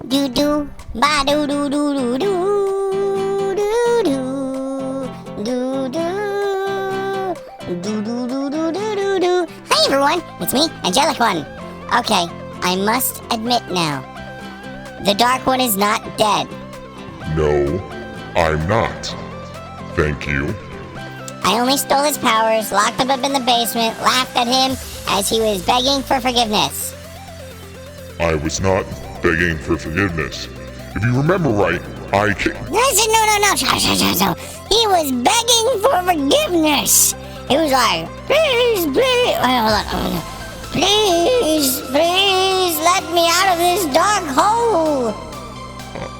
Do do ba do do do do do do do do do do do do do do do do. Hey everyone, it's me, Angelic One. Okay, I must admit now, the Dark One is not dead. No, I'm not. Thank you. I only stole his powers, locked him up in the basement, laughed at him as he was begging for forgiveness. I was not begging for forgiveness. If you remember right, I came... Listen, no. He was begging for forgiveness. He was like, please. Wait, hold on. Please, let me out of this dark hole.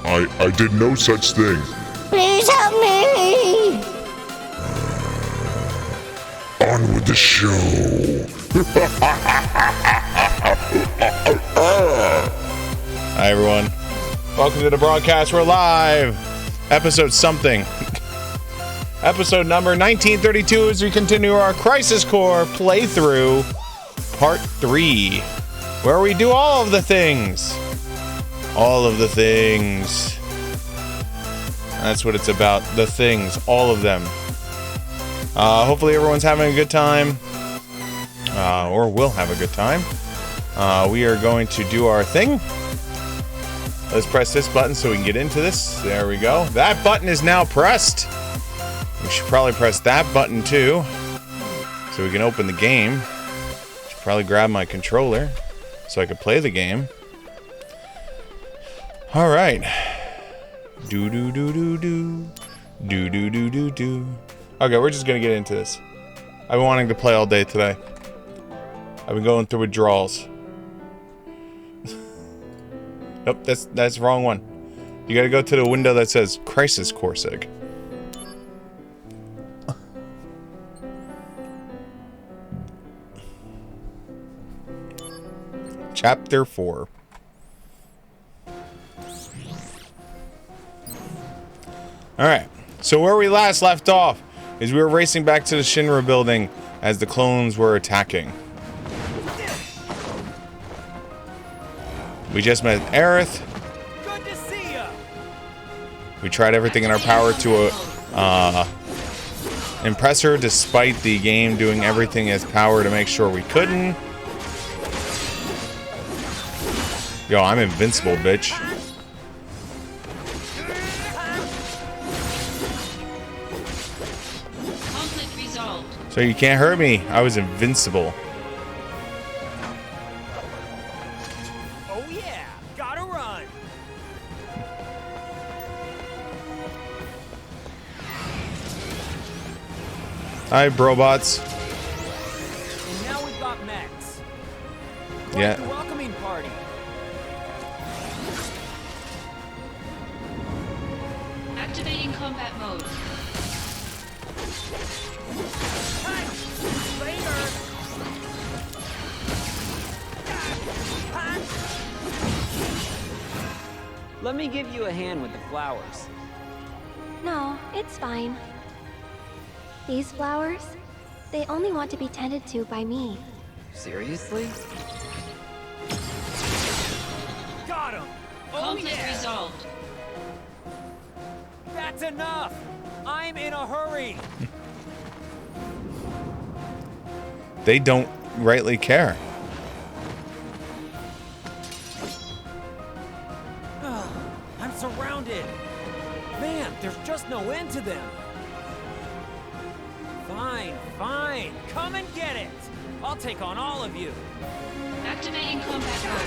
I did no such thing. Please help me. On with the show. Hi, everyone. Welcome to the broadcast. We're live. Episode something. Episode number 1932 as we continue our Crisis Core playthrough, Part 3, where we do all of the things. All of the things. That's what it's about. The things. All of them. Hopefully everyone's having a good time. Or will have a good time. We are going to do our thing. Let's press this button so we can get into this. There we go. That button is now pressed. We should probably press that button too, so we can open the game. Should probably grab my controller so I can play the game. All right. Do. Okay, we're just gonna get into this. I've been wanting to play all day today. I've been going through withdrawals. Nope, that's the wrong one. You gotta go to the window that says Crisis Core Sig. Chapter 4. Alright, so where we last left off is we were racing back to the Shinra building as the clones were attacking. We just met Aerith. Good to see ya. We tried everything in our power to impress her, despite the game doing everything in its power to make sure we couldn't. Yo, I'm invincible, bitch. Conflict resolved. So you can't hurt me. I was invincible. Oh yeah, gotta run. Hi, brobots. And now we've got mechs. Yeah. Quite the welcoming party. Activating combat mode. Later. Let me give you a hand with the flowers. No, it's fine. These flowers, they only want to be tended to by me. Seriously? Got him. Oh Conflict yeah. resolved. That's enough. I'm in a hurry. They don't rightly care. I'm surrounded. Man, there's just no end to them. Fine. Come and get it. I'll take on all of you. Activating combat mode.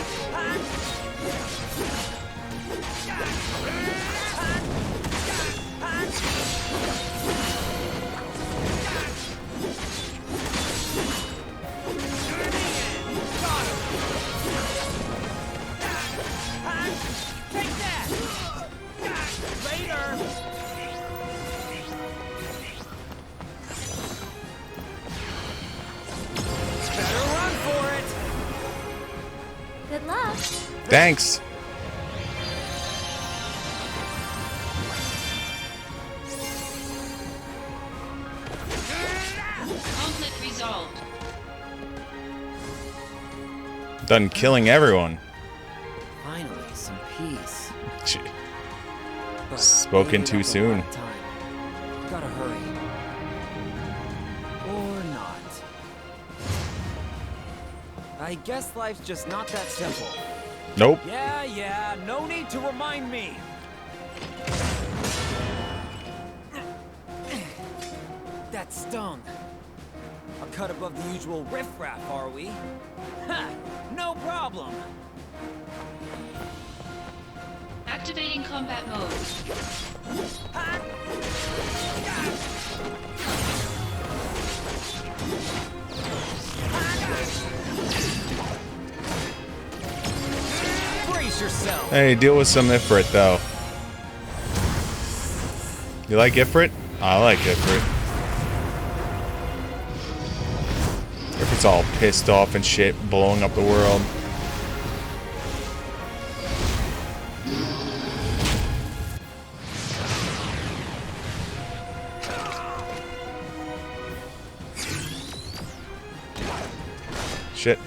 Take that. Later. Better run for it. Good luck. Thanks. Conflict resolved. Done killing everyone. Finally, some peace. Gee, But Spoken we too ain't got a soon. lot of time. Gotta hurry. Or not. I guess life's just not that simple. Nope. Yeah, no need to remind me. That's stung. A cut above the usual riffraff, are we? Ha! No problem! Activating combat mode. Brace yourself! Hey, deal with some Ifrit, though. You like Ifrit? I like Ifrit. Ifrit's all pissed off and shit, blowing up the world. Shit.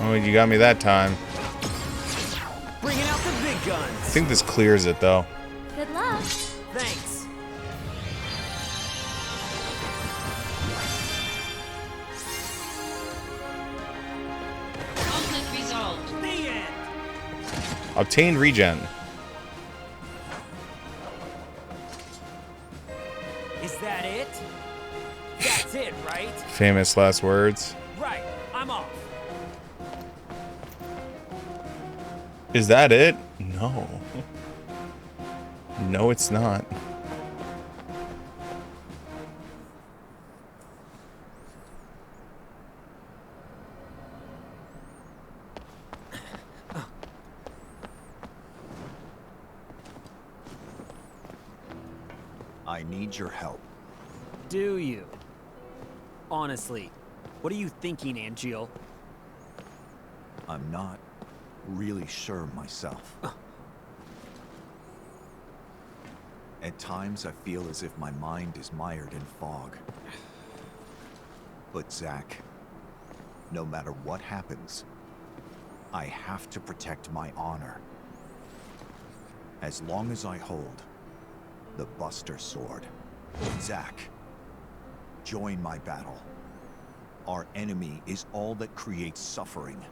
Oh, you got me that time. Bringing out the big guns! I think this clears it, though. Good luck. Thanks! Conflict resolved. The end! Obtained regen. Is that it? That's it, right? Famous last words. Right, I'm off. Is that it? No. No, it's not. I need your help. Do you? Honestly, what are you thinking, Angeal? I'm not really sure myself. At times, I feel as if my mind is mired in fog. But Zack, no matter what happens, I have to protect my honor. As long as I hold the Buster Sword. Zack, join my battle. Our enemy is all that creates suffering.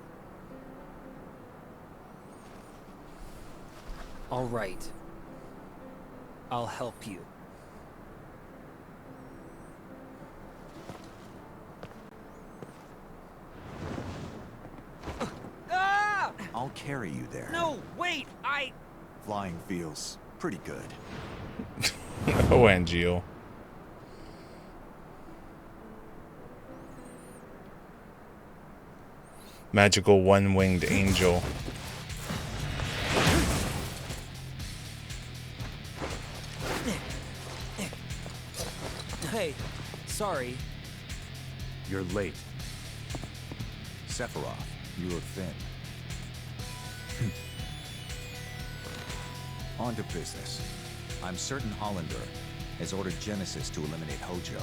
All right. I'll help you. Ah! I'll carry you there. No, wait, Flying feels pretty good. Oh, Angel. Magical one-winged angel. Hey, sorry. You're late. Sephiroth, you look thin. On to business. I'm certain Hollander has ordered Genesis to eliminate Hojo.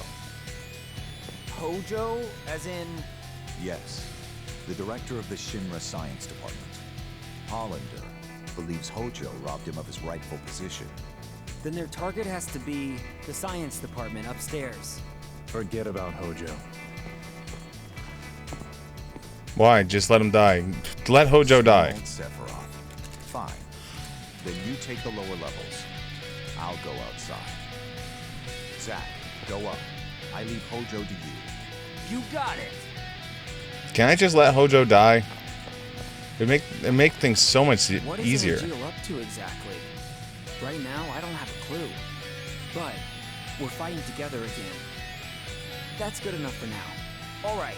Hojo? As in... Yes, the director of the Shinra Science Department. Hollander believes Hojo robbed him of his rightful position. Then their target has to be the science department upstairs. Forget about Hojo. Why? Just let him die. Let Hojo die. Old Sephiroth. Fine. Then you take the lower levels. I'll go outside. Zack, go up. I leave Hojo to you. You got it! Can I just let Hojo die? It'd make things so much What is easier. Angeal up to exactly? Right now, I don't have a clue. But we're fighting together again. That's good enough for now. All right,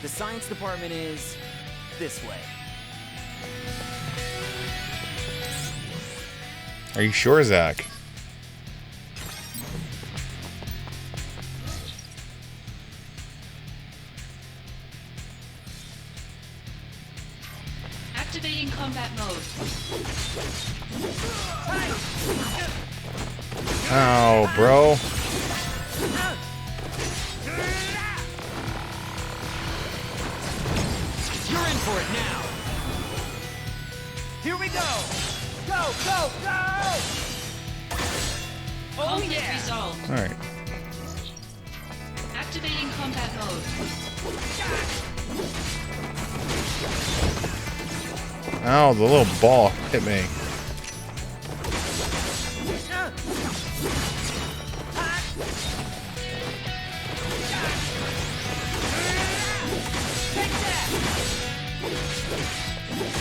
the science department is this way. Are you sure, Zack? Activating combat mode. Ow, bro. You're in for it now. Here we go. Go, go, go! Oh Conflict yeah! resolved. All right. Activating combat mode. Ow, the little ball hit me.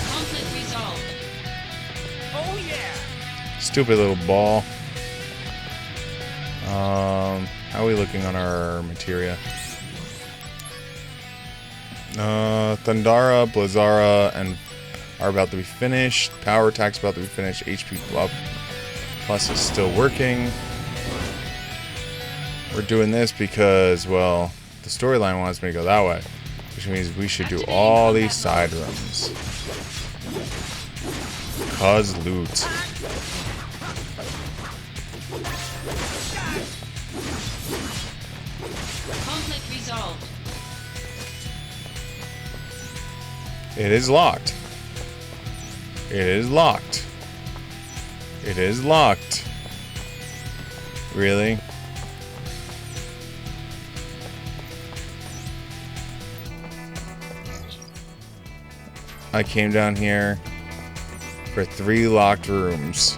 Conflict resolved. Oh yeah! Stupid little ball. How are we looking on our materia? Thundara, Blizzara, and are about to be finished. Power attack's about to be finished. HP plus is still working. We're doing this because, well, the storyline wants me to go that way, which means we should do all these side rooms. Cause loot. Conflict resolved. It is locked. It is locked. It is locked. Really? I came down here for 3 locked rooms.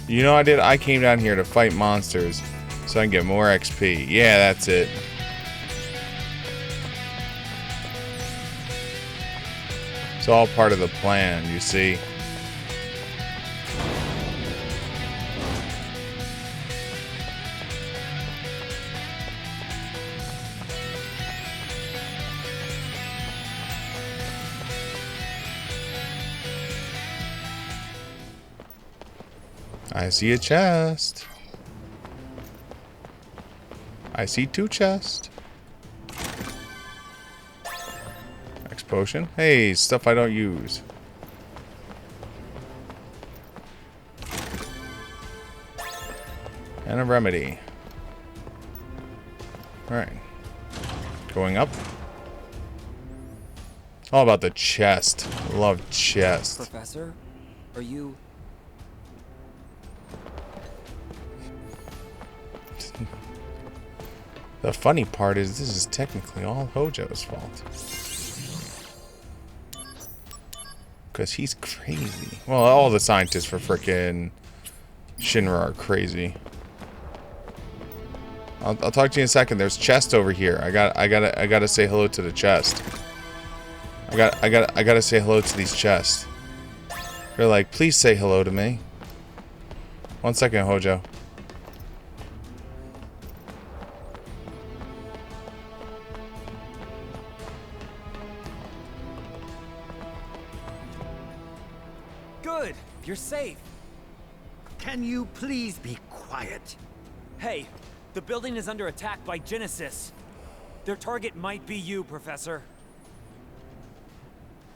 You know what I did? I came down here to fight monsters so I can get more XP. Yeah, that's it. It's all part of the plan, you see. I see a chest. I see 2 chests. X potion. Hey, stuff I don't use. And a remedy. Alright. Going up. All about the chest. Love chest. Professor, are you... The funny part is this is technically all Hojo's fault. Because he's crazy. Well, all the scientists for frickin' Shinra are crazy. I'll talk to you in a second. There's chest over here. I gotta say hello to the chest. I gotta say hello to these chests. They're like, please say hello to me. 1 second, Hojo. Good! You're safe! Can you please be quiet? Hey, the building is under attack by Genesis. Their target might be you, Professor.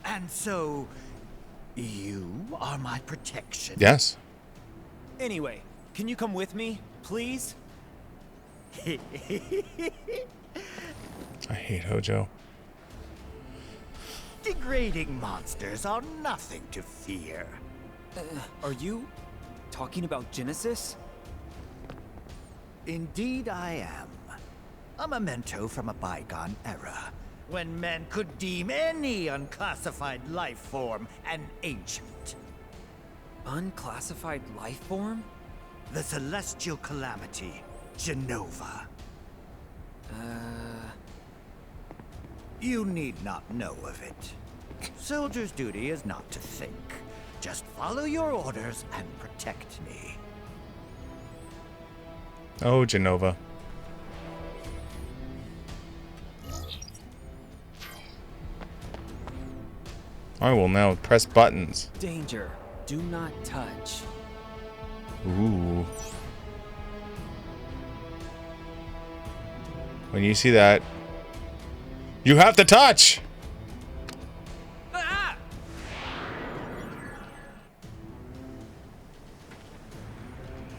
And so, you are my protection? Yes. Anyway, can you come with me, please? I hate Hojo. Degrading monsters are nothing to fear. Are you talking about Genesis? Indeed I am. A memento from a bygone era, when men could deem any unclassified life form an ancient. Unclassified life form? The celestial calamity, Genova. You need not know of it. Soldier's duty is not to think. Just follow your orders and protect me. Oh, Genova. I will now press buttons. Danger. Do not touch. Ooh. When you see that, you have to touch! Ah!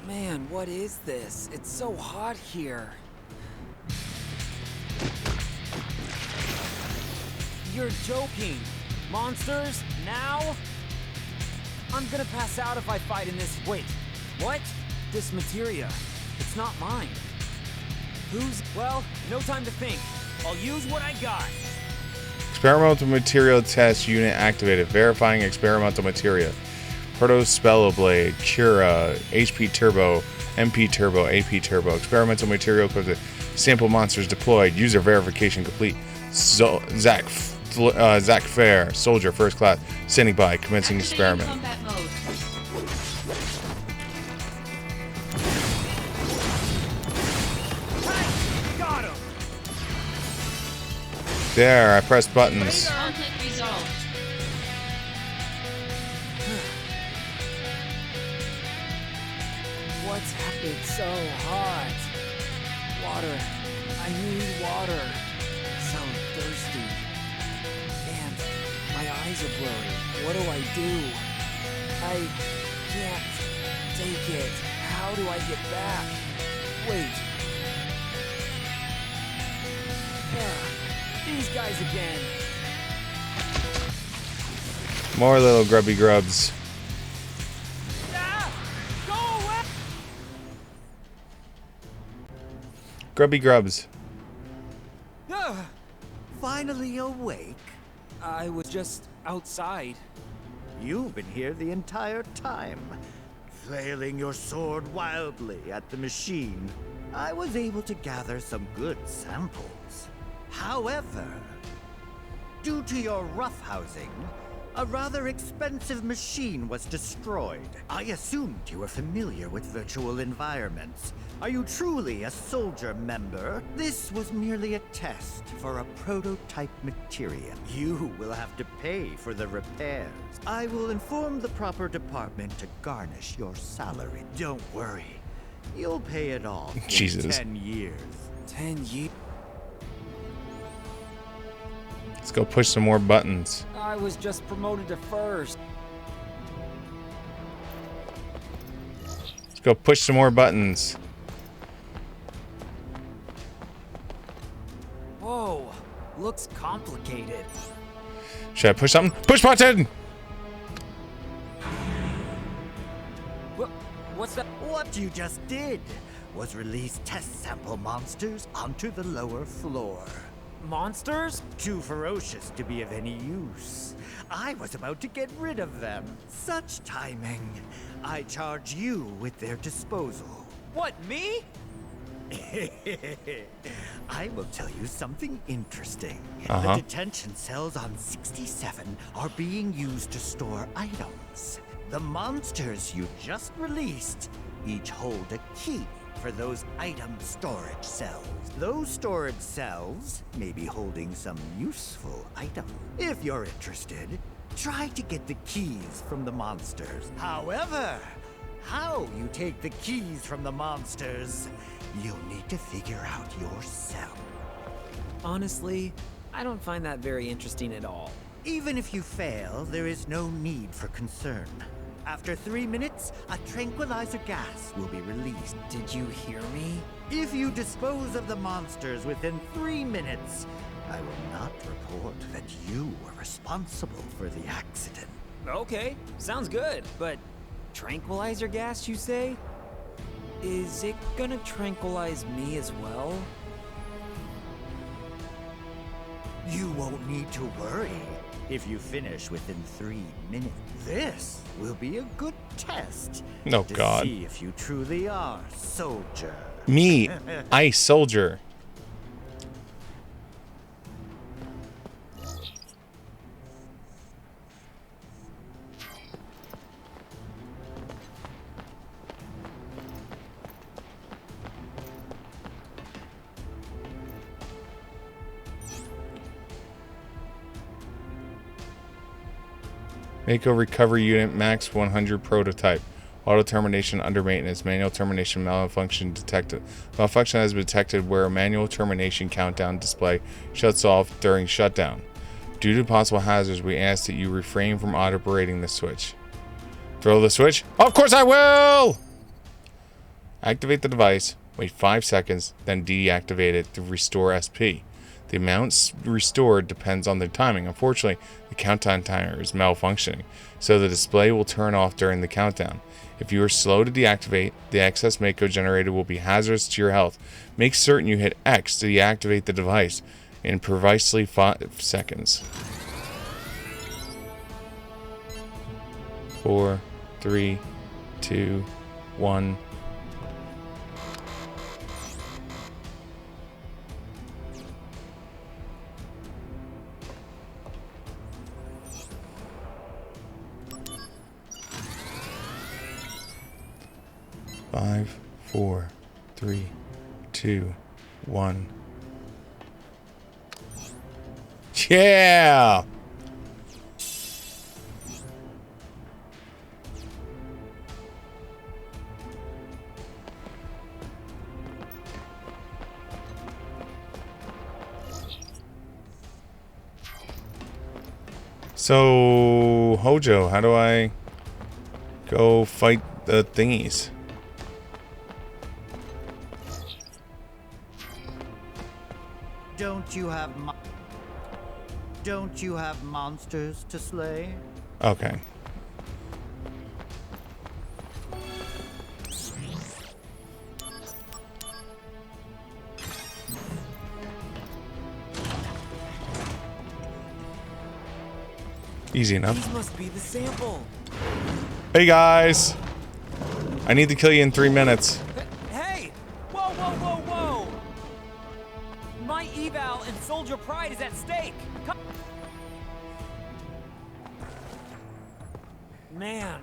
Man, what is this? It's so hot here. You're joking. Monsters? Now? I'm gonna pass out if I fight in this. Wait, what? This materia. It's not mine. Who's? Well, no time to think. I'll use what I got. Experimental material test unit activated. Verifying experimental material. Proto Spello Blade, Cura, HP Turbo, MP Turbo, AP Turbo. Experimental material equipped with sample monsters deployed. User verification complete. Zach Fair, soldier, first class, standing by, commencing experiment. Combat mode. Got him! There, I pressed buttons. Conflict resolved. What's happening? So hot. Water. I need water. So thirsty. And my eyes are blurry. What do I do? I can't take it. How do I get back? Wait. These guys again. More little grubby grubs. Go away! Grubby grubs. Finally awake? I was just outside. You've been here the entire time, flailing your sword wildly at the machine. I was able to gather some good samples. However, due to your roughhousing, a rather expensive machine was destroyed. I assumed you were familiar with virtual environments. Are you truly a soldier member? This was merely a test for a prototype material. You will have to pay for the repairs. I will inform the proper department to garnish your salary. Don't worry. You'll pay it off Jesus. in 10 years. 10 years. Let's go push some more buttons. I was just promoted to first. Let's go push some more buttons. Whoa, looks complicated. Should I push something? Push button! What's that? What you just did was release test sample monsters onto the lower floor. Monsters? Too ferocious to be of any use. I was about to get rid of them. Such timing. I charge you with their disposal. What, me? I will tell you something interesting. Uh-huh. The detention cells on 67 are being used to store items. The monsters you just released each hold a key for those item storage cells. Those storage cells may be holding some useful item. If you're interested, try to get the keys from the monsters. However, how you take the keys from the monsters, you'll need to figure out yourself. Honestly, I don't find that very interesting at all. Even if you fail, there is no need for concern. After 3 minutes, a tranquilizer gas will be released. Did you hear me? If you dispose of the monsters within 3 minutes, I will not report that you were responsible for the accident. Okay, sounds good, but tranquilizer gas, you say? Is it gonna tranquilize me as well? You won't need to worry if you finish within 3 minutes. This will be a good test Oh, to God. see if you truly are soldier. Me, Ice Soldier. Mako recovery unit max 100 prototype. Auto termination under maintenance. Manual termination malfunction detected. Malfunction has been detected where a manual termination countdown display shuts off during shutdown. Due to possible hazards, we ask that you refrain from operating the switch. Throw the switch? Of course I will! Activate the device. Wait 5 seconds, then deactivate it to restore SP. The amount restored depends on the timing. Unfortunately, the countdown timer is malfunctioning, so the display will turn off during the countdown. If you are slow to deactivate, the excess Mako generated will be hazardous to your health. Make certain you hit X to deactivate the device. in precisely 5 seconds. 4, 3, 2, 1. Five, 4, 3, 2, 1. Yeah! So, Hojo, how do I go fight the thingies? Don't you have monsters to slay? Okay. Easy enough. These must be the sample. Hey guys! I need to kill you in 3 minutes. Hey! Whoa, whoa, whoa, whoa! My eval and soldier pride is at stake. Come Man,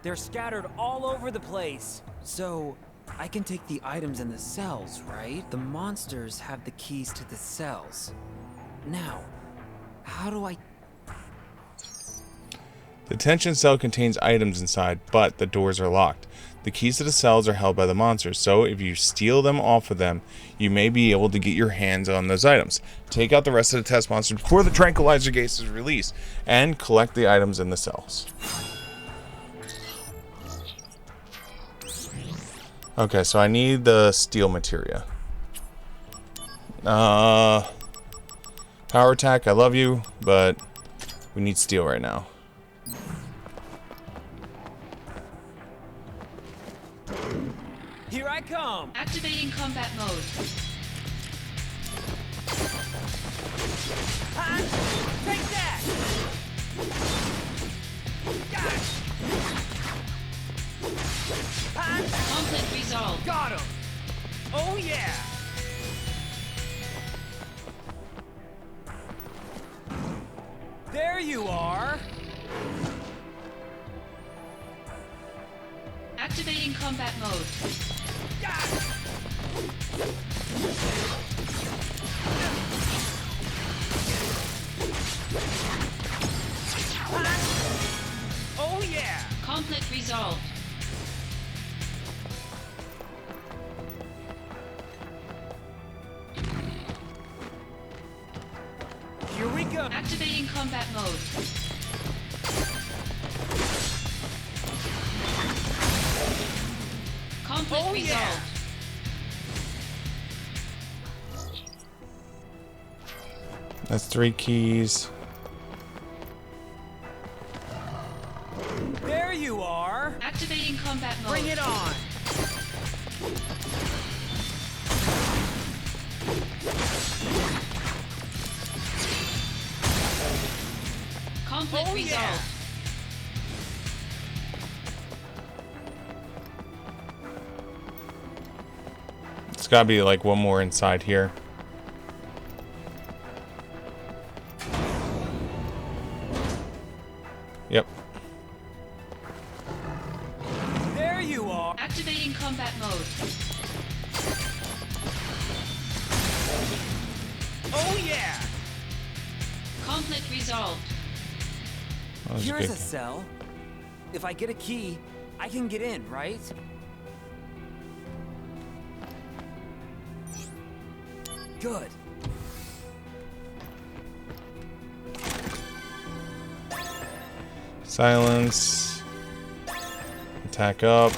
they're scattered all over the place. So, I can take the items in the cells, right? The monsters have the keys to the cells. Now, how do I... The detention cell contains items inside, but the doors are locked. The keys to the cells are held by the monsters, so if you steal them off of them, you may be able to get your hands on those items. Take out the rest of the test monsters before the tranquilizer gas is released, and collect the items in the cells. Okay, so I need the steel materia. Power attack, I love you, but we need steel right now. Here I come! Activating combat mode. Take that! Conflict resolved. Got him! Oh yeah! There you are! Activating combat mode. Oh yeah! Conflict resolved. Here we go! Activating combat mode. Conflict Oh, yeah. resolved. That's 3 keys. There you are! Activating combat mode. Bring it on! Conflict Oh, resolved. yeah. It's gotta be like one more inside here. Yep. There you are! Activating combat mode. Oh yeah! Conflict resolved. That was Here's good. a cell. If I get a key, I can get in, right? Good. Silence. Attack up.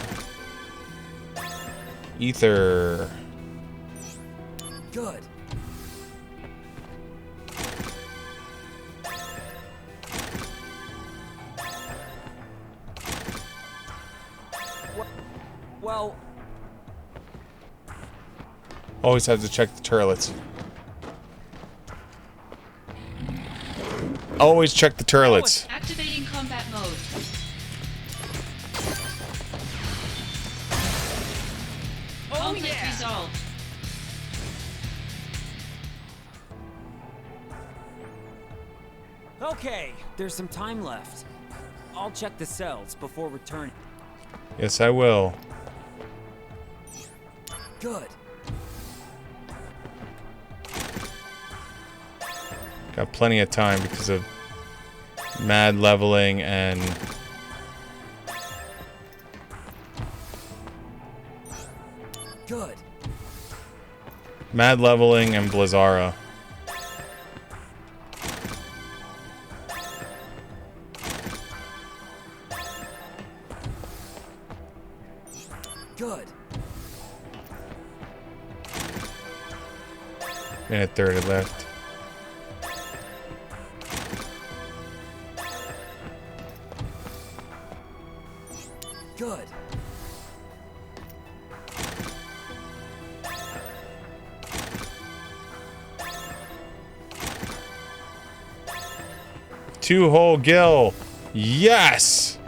Ether. Good. Well, Always have to check the turrets. always check the turrets. Activating combat mode. Conflict resolved. Okay, there's some time left. I'll check the cells before returning. Yes, I will. Good. Got plenty of time because of mad leveling and Good. mad leveling and Blizzara. Good. Minute 30 left. Good. Two whole gill. Yes!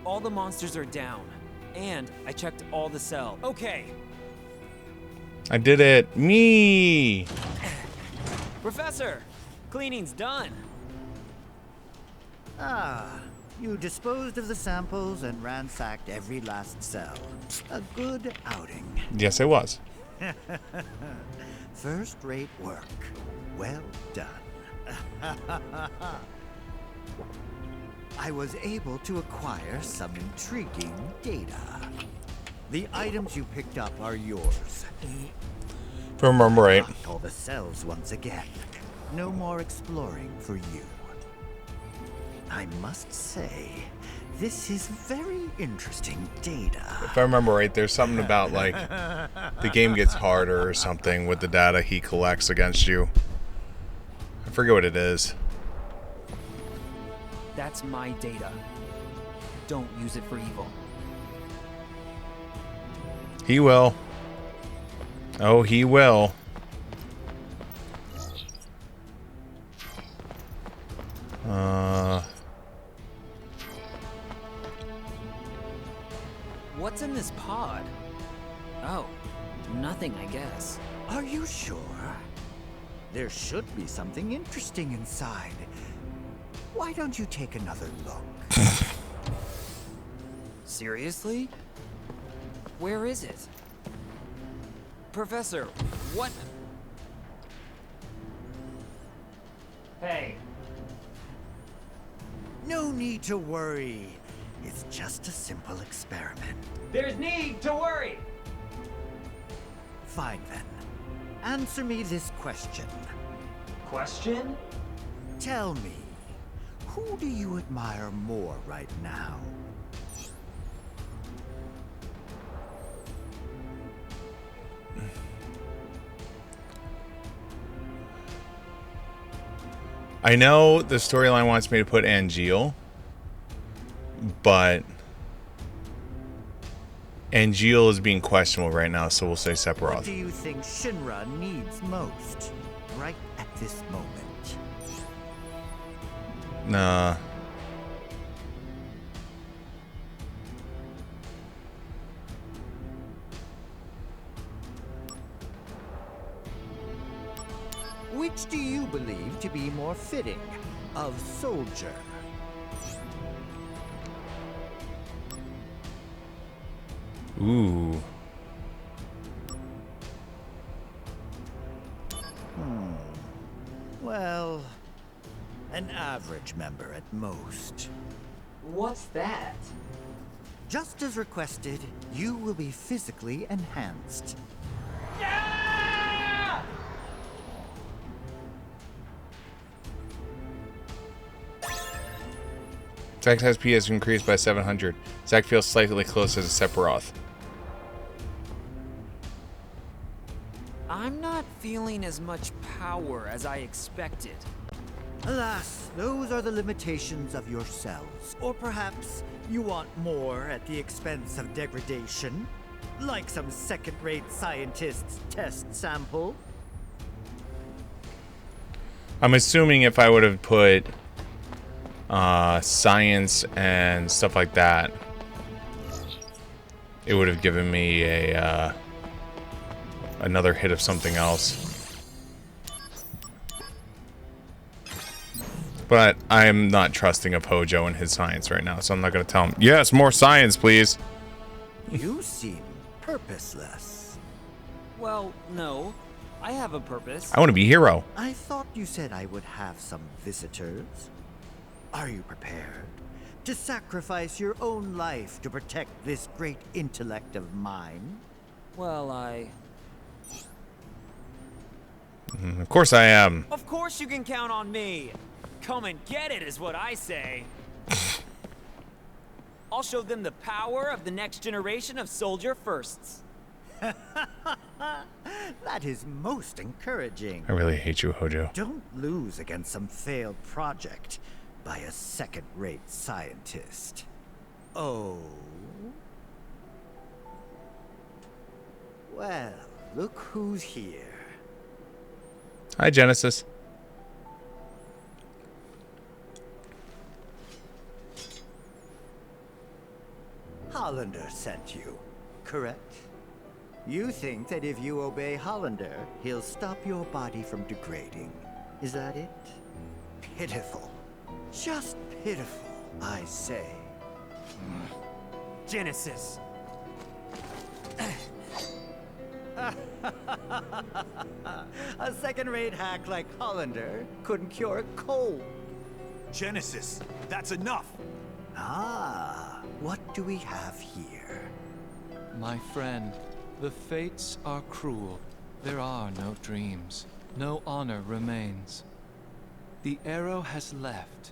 All the monsters are down. And I checked all the cells. Okay. I did it. Me! Professor, cleaning's done. Ah, you disposed of the samples and ransacked every last cell. A good outing. Yes, it was. First-rate work. Well done. I was able to acquire some intriguing data. The items you picked up are yours. If I remember right. Locked all the cells once again. No more exploring for you. I must say, this is very interesting data. If I remember right, there's something about, like, the game gets harder or something with the data he collects against you. I forget what it is. That's my data. Don't use it for evil. He will. Oh, he will. What's in this pod? Oh, nothing, I guess. Are you sure? There should be something interesting inside. Why don't you take another look? Seriously? Where is it? Professor, what? Hey. No need to worry. It's just a simple experiment. There's need to worry! Fine then. Answer me this question. Question? Tell me, who do you admire more right now? I know the storyline wants me to put Angeal, but Angeal is being questionable right now, so we'll say What Sephiroth. do you think Shinra needs most, right at this moment? Nah. Which do you believe to be more fitting of soldier? Ooh. Well, an average member at most. What's that? Just as requested, you will be physically enhanced. Zack's SP has increased by 700. Zack feels slightly closer to Sephiroth. I'm not feeling as much power as I expected. Alas, those are the limitations of yourselves. Or perhaps you want more at the expense of degradation? Like some second-rate scientist's test sample? I'm assuming if I would have put science and stuff like that, it would have given me a another hit of something else. But I'm not trusting of Hojo and his science right now, so I'm not going to tell him, yes, more science, please. You seem purposeless. Well, no. I have a purpose. I want to be hero. I thought you said I would have some visitors. Are you prepared to sacrifice your own life to protect this great intellect of mine? Well, Of course I am. Of course you can count on me. Come and get it is what I say. I'll show them the power of the next generation of soldier firsts. That is most encouraging. I really hate you, Hojo. Don't lose against some failed project by a second-rate scientist. Oh? Well, look who's here. Hi, Genesis. Hollander sent you, correct? You think that if you obey Hollander, he'll stop your body from degrading. Is that it? Pitiful. Just pitiful, I say. Genesis. A second-rate hack like Hollander couldn't cure a cold. Genesis, that's enough! Ah, what do we have here? My friend, the fates are cruel. There are no dreams. No honor remains. The arrow has left.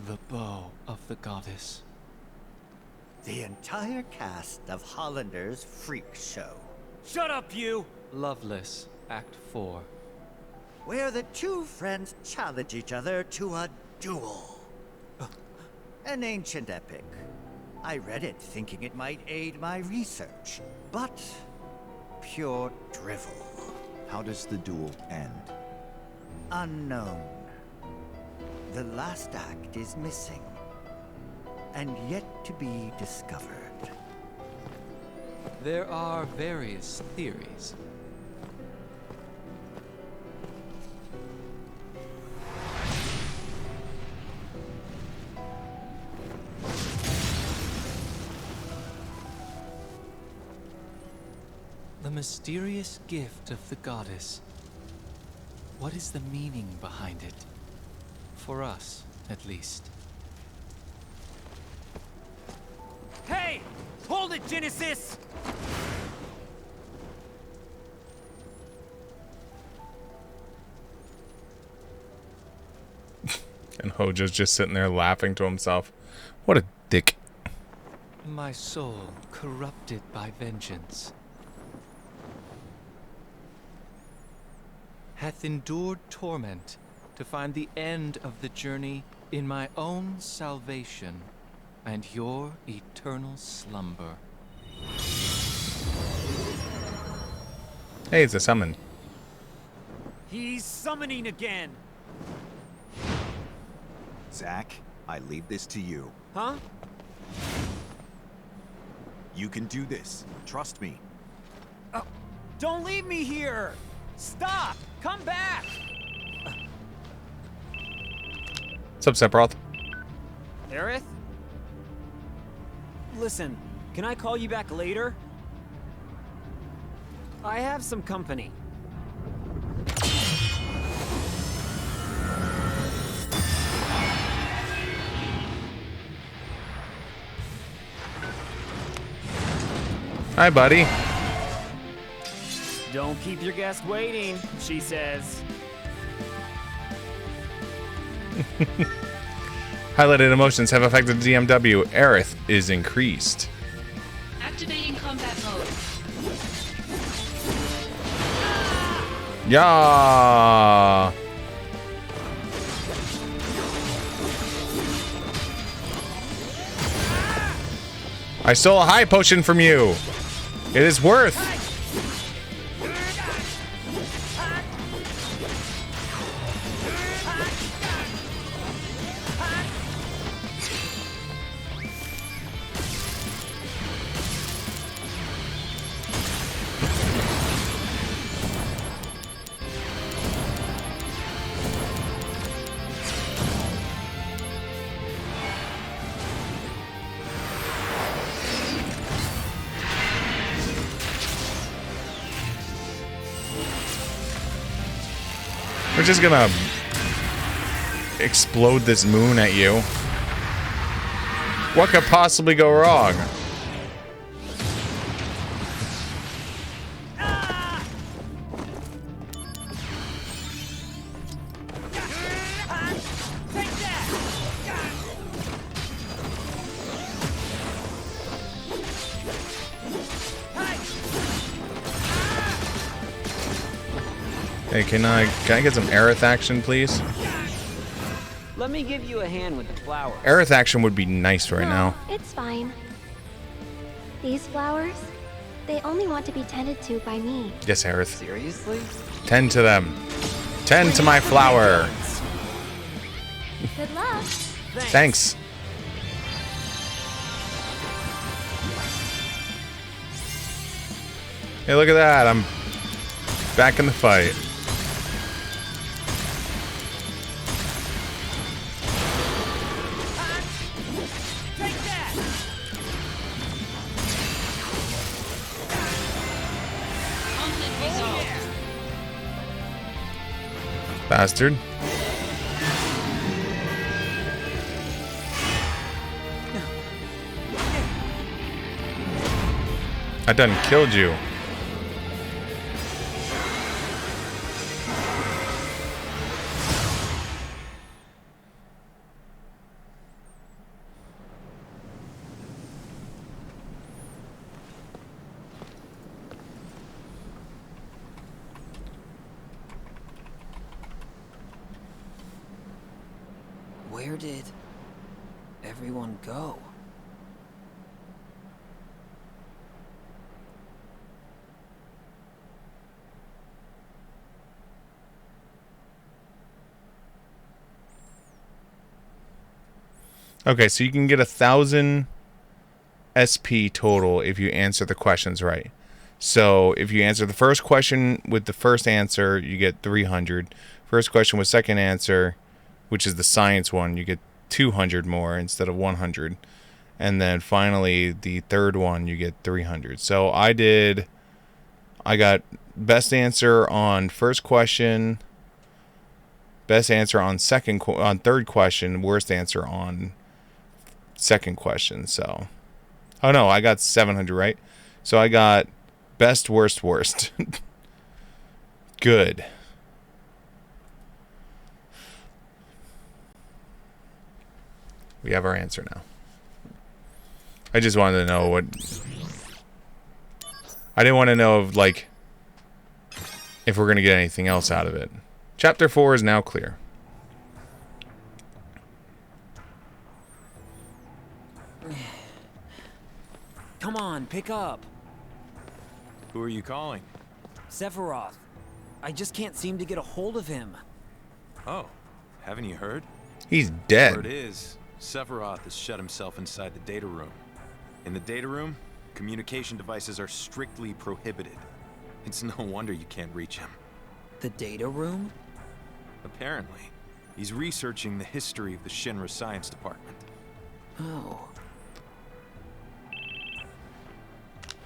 The bow of the goddess. The entire cast of Hollander's freak show. Shut up, you! Loveless, Act 4. Where the two friends challenge each other to a duel. An ancient epic. I read it thinking it might aid my research, but pure drivel. How does the duel end? Unknown. The last act is missing, and yet to be discovered. There are various theories. The mysterious gift of the goddess. What is the meaning behind it? For us, at least. Hey! Hold it, Genesis! And Hojo's just sitting there laughing to himself. What a dick. My soul corrupted by vengeance hath endured torment to find the end of the journey in my own salvation and your eternal slumber. Hey, it's a summon. He's summoning again! Zack, I leave this to you. Huh? You can do this. Trust me. Don't leave me here! Stop! Come back! What's up, Sephiroth? Aerith? Listen, can I call you back later? I have some company. Hi, buddy. Don't keep your guest waiting, she says. Highlighted emotions have affected DMW. Aerith is increased. Activating combat mode. Yeah. I stole a high potion from you. It is worth. We're just gonna explode this moon at you. What could possibly go wrong? Hey, can I get some Aerith action, please? Let me give you a hand with the flowers. Aerith action would be nice right No, now. it's fine. These flowers, they only want to be tended to by me. Yes, Aerith. Seriously? Tend to them. Tend to my flower. Good luck. Thanks. Hey, look at that. I'm back in the fight. Bastard. I done killed you. Where did everyone go? Okay, so you can get 1,000 SP total if you answer the questions right. So if you answer the first question with the first answer, you get 300. First question with second answer, which is the science one, you get 200 more instead of 100. And then finally, the third one, you get 300. So I got best answer on first question, best answer on third question, worst answer on second question. So, oh no, I got 700, right? So I got best, worst, worst. Good. We have our answer now. I just wanted to know what... I didn't want to know if, like, if we're going to get anything else out of it. Chapter 4 is now clear. Come on, pick up. Who are you calling? Sephiroth. I just can't seem to get a hold of him. Oh, haven't you heard? He's dead. Word is, Sephiroth has shut himself inside the data room. In the data room, communication devices are strictly prohibited. It's no wonder you can't reach him. The data room? Apparently, he's researching the history of the Shinra Science Department. Oh.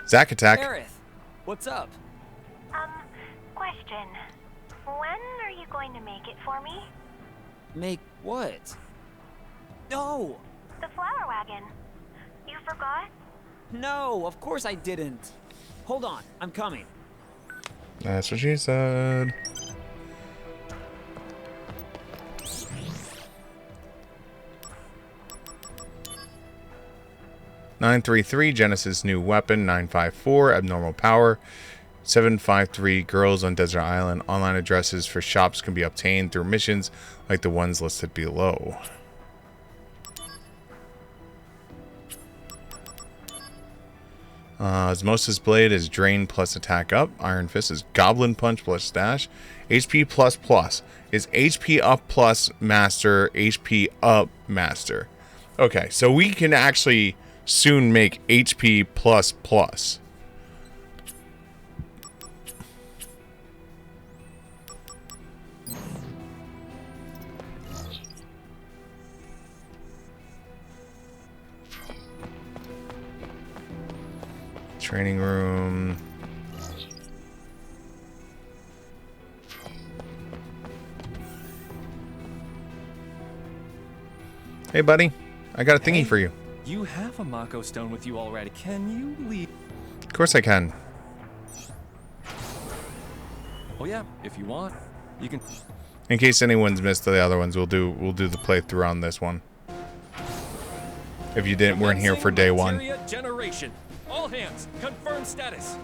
Zack attack. Aerith, what's up? Question. When are you going to make it for me? Make what? No! The flower wagon. You forgot? No, of course I didn't. Hold on, I'm coming. That's what she said. (933) Genesis new weapon. 954 abnormal power. 753 girls on desert island. Online addresses for shops can be obtained through missions like the ones listed below. Osmosis Blade is Drain plus Attack Up. Iron Fist is Goblin Punch plus Dash. HP plus plus is HP Up plus Master. HP Up Master. Okay, so we can actually soon make HP plus plus. Training room. Hey, buddy. I got a thingy for you. You have a Mako stone with you already. Can you leave? Of course I can. Oh yeah, if you want, you can. In case anyone's missed the other ones, we'll do the playthrough on this one. If you weren't here for day one. Generation. All hands, confirm status.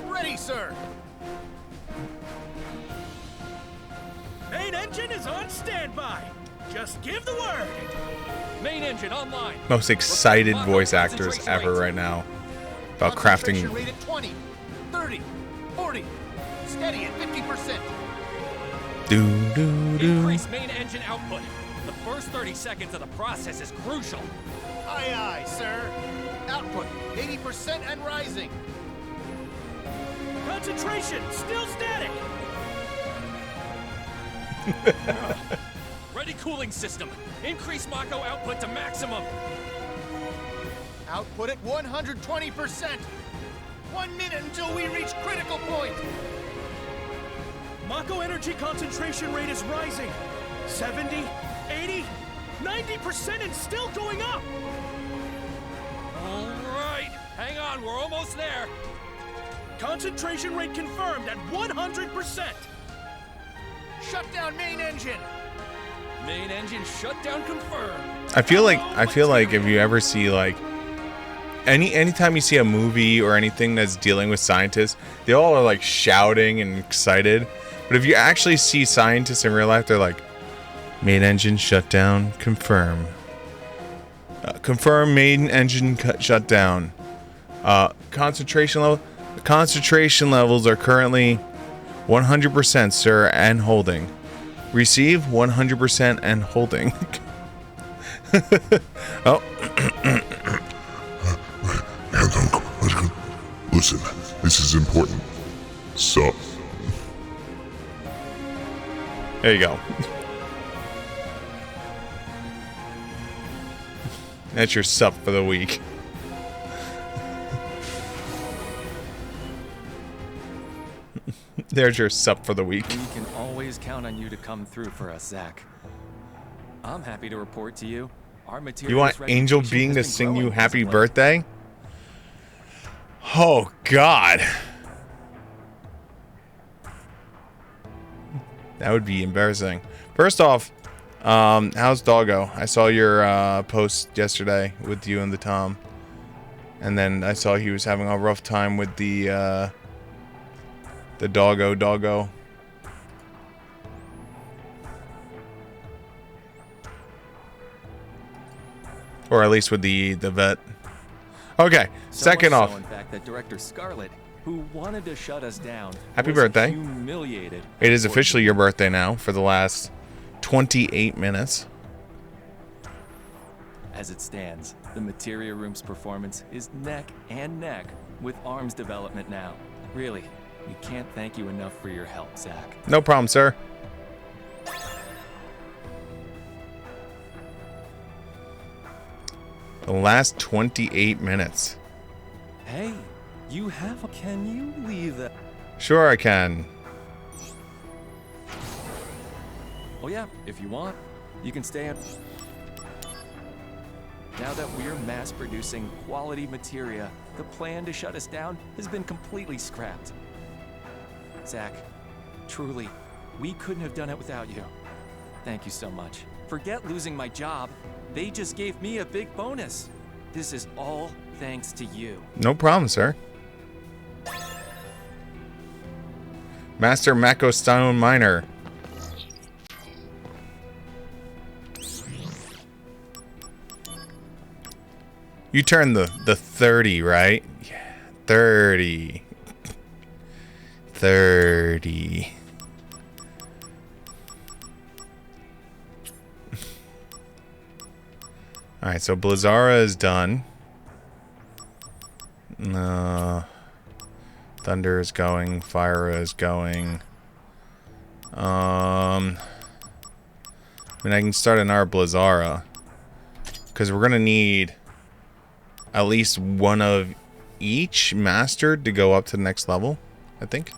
Ready, sir. Main engine is on standby. Just give the word. Main engine online. Most excited voice actors ever right now about crafting. Rate at 20, 30, 40. Steady at 50%. Increase main engine output. The first 30 seconds of the process is crucial. Aye, aye, sir. Output 80% and rising. Concentration still static. Ready cooling system. Increase Mako output to maximum. Output at 120%. 1 minute until we reach critical point. Mako energy concentration rate is rising. 70, 80, 90% and still going up. All right. Hang on, we're almost there. Concentration rate confirmed at 100%. Shut down main engine. Main engine shutdown confirmed. I feel like if you ever see like anytime you see a movie or anything that's dealing with scientists, they all are like shouting and excited. But if you actually see scientists in real life, they're like, main engine shutdown, confirm. Confirm main engine shut down. Concentration levels are currently 100%, sir, and holding. Receive 100% and holding. Oh. Listen, this is important. Sup? There you go. That's your sup for the week. There's your sup for the week. We can always count on you to come through for us, Zach. I'm happy to report to you. Our materials You want Angel Being to sing you happy birthday? Oh, God. That would be embarrassing. First off, how's Doggo? I saw your post yesterday with you and the Tom. And then I saw he was having a rough time with the Doggo. Or at least with the vet. Okay, second off. In fact, that director Scarlett, who wanted to shut us down, Happy was birthday. Humiliated. It is officially your birthday now for the last 28 minutes. As it stands, the Materia Room's performance is neck and neck with ARM's development now. Really, we can't thank you enough for your help, Zach. No problem, sir. The last 28 minutes. Hey, you have a... Can you leave that? Sure I can. Oh yeah, if you want, you can stay on. Now that we're mass producing quality materia, the plan to shut us down has been completely scrapped. Zach, truly, we couldn't have done it without you. Thank you so much. Forget losing my job. They just gave me a big bonus. This is all thanks to you. No problem, sir. Master Mako Stone Miner. You turned the 30, right? Yeah, 30. 30. Alright, so Blizzara is done. Thunder is going. Fire is going. I mean, I can start another Blizzara. Because we're going to need at least one of each mastered to go up to the next level, I think.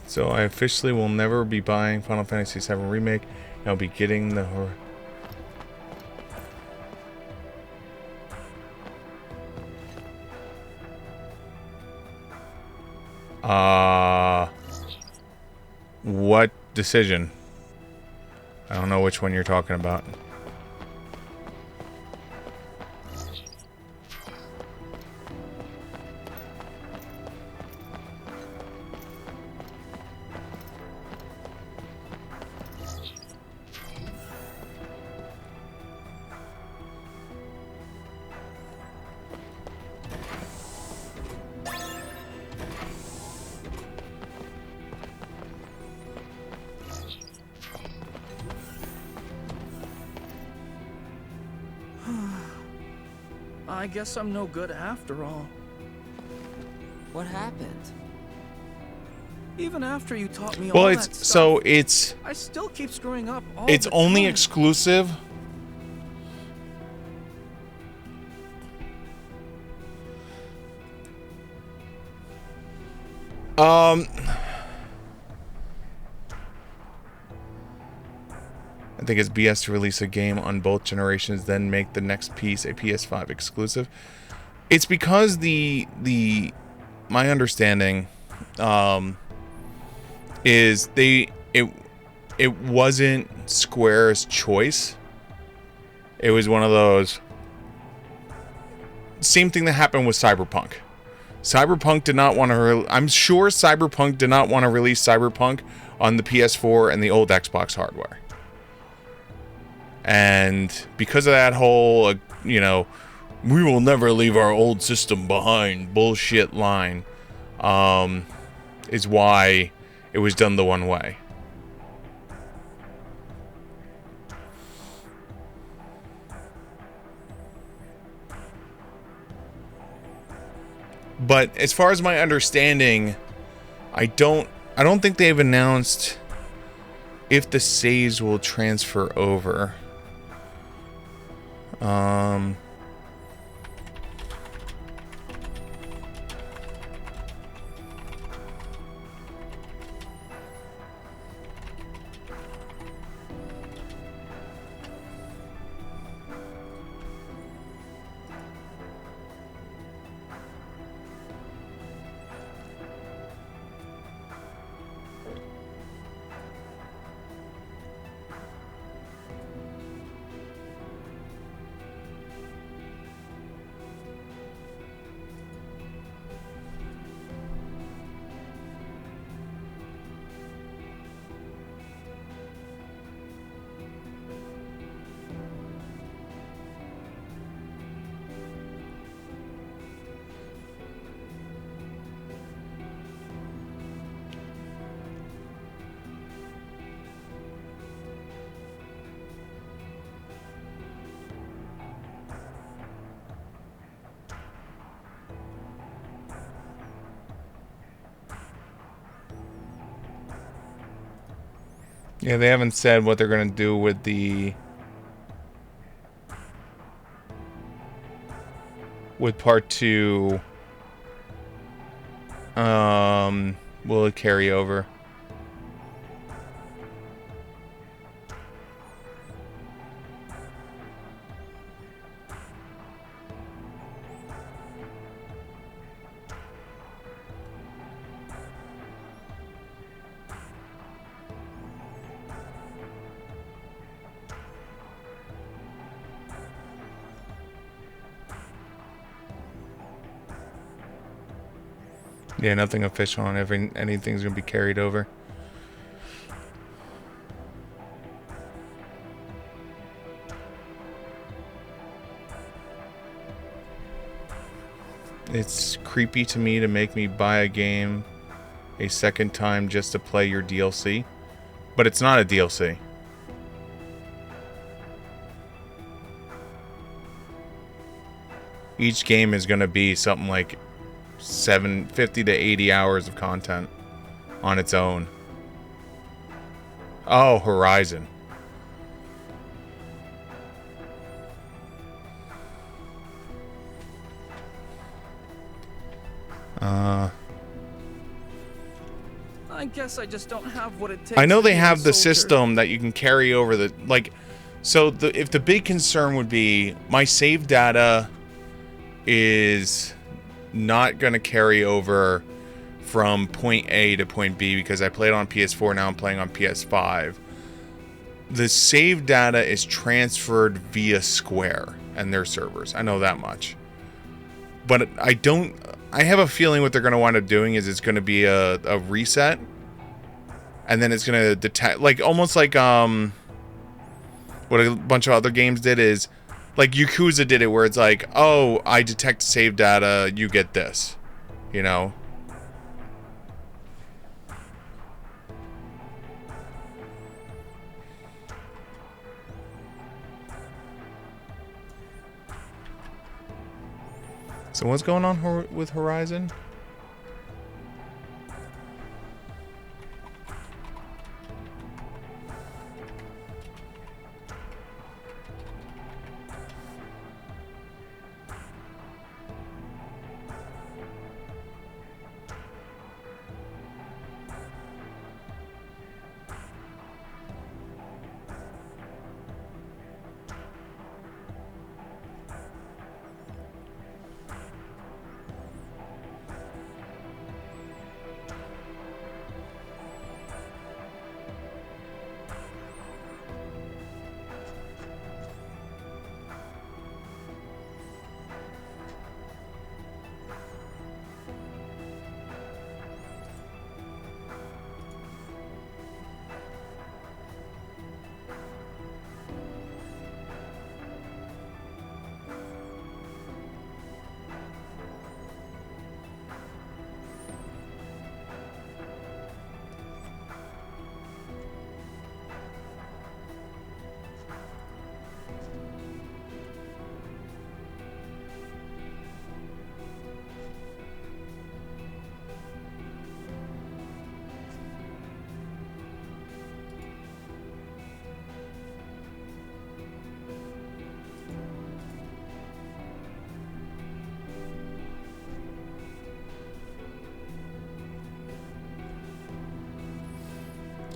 So I officially will never be buying Final Fantasy VII Remake. I'll be getting the what decision? I don't know which one you're talking about. I guess I'm no good after all. What happened? Even after you taught me well, all it's that stuff, so it's I still keep screwing up all it's the only time. exclusive. I think it's BS to release a game on both generations, then make the next piece a PS5 exclusive. It's because my understanding is it wasn't Square's choice. It was one of those same thing that happened with Cyberpunk. Cyberpunk did not want to I'm sure Cyberpunk did not want to release Cyberpunk on the PS4 and the old Xbox hardware. And because of that whole, you know, we will never leave our old system behind bullshit line, is why it was done the one way. But as far as my understanding, I don't think they've announced if the saves will transfer over. Yeah, they haven't said what they're going to do with part 2. Will it carry over? Yeah, nothing official on anything's gonna be carried over. It's creepy to me to make me buy a game a second time just to play your DLC, but it's not a DLC. Each game is going to be something like 50 to 80 hours of content on its own. Oh, Horizon. I guess I just don't have what it takes. I know to they be a have the soldier. system that you can carry over the, like, so if the big concern would be my save data is not going to carry over from point A to point B because I played on PS4, now I'm playing on PS5. The save data is transferred via Square and their servers. I know that much. But I have a feeling what they're going to wind up doing is it's going to be a reset. And then it's going to detect, like, almost like what a bunch of other games did is, like Yakuza did it, where it's like, oh, I detect save data, you get this, you know? So what's going on with Horizon?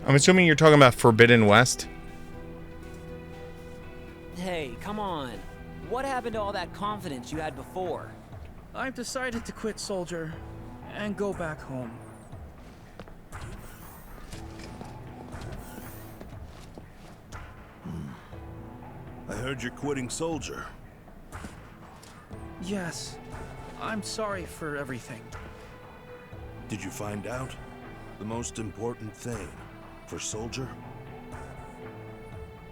I'm assuming you're talking about Forbidden West. Hey, come on. What happened to all that confidence you had before? I've decided to quit Soldier and go back home. I heard you're quitting Soldier. Yes, I'm sorry for everything. Did you find out the most important thing for Soldier?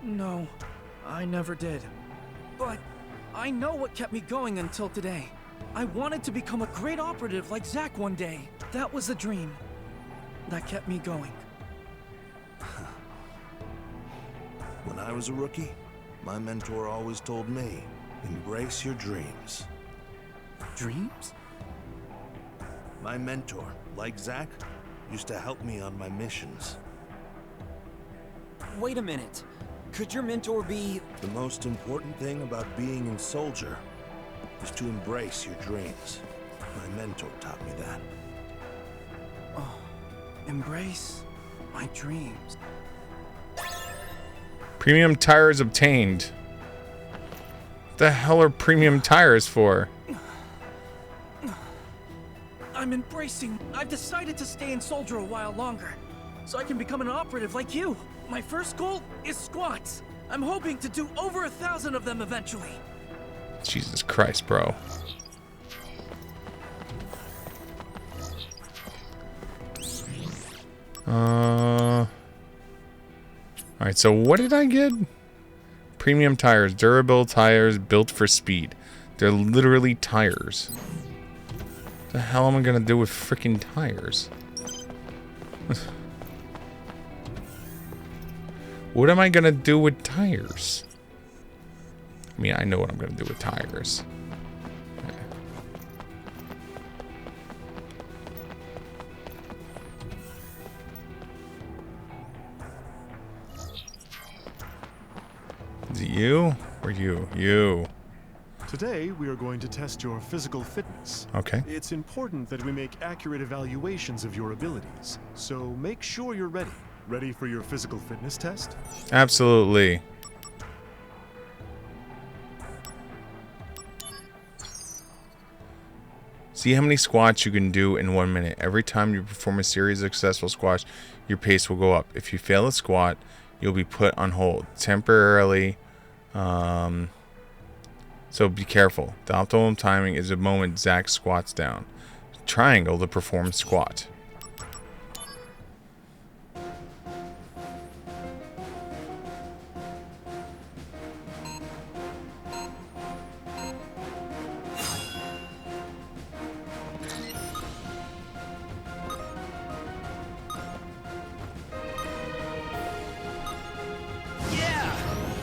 No, I never did. But I know what kept me going until today. I wanted to become a great operative like Zack one day. That was a dream that kept me going. When I was a rookie, my mentor always told me, embrace your dreams. Dreams? My mentor, like Zack, used to help me on my missions. Wait a minute. Could your mentor be... The most important thing about being in Soldier is to embrace your dreams. My mentor taught me that. Oh, embrace my dreams. Premium tires obtained. What the hell are premium tires for? I'm embracing. I've decided to stay in Soldier a while longer, so I can become an operative like you. My first goal is squats. I'm hoping to do over 1,000 of them eventually. Jesus Christ, bro. Alright, so what did I get? Premium tires. Durable tires built for speed. They're literally tires. What the hell am I gonna do with freaking tires? What am I gonna do with tires? I mean, I know what I'm gonna do with tires. Is it you? Or you? You. Today, we are going to test your physical fitness. Okay. It's important that we make accurate evaluations of your abilities, so make sure you're ready. Ready for your physical fitness test? Absolutely. See how many squats you can do in 1 minute. Every time you perform a series of successful squats, your pace will go up. If you fail a squat, you'll be put on hold temporarily. So be careful. The optimal timing is the moment Zack squats down. Triangle to perform squat. Yeah!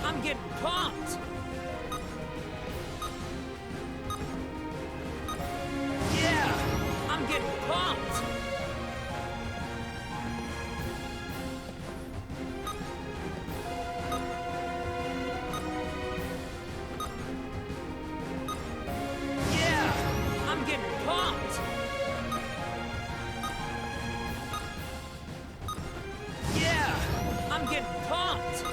I'm getting pumped! Yeah! I'm getting pumped! Yeah! I'm getting pumped! Yeah! I'm getting pumped!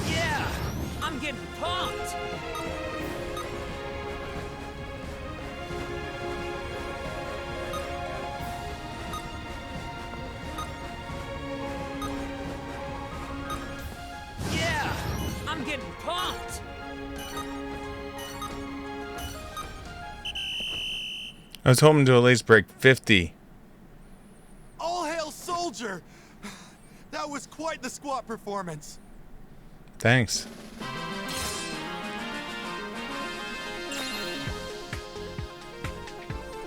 Yeah! I'm getting pumped! Yeah! I'm getting pumped! I was hoping to at least break 50. All hail soldier! That was quite the squat performance. Thanks.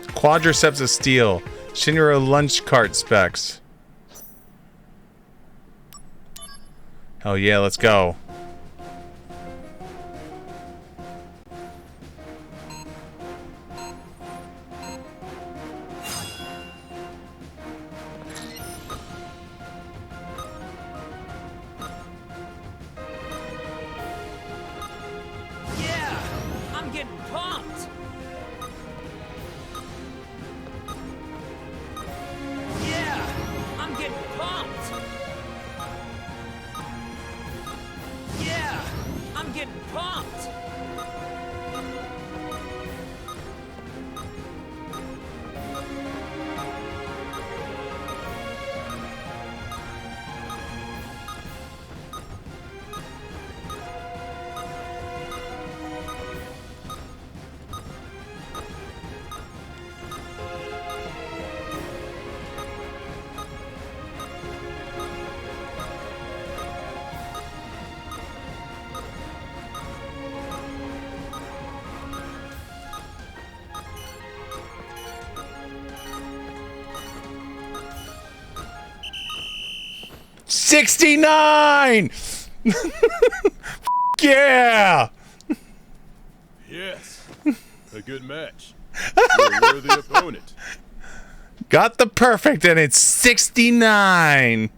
Quadriceps of steel. Shinra lunch cart specs. Hell yeah, let's go. Yeah! I'm getting pumped! Yeah! I'm getting pumped! Yeah! I'm getting pumped! $69! Yeah! Yes, a good match. You're a worthy opponent. Got the perfect and it's 69.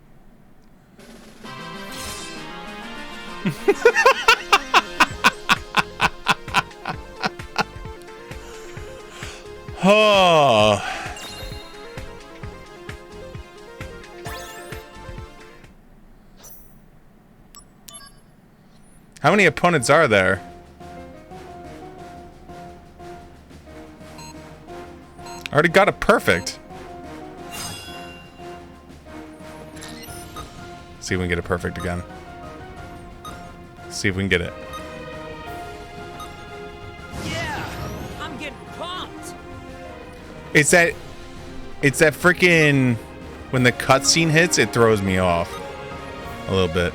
Oh. How many opponents are there? I already got a perfect. See if we can get a perfect again. See if we can get it. Yeah! I'm getting pumped! It's that It's that freaking when the cutscene hits, it throws me off a little bit.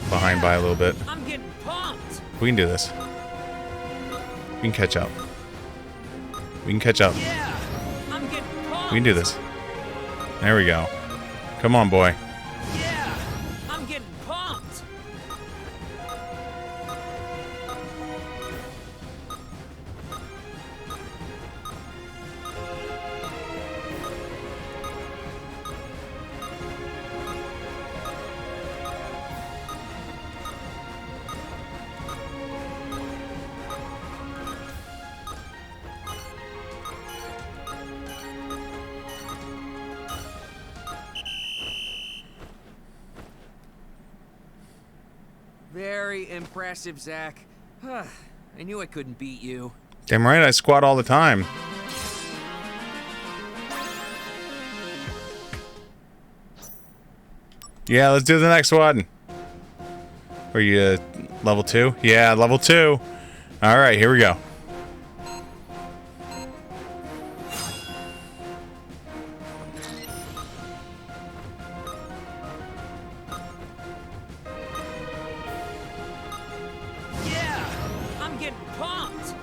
Behind by a little bit. I'm getting pumped. We can do this. We can catch up. We can catch up. Yeah, I'm getting pumped. We can do this. There we go. Come on, boy. Yeah, I'm getting pumped. Very impressive, Zack. I knew I couldn't beat you. Damn right, I squat all the time. Yeah, let's do the next one. Are you level 2? Yeah, level 2. All right, here we go. Yeah, I'm getting pumped.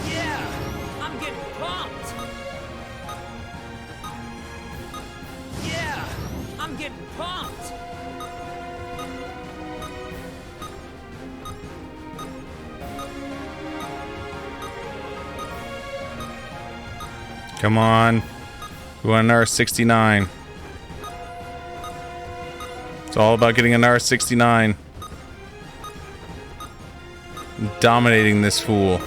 Yeah, I'm getting pumped. Yeah, I'm getting pumped. Come on. We want an R69. It's all about getting an R69. Dominating this fool.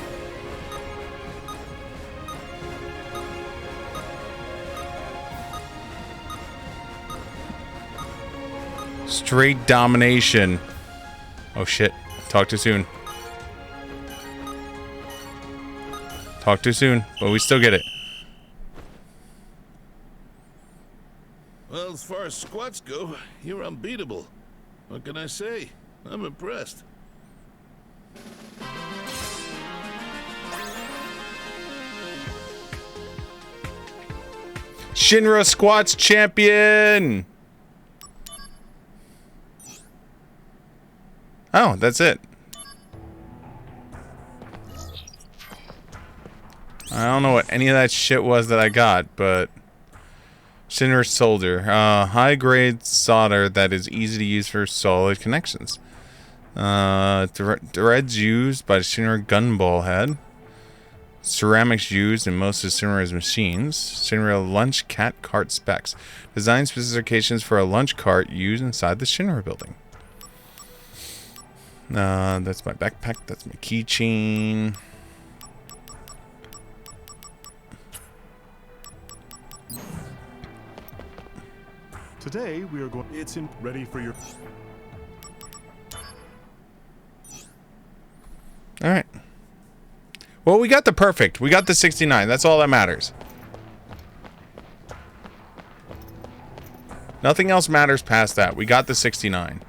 Straight domination. Oh shit. Talk too soon. Talk too soon, but we still get it. Well, as far as squats go, you're unbeatable. What can I say? I'm impressed. Shinra Squats Champion! Oh, that's it. I don't know what any of that shit was that I got, but... Shinra Solder. High-grade solder that is easy to use for solid connections. Threads used by the Shinra Gunball Head. Ceramics used in most of Shinra's machines. Shinra Lunch Cat Cart specs. Design specifications for a lunch cart used inside the Shinra building. That's my backpack. That's my keychain. Today we are going. It's in ready for your. All right. Well, we got the perfect. We got the 69. That's all that matters. Nothing else matters past that. We got the 69.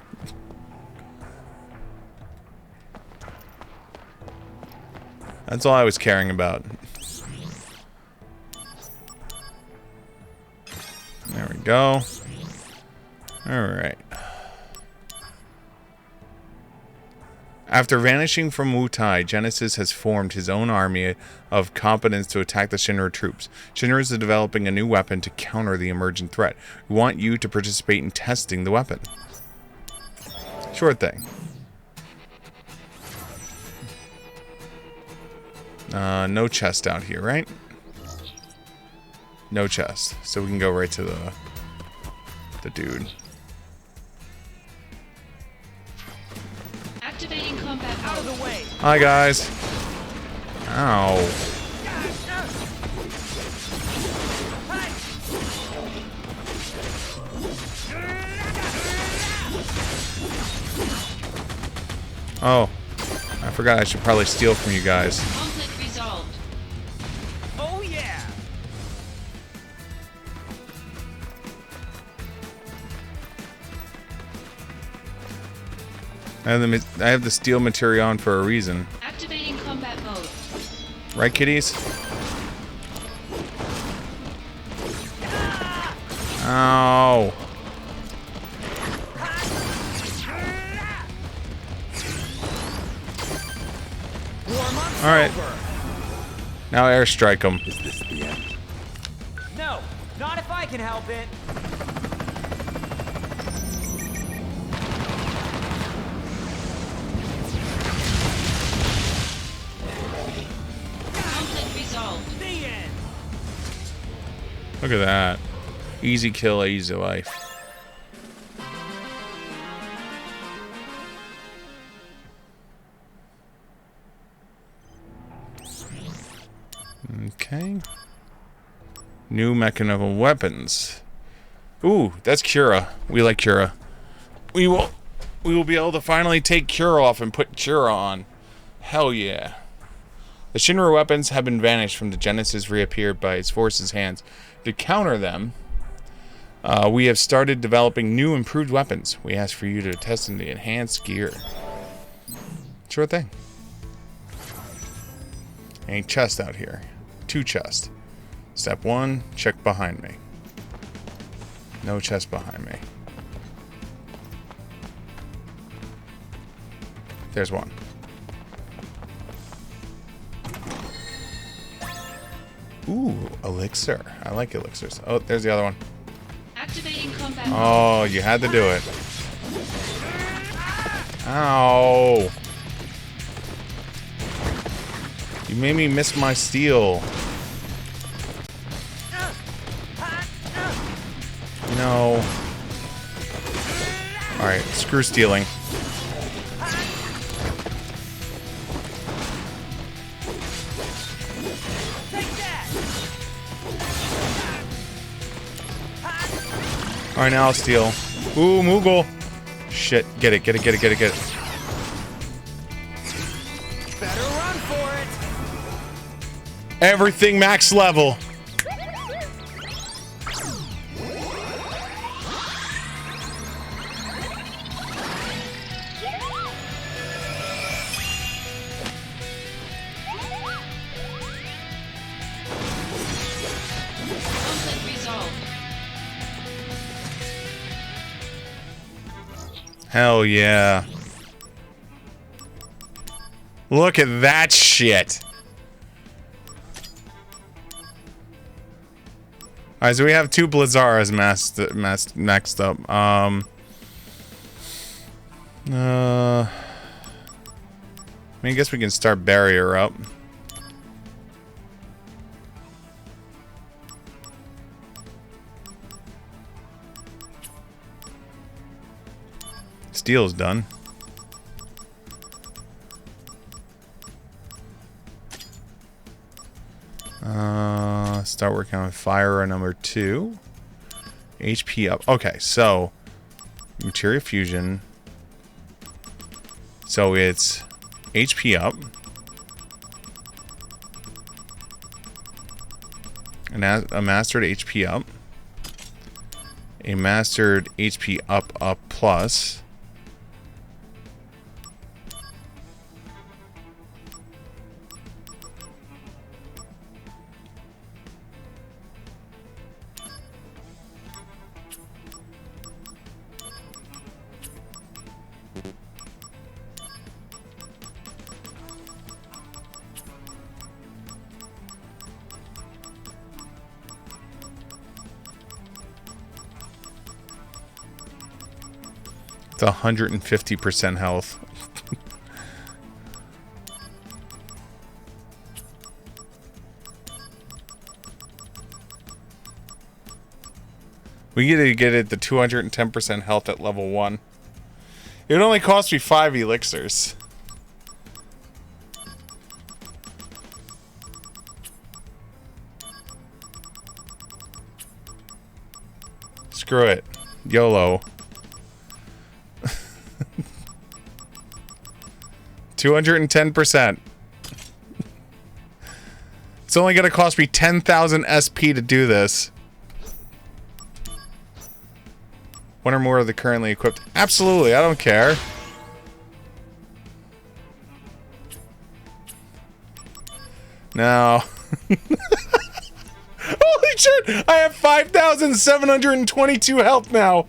That's all I was caring about. There we go. All right. After vanishing from Wutai, Genesis has formed his own army of competence to attack the Shinra troops. Shinra is developing a new weapon to counter the emergent threat. We want you to participate in testing the weapon. Sure thing. No chest out here, right? No chest. So we can go right to the dude. Activating combat mode. Out of the way. Hi, guys. Ow. Oh, I forgot I should probably steal from you guys. Conflict resolved. Oh yeah. I have the steel material on for a reason. Activating Right, kiddies? Ow. Alright. Now airstrike them. Is this the end? No, not if I can help it. Conflict resolved. The end. Look at that. Easy kill, easy life. Okay. New mechanical weapons. Ooh, that's Cura. We like Cura. We will be able to finally take Cura off and put Cura on. Hell yeah. The Shinra weapons have been vanished from the Genesis, reappeared by its forces' hands. To counter them, we have started developing new improved weapons. We ask for you to test in the enhanced gear. Sure thing. A chest out here. 2 chests. Step 1, check behind me. No chest behind me. There's one. Ooh, elixir. I like elixirs. Oh, there's the other one. Activating combat. Oh, you had to do it. Ow. You made me miss my steel. No. Alright, screw stealing. Alright, now I'll steal. Ooh, Moogle. Shit, get it, get it, get it, get it, get it. Better run for it. Everything max level. Conflict resolved. Hell yeah. Look at that shit. Alright, so we have 2 Blizzaras maxed up. I mean, I guess we can start Barrier up. Steel's done. Start working on fire number 2. HP up. Okay, so materia fusion. So it's HP up. And a mastered HP up. A mastered HP up plus. It's 150% health. We get to get it to 210% health at level 1. It would only cost me 5 elixirs. Screw it. YOLO. 210%. It's only going to cost me 10,000 SP to do this. One or more of the currently equipped. Absolutely, I don't care. No. Holy shit! I have 5,722 health now.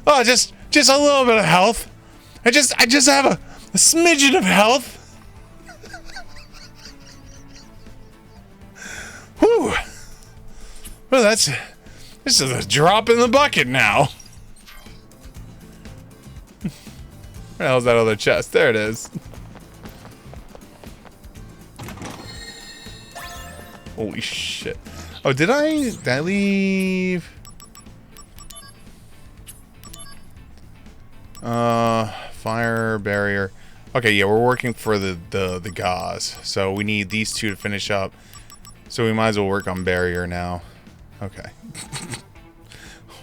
Oh, just a little bit of health. I just have a smidgen of health. Whew. Well, this is a drop in the bucket now. Where the hell's that other chest? There it is. Holy shit. Oh, did I leave? Fire barrier. Okay, yeah, we're working for the gauze. So we need these two to finish up. So we might as well work on barrier now. Okay.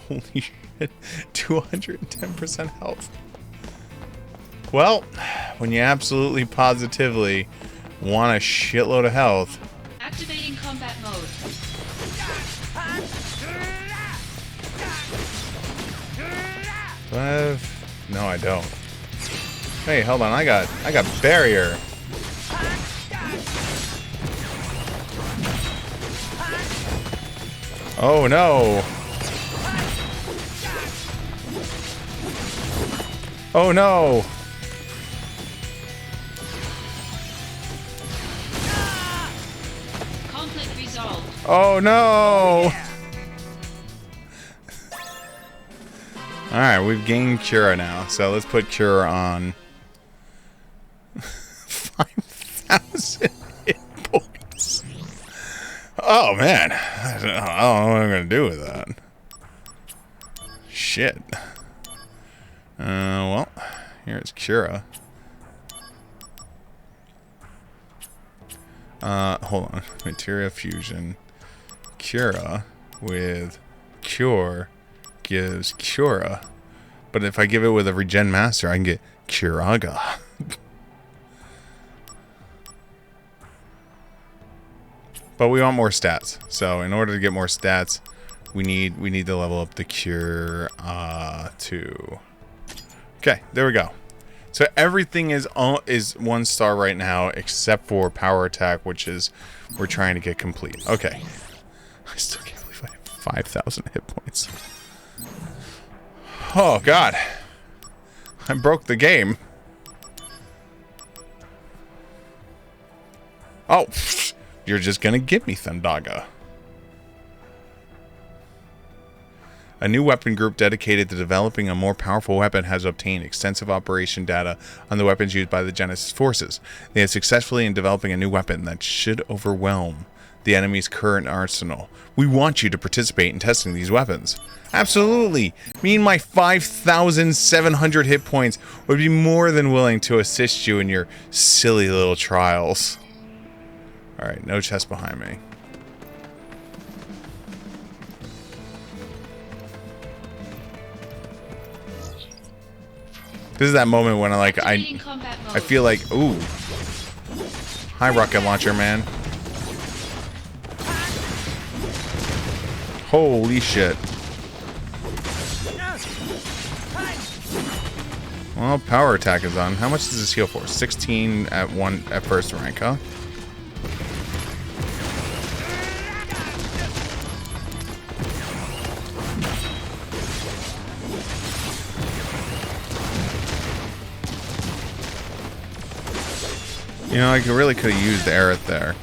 Holy shit. 210% health. Well, when you absolutely positively want a shitload of health. Activating combat mode. Do I have... No, I don't. Hey, hold on. I got barrier. Oh no. Oh no. Conflict resolved. Oh no. Alright, we've gained Cura now, so let's put Cura on 5,000 hit points. Oh man, I don't know what I'm gonna do with that. Shit. Well, here's Cura. Hold on. Materia fusion. Cura with Cure gives Cura. But if I give it with a Regen Master, I can get Curaga. But we want more stats. So in order to get more stats, we need to level up the Cure to... Okay, there we go. So everything is 1 star right now, except for power attack, which is we're trying to get complete. Okay. I still can't believe I have 5,000 hit points. Oh god. I broke the game. Oh, you're just gonna give me Thundaga. A new weapon group dedicated to developing a more powerful weapon has obtained extensive operation data on the weapons used by the Genesis forces. They have successfully in developing a new weapon that should overwhelm the enemy's current arsenal. We want you to participate in testing these weapons. Absolutely! Me and my 5,700 hit points would be more than willing to assist you in your silly little trials. Alright, no chest behind me. This is that moment when I feel like, ooh. Hi, rocket launcher man. Holy shit. Well, power attack is on. How much does this heal for? 16 at first rank, huh? You know, I really could have used the Aerith there.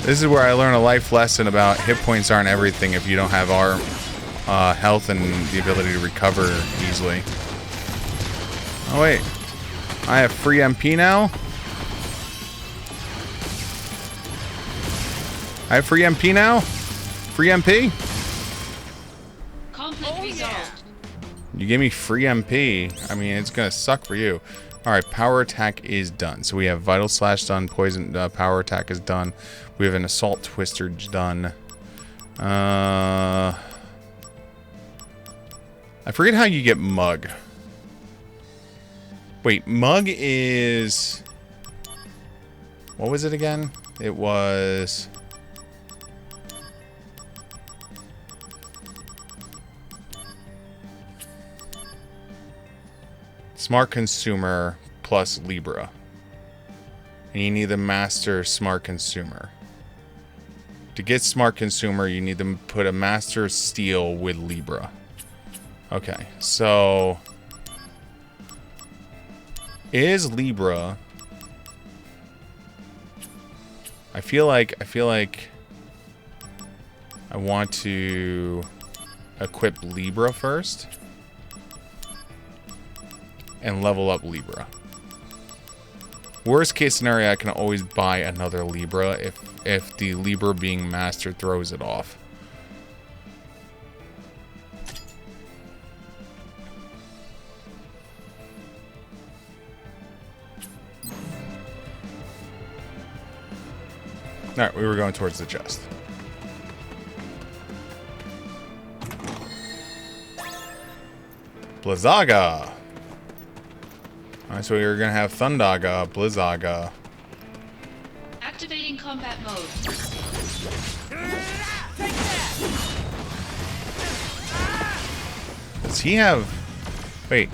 This is where I learn a life lesson about hit points aren't everything if you don't have our health and the ability to recover easily. Oh wait, I have free MP now? I have free MP now? Free MP? You gave me free MP. I mean, it's gonna suck for you. Alright, power attack is done. So we have Vital Slash done, Poison power attack is done. We have an Assault Twister done. I forget how you get Mug. Wait, Mug is... What was it again? It was... Smart Consumer plus Libra. And you need to master Smart Consumer. To get Smart Consumer, you need to put a Master Steel with Libra. Okay, so... Is Libra... I feel like I want to equip Libra first and level up Libra. Worst case scenario, I can always buy another Libra if the Libra being mastered throws it off. Alright, we were going towards the chest. Blizzaga! Alright, so we're gonna have Thundaga, Blizzaga. Activating combat mode. Does he have... Wait.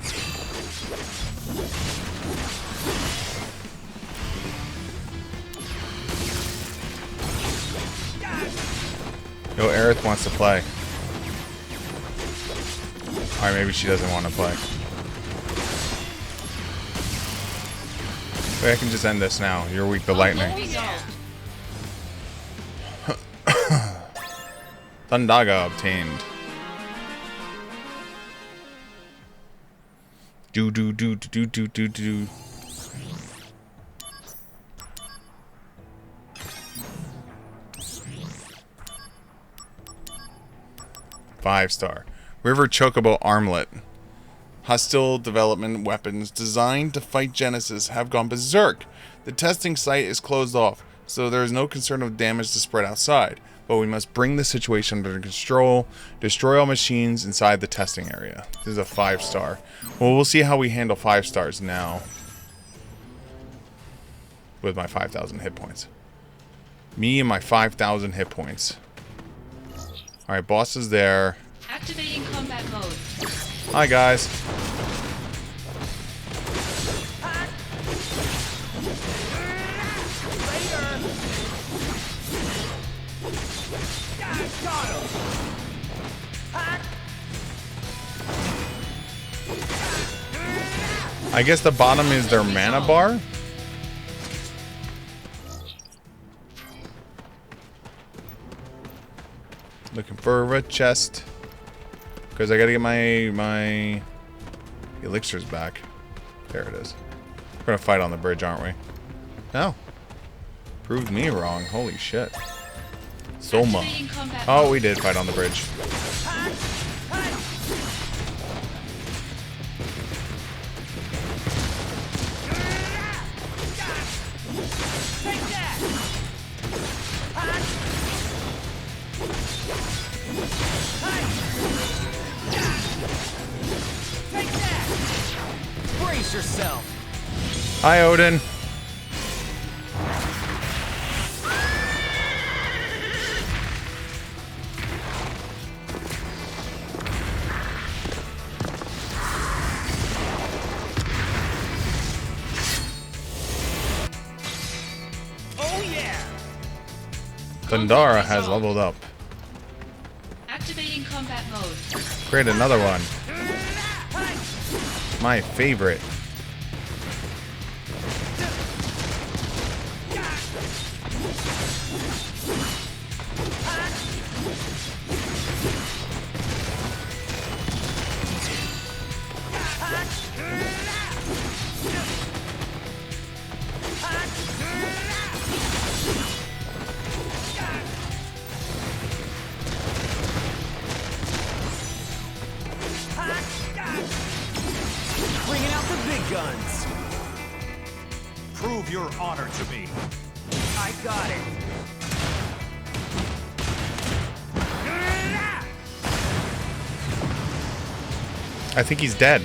Yo, Aerith wants to play. Alright, maybe she doesn't want to play. Wait, I can just end this now. You're weak to lightning. Thundaga obtained. Do. 5-star. River Chocobo Armlet. Hostile development weapons designed to fight Genesis have gone berserk. The testing site is closed off, so there is no concern of damage to spread outside. But we must bring the situation under control, destroy all machines inside the testing area. This is a 5-star. Well, we'll see how we handle 5 stars now. With my 5,000 hit points. Me and my 5,000 hit points. Alright, boss is there. Activating combat mode. Hi, guys. I guess the bottom is their mana bar. Looking for a chest. Because I gotta get my elixirs back. There it is. We're gonna fight on the bridge, aren't we? No. Proved me wrong. Holy shit. Soma. Oh, we did fight on the bridge. Brace yourself. Hi, Odin. Oh yeah. Thundara has leveled up. Activating combat mode. Create another one. My favorite. Bringing out the big guns. Prove your honor to me. I got it. I think he's dead.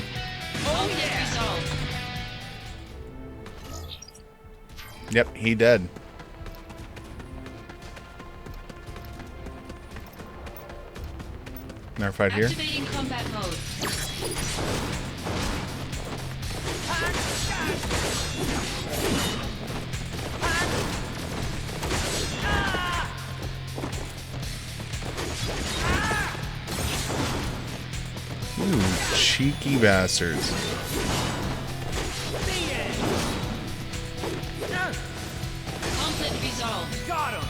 Oh yeah. Resolved. Yep, he dead. Another fight here. Activating combat mode. Ooh, cheeky bastards. Conflict resolved. Got him.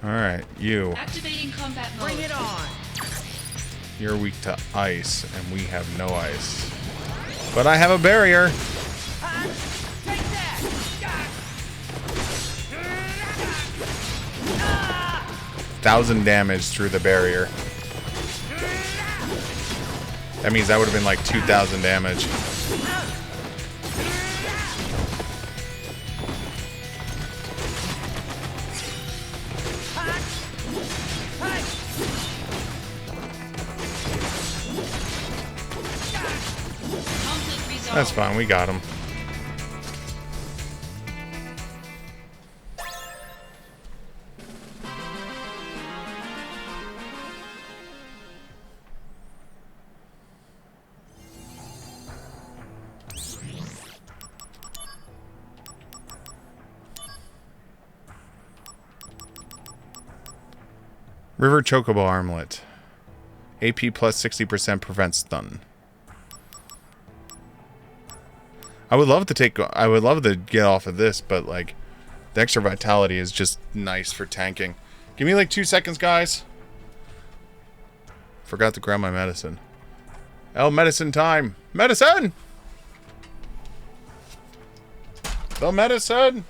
Alright, you. Activating combat mode. Bring it on. You're weak to ice, and we have no ice. But I have a barrier. Take that. 1,000 damage through the barrier. That means that would have been like 2,000 damage. That's fine, we got him. River Chocobo Armlet. AP plus 60% prevents stun. I would love to get off of this, but like the extra vitality is just nice for tanking. Give me like 2 seconds, guys. Forgot to grab my medicine. Oh, medicine time. Medicine! The medicine!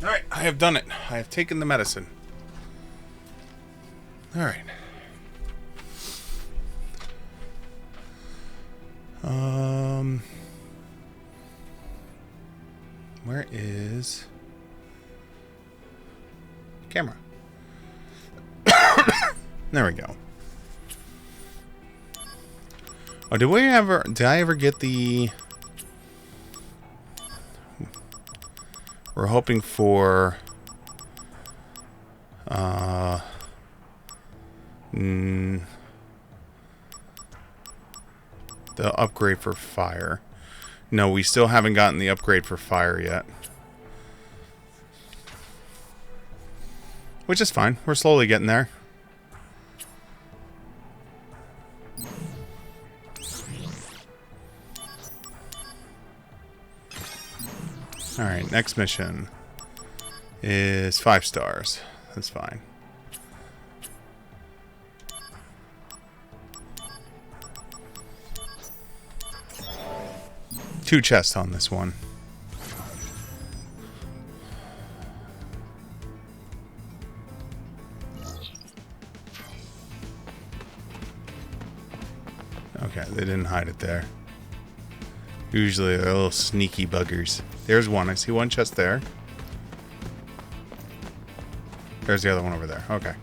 Alright, I have done it. I have taken the medicine. Alright. Where is camera? There we go. Oh, did I ever get the... We're hoping for the upgrade for fire. No, we still haven't gotten the upgrade for fire yet. Which is fine. We're slowly getting there. Alright, next mission is 5 stars. That's fine. Two chests on this one. Okay, they didn't hide it there. Usually they're little sneaky buggers. There's one. I see one chest there. There's the other one over there. Okay.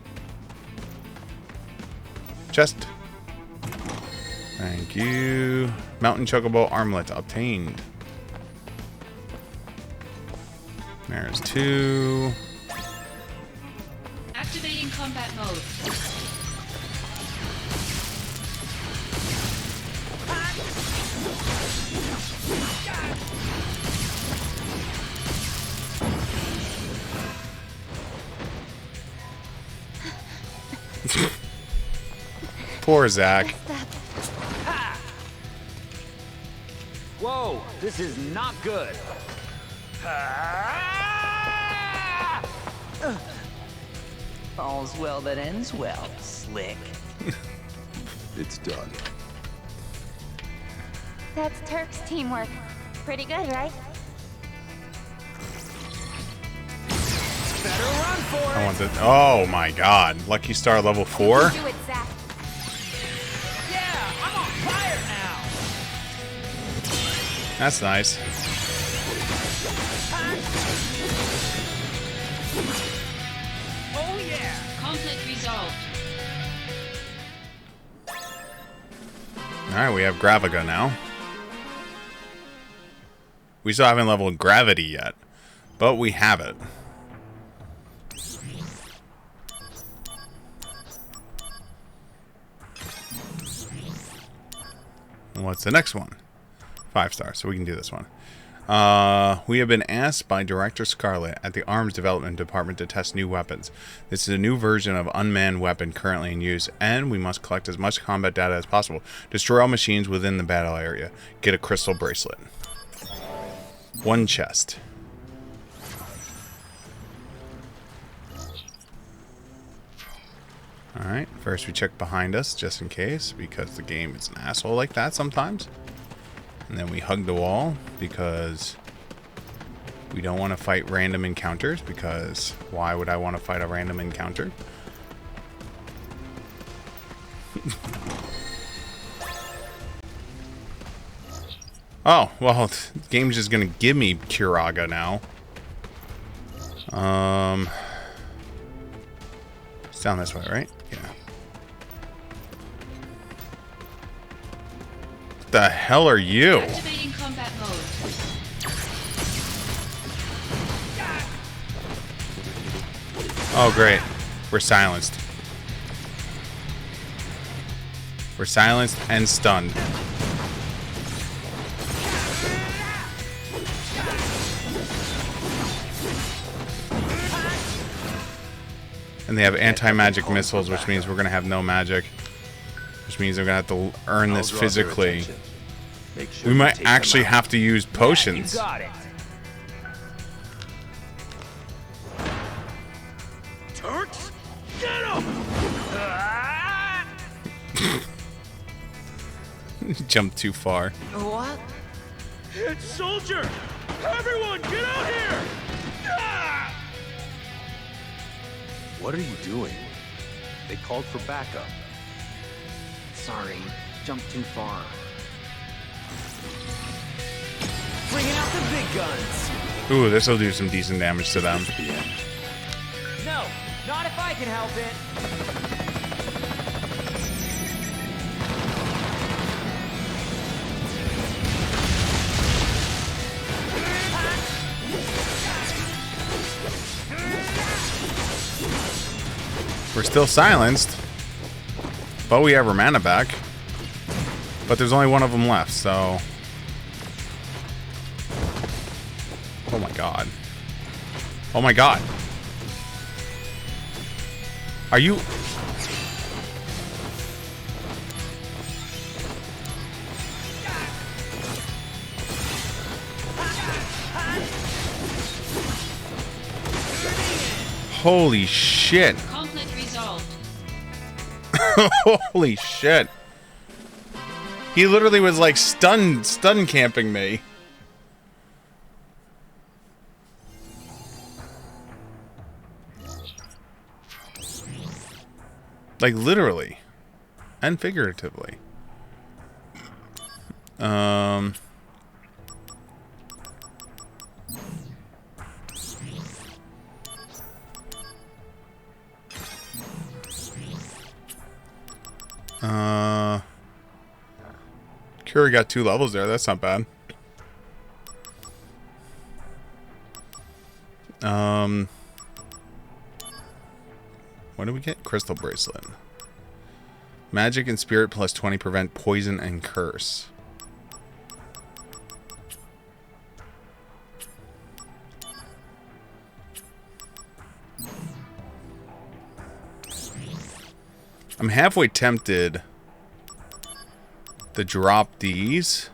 Chest. Thank you. Mountain Chocobo Armlet obtained. There's 2. Activating combat mode. Poor Zach. Whoa, this is not good. All's well that ends well, Slick. It's done. That's Turk's teamwork. Pretty good, right? Better run for it. I want to. Oh my God! Lucky Star level 4. Do it, Zach. Yeah, I'm on fire now. That's nice. Oh yeah. Conflict resolved. All right, we have Graviga now. We still haven't leveled Gravity yet, but we have it. What's the next one? 5 stars, so we can do this one. We have been asked by Director Scarlet at the Arms Development Department to test new weapons. This is a new version of unmanned weapon currently in use, and we must collect as much combat data as possible. Destroy all machines within the battle area. Get a crystal bracelet. 1 chest. Alright, first we check behind us, just in case, because the game is an asshole like that sometimes. And then we hug the wall, because we don't want to fight random encounters, because why would I want to fight a random encounter? Oh, well, the game's just gonna give me Curaga now. It's down this way, right? Yeah. What the hell are you? Activating combat mode. Oh, great. We're silenced. We're silenced and stunned. And they have anti-magic missiles, which means we're going to have no magic. Which means we're going to have to earn this physically. We might actually have to use potions. You got it. Turks, get him! Jumped too far. What? It's Soldier! Everyone, get out here! What are you doing? They called for backup. Sorry, jumped too far. Bringing out the big guns. Ooh, this will do some decent damage to them. No, not if I can help it. We're still silenced, but we have our mana back. But there's only one of them left, so... Oh my god. Oh my god. Are you... Holy shit. Conflict resolved. Holy shit. He literally was like stun camping me. Like literally and figuratively. Curie got 2 levels there. That's not bad. What do we get? Crystal bracelet. Magic and spirit plus 20 prevent poison and curse. I'm halfway tempted the drop D's.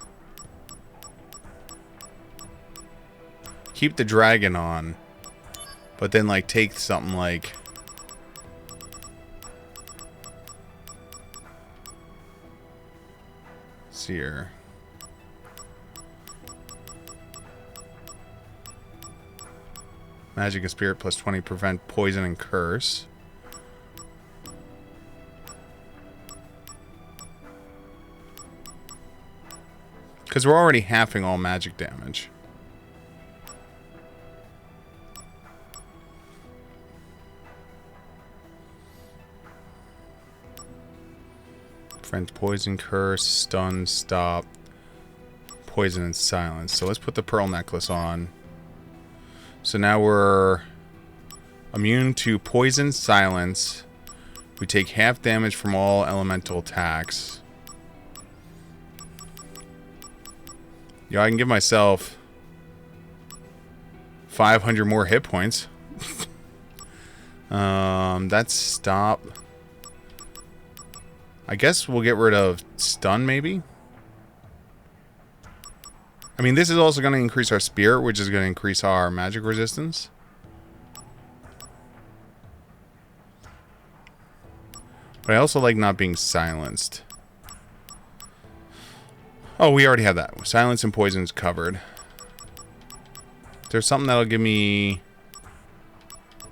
Keep the dragon on. But then, like, take something like... Seer. Magic and Spirit plus 20, prevent poison and curse. Because we're already halving all magic damage. Prevent poison, curse, stun, stop, poison, and silence. So let's put the pearl necklace on. So now we're immune to poison, silence. We take half damage from all elemental attacks. Yeah, I can give myself 500 more hit points. That's stop. I guess we'll get rid of stun, maybe? I mean, this is also going to increase our spirit, which is going to increase our magic resistance. But I also like not being silenced. Oh, we already have that. Silence and poison is covered. There's something that'll give me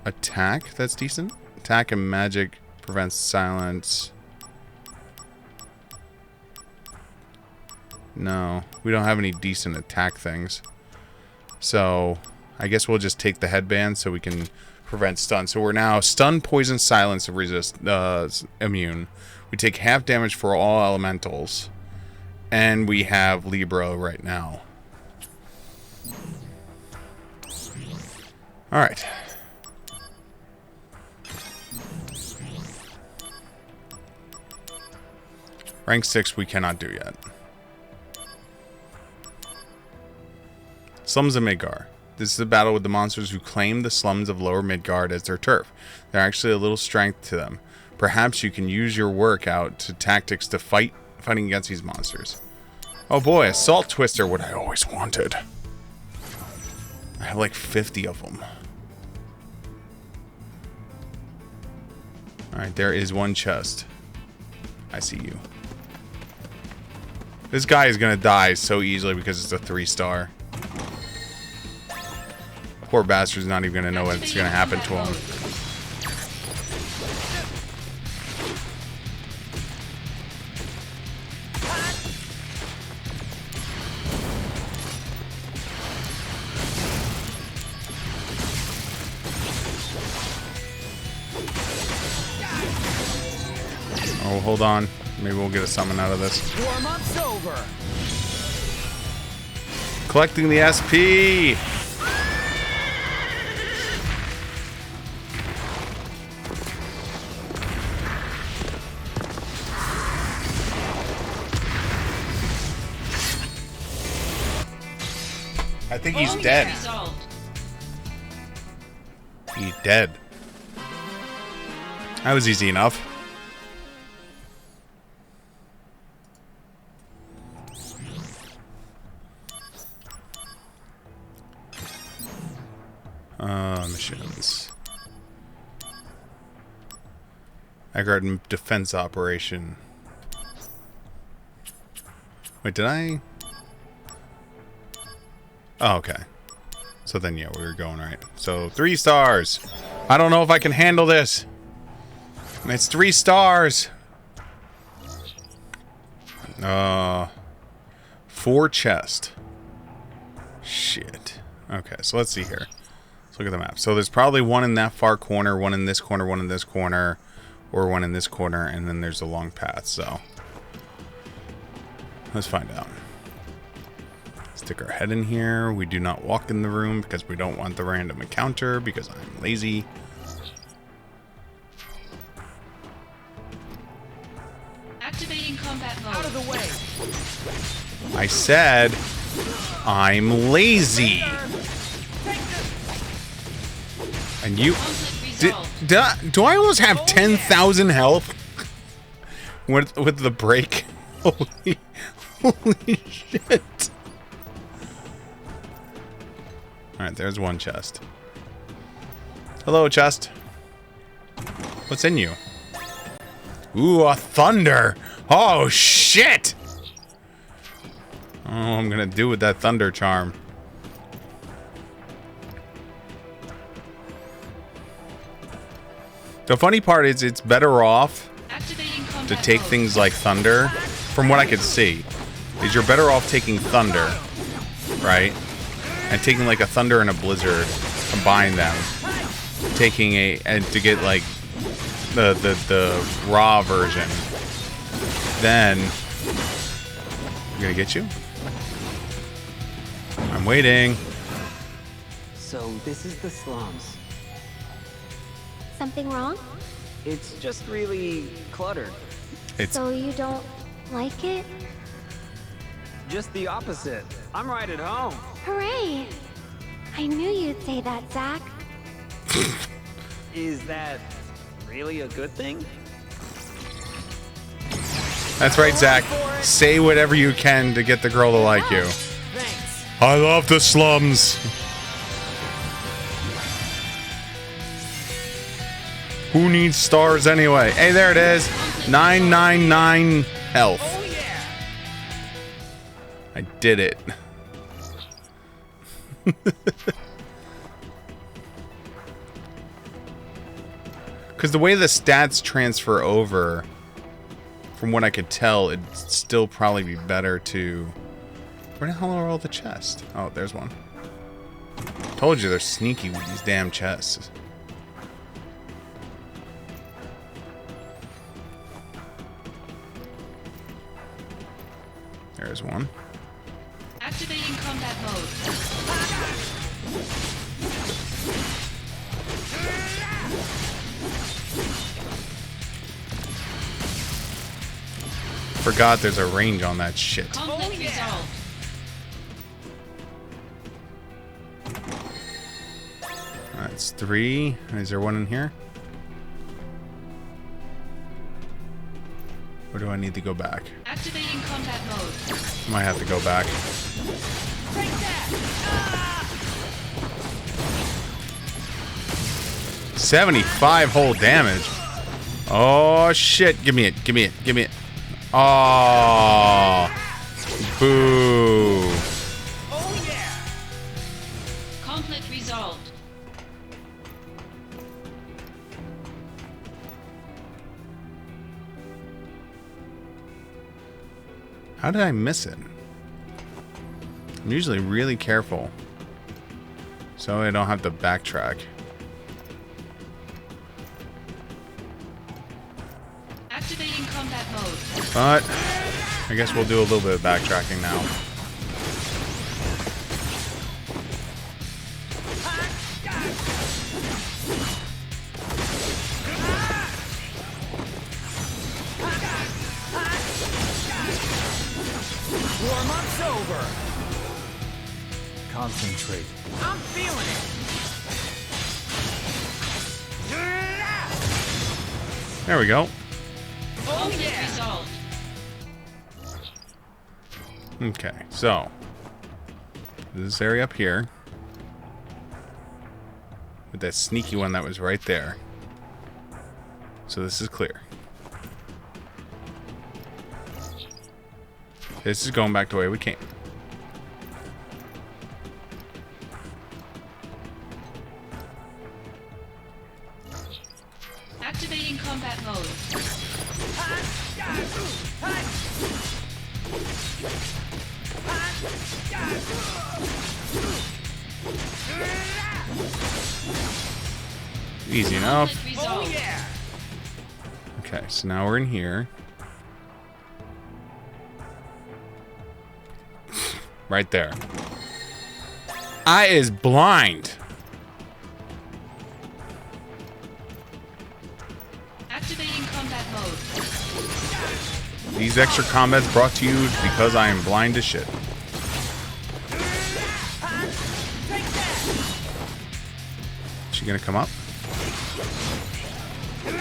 attack that's decent. Attack and magic prevents silence. No, we don't have any decent attack things. So, I guess we'll just take the headband so we can prevent stun. So we're now stun, poison, silence, and resist immune. We take half damage for all elementals. And we have Libra right now. Alright. Rank 6 we cannot do yet. Slums of Midgar. This is a battle with the monsters who claim the slums of Lower Midgard as their turf. There's actually a little strength to them. Perhaps you can use your workout to tactics to fighting against these monsters. Oh boy, a Salt Twister, what I always wanted. I have like 50 of them. Alright, there is one chest. I see you. This guy is gonna die so easily because it's a 3-star. Poor bastard's not even gonna know what's gonna happen to him. Oh, hold on. Maybe we'll get a summon out of this. Warm-up's over. Collecting the SP. I think he's dead. He's dead. That was easy enough. Missions. Aggregate defense operation. Wait, did I? Oh, okay. So then, yeah, we were going right. So 3 stars. I don't know if I can handle this. It's 3 stars. 4 chest. Shit. Okay, so let's see here. Let's look at the map. So there's probably one in that far corner, one in this corner, one in this corner, or one in this corner, and then there's a long path, so let's find out. Stick our head in here. We do not walk in the room because we don't want the random encounter because I'm lazy. Activating combat mode. Out of the way. I said I'm lazy. And you do I almost have 10,000 health with the break? Holy shit. Alright, there's one chest. Hello, chest. What's in you? Ooh, a thunder! Oh, shit! Oh, I'm gonna do with that thunder charm. The funny part is it's better off to take things like thunder, from what I could see, is you're better off taking thunder, right? And taking like a thunder and a blizzard, combine them. Taking and to get like the raw version. Then I'm gonna get you. I'm waiting. So this is the slums. Something wrong? It's just really cluttered. So you don't like it? Just the opposite. I'm right at home. Hooray! I knew you'd say that, Zach. Is that really a good thing? That's right, Zach. Say whatever you can to get the girl to like you. Thanks. I love the slums. Who needs stars anyway? Hey, there it is. 999 health. Oh yeah. I did it. Because the way the stats transfer over, from what I could tell, it'd still probably be better to... Where the hell are all the chests? Oh, there's one. Told you they're sneaky with these damn chests. There's one. Activating combat mode. Forgot there's a range on that shit. Conflict resolved. That's 3. Is there one in here? Or do I need to go back? Activating combat mode. Might have to go back. 75 whole damage. Oh shit! Give me it! Give me it! Give me it! Oh, boo! Oh yeah. Conflict resolved. How did I miss it? I'm usually really careful, so I don't have to backtrack. Activating combat mode. But I guess we'll do a little bit of backtracking now. Warm-up's over. Concentrate. I'm feeling it. There we go. Oh yeah. Resolved. Okay, so this area up here with that sneaky one that was right there. So this is clear. This is going back the way we came. Activating combat mode. Easy enough. Oh yeah. Okay, so now we're in here. Right there. Eye is blind. Activating combat mode. These extra combats brought to you because I am blind as shit. She gonna come up? You're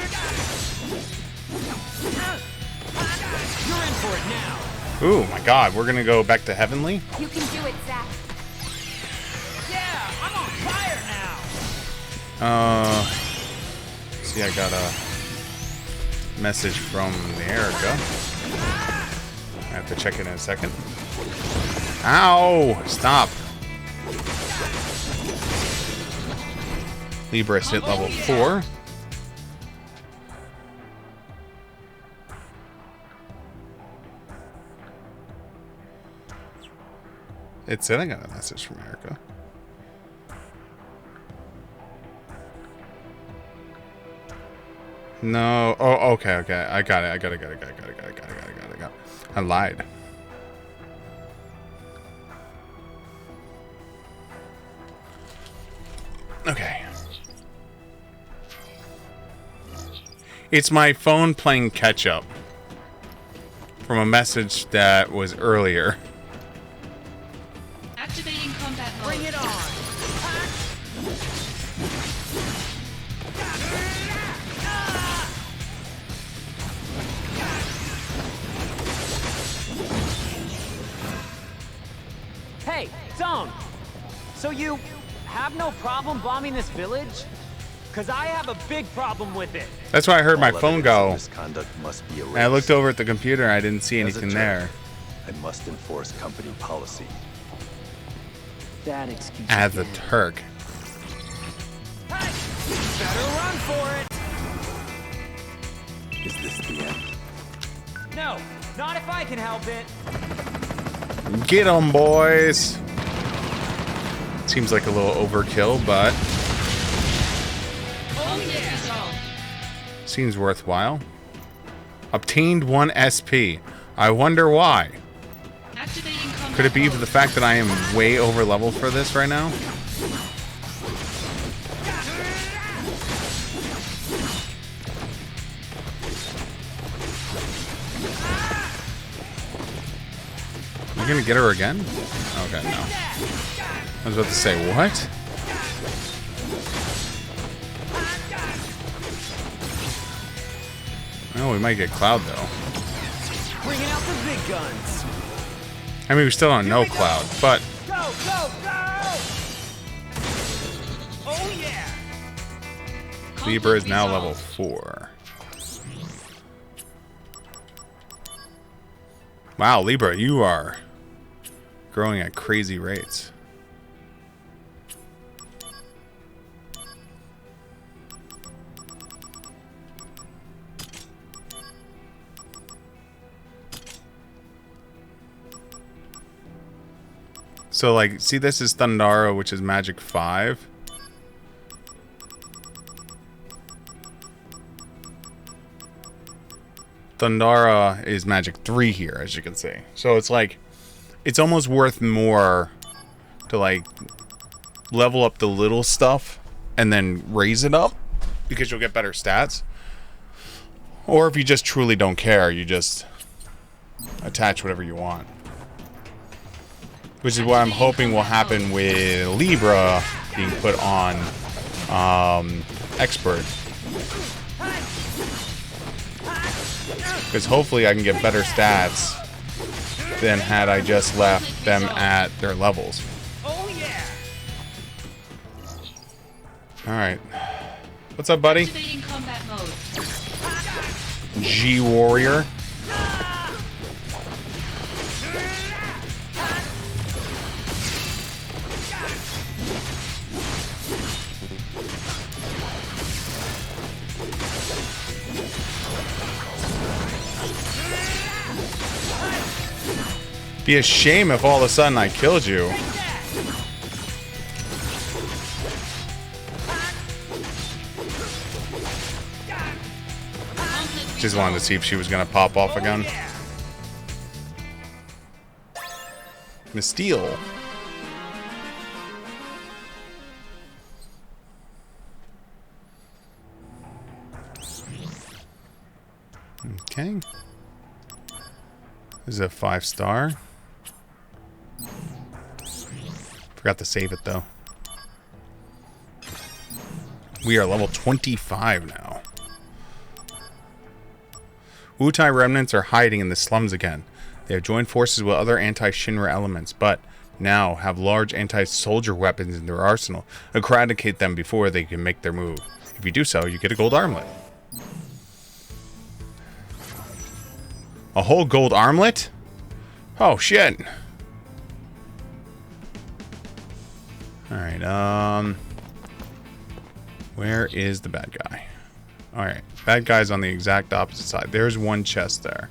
in for it now. Ooh, my God. We're going to go back to Heavenly? You can do it, Zack. Yeah, I'm on fire now. See, I got a message from Erica. I have to check it in a second. Ow! Stop. Libris hit level 4. It said I got a message from Erica. No. Oh, okay. I got it. I lied. Okay. It's my phone playing catch up from a message that was earlier. Activating combat mode. Bring it on. Hey, Zone! So you have no problem bombing this village? Cause I have a big problem with it. That's why I heard my phone go. Misconduct must be erased. And I looked over at the computer and I didn't see anything there. I must enforce company policy. That excuse. As a Turk. Better run for it. Is this the end? No, not if I can help it. Get 'em, boys. Seems like a little overkill, but seems worthwhile. Obtained 1 SP. I wonder why. Could it be for the fact that I am way over leveled for this right now? You gonna get her again? Okay, no. I was about to say, what? Oh, we might get Cloud, though. Bringing out the big guns. I mean, we still don't know Cloud, but... Go, go, go! Oh, yeah! Libra is now level 4. Wow, Libra, you are growing at crazy rates. So, like, see, this is Thundara, which is Magic 5. Thundara is Magic 3 here, as you can see. So it's like, it's almost worth more to, like, level up the little stuff and then raise it up, because you'll get better stats. Or if you just truly don't care, you just attach whatever you want. Which is what I'm hoping will happen with Libra being put on Expert. Because hopefully I can get better stats than had I just left them at their levels. Alright. What's up, buddy? G-Warrior. Be a shame if all of a sudden I killed you. Just wanted to see if she was gonna pop off again. Miss Steel. Okay. This is a 5-star. Forgot to save it though. We are level 25 now. Wutai remnants are hiding in the slums again. They have joined forces with other anti-Shinra elements, but now have large anti-soldier weapons in their arsenal. Eradicate them before they can make their move. If you do so, you get a gold armlet. A whole gold armlet? Oh, shit. Alright, where is the bad guy? Alright, bad guy's on the exact opposite side. There's one chest there.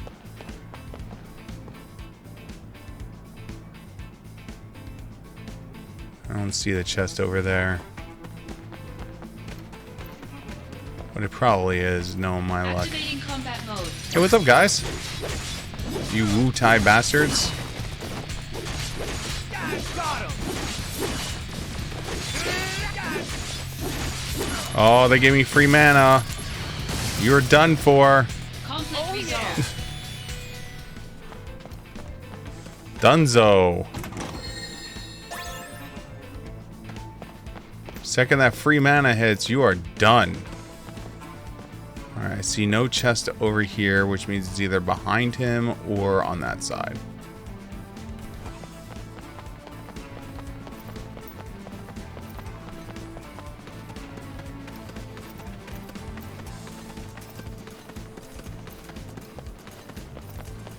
I don't see the chest over there. But it probably is, no my luck. Activating combat mode. Hey, what's up, guys? You Wu-Tai bastards. Oh, they gave me free mana. You're done for. Conflict resolved. Dunzo. Second that free mana hits, you are done. Alright, I see no chest over here, which means it's either behind him or on that side.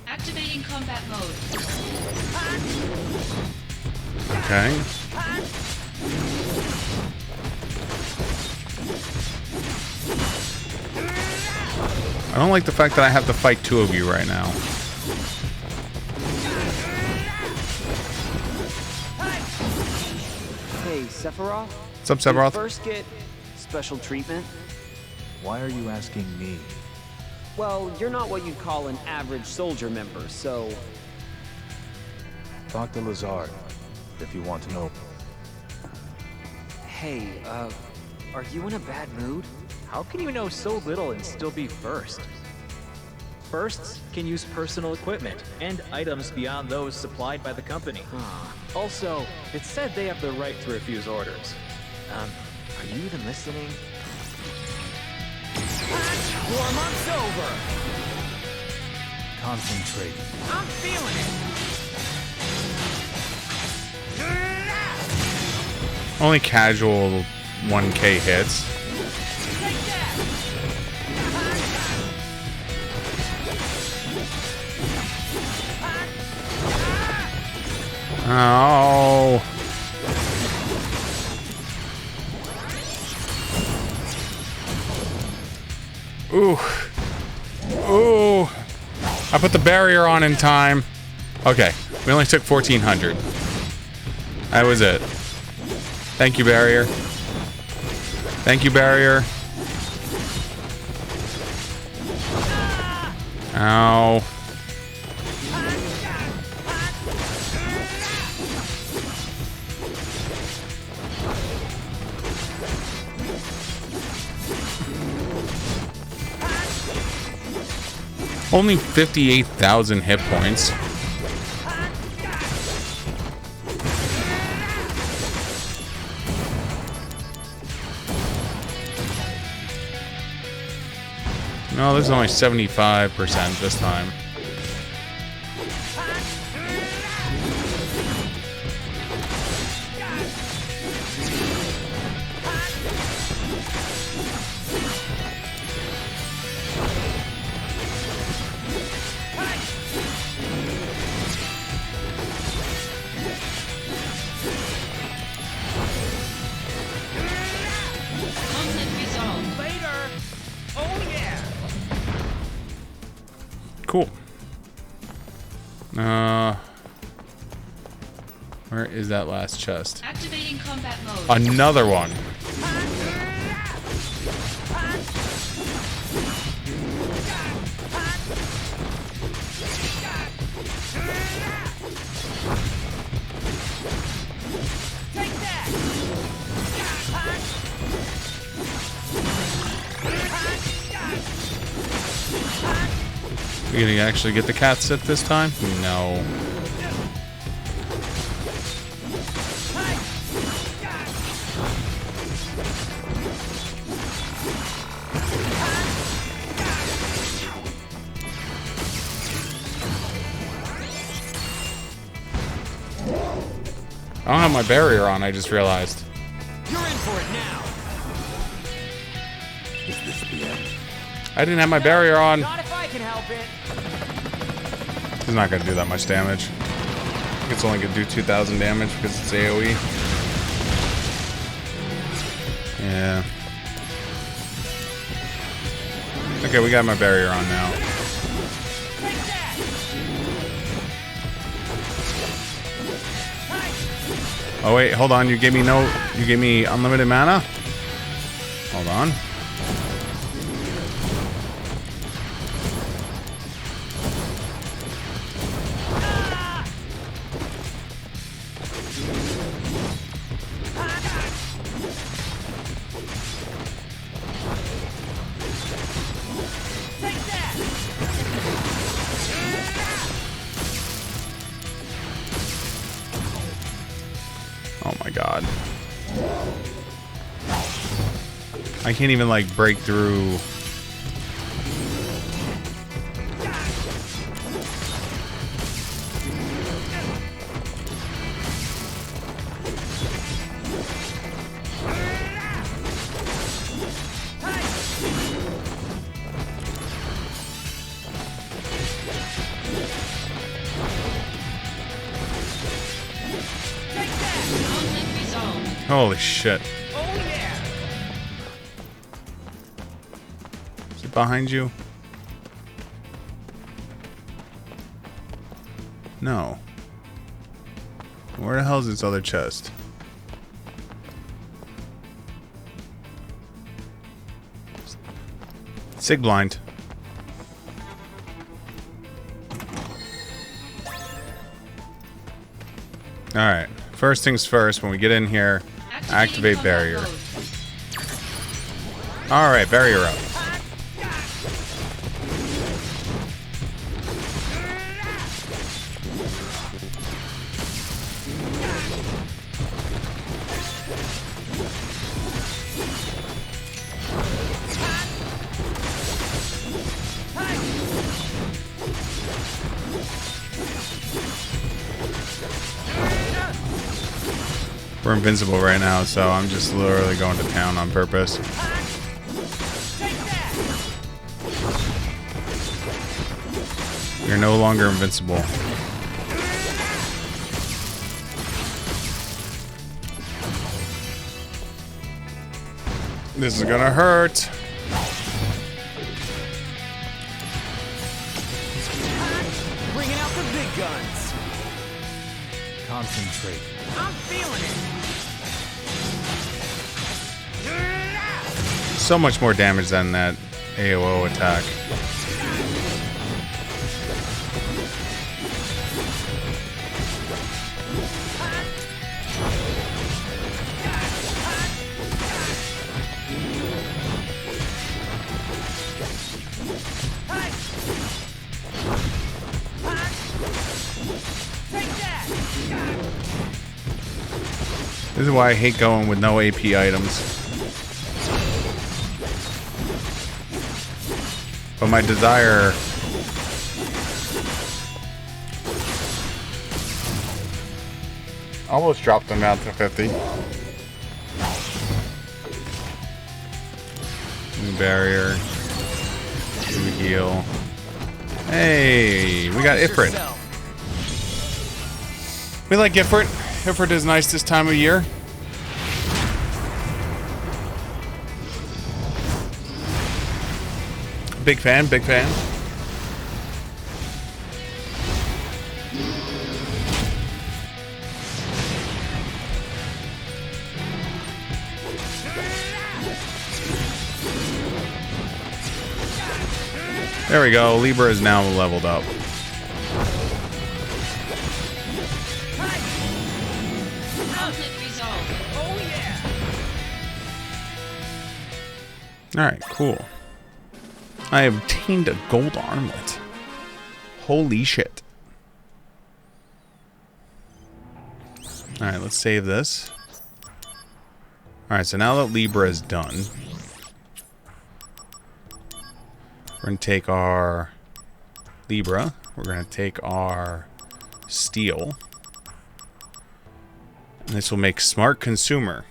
Activating combat mode. Okay. I don't like the fact that I have to fight two of you right now. Hey, Sephiroth? What's up, Sephiroth? Did first get special treatment? Why are you asking me? Well, you're not what you'd call an average soldier member, so... Talk to Lazard, if you want to know. Hey, are you in a bad mood? How can you know so little and still be first? Firsts can use personal equipment and items beyond those supplied by the company. Also, it's said they have the right to refuse orders. Are you even listening? Warm-up's over. Concentrate. I'm feeling it. Only casual 1K hits. Oh. Ooh. Ooh. I put the barrier on in time. Okay. We only took 1,400. That was it. Thank you, barrier. Thank you, barrier. Ow. Only 58,000 hit points. No, this is only 75% this time. Cool. Where is that last chest? Activating combat mode. Another one. We gonna actually get the cat sit this time? No. I don't have my barrier on, I just realized. You're in for it now. Is this the end? I didn't have my barrier on. Not if I can help it. He's not gonna do that much damage. I think it's only gonna do 2,000 damage because it's AoE. Yeah. Okay, we got my barrier on now. Oh wait, hold on. You gave me unlimited mana? Hold on. Oh my god. I can't even like break through. Holy shit. Oh yeah. Is it behind you? No. Where the hell is this other chest? Sig blind. Alright. First things first, when we get in here, activate barrier. Alright, barrier up. We're invincible right now, so I'm just literally going to town on purpose. You're no longer invincible. This is gonna hurt. Bringing out the big guns. Concentrate. I'm feeling it. So much more damage than that AOO attack. This is why I hate going with no AP items. But my desire... almost dropped them down to 50. New barrier. New heal. Hey, we got Ifrit. We like Ifrit. Ifrit is nice this time of year. Big fan, big fan. There we go. Libra is now leveled up. Alright, cool. I obtained a gold armlet. Holy shit. Alright, let's save this. Alright, so now that Libra is done, we're going to take our Libra. We're going to take our steel. And this will make smart consumer,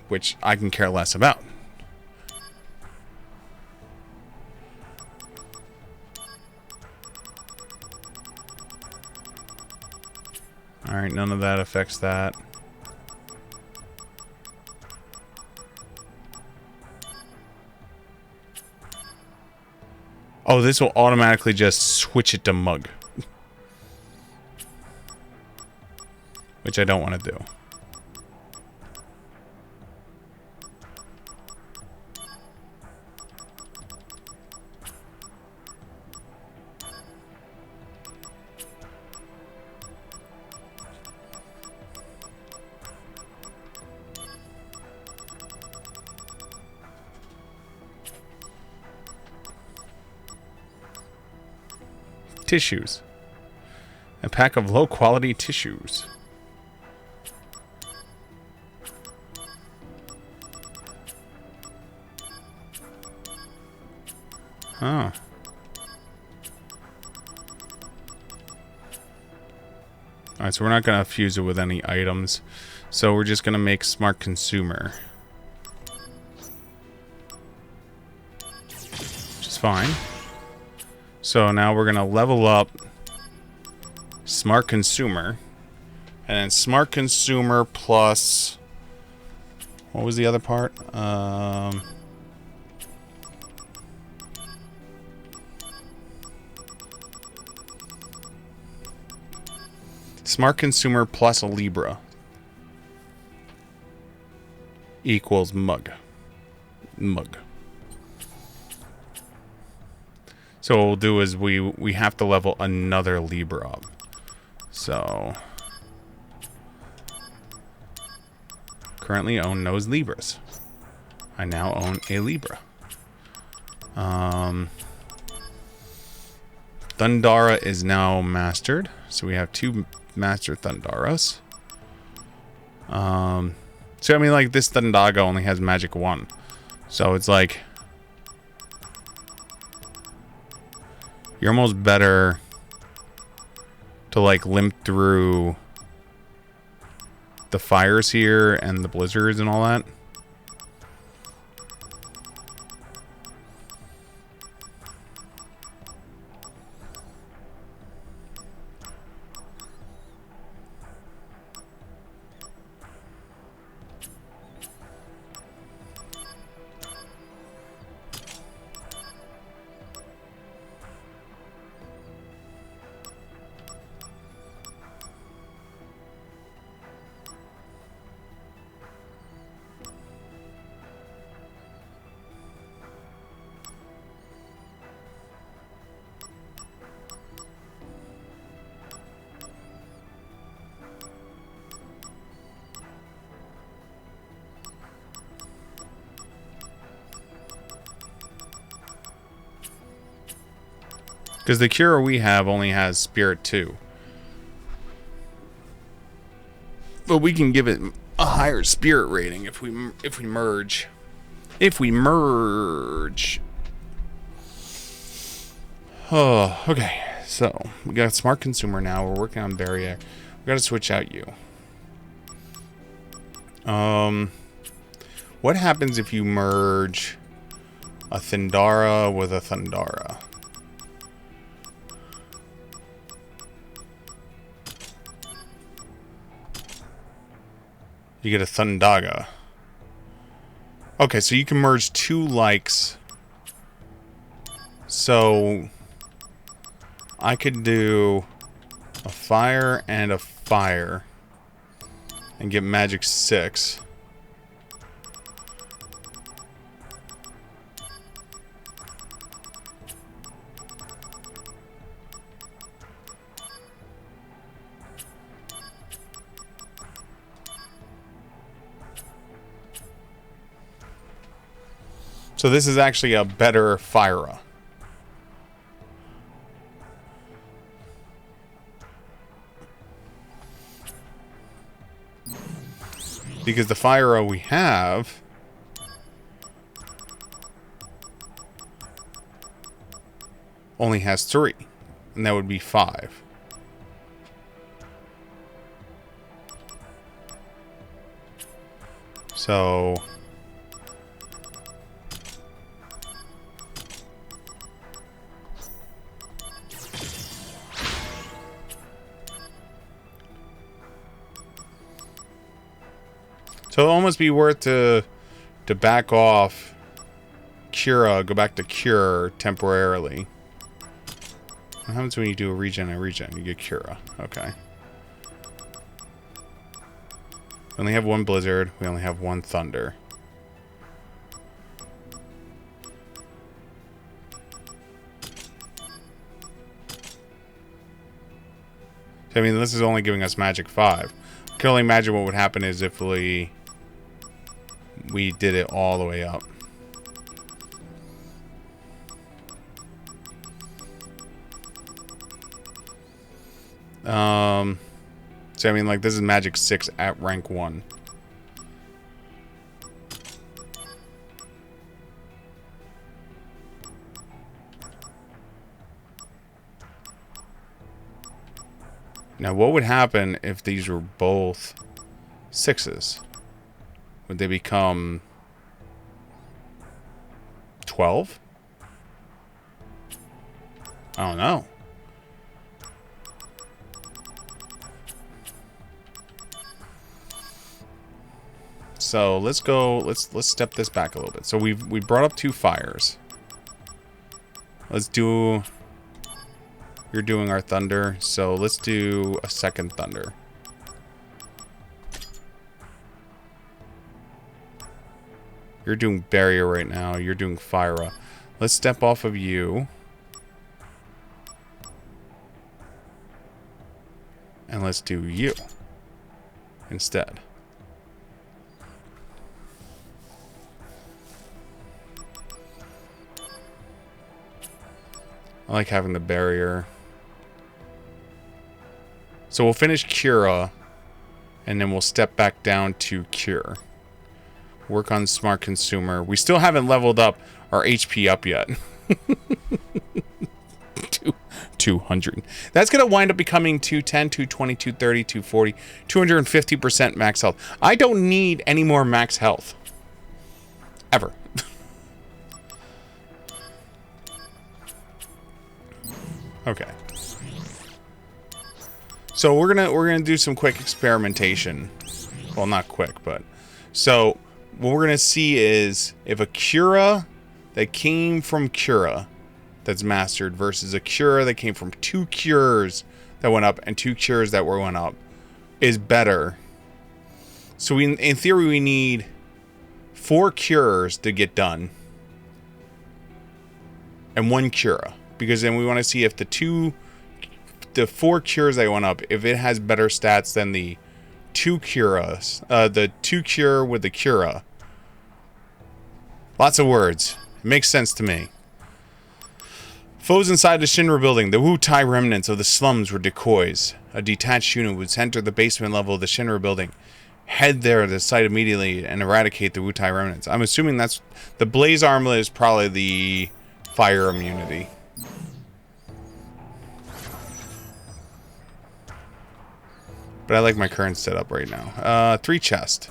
which I can care less about. Alright, none of that affects that. Oh, this will automatically just switch it to mug. Which I don't want to do. Tissues. A pack of low-quality tissues. Oh. Alright, so we're not going to fuse it with any items. So we're just going to make smart consumer. Which is fine. So now we're going to level up smart consumer. And then smart consumer plus... What was the other part? Smart consumer plus a Libra equals mug. Mug. So what we'll do is we have to level another Libra up. So currently own no Libras. I now own a Libra. Thundara is now mastered. So we have 2 master Thundaras. So I mean, like, this Thundaga only has magic 1. So it's like you're almost better to like limp through the fires here and the blizzards and all that. Because the cure we have only has Spirit 2. But we can give it a higher Spirit rating if we merge. If we merge. Oh, okay. So, we got Smart Consumer now. We're working on Barrier. We got to switch out you. What happens if you merge a Thundara with a Thundara? You get a Thundaga. Okay, so you can merge 2 likes. So I could do a fire and a fire and get magic 6. So this is actually a better Fyra. Because the Fyra we have only has 3. And that would be 5. So it'll almost be worth to back off Cura, go back to Cure temporarily. What happens when you do a regen? You get Cura. Okay. We only have one Blizzard. We only have one Thunder. So, I mean, this is only giving us Magic 5. I can only imagine what would happen is if we did it all the way up. So I mean, like, this is Magic 6 at rank 1. Now, what would happen if these were both 6s? Would they become 12? I don't know. So let's go. Let's step this back a little bit. So we brought up 2 fires. Let's do. You're doing our thunder, so let's do a second thunder. You're doing barrier right now. You're doing Fyra. Let's step off of you. And let's do you instead. I like having the barrier. So we'll finish Cura, and then we'll step back down to Cure. Work on Smart Consumer. We still haven't leveled up our HP up yet. 200. That's going to wind up becoming 210, 220, 230, 240, 250% max health. I don't need any more max health. Ever. Okay. So we're gonna do some quick experimentation. Well, not quick, but so what we're gonna see is if a Cura that came from Cura that's mastered versus a Cura that came from 2 cures that went up and 2 cures that went up is better. So in theory we need 4 cures to get done and 1 Cura, because then we want to see if the 4 cures that went up, if it has better stats than the 2 curas, the 2 cure with the Cura. Lots of words. It makes sense to me. Foes inside the Shinra building. The Wu-Tai remnants of the slums were decoys. A detached unit would enter the basement level of the Shinra building. Head there to the site immediately and eradicate the Wu-Tai remnants. I'm assuming that's... The Blaze Armlet is probably the fire immunity. But I like my current setup right now. 3 chests.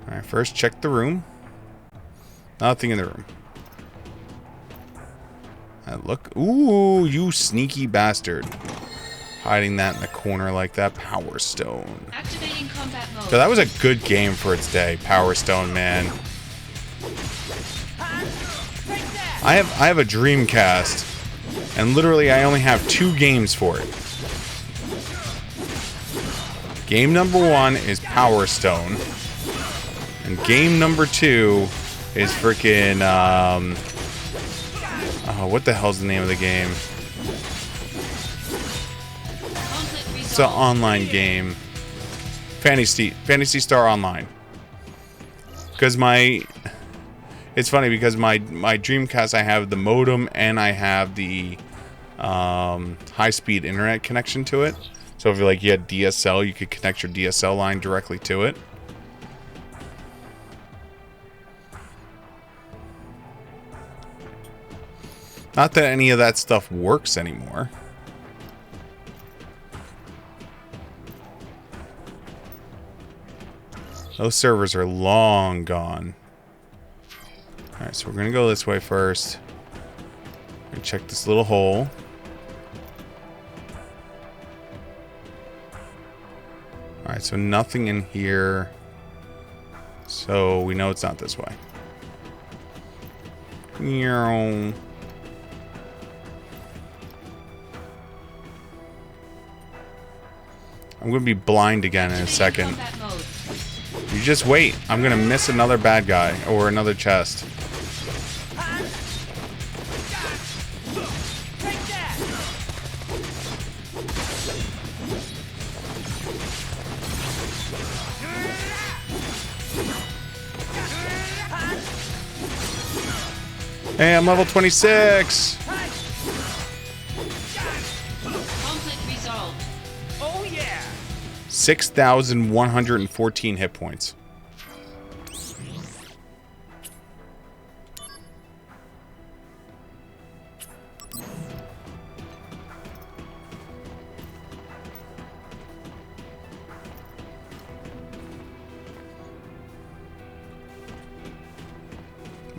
Alright, first check the room. Nothing in the room. Look. Ooh, you sneaky bastard. Hiding that in the corner like that. Power Stone. Activating combat mode. So that was a good game for its day. Power Stone, man. I have a Dreamcast. And literally I only have 2 games for it. Game number 1 is Power Stone. And game number 2 is freaking, oh, what the hell's the name of the game? It's an online game. Fantasy Star Online. Because it's funny because my Dreamcast, I have the modem and I have the high-speed internet connection to it. So if you had DSL, you could connect your DSL line directly to it. Not that any of that stuff works anymore. Those servers are long gone. Alright, so we're gonna go this way first. And check this little hole. Alright, so nothing in here. So we know it's not this way. Meow. I'm gonna be blind again in a second. You just wait. I'm gonna miss another bad guy or another chest. Hey, I'm level 26. Conflict resolved. Oh yeah! 6,114 hit points.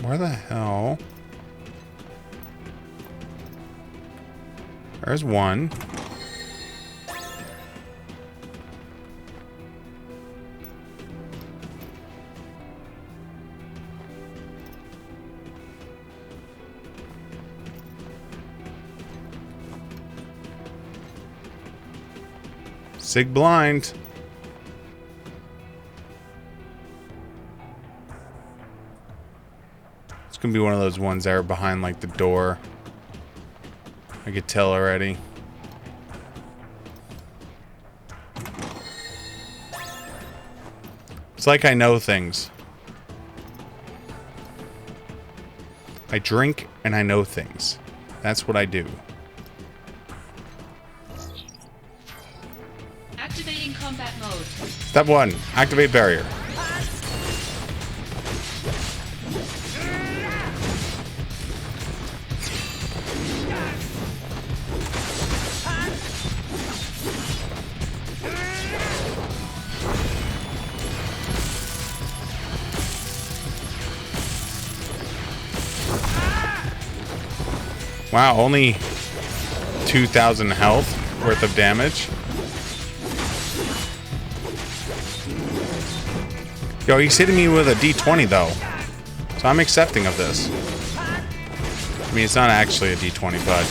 Where the hell? There's one. Sig blind. It's gonna be one of those ones that are behind like the door. I could tell already. It's like I know things. I drink and I know things. That's what I do. Activating combat mode. Step 1. Activate barrier. Wow, only 2,000 health worth of damage. Yo, he's hitting me with a D20 though. So I'm accepting of this. I mean, it's not actually a D20, but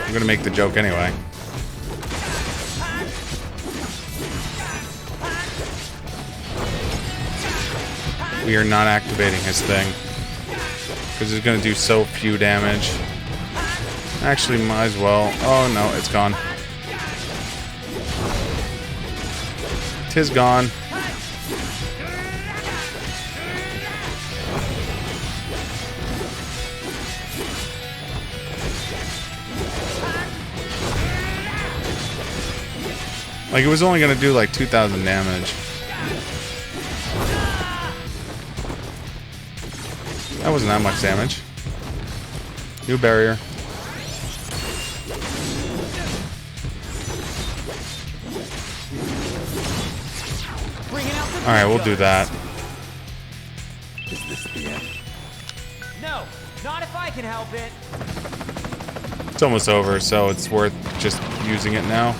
I'm gonna make the joke anyway. We are not activating his thing. Because it's going to do so few damage. Actually, might as well. Oh no, it's gone. Tis gone. Like, it was only going to do like 2,000 damage. That wasn't that much damage. New barrier. Alright, we'll do that. Is this the end? No, not if I can help it. It's almost over, so it's worth just using it now.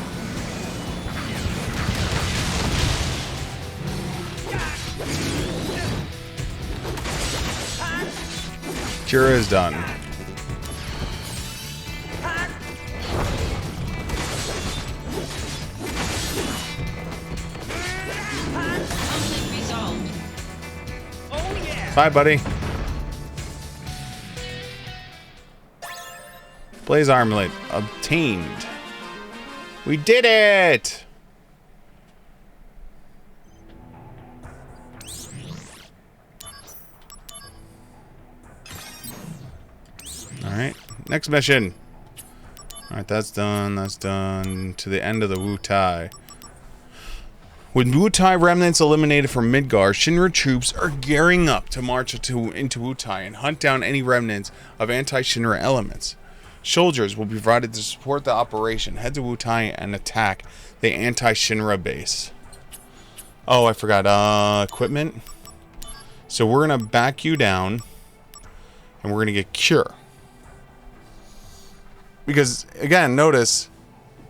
Cure is done. Bye, buddy. Blaze armlet obtained. We did it! Alright, next mission. Alright, that's done, that's done. To the end of the Wu-Tai. With Wu-Tai remnants eliminated from Midgar, Shinra troops are gearing up to march into Wu-Tai and hunt down any remnants of anti-Shinra elements. Soldiers will be provided to support the operation, head to Wu-Tai and attack the anti-Shinra base. Oh, I forgot. Equipment. So we're going to back you down. And we're going to get Cure. Because, again, notice,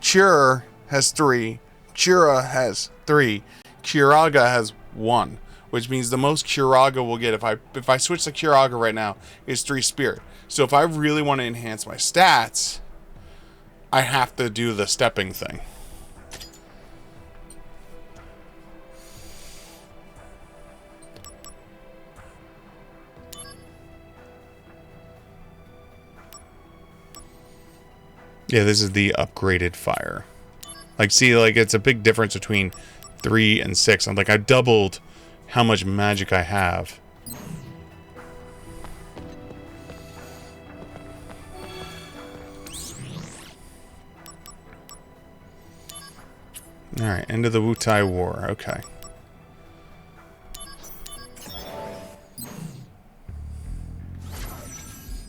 Cure has 3. Cura has 3. Curaga has 1. Which means the most Curaga we'll get if I switch to Curaga right now is 3 Spirit. So if I really want to enhance my stats, I have to do the stepping thing. Yeah, this is the upgraded fire. Like, see, like, it's a big difference between 3 and 6. I'm like, I doubled how much magic I have. Alright, end of the Wutai War. Okay.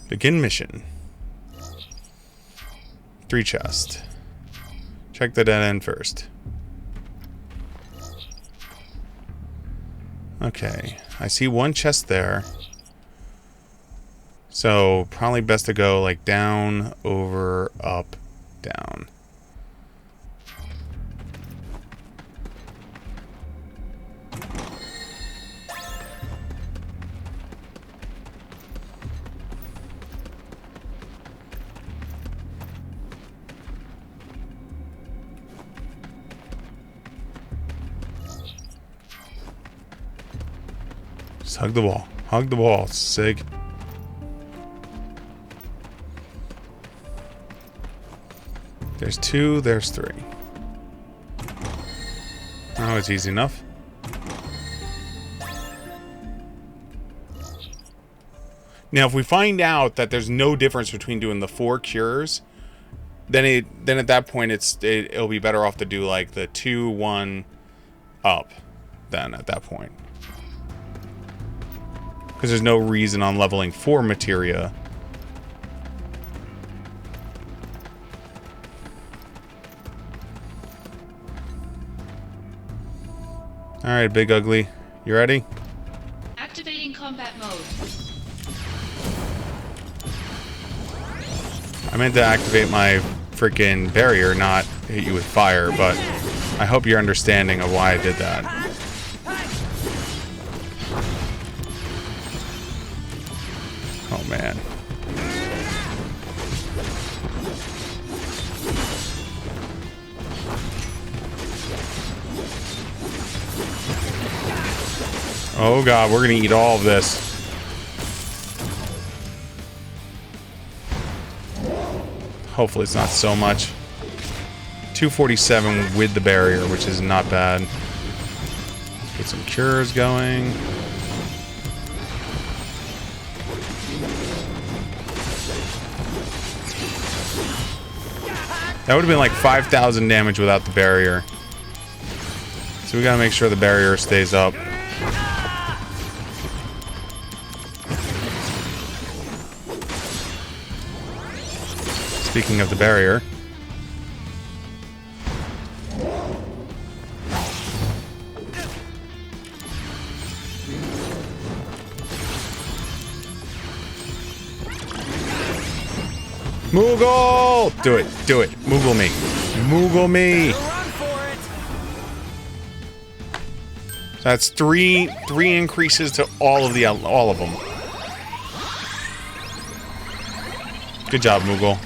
Begin mission. 3 chests. Check the dead end first. Okay, I see 1 chest there. So, probably best to go, like, down, over, up, down. Just hug the wall. Hug the wall, Sig. There's 2, there's 3. Oh, it's easy enough. Now, if we find out that there's no difference between doing the 4 cures, then at that point it'll be better off to do like the 2, 1 up. Then at that point. Because there's no reason on leveling 4 materia. Alright, Big Ugly. You ready? Activating combat mode. I meant to activate my freaking barrier, not hit you with fire, but I hope you're understanding of why I did that. Oh, man. Oh, God, we're going to eat all of this. Hopefully it's not so much. 247 with the barrier, which is not bad. Get some cures going. That would have been like 5,000 damage without the barrier. So we gotta make sure the barrier stays up. Speaking of the barrier. Moogle! Do it, do it. Moogle me. Moogle me. So that's three increases to all of them. Good job, Moogle.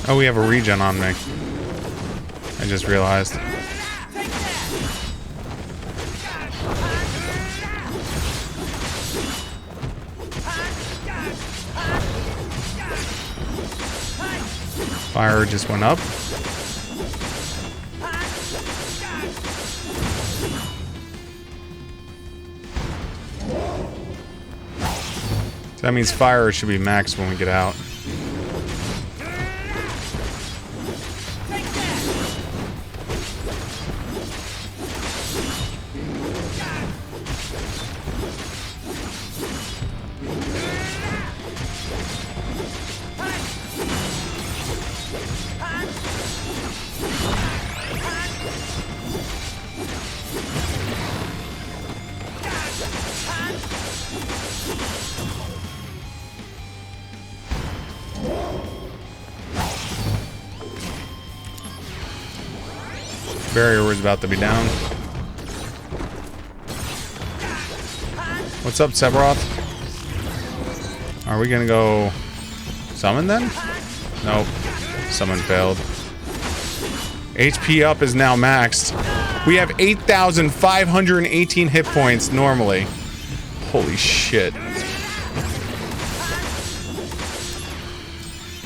Oh, we have a regen on me. I just realized. Fire just went up. So that means fire should be maxed when we get out. Barrier was about to be down. What's up, Sephiroth? Are we gonna go summon then? Nope. Summon failed. HP up is now maxed. We have 8,518 hit points normally. Holy shit.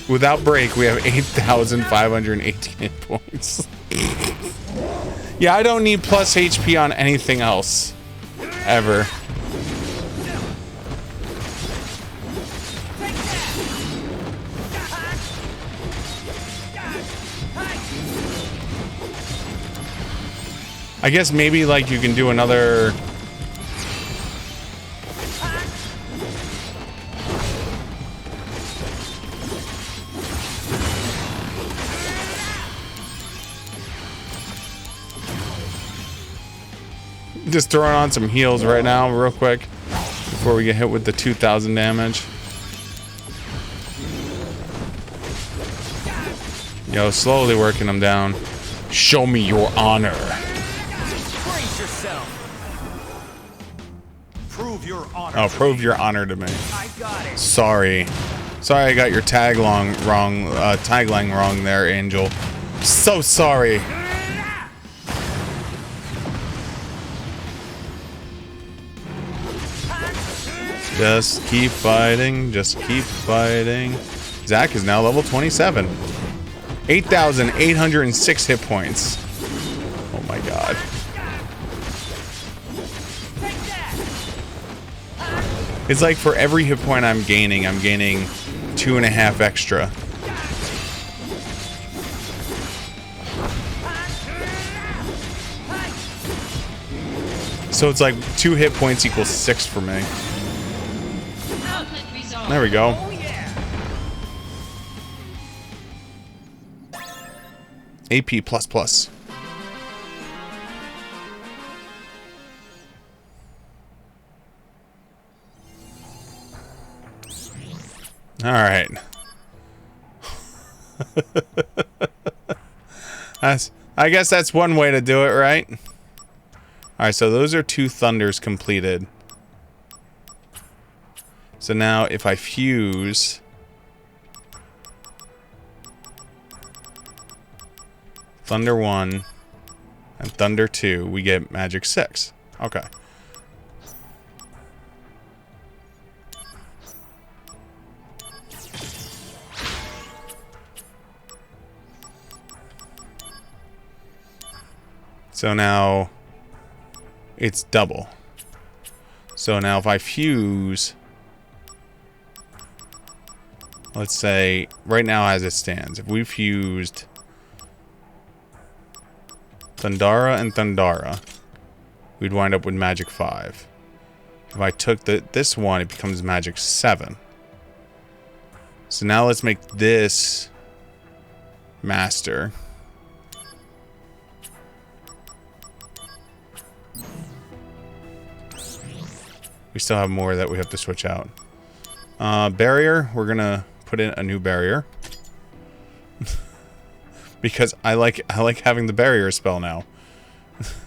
Without break, we have 8,518 hit points. Yeah, I don't need plus HP on anything else. Ever. I guess maybe like you can do another... Just throwing on some heals right now, real quick, before we get hit with the 2,000 damage. Yo, slowly working them down. Show me your honor. Brace yourself. Prove your honor. Oh, prove your honor to me. I got it. Sorry. Sorry I got your tagline wrong there, Angel. So sorry. Just keep fighting. Just keep fighting. Zack is now level 27. 8,806 hit points. Oh my god. It's like for every hit point I'm gaining 2.5 extra. So it's like 2 hit points equals 6 for me. There we go. AP++. All right. I guess that's one way to do it, right? All right, so those are 2 thunders completed. So now if I fuse Thunder 1 and Thunder 2, we get Magic 6. Okay. So now it's double. So now if I fuse, let's say right now as it stands, if we fused Thundara and Thundara, we'd wind up with Magic 5. If I took this one, it becomes Magic 7. So now let's make this Master. We still have more that we have to switch out. Barrier, we're gonna put in a new barrier. Because I like having the barrier spell now.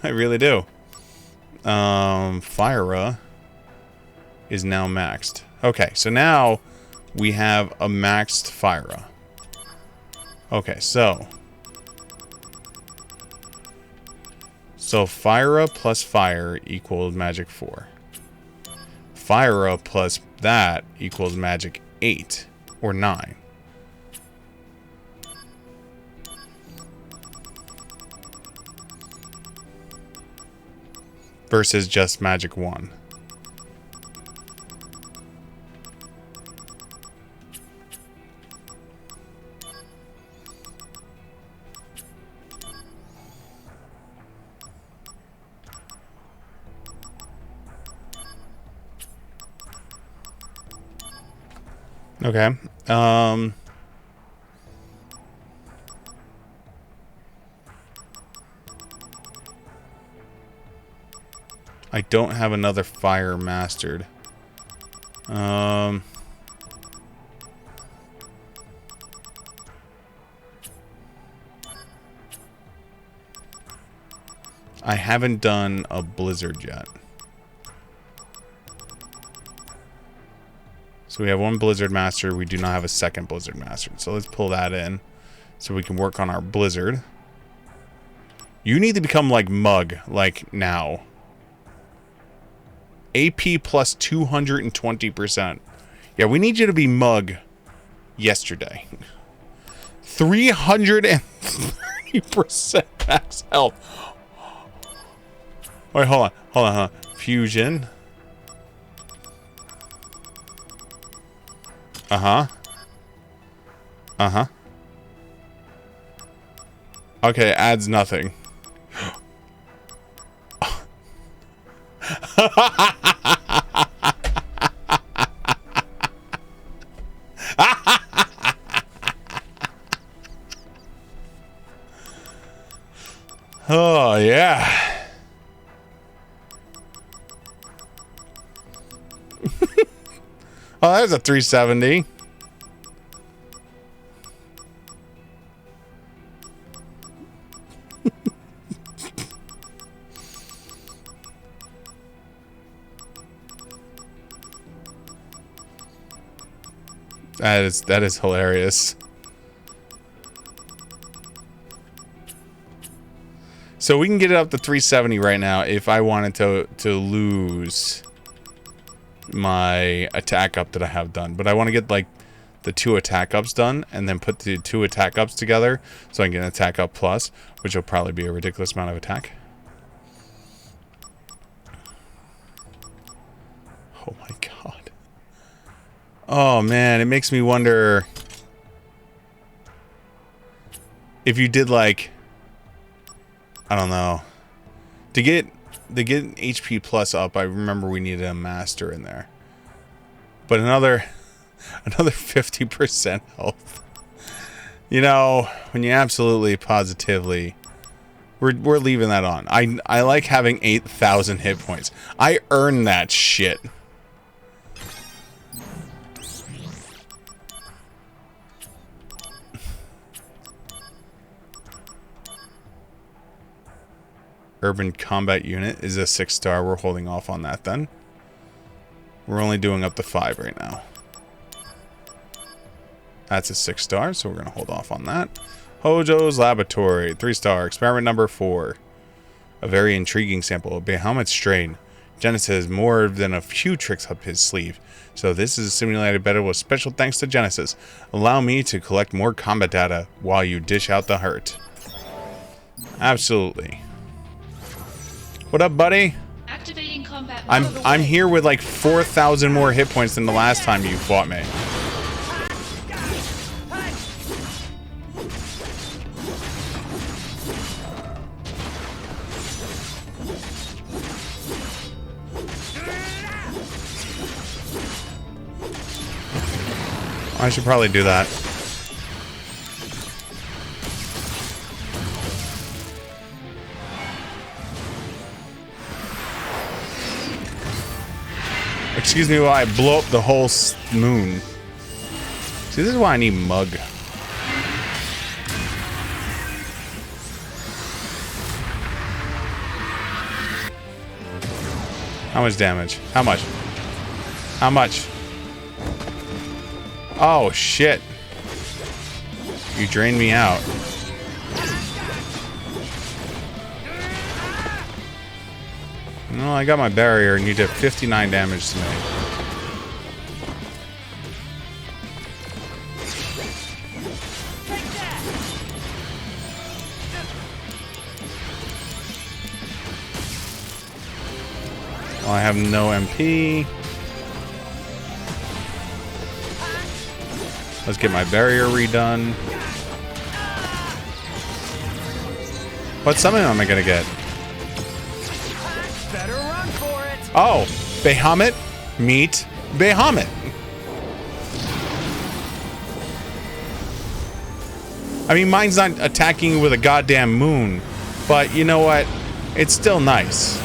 I really do. Fyra is now maxed. Okay, so now we have a maxed Fyra. Okay, so Fyra plus fire equals Magic 4. Fyra plus that equals Magic 8 or 9. versus just magic 1. Okay. I don't have another fire mastered. I haven't done a blizzard yet. So we have one blizzard master. We do not have a second blizzard master. So let's pull that in so we can work on our blizzard. You need to become like Mug, like now. AP plus 220%. Yeah, we need you to be Mug yesterday. 330% max health. Wait, hold on. Fusion. Okay, adds nothing. Oh, yeah. Oh, there's a 370. That is hilarious. So we can get it up to 370 right now if I wanted to lose my attack up that I have done. But I want to get like the 2 attack ups done and then put the 2 attack ups together so I can get an attack up plus, which will probably be a ridiculous amount of attack. Oh my god. Oh man, it makes me wonder if you did like, I don't know, to get HP plus up. I remember we needed a master in there, but another 50% health. You know, when you absolutely positively, we're leaving that on. I like having 8,000 hit points. I earn that shit. Urban combat unit is a 6-star. We're holding off on that then. We're only doing up to 5 right now. That's a 6-star, so we're going to hold off on that. Hojo's Laboratory, 3-star. Experiment number 4. A very intriguing sample. A Bahamut strain. Genesis has more than a few tricks up his sleeve. So this is a simulated battle with special thanks to Genesis. Allow me to collect more combat data while you dish out the hurt. Absolutely. What up, buddy? Activating combat. I'm here with like 4,000 more hit points than the last time you fought me. I should probably do that. Excuse me while I blow up the whole moon. See, this is why I need Mug. How much damage? How much? How much? Oh, shit. You drained me out. No, I got my barrier and you did 59 damage to me. Well, I have no MP. Let's get my barrier redone. What summon am I gonna get? Better run for it. Oh, Bahamut meet Bahamut. I mean, mine's not attacking you with a goddamn moon, but you know what? It's still nice.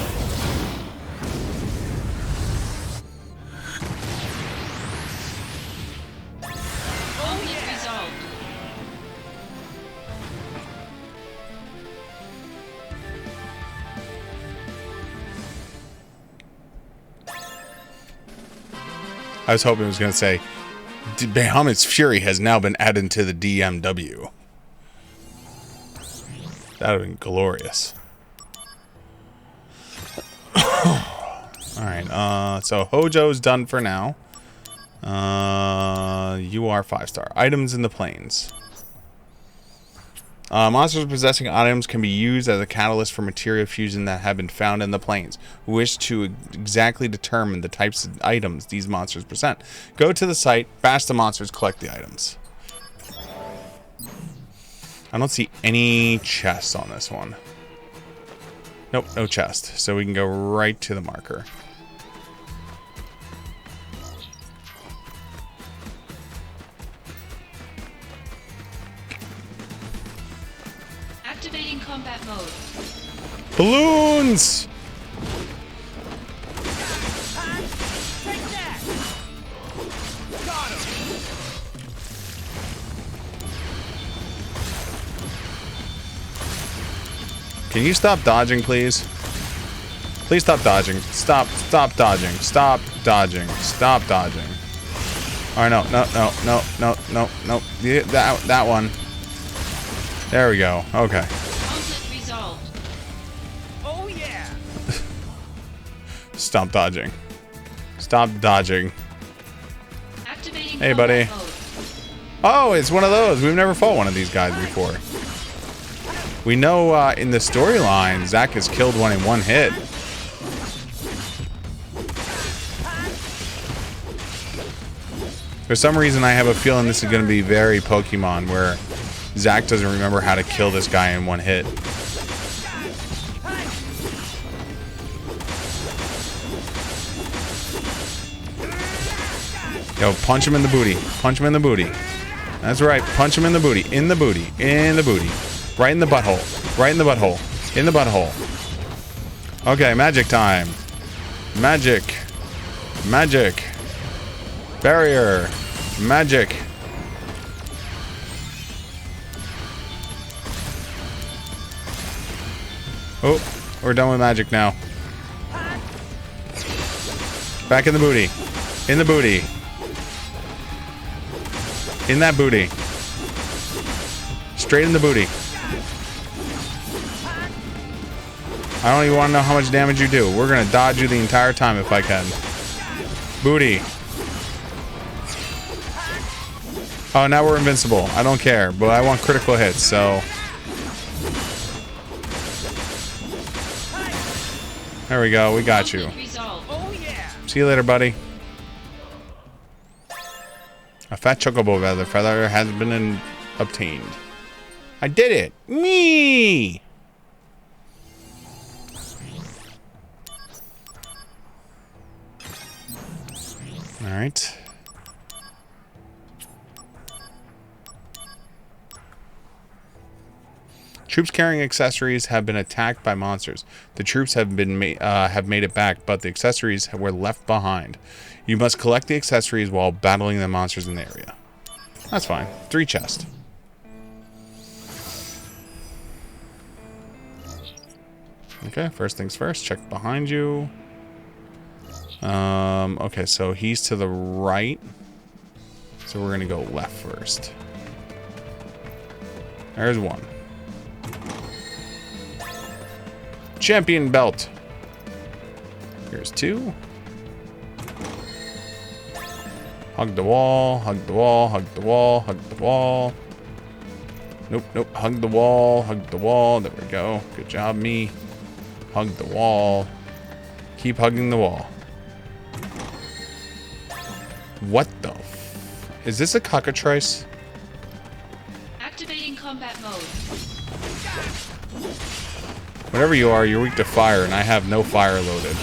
I was hoping it was going to say, Bahamut's Fury has now been added to the DMW. That would have been glorious. Alright, so Hojo's done for now. You are 5-star. Items in the plains. Monsters possessing items can be used as a catalyst for materia fusion that have been found in the plains. We wish to exactly determine the types of items these monsters present. Go to the site, bash the monsters, collect the items. I don't see any chests on this one. Nope, no chest. So we can go right to the marker. Activating combat mode. Balloons! Can you stop dodging, please? Please stop dodging. Stop dodging. Stop dodging. Stop dodging. Alright, no. That one. There we go. Okay. Conflict resolved. Oh yeah. Stop dodging. Stop dodging. Activating Hey, buddy. mode. Oh, it's one of those. We've never fought one of these guys before. We know in the storyline, Zack has killed one in one hit. For some reason, I have a feeling this is going to be very Pokemon, where Zack doesn't remember how to kill this guy in one hit. Yo, punch him in the booty. Punch him in the booty. That's right. Punch him in the booty. In the booty. In the booty. Right in the butthole. Right in the butthole. In the butthole. Okay, magic time. Magic. Magic. Barrier. Magic. Oh, we're done with magic now. Back in the booty. In the booty. In that booty. Straight in the booty. I don't even want to know how much damage you do. We're going to dodge you the entire time if I can. Booty. Oh, now we're invincible. I don't care, but I want critical hits, so... There we go. We got you. See you later, buddy. A fat chocobo feather has been obtained. I did it! Me! Alright. Troops carrying accessories have been attacked by monsters. The troops have made it back, but the accessories were left behind. You must collect the accessories while battling the monsters in the area. That's fine. 3 chests. Okay, first things first. Check behind you. Okay, so he's to the right. So we're gonna go left first. There's one. Champion belt. Here's 2. Hug the wall, hug the wall, hug the wall, hug the wall. Nope, nope. Hug the wall, hug the wall. There we go. Good job, me. Hug the wall. Keep hugging the wall. What the is this a cockatrice? Activating combat mode. Whatever you are, you're weak to fire, and I have no fire loaded.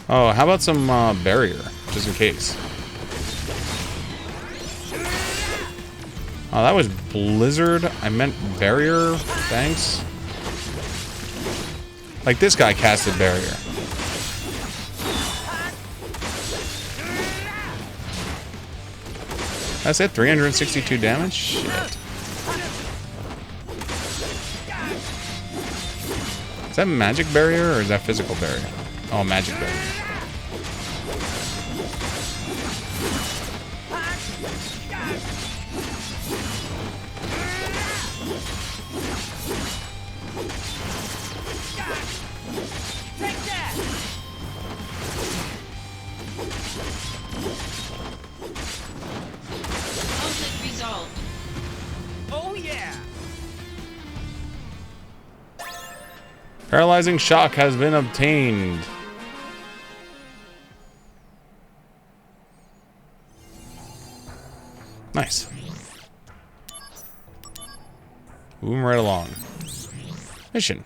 Oh, how about some barrier, just in case? Oh, that was Blizzard. I meant barrier. Thanks. Like this guy casted barrier. That's it, 362 damage? Shit. Is that magic barrier or is that physical barrier? Oh, magic barrier. Conflict resolved. Oh yeah! Paralyzing shock has been obtained. Nice. Moving right along. Mission.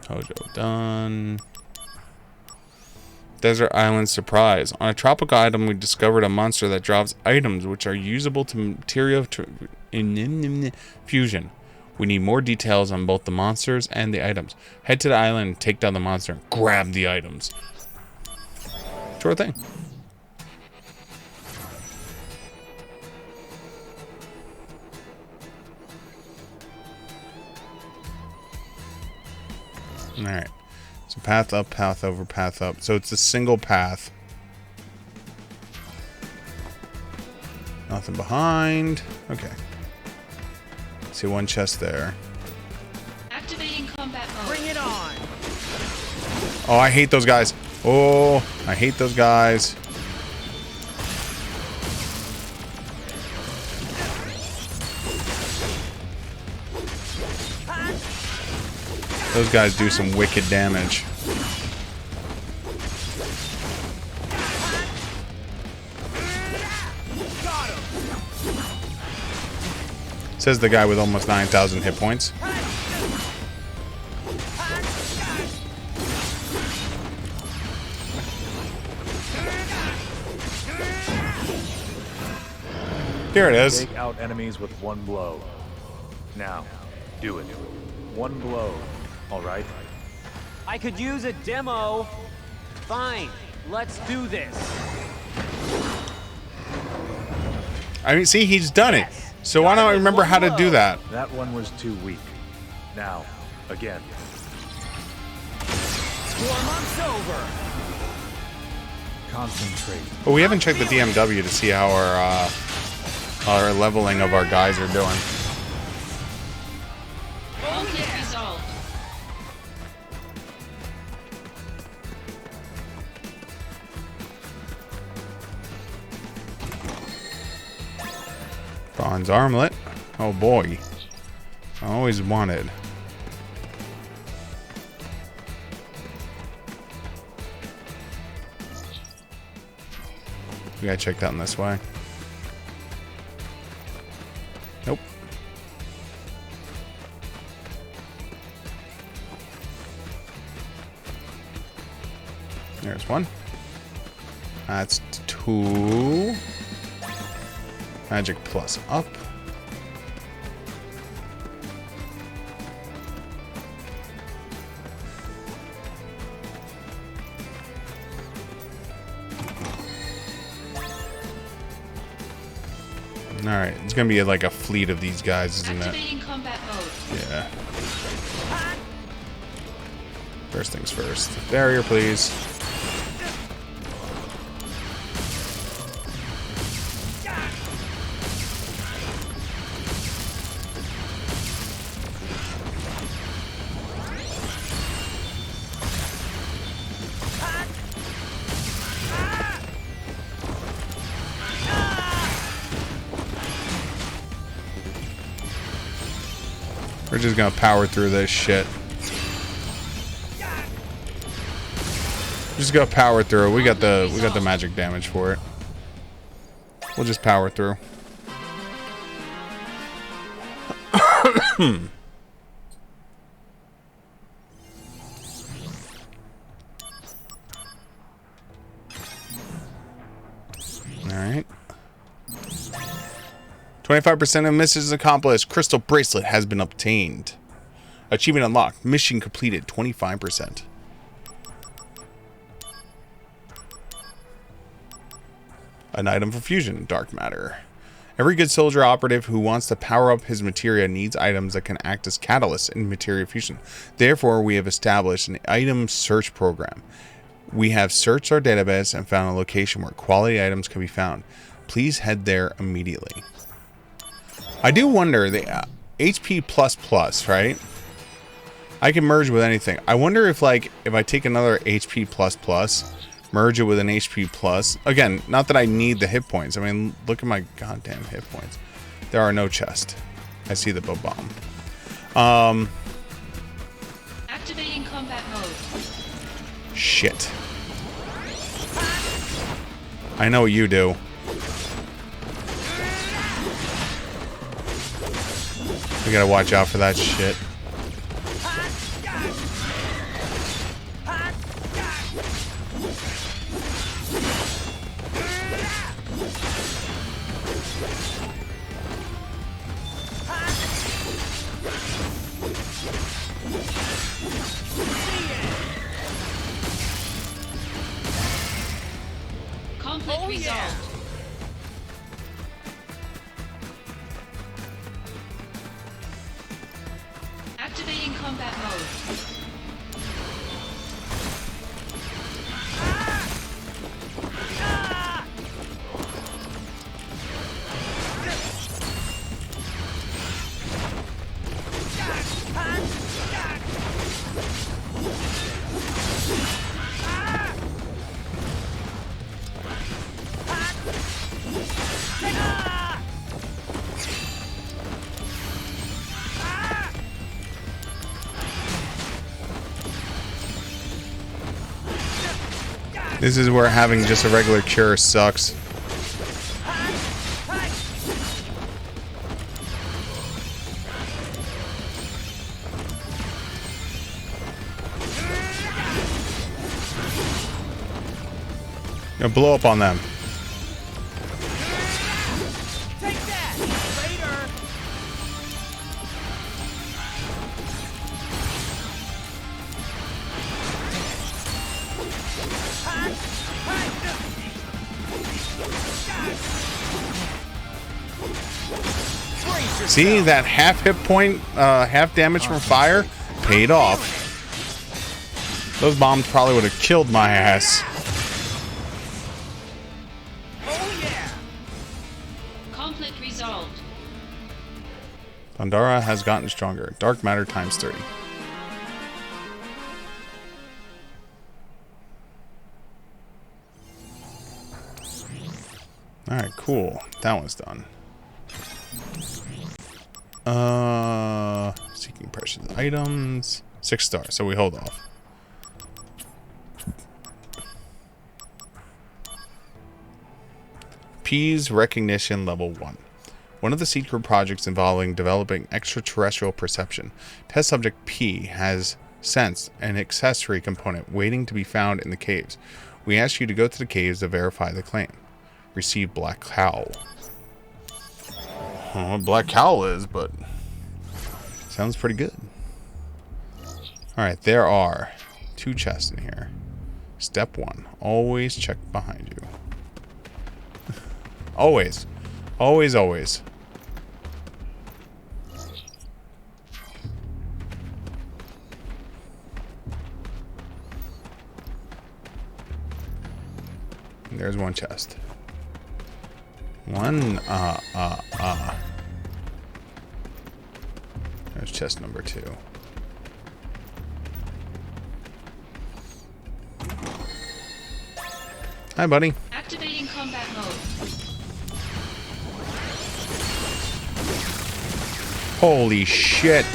Hojo done. Desert Island surprise. On a tropical item, we discovered a monster that drops items which are usable to materia fusion. We need more details on both the monsters and the items. Head to the island and take down the monster and grab the items. Sure thing. Alright. So path up, path over, path up. So it's a single path. Nothing behind. Okay. See one chest there. Activating combat mode. Bring it on! Oh, I hate those guys. Oh, I hate those guys. Those guys do some wicked damage. Says the guy with almost 9,000 hit points. Here it is. Take out enemies with one blow. Now, do it. One blow. All right. I could use a demo. Fine, let's do this. I mean, see, he's done it. So why don't I remember how to do that? That one was too weak. Now, again. Warm-up's over. Concentrate. But we haven't checked the DMW to see how our leveling of our guys are doing. Conflict resolved. Bronze armlet. Oh boy. I always wanted. We gotta check that in this way. Nope. There's one. That's two. Magic plus up. Alright, it's gonna be like a fleet of these guys, isn't it? Activating combat mode. Yeah. First things first. Barrier, please. We're just gonna power through this shit. Just go power through. We got the magic damage for it. We'll just power through. Alright. 25% of missions accomplished. Crystal bracelet has been obtained. Achievement unlocked. Mission completed. 25%. An item for fusion. Dark matter. Every good soldier operative who wants to power up his materia needs items that can act as catalysts in materia fusion. Therefore, we have established an item search program. We have searched our database and found a location where quality items can be found. Please head there immediately. I do wonder, the HP++, right? I can merge with anything. I wonder if, like, if I take another HP++, merge it with an HP+. Again, not that I need the hit points. I mean, look at my goddamn hit points. There are no chests. I see the bomb. Activating combat mode. Shit. I know what you do. We gotta watch out for that shit. Conflict resolved. Activating combat mode. This is where having just a regular cure sucks. Now blow up on them. See, that half hit point, half damage from fire paid off. Those bombs probably would have killed my ass. Conflict resolved. Pandora has gotten stronger. Dark matter times 30. Alright, cool. That one's done. Seeking precious items. 6 stars, so we hold off. P's recognition level 1. One of the secret projects involving developing extraterrestrial perception. Test subject P has sensed an accessory component waiting to be found in the caves. We ask you to go to the caves to verify the claim. Receive Black Cowl. I don't know what Black Cowl is, but sounds pretty good. Alright, there are 2 chests in here. Step 1. Always check behind you. Always. Always, always. And there's 1 chest. There's chest number 2. Hi, buddy. Activating combat mode. Holy shit.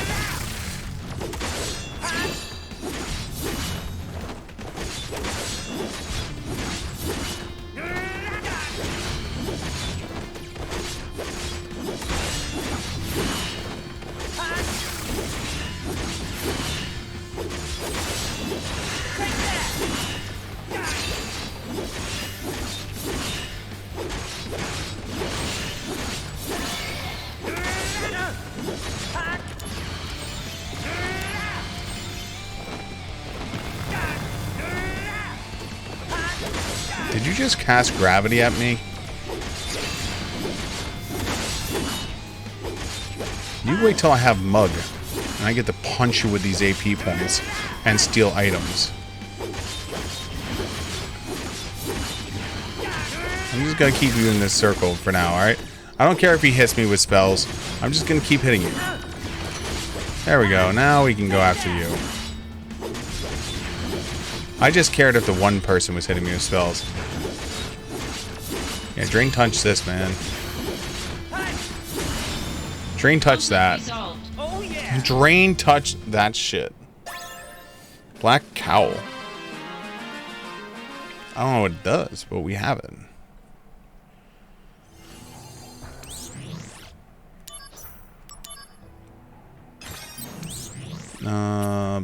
Did you just cast gravity at me? You wait till I have Mug, and I get to punch you with these AP points and steal items. I'm just gonna keep you in this circle for now, alright? I don't care if he hits me with spells. I'm just gonna keep hitting you. There we go. Now we can go after you. I just cared if the one person was hitting me with spells. Yeah, Drain Touch this, man. Drain Touch that. Drain Touch that shit. Black Cowl. I don't know what it does, but we have it.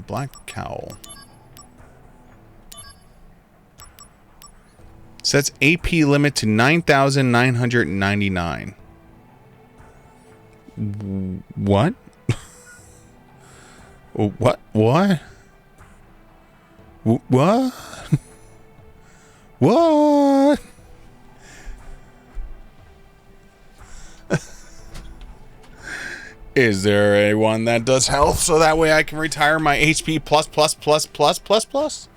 Black Cowl. Sets AP limit to 9,999. What? What? What? What? What? Is there anyone that does health so that way I can retire my HP plus plus plus plus plus plus?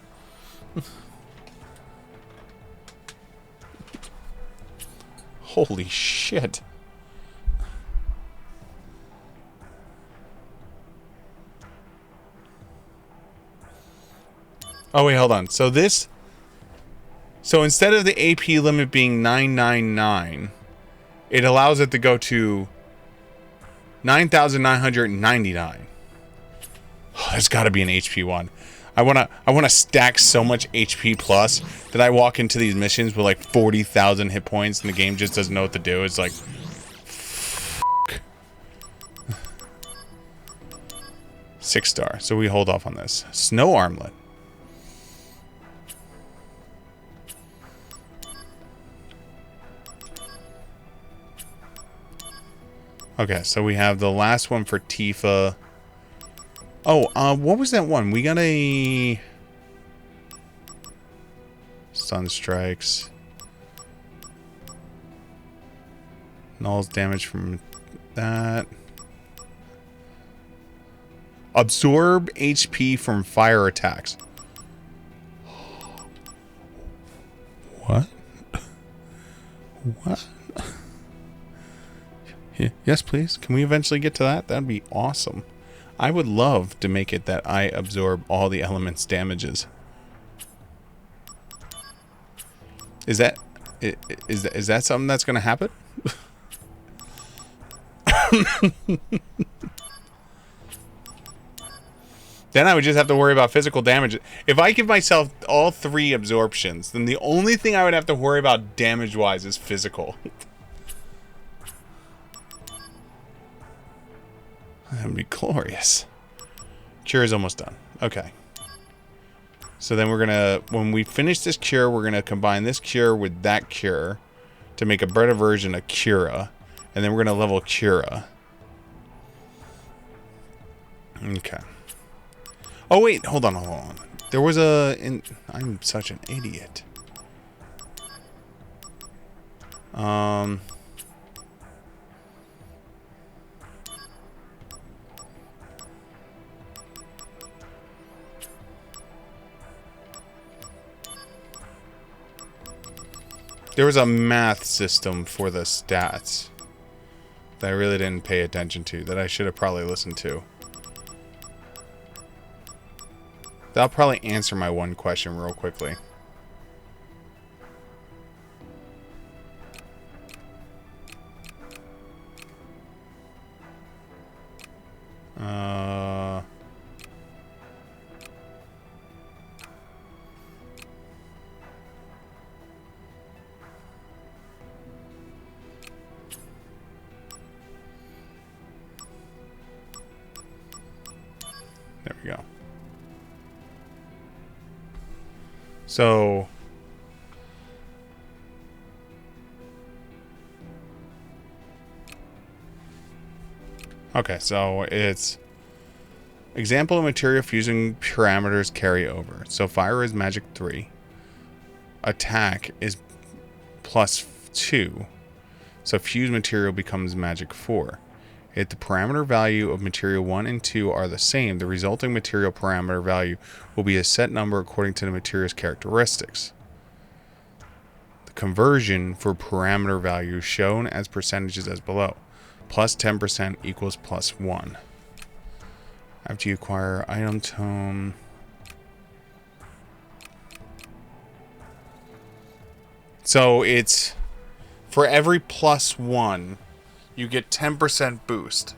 Holy shit. Oh wait, hold on. So instead of the AP limit being 999, it allows it to go to 9,999. Oh, there's got to be an HP one. I wanna stack so much HP plus that I walk into these missions with like 40,000 hit points and the game just doesn't know what to do. It's like, f***. 6-star. So we hold off on this. Snow Armlet. Okay, so we have the last one for Tifa. Oh, what was that one? We got a... Sunstrikes. Nulls damage from that. Absorb HP from fire attacks. What? What? Yes, please. Can we eventually get to that? That'd be awesome. I would love to make it that I absorb all the elements' damages. Is that something that's going to happen? Then I would just have to worry about physical damage. If I give myself all 3 absorptions, then the only thing I would have to worry about damage-wise is physical. That'd be glorious. Cure is almost done. Okay. So then we're gonna, when we finish this cure, we're gonna combine this cure with that cure to make a better version of Cura. And then we're gonna level Cura. Okay. Oh wait, hold on. There was I'm such an idiot. There was a math system for the stats that I really didn't pay attention to, that I should have probably listened to. That'll probably answer my one question real quickly. There we go. So okay, so it's example of material fusing parameters carry over. So fire is magic 3. Attack is +2. So fused material becomes magic 4. If the parameter value of material 1 and 2 are the same, the resulting material parameter value will be a set number according to the material's characteristics. The conversion for parameter values shown as percentages as below. Plus 10% equals +1. After you acquire item tome... So it's... For every +1, you get 10% boost.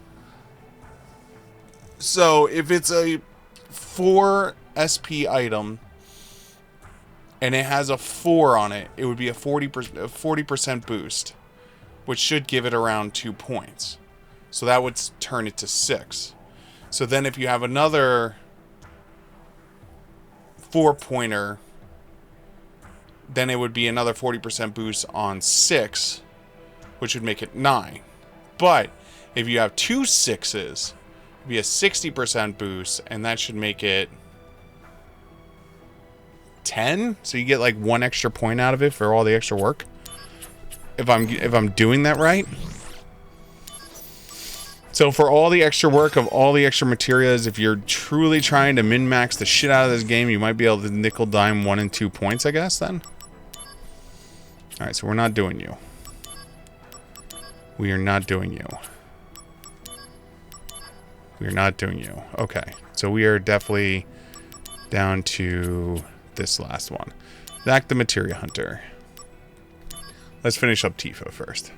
So if it's a 4 SP item and it has a 4 on it, it would be a 40% boost, which should give it around 2 points. So that would turn it to 6. So then if you have another 4-pointer, then it would be another 40% boost on 6, which would make it 9. But if you have 2 6s, it'd be a 60% boost, and that should make it 10. So you get like 1 extra point out of it for all the extra work. If I'm doing that right. So for all the extra work of all the extra materials, if you're truly trying to min-max the shit out of this game, you might be able to nickel dime 1 and 2 points, I guess, then. Alright, so we're not doing you. We are not doing you. We are not doing you. Okay, so we are definitely down to this last one. Zach the Materia Hunter. Let's finish up Tifa first.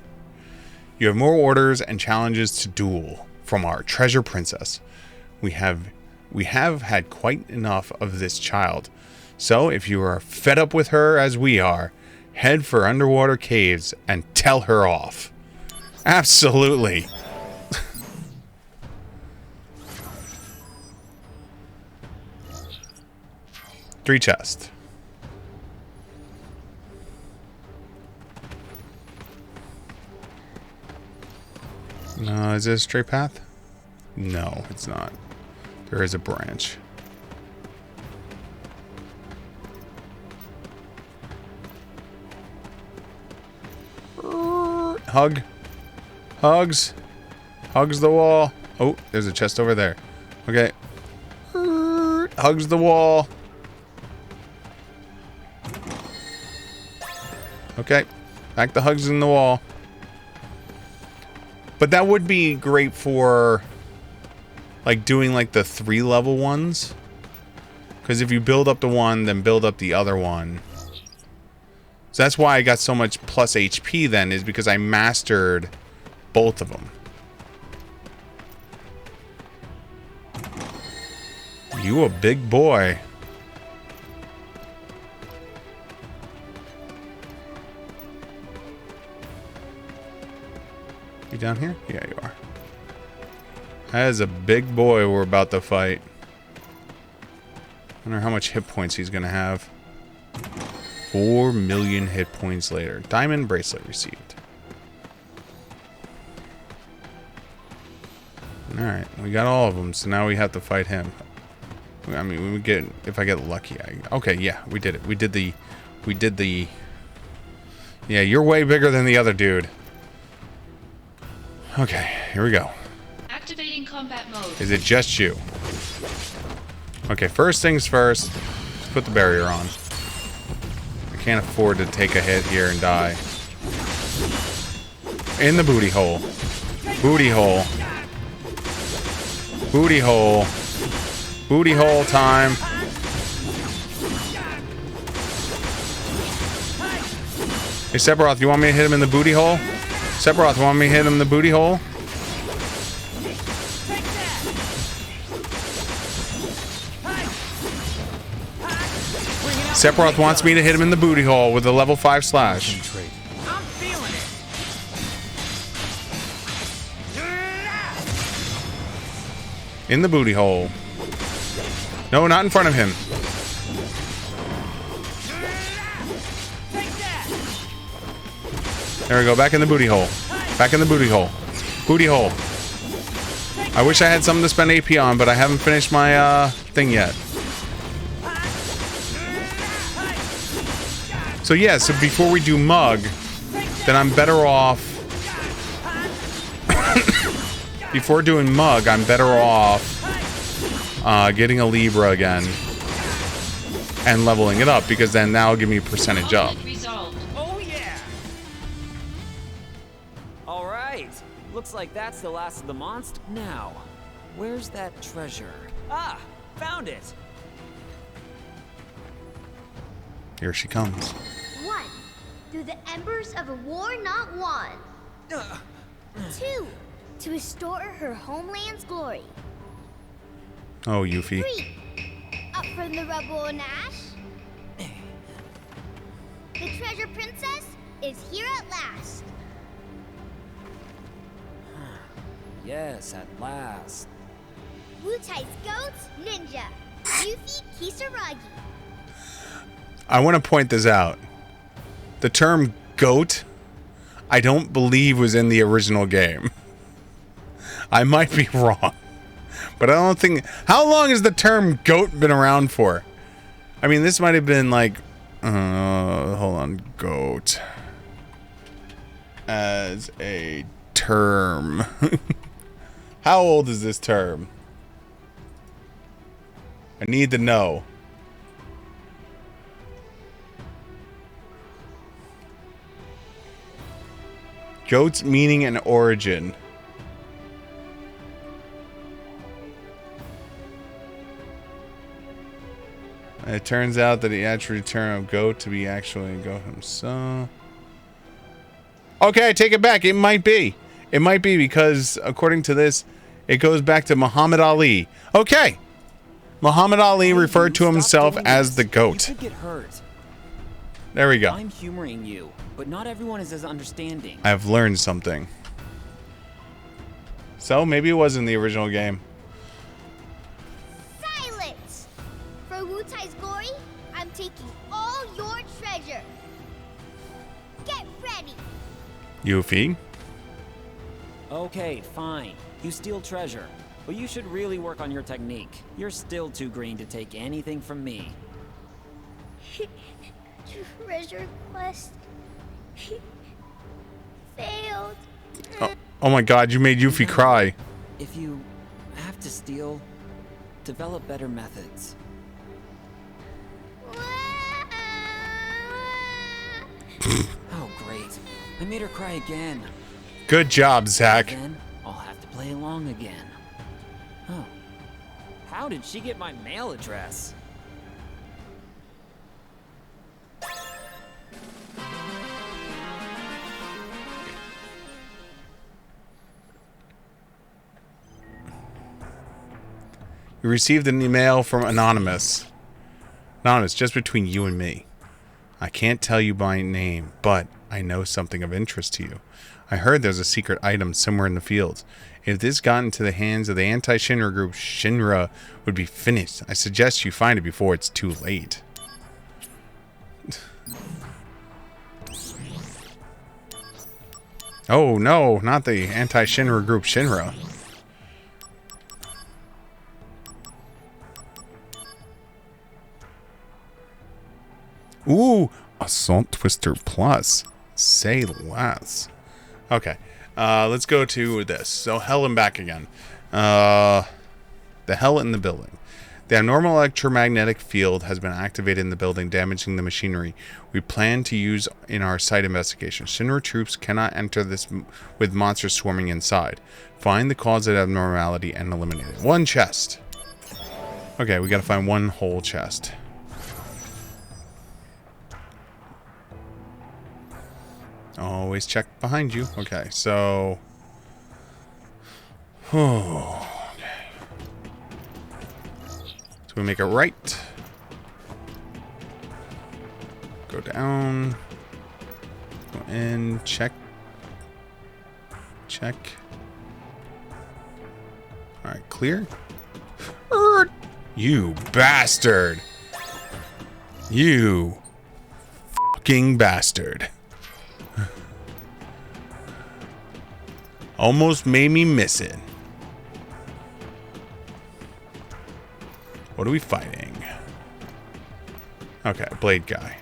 You have more orders and challenges to duel from our treasure princess. We have had quite enough of this child. So if you are fed up with her as we are, head for underwater caves and tell her off. Absolutely. 3 chests. No, is it a straight path? No, it's not. There is a branch. Hug. Hugs. Hugs the wall. Oh, there's a chest over there. Okay. Hugs the wall. Okay. Back the hugs in the wall. But that would be great for like doing like the 3-level ones. Because if you build up the one, then build up the other one. So that's why I got so much plus HP then, is because I mastered both of them. You a big boy. You down here? Yeah, you are. That is a big boy we're about to fight. I wonder how much hit points he's gonna have. 4 million hit points later. Diamond bracelet received. Alright, we got all of them, so now we have to fight him. I mean, we get, if I get lucky, okay, yeah, we did it. We did the, yeah, you're way bigger than the other dude. Okay, here we go. Activating combat mode. Is it just you? Okay, first things first, let's put the barrier on. I can't afford to take a hit here and die. In the booty hole. Booty hole. Booty hole. Booty hole time. Hey, Sephiroth, you want me to hit him in the booty hole? Sephiroth, you want me to hit him in the booty hole? Sephiroth wants me to hit him in the booty hole with a level 5 slash. I'm feeling it. In the booty hole. No, not in front of him. There we go. Back in the booty hole. Back in the booty hole. Booty hole. I wish I had something to spend AP on, but I haven't finished my thing yet. So yeah, so before we do Mug, then I'm better off... Before doing Mug, I'm better off getting a Libra again and leveling it up, because then that'll give me a percentage up. Oh yeah! All right. Looks like that's the last of the monster. Now, where's that treasure? Ah, found it. Here she comes. One, through the embers of a war not won. 2, to restore her homeland's glory. Oh, Yuffie. 3, up from the rubble and ash. The treasure princess is here at last. Yes, at last. Wutai's goats, ninja. Yuffie Kisaragi. I want to point this out. The term goat, I don't believe was in the original game. I might be wrong. But I don't think... How long has the term goat been around for? I mean, this might have been like... hold on. Goat. As a term. How old is this term? I need to know. Goat's meaning and origin. It turns out that the attribute term of goat to be actually goat himself. Okay, I take it back. It might be. It might be because, according to this, it goes back to Muhammad Ali. Okay. Muhammad Ali referred to himself as the goat. You could get hurt. There we go. I'm humoring you, but not everyone is as understanding. I've learned something. So, maybe it was in the original game. Silence! For Wutai's glory, I'm taking all your treasure. Get ready. Yuffie. Okay, fine. You steal treasure, but you should really work on your technique. You're still too green to take anything from me. Treasure quest failed. Oh my god, you made Yuffie cry. If you have to steal, develop better methods. Oh, great. I made her cry again. Good job, Zach. Then I'll have to play along again. Oh. How did she get my mail address? You received an email from Anonymous. Anonymous, just between you and me. I can't tell you by name, but I know something of interest to you. I heard there's a secret item somewhere in the fields. If this got into the hands of the anti-Shinra group, Shinra would be finished. I suggest you find it before it's too late. Oh no, not the anti-Shinra group Shinra. Ooh, Assault Twister Plus. Say less. Okay, let's go to this. So hell and back again. The hell in the building. The abnormal electromagnetic field has been activated in the building, damaging the machinery we plan to use in our site investigation. Shinra troops cannot enter this with monsters swarming inside. Find the cause of the abnormality and eliminate it. One chest. Okay, we gotta find one whole chest. Always check behind you. Okay, so... Okay. So we make it right. Go down. Go in. Check. Check. Alright, clear. You bastard. You fucking bastard. Almost made me miss it. What are we fighting? Okay, blade guy.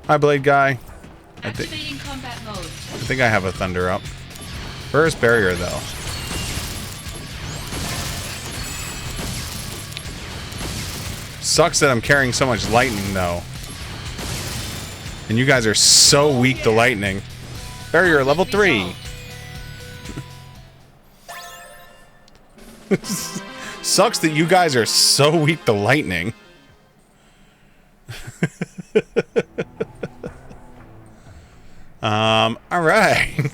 Hi, blade guy. Activating combat mode. I think I have a thunder up. First barrier, though. Sucks that I'm carrying so much lightning, though. And you guys are so weak to lightning. Barrier level 3. Sucks that you guys are so weak to lightning. Alright.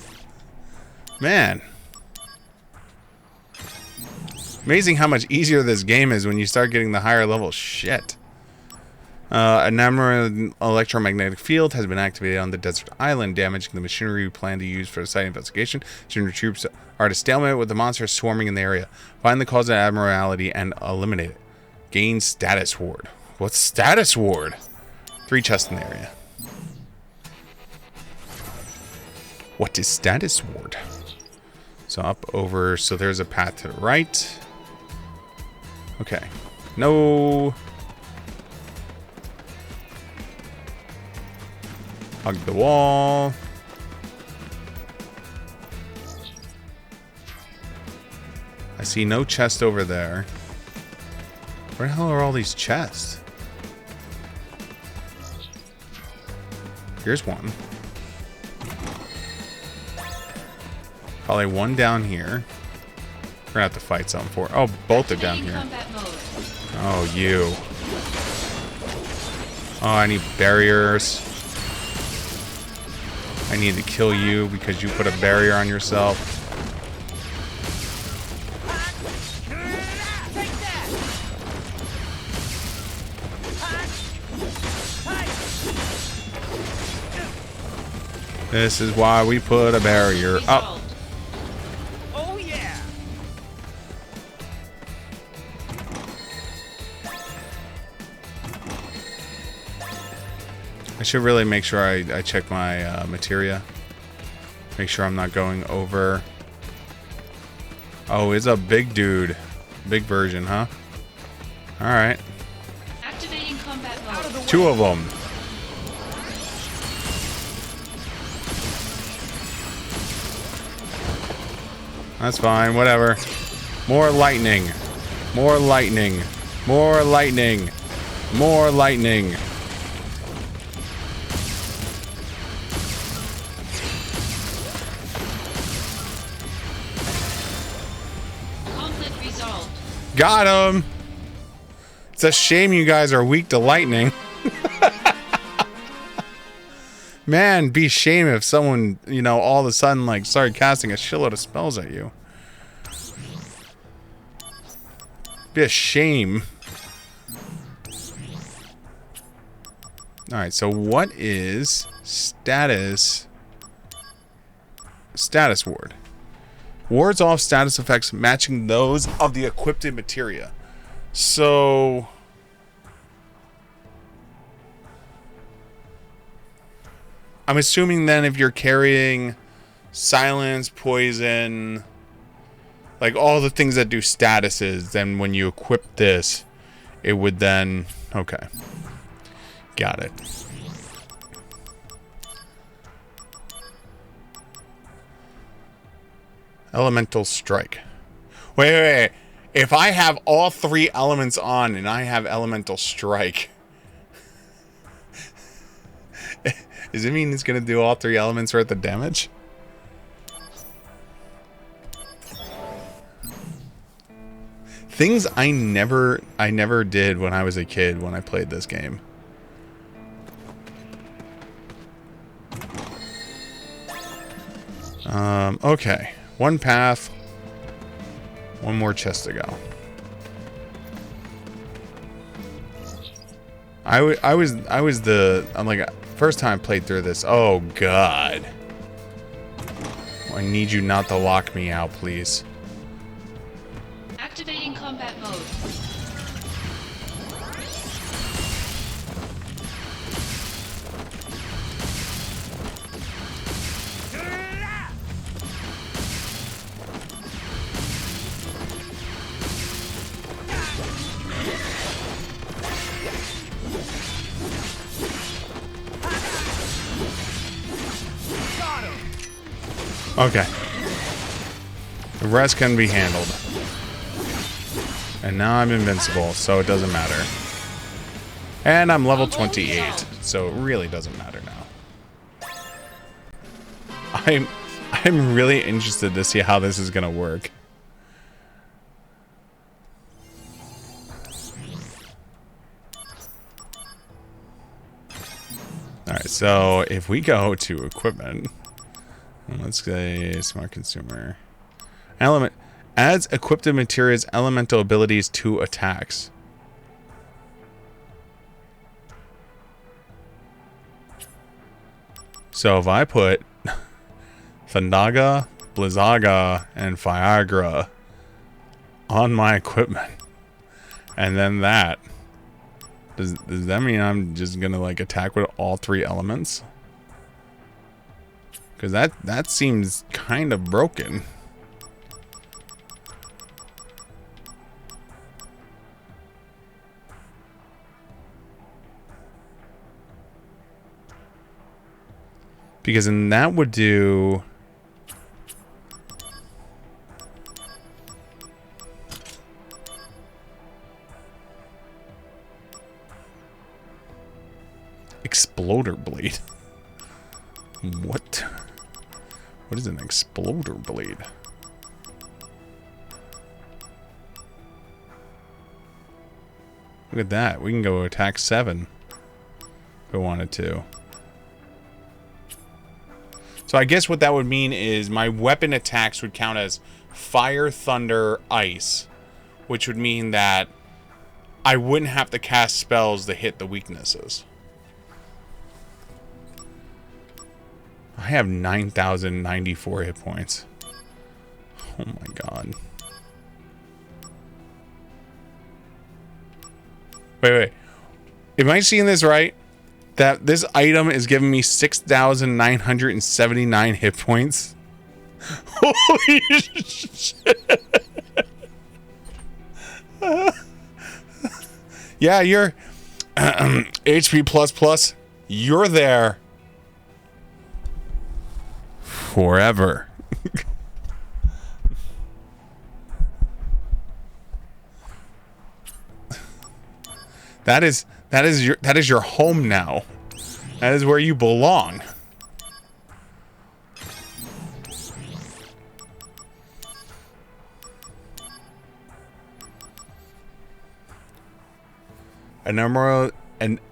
Man. Amazing how much easier this game is when you start getting the higher level shit. An electromagnetic field has been activated on the desert island, damaging the machinery we plan to use for the site investigation. Junior troops are at a stalemate with the monsters swarming in the area. Find the cause of abnormality and eliminate it. Gain status ward. What's status ward? 3 chests in the area. What is status ward? So up over, so there's a path to the right. Okay. No. Hug the wall. I see no chest over there. Where the hell are all these chests? Here's one. Probably one down here. We're gonna have to fight something for it. Oh, both are down here. Oh, you. Oh, I need barriers. I need to kill you because you put a barrier on yourself. This is why we put a barrier up. Oh yeah. I should really make sure I check my materia. Make sure I'm not going over. Oh, it's a big dude. Big version, huh? Alright. Activating combat mode. 2 of them. That's fine, whatever. More lightning. More lightning. More lightning. More lightning. Conflict resolved. Got him! It's a shame you guys are weak to lightning. Man, be shame if someone, you know, all of a sudden, like, started casting a shitload of spells at you. Be a shame. Alright, so what is status ward? Wards off status effects matching those of the equipped materia. So... I'm assuming then if you're carrying silence, poison, like all the things that do statuses, then when you equip this, it would then... Okay. Got it. Elemental Strike. Wait. If I have all 3 elements on and I have Elemental Strike... Does it mean it's going to do all 3 elements worth of damage? Things I never did when I was a kid when I played this game. Okay. 1 path. 1 more chest to go. I'm like, first time I played through this. Oh god. I need you not to lock me out, please. Activating combat mode. Okay. The rest can be handled. And now I'm invincible, so it doesn't matter. And I'm level 28, so it really doesn't matter now. I'm really interested to see how this is gonna work. Alright, so if we go to equipment, let's say smart consumer. Element adds equipped materials elemental abilities to attacks. So if I put Thundaga, Blizzaga, and Viagra on my equipment, and then that, does that mean I'm just gonna like attack with all three elements? Because that seems kind of broken. Because then that would do... Exploder blade. What? What is an exploder blade? Look at that. We can go attack 7 if we wanted to. So I guess what that would mean is my weapon attacks would count as fire, thunder, ice, which would mean that I wouldn't have to cast spells to hit the weaknesses. I have 9,094 hit points. Oh my god. Wait. Am I seeing this right? That this item is giving me 6,979 hit points. Holy shit. Yeah, you're HP++. You're there forever. That is your home now. That is where you belong. An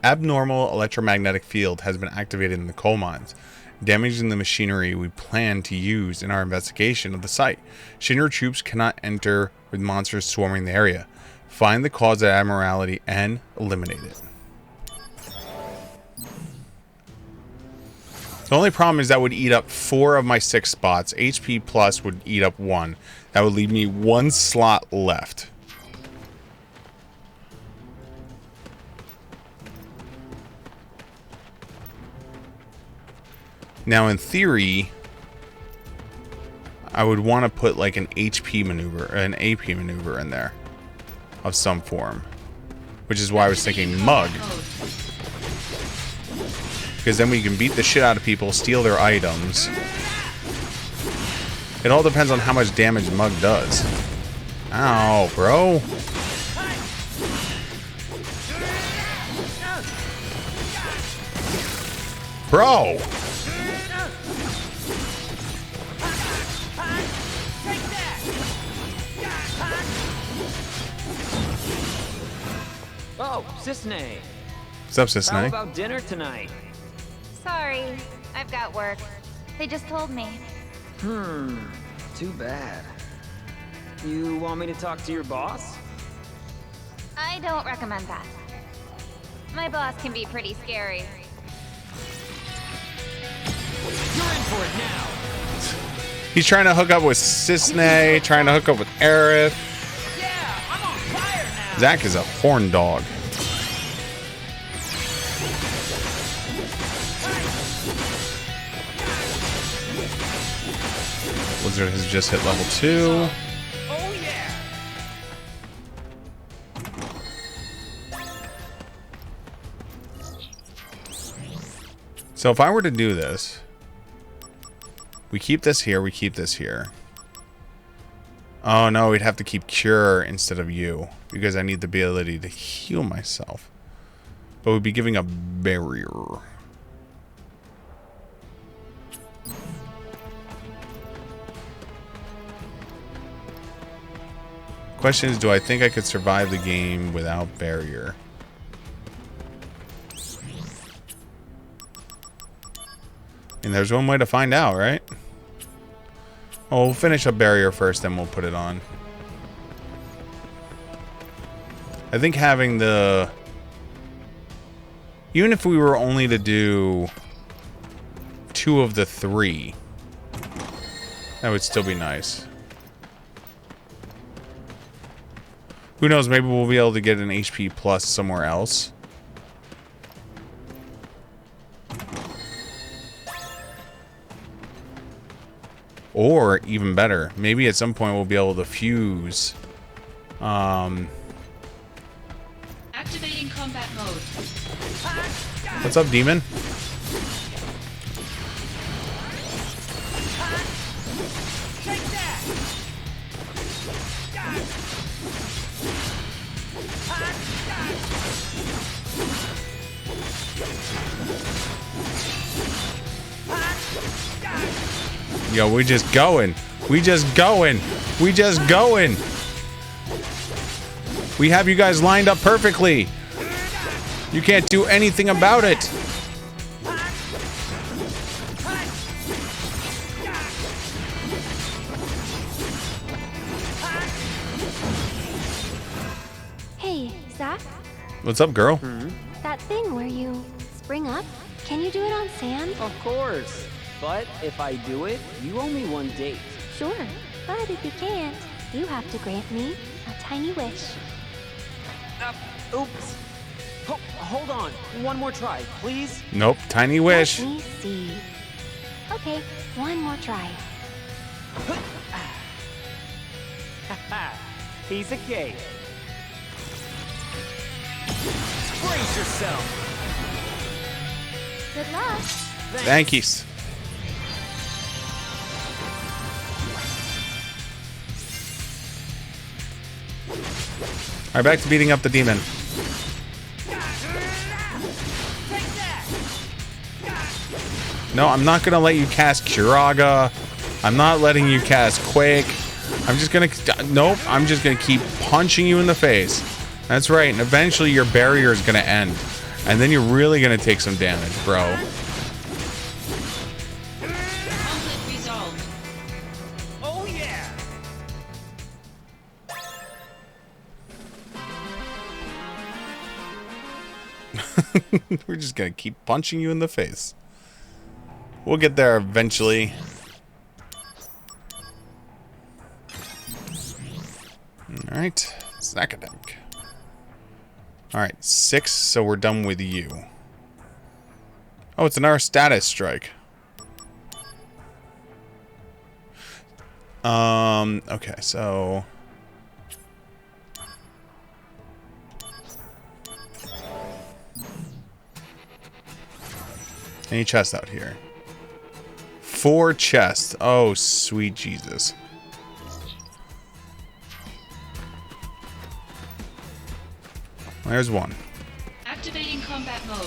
abnormal electromagnetic field has been activated in the coal mines, damaging the machinery we plan to use in our investigation of the site. Shinra troops cannot enter with monsters swarming the area. Find the cause of abnormality and eliminate it. The only problem is that would eat up 4 of my 6 spots. HP plus would eat up 1. That would leave me 1 slot left. Now, in theory, I would want to put like an HP maneuver, an AP maneuver in there of some form, which is why I was thinking Mug, because then we can beat the shit out of people, steal their items. It all depends on how much damage Mug does. Ow, bro. Bro! Oh, Cisne. What's up, Cisne? How about dinner tonight? Sorry, I've got work. They just told me. Too bad. You want me to talk to your boss? I don't recommend that. My boss can be pretty scary. You're in for it now. He's trying to hook up with Cisne, trying to hook up with Aerith. Yeah, I'm on fire now. Zack is a horn dog. Blizzard has just hit level 2. Oh yeah. So if I were to do this, We keep this here. We keep this here. Oh, no. We'd have to keep cure instead of you. Because I need the ability to heal myself. But we'd be giving a barrier. Question is, do I think I could survive the game without barrier? And there's one way to find out, right? Oh, we'll finish up barrier first, then we'll put it on. I think having the... Even if we were only to do 2 of the 3, that would still be nice. Who knows, maybe we'll be able to get an HP plus somewhere else. Or, even better, maybe at some point we'll be able to fuse. Activating combat mode. What's up, demon? Yo, we just going. We just going. We just going. We have you guys lined up perfectly. You can't do anything about it. Hey, Zach, What's up, girl? that thing where you spring up, can you do it on sand? Of course. But if I do it, you owe me one date. Sure, but if you can't, you have to grant me a tiny wish. Oops. Hold on. One more try, please. Nope, tiny wish. Let me see. Okay, one more try. Piece of cake. Brace yourself. Good luck. Thank yous. Alright, back to beating up the demon. No, I'm not gonna let you cast Curaga. I'm not letting you cast Quake. I'm just gonna... Nope, I'm just gonna keep punching you in the face. That's right, and eventually your barrier is gonna end. And then you're really gonna take some damage, bro. Conflict resolved. Oh yeah! We're just gonna keep punching you in the face. We'll get there eventually. Alright, Zacademic. Alright, 6, so we're done with you. Oh, it's another status strike. Okay, so... Any chests out here? 4 chests. Oh, sweet Jesus. There's one. Activating combat mode.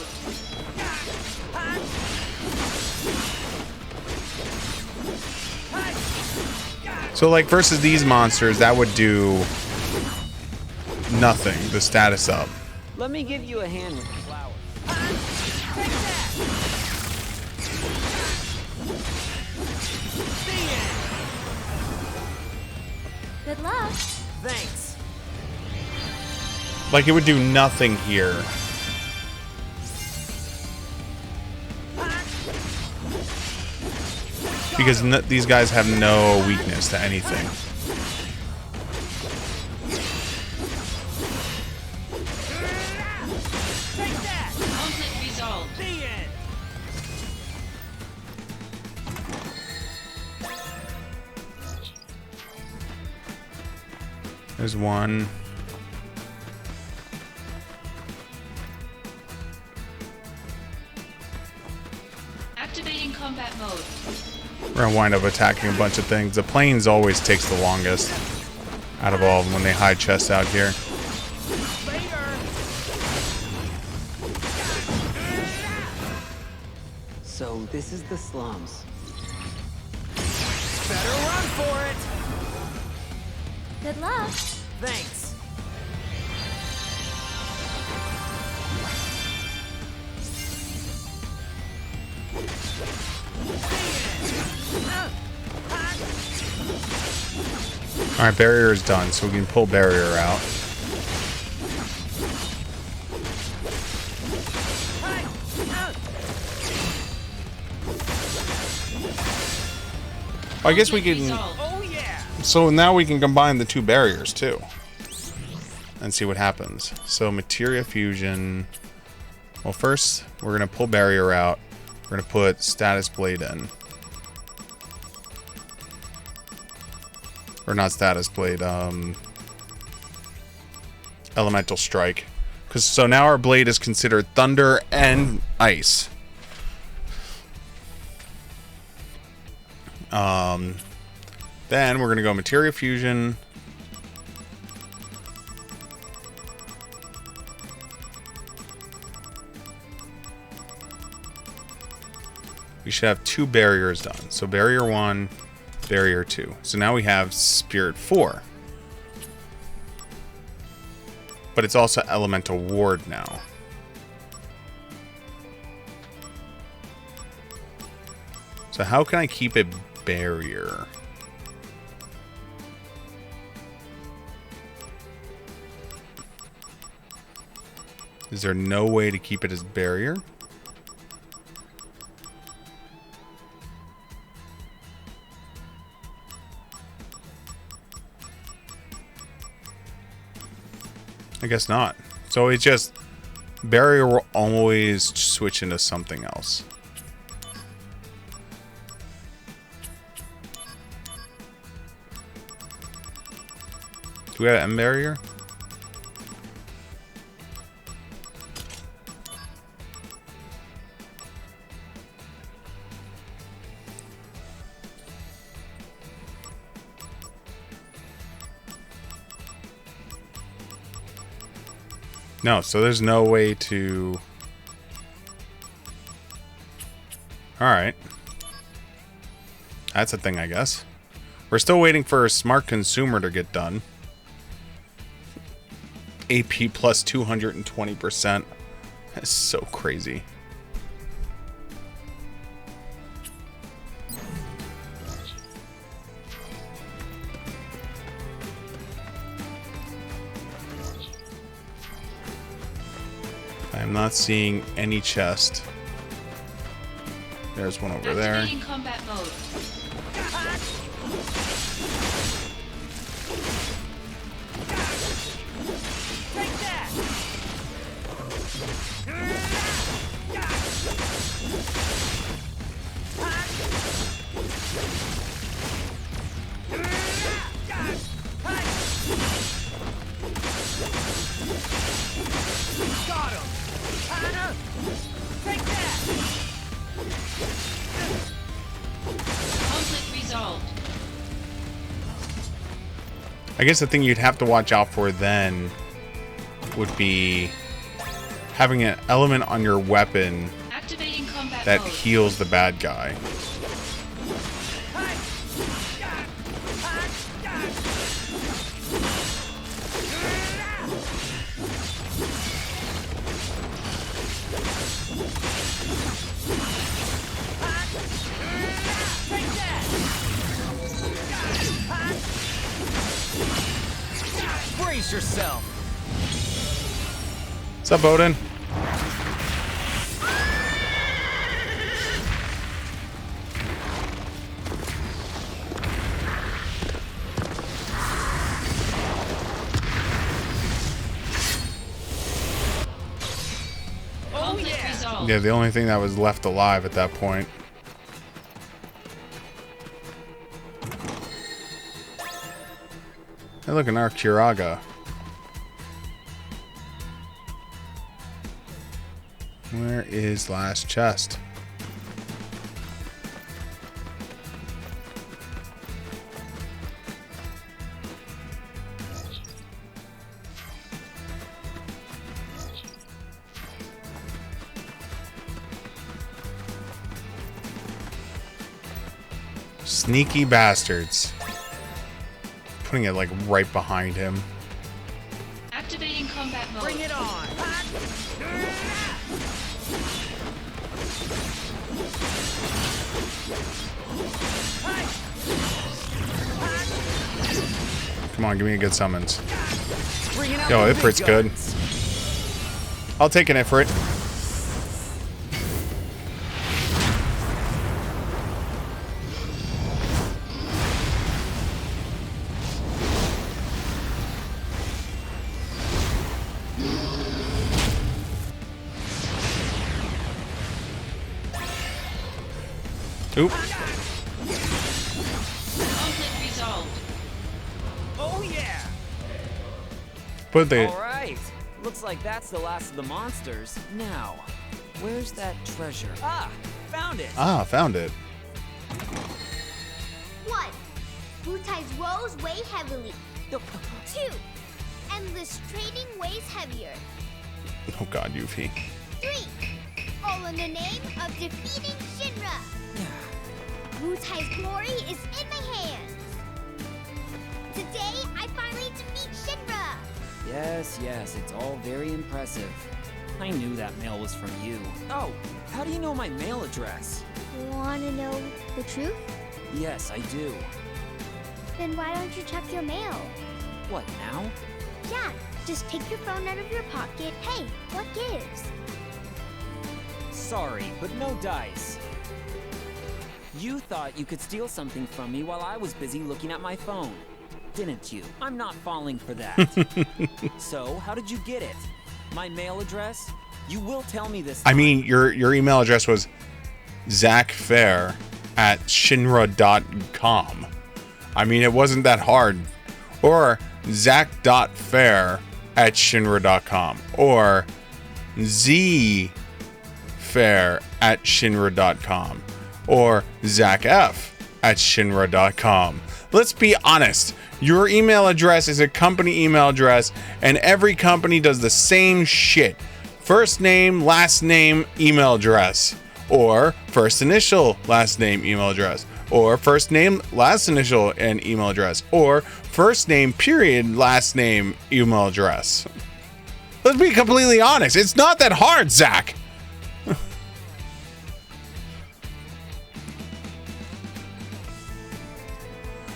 So, like, versus these monsters, that would do nothing. The status up. Let me give you a hand with the flower. Good luck. Thanks. Like, it would do nothing here. Because these guys have no weakness to anything. Conflict resolved. There's one. Activating combat mode. We're gonna wind up attacking a bunch of things. The planes always takes the longest out of all of them when they hide chests out here. So this is the slums. Better run for it! Good luck. Thanks. Alright, barrier is done, so we can pull barrier out. I guess we can... So now we can combine the two barriers, too. And see what happens. So, materia fusion... Well, first, we're going to pull barrier out. We're going to put status blade in. Or not status blade, elemental strike. So now our blade is considered thunder and ice. Then we're gonna go materia fusion. We should have 2 barriers done. So barrier 1, barrier 2. So now we have spirit 4. But it's also elemental ward now. So how can I keep it barrier? Is there no way to keep it as barrier? I guess not. So it's just barrier will always switch into something else. Do we have M barrier? No, so there's no way to... Alright. That's a thing, I guess. We're still waiting for a smart consumer to get done. AP plus 220%. That's so crazy. I'm not seeing any chest. There's one over there. Activating combat mode. Take that! Got him! Take that! Conflict resolved. I guess the thing you'd have to watch out for then would be having an element on your weapon Activating combat that mode. heals the bad guy. Brace yourself! What's up, Odin? Conflict resolved. Yeah, the only thing that was left alive at that point. Hey, look, an Arcuraga. Where is last chest? Sneaky bastards. Putting it like right behind him. Activating combat mode. Bring it on! Come on, give me a good summons. Yo, Ifrit's good. I'll take an Ifrit. Oop. Conflict resolved. Oh yeah! Put the Alright. Looks like that's the last of the monsters. Now, where's that treasure? Ah! Found it! found it. 1. Wutai's woes weigh heavily. 2. Endless trading weighs heavier. Oh god, Yuffie. 3. All in the name of defeating Shinra. Wutai's glory is in my hands. Today, I finally defeat Shinra. Yes, it's all very impressive. I knew that mail was from you. Oh, how do you know my mail address? Wanna know the truth? Yes, I do. Then why don't you check your mail? What, now? Yeah, just take your phone out of your pocket. Hey, what gives? Sorry, but no dice. You thought you could steal something from me while I was busy looking at my phone, didn't you? I'm not falling for that. So, how did you get it? My mail address? You will tell me this time. I mean, your email address was zachfair@shinra.com. I mean, it wasn't that hard. Or zach.fair@shinra.com. Or zfair@shinra.com. Or zachf@shinra.com. Let's be honest. Your email address is a company email address, and every company does the same shit. First name, last name, email address. Or first initial, last name, email address. Or first name, last initial, and email address. Or first name, period, last name, email address. Let's be completely honest. It's not that hard, Zach.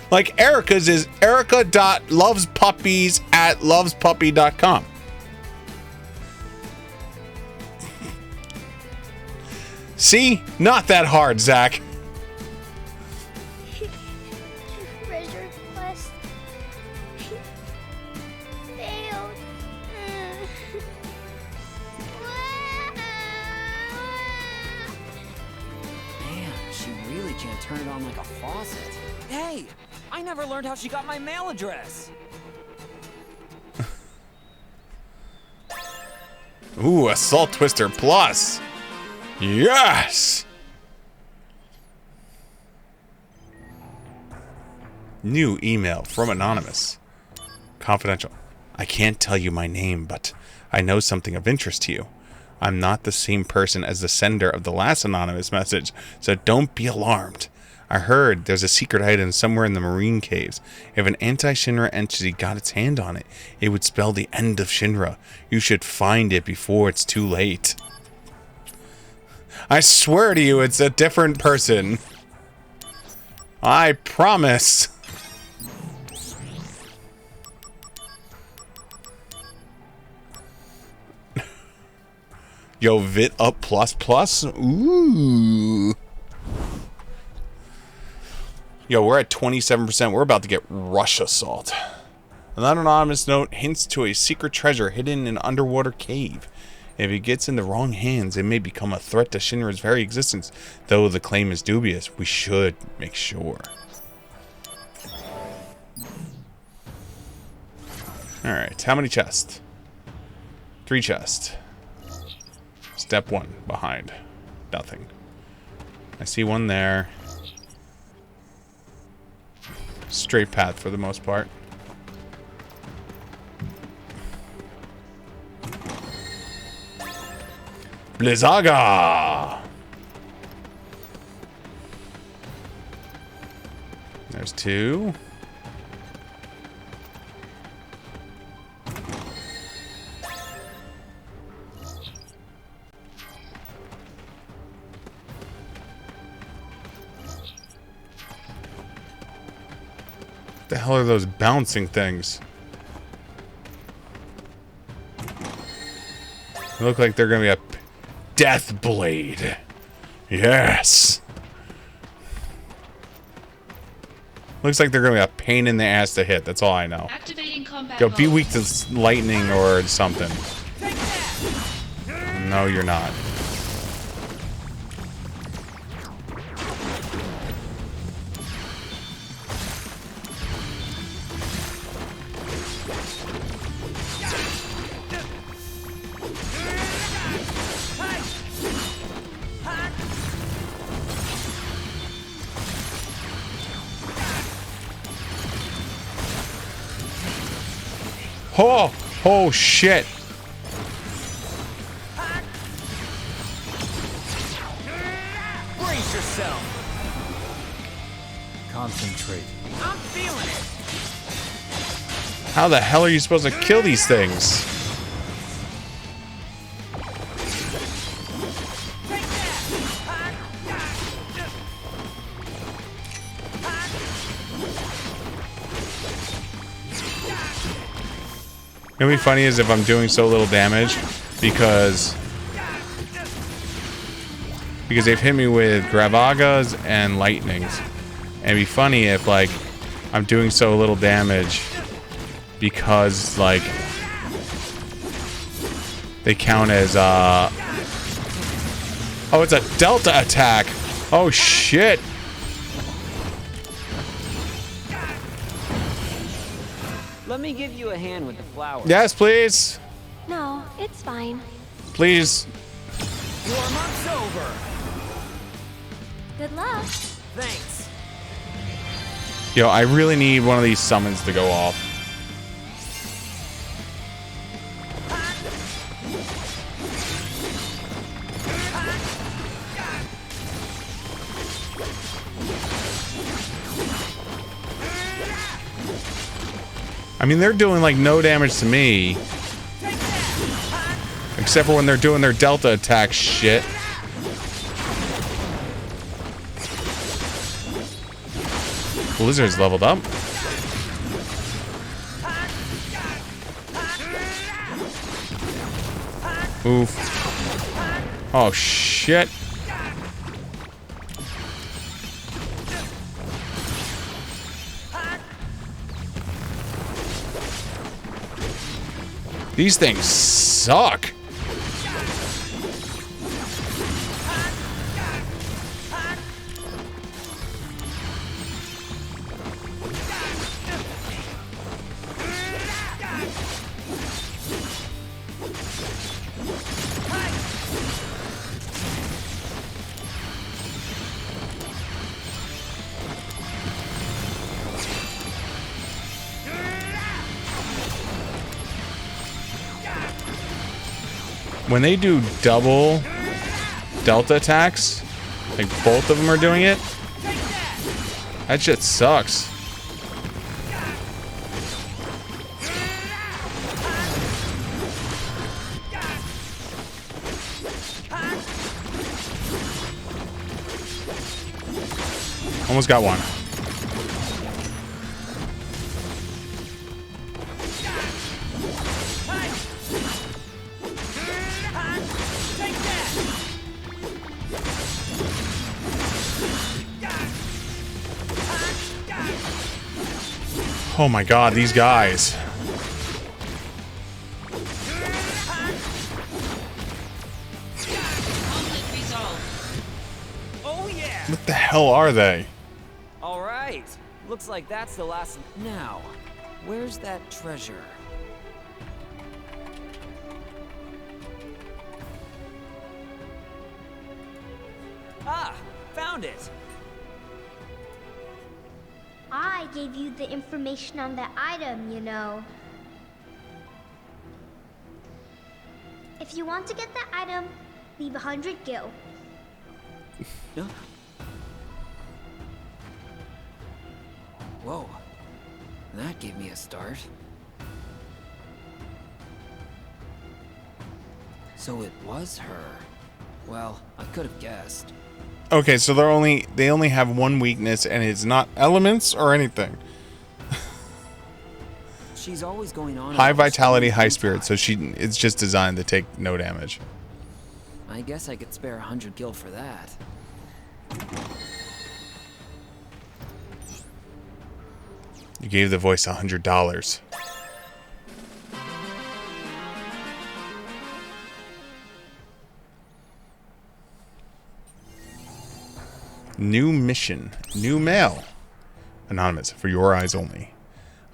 Like Erica's is erica.lovespuppies@lovespuppy.com. See? Not that hard, Zach. Treasure quest failed. Man, she really can't turn it on like a faucet. Hey, I never learned how she got my mail address. Ooh, Assault Twister Plus. Yes! New email from Anonymous. Confidential. I can't tell you my name, but I know something of interest to you. I'm not the same person as the sender of the last anonymous message, so don't be alarmed. I heard there's a secret item somewhere in the marine caves. If an anti-Shinra entity got its hand on it, it would spell the end of Shinra. You should find it before it's too late. I swear to you, it's a different person. I promise. Yo, Vit up plus plus? Ooh. Yo, we're at 27%. We're about to get rush assault. Another anonymous note hints to a secret treasure hidden in an underwater cave. If it gets in the wrong hands, it may become a threat to Shinra's very existence. Though the claim is dubious, we should make sure. Alright, how many chests? 3 chests. Step 1, behind. Nothing. I see one there. Straight path for the most part. Blizzaga! to... What the hell are those bouncing things? They look like they're gonna be a death blade. Yes. Looks like they're gonna be a pain in the ass to hit. That's all I know. Activating combat Yo, be mode. weak to lightning or something. No, you're not. Oh! Oh, shit! Brace yourself. Concentrate. I'm feeling it. How the hell are you supposed to kill these things? It'd be funny is if I'm doing so little damage because they've hit me with Gravagas and Lightnings. And it'd be funny if like I'm doing so little damage because like they count as oh, it's a delta attack. Oh shit. Let me give you a hand with the flowers. Yes, please. No, it's fine. Please. Warm-up's over. Good luck. Thanks. Yo, I really need one of these summons to go off. I mean, they're doing like no damage to me. Except for when they're doing their delta attack shit. Blizzard's leveled up. Oof. Oh shit. These things suck. When they do double delta attacks, like both of them are doing it, that shit sucks. Almost got one. Oh my god, these guys. Oh yeah. What the hell are they? All right. Looks like that's the last. Now, where's that treasure? Ah, found it. I gave you the information on that item, you know. If you want to get that item, leave 100 gil. Whoa. That gave me a start. So it was her. Well, I could have guessed. Okay, so they only have one weakness, and it's not elements or anything. She's always going on. High vitality, high spirit, so it's just designed to take no damage. I guess I could spare 100 gil for that. You gave the voice $100. New mission. New mail. Anonymous, for your eyes only.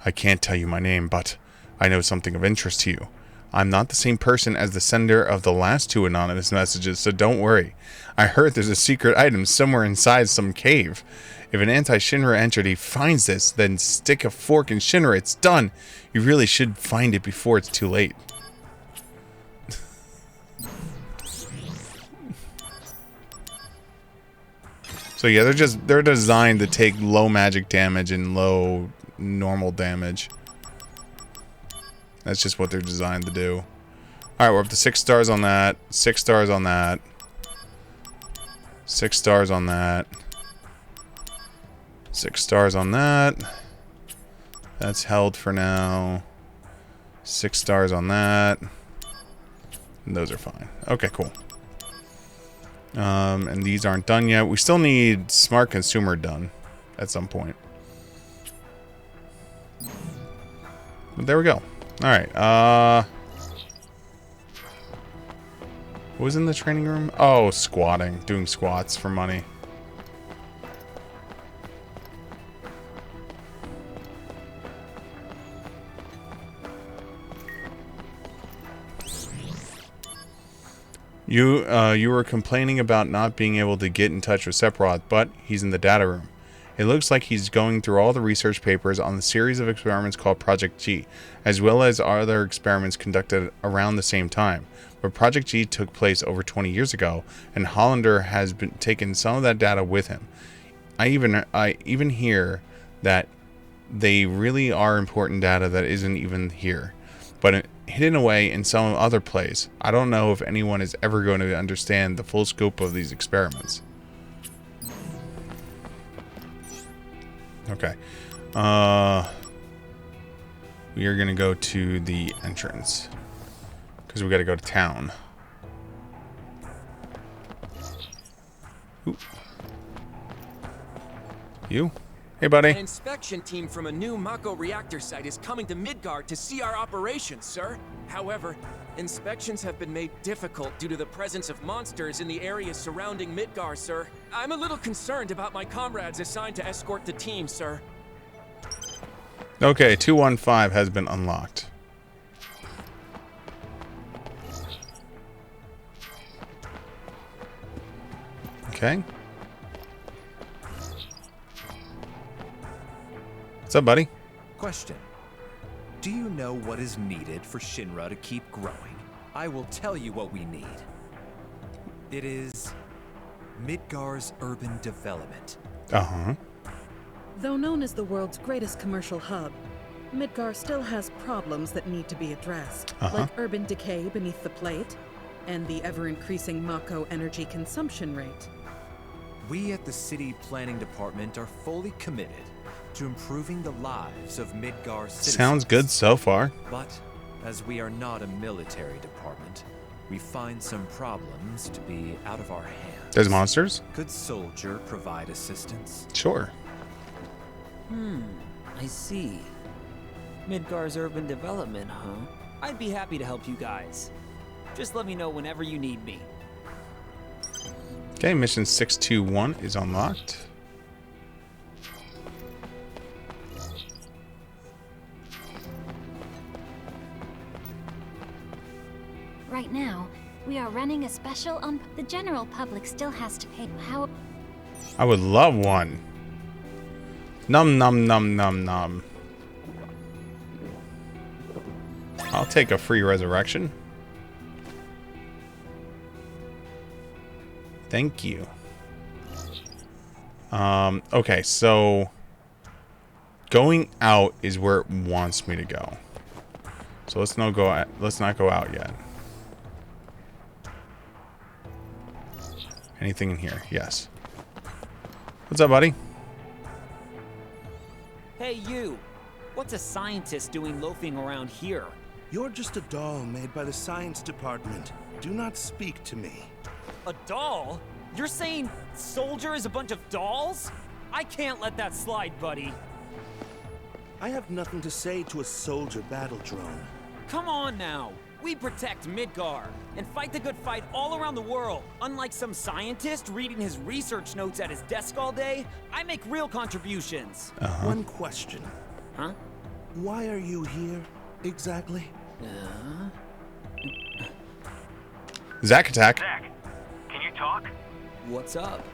I can't tell you my name, but I know something of interest to you. I'm not the same person as the sender of the last 2 anonymous messages, so don't worry. I heard there's a secret item somewhere inside some cave. If an anti-Shinra entity finds this, then stick a fork in Shinra. It's done. You really should find it before it's too late. So yeah, they're designed to take low magic damage and low normal damage. That's just what they're designed to do. Alright, we're up to 6 stars on that. 6 stars on that. 6 stars on that. 6 stars on that. That's held for now. 6 stars on that. And those are fine. Okay, cool. And these aren't done yet. We still need Smart Consumer done at some point. But there we go. Alright, what was in the training room? Oh, squatting. Doing squats for money. You were complaining about not being able to get in touch with Sephiroth, but he's in the data room. It looks like he's going through all the research papers on the series of experiments called Project G, as well as other experiments conducted around the same time. But Project G took place over 20 years ago, and Hollander has been taken some of that data with him. I even hear that they really are important data that isn't even here, but hidden away in some other place. I don't know if anyone is ever going to understand the full scope of these experiments. Okay. We are going to go to the entrance, because we got to go to town. Ooh. You? Hey, buddy. An inspection team from a new Mako reactor site is coming to Midgard to see our operations, sir. However, inspections have been made difficult due to the presence of monsters in the area surrounding Midgard, sir. I'm a little concerned about my comrades assigned to escort the team, sir. Okay, 215 has been unlocked. Okay. What's up, buddy? Question. Do you know what is needed for Shinra to keep growing? I will tell you what we need. It is Midgar's urban development. Uh-huh. Though known as the world's greatest commercial hub, Midgar still has problems that need to be addressed, like urban decay beneath the plate and the ever-increasing Mako energy consumption rate. We at the City Planning Department are fully committed to improving the lives of Midgar citizens. Sounds good so far. But as we are not a military department, we find some problems to be out of our hands. There's monsters? Could Soldier provide assistance? Sure. I see. Midgar's urban development, huh? I'd be happy to help you guys. Just let me know whenever you need me. Okay, mission 621 is unlocked. Right now, we are running a special on... The general public still has to pay. How... I would love one. Num num num num num. I'll take a free resurrection. Thank you. Okay, so Going out is where it wants me to go. So let's not go out yet. Anything in here? Yes. What's up, buddy? Hey, you! What's a scientist doing loafing around here? You're just a doll made by the science department. Do not speak to me. A doll? You're saying Soldier is a bunch of dolls? I can't let that slide, buddy. I have nothing to say to a soldier battle drone. Come on now. We protect Midgar and fight the good fight all around the world. Unlike some scientist reading his research notes at his desk all day, I make real contributions. One question. Huh? Why are you here, exactly? Zack attack. Zack, can you talk? What's up?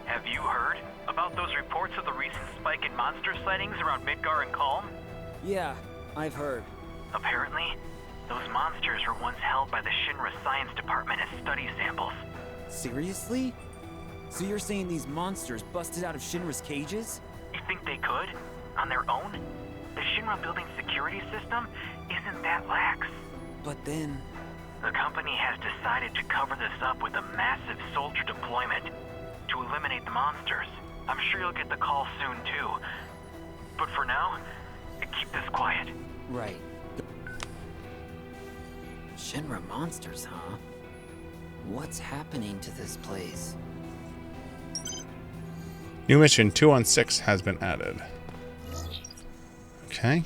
Have you heard about those reports of the recent spike in monster sightings around Midgar and Calm? Yeah, I've heard. Apparently, those monsters were once held by the Shinra Science Department as study samples. Seriously? So you're saying these monsters busted out of Shinra's cages? You think they could? On their own? The Shinra building security system isn't that lax. But then... The company has decided to cover this up with a massive soldier deployment to eliminate the monsters. I'm sure you'll get the call soon, too. But for now, keep this quiet. Right. Shinra monsters, huh? What's happening to this place? New mission 216 has been added. Okay.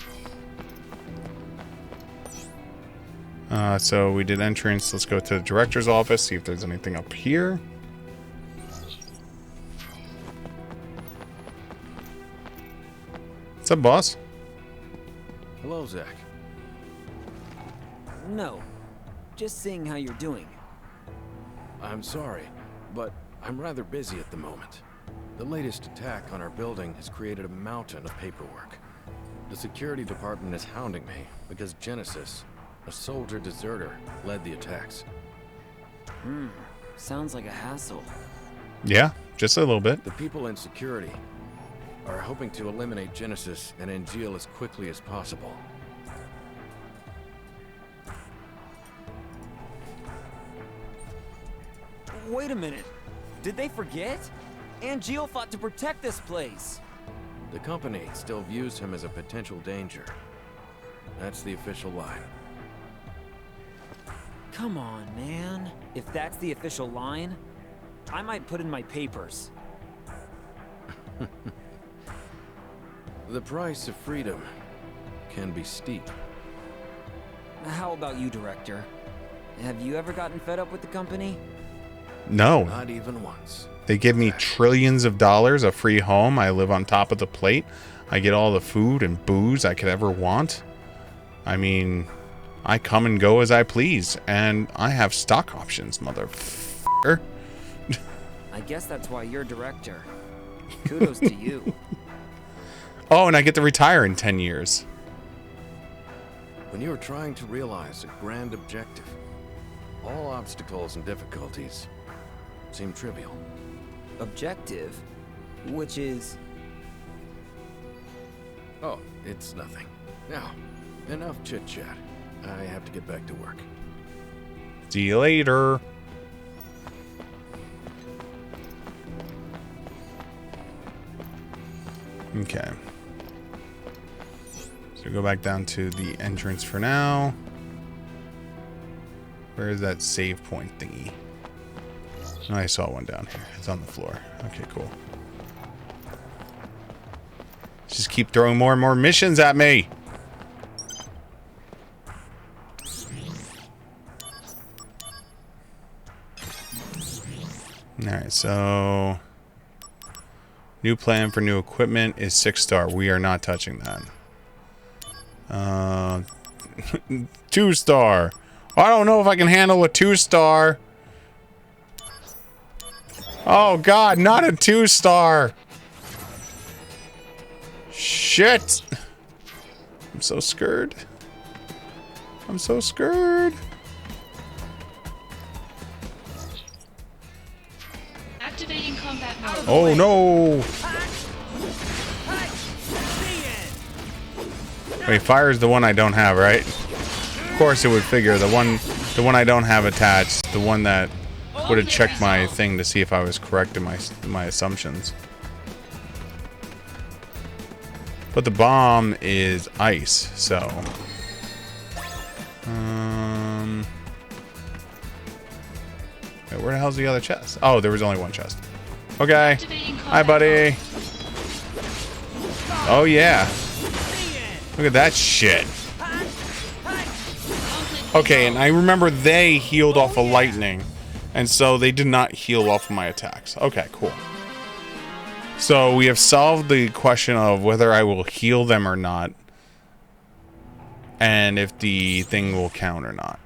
So we did entrance. Let's go to the director's office, see if there's anything up here. What's up, boss? Hello, Zack. No. Just seeing how you're doing. I'm sorry, but I'm rather busy at the moment. The latest attack on our building has created a mountain of paperwork. The security department is hounding me because Genesis, a soldier deserter, led the attacks. Sounds like a hassle. Yeah, just a little bit. The people in security are hoping to eliminate Genesis and Angeal as quickly as possible. Wait a minute. Did they forget? Angeal fought to protect this place. The company still views him as a potential danger. That's the official line. Come on, man. If that's the official line, I might put in my papers. The price of freedom can be steep. How about you, Director? Have you ever gotten fed up with the company? No. Not even once. They give me trillions of dollars, a free home. I live on top of the plate. I get all the food and booze I could ever want. I mean, I come and go as I please, and I have stock options, motherfucker. I guess that's why you're Director. Kudos to you. Oh, and I get to retire in 10 years. When you are trying to realize a grand objective, all obstacles and difficulties seem trivial. Objective? Which is... Oh, it's nothing. Now, enough chit-chat. I have to get back to work. See you later. Okay. So go back down to the entrance for now. Where is that save point thingy? Oh, I saw one down here. It's on the floor. Okay, cool. Just keep throwing more and more missions at me. Alright, so new plan for new equipment is 6-star. We are not touching that. 2-star. I don't know if I can handle a 2-star. Oh god, not a 2-star. Shit. I'm so scared. I'm so scared. Activating combat mode. Oh no. Wait, fire is the one I don't have, right? Of course it would figure the one I don't have attached, the one that would have checked my thing to see if I was correct in my assumptions. But the bomb is ice, so wait, where the hell's the other chest? Oh, there was only one chest. Okay. Hi, buddy. Oh yeah. Look at that shit. Okay, and I remember they healed off of lightning, and so they did not heal off of my attacks. Okay, cool. So we have solved the question of whether I will heal them or not, and if the thing will count or not.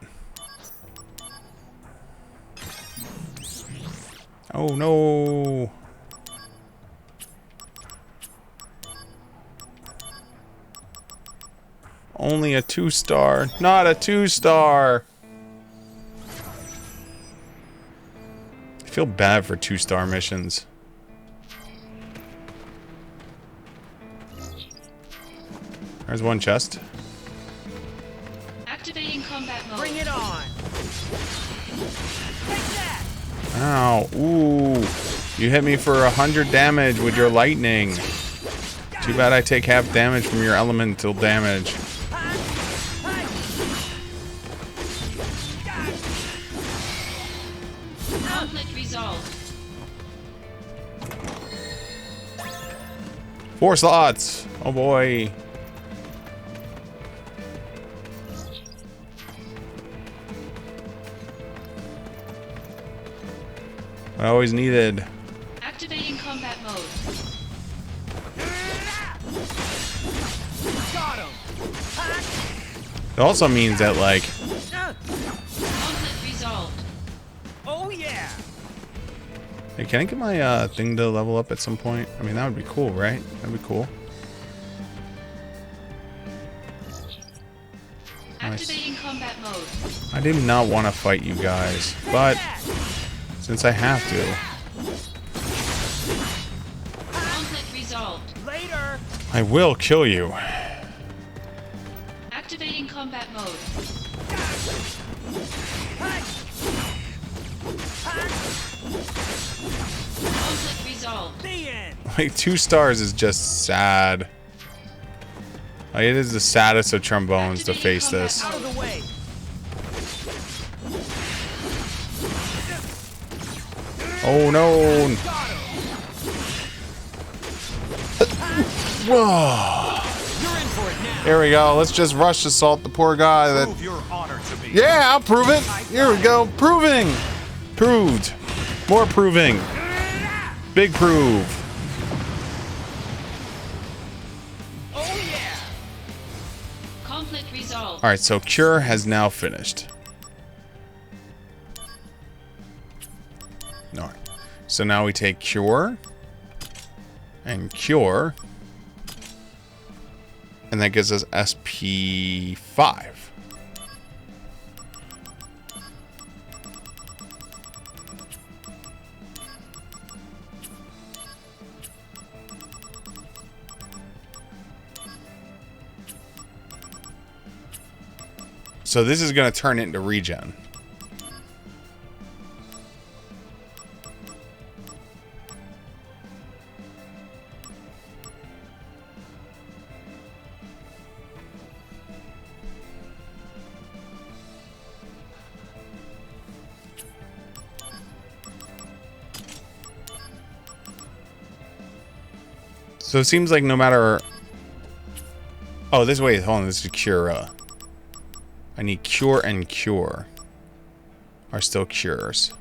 Oh no. Only a 2-star, not a 2-star. I feel bad for 2-star missions. There's one chest. Activating combat mode. Bring it on. Ow. Ooh. You hit me for 100 damage with your lightning. Too bad I take half damage from your elemental damage. Conflict resolved. 4 slots. Oh boy. I always needed. Activating combat mode. Got him. It also means that, like, Conflict resolved. Oh yeah. hey, can I get my thing to level up at some point? I mean, that would be cool, right? That'd be cool. Activating combat mode. I did not want to fight you guys, but since I have to, Conflict resolved. Later. I will kill you. Activating combat mode. Conflict resolved. The end. Like, 2 stars is just sad. Like, it is the saddest of trombones to face this. Out of the way. Oh no! Whoa! There we go. Let's just rush assault the poor guy. That. Yeah, I'll prove it. Here we go. Proving. Proved. More proving. Big prove. Oh yeah. Conflict resolved. All right, so cure has now finished. All right. So now we take cure and cure, and that gives us SP5. So this is going to turn into regen. So it seems like no matter... Oh, this way. Hold on. This is cure. I need cure and cure. Are still cures.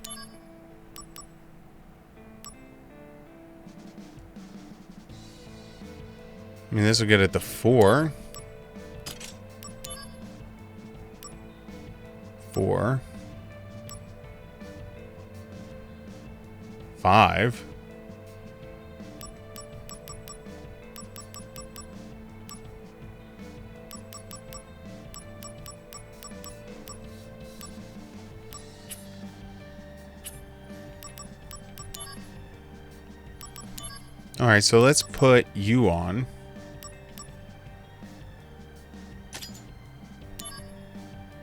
I mean, this will get it to 4. 4. 5. All right, so let's put you on.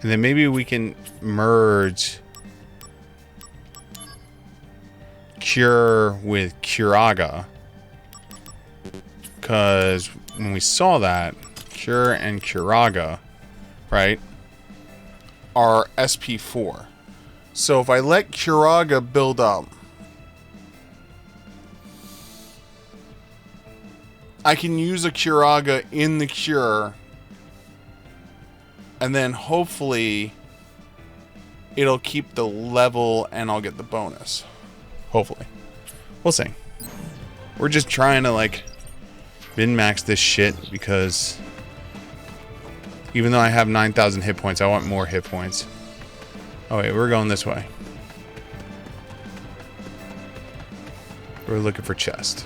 And then maybe we can merge Cure with Curaga. Because when we saw that, Cure and Curaga, right, are SP4. So if I let Curaga build up, I can use a Curaga in the Cure, and then hopefully it'll keep the level and I'll get the bonus. Hopefully. We'll see. We're just trying to, like, min-max this shit because even though I have 9,000 hit points, I want more hit points. Oh wait, we're going this way. We're looking for chest.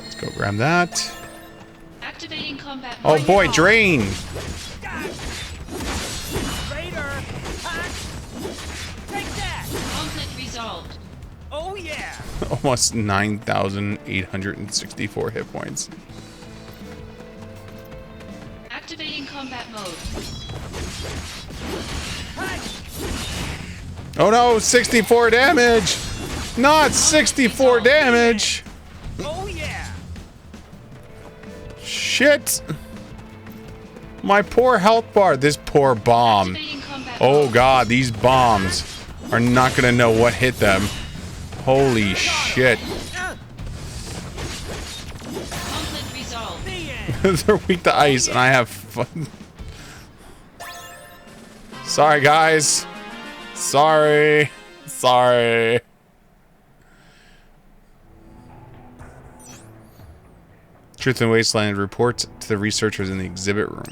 Let's go grab that. Activating combat. Oh boy, drain! Conflict resolved. Oh yeah. Almost 9,864 hit points. Activating combat mode. Oh no, 64 damage! Not 64 damage! Oh yeah. Shit! My poor health bar. This poor bomb. Oh god, these bombs are not gonna know what hit them. Holy shit. Conflict resolved. They're weak to ice and I have fun. Sorry guys. Sorry. Sorry. Truth in Wasteland reports to the researchers in the exhibit room.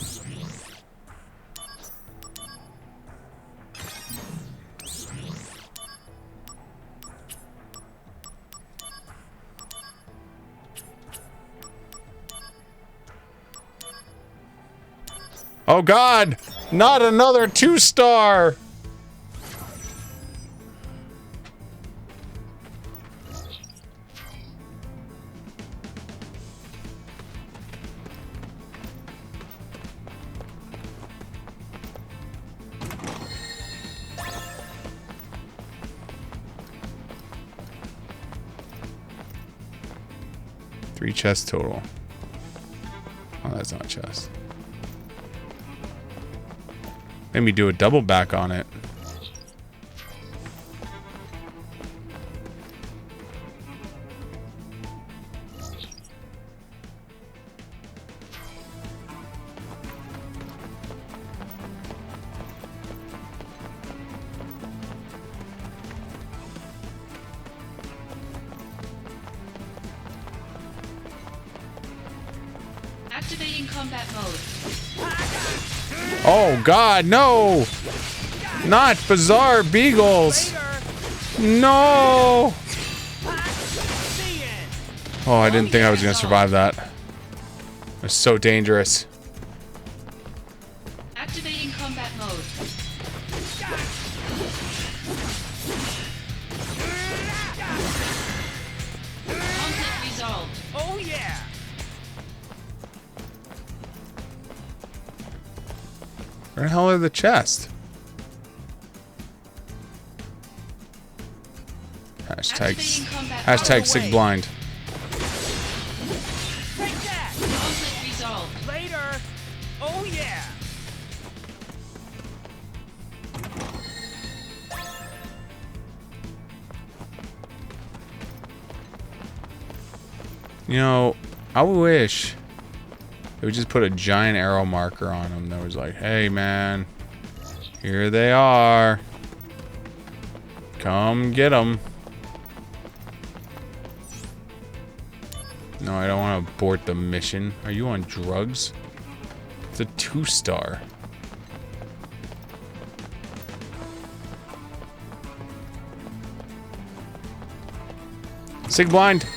Oh god! Not another 2-star! Three chests total. Oh, that's not a chest. Maybe do a double back on it. Activating combat mode. Oh god, no! Not bizarre beagles! No! Oh, I didn't think I was gonna survive that. It was so dangerous. Activating combat mode. Conflict resolved. Oh yeah. Where the hell are the chests? Hashtag sick blind. Conflict resolved. Later. Oh yeah. You know, I wish they would just put a giant arrow marker on them that was like, hey man, here they are. Come get them. No, I don't want to abort the mission. Are you on drugs? It's a 2-star. Sig blind.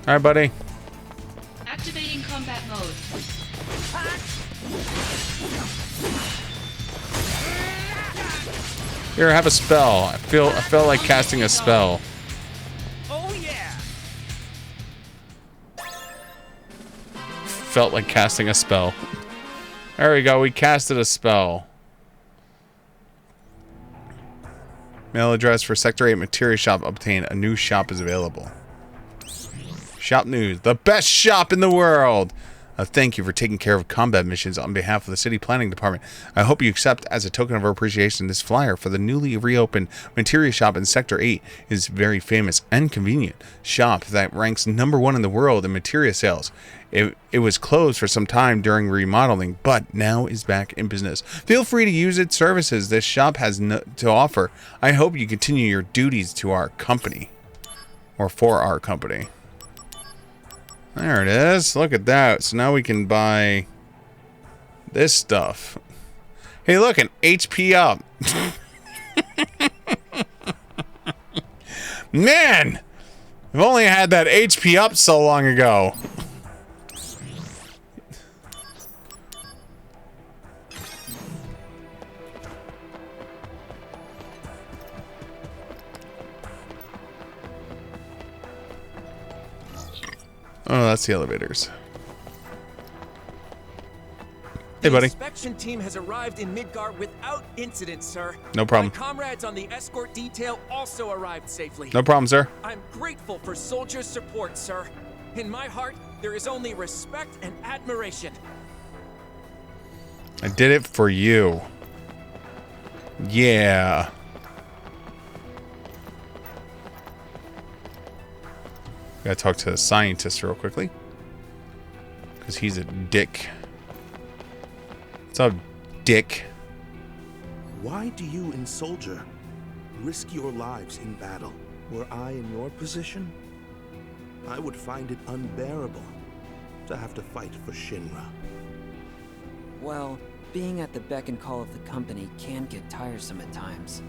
All right, buddy. Activating combat mode. Here, have a spell. I felt like casting a spell. Oh yeah. Felt like casting a spell. There we go. We casted a spell. Mail address for Sector 8 Materia Shop obtained. A new shop is available. Shop news. The best shop in the world. Thank you for taking care of combat missions on behalf of the City Planning Department. I hope you accept as a token of our appreciation this flyer for the newly reopened Materia Shop in Sector 8 is very famous and convenient shop that ranks #1 in the world in materia sales. It was closed for some time during remodeling, but now is back in business. Feel free to use its services this shop has to offer. I hope you continue your duties to our company. Or for our company. There it is. Look at that. So now we can buy this stuff. Hey, look, an HP up. Man! I've only had that HP up so long ago. Oh, that's the elevators. Hey, buddy. The inspection team has arrived in Midgar without incident, sir. No problem. My comrades on the escort detail also arrived safely. No problem, sir. I'm grateful for soldiers' support, sir. In my heart, there is only respect and admiration. I did it for you. Yeah. Gotta talk to the scientist real quickly. Because he's a dick. What's up, dick? Why do you in Soldier risk your lives in battle? Were I in your position, I would find it unbearable to have to fight for Shinra. Well, being at the beck and call of the company can get tiresome at times.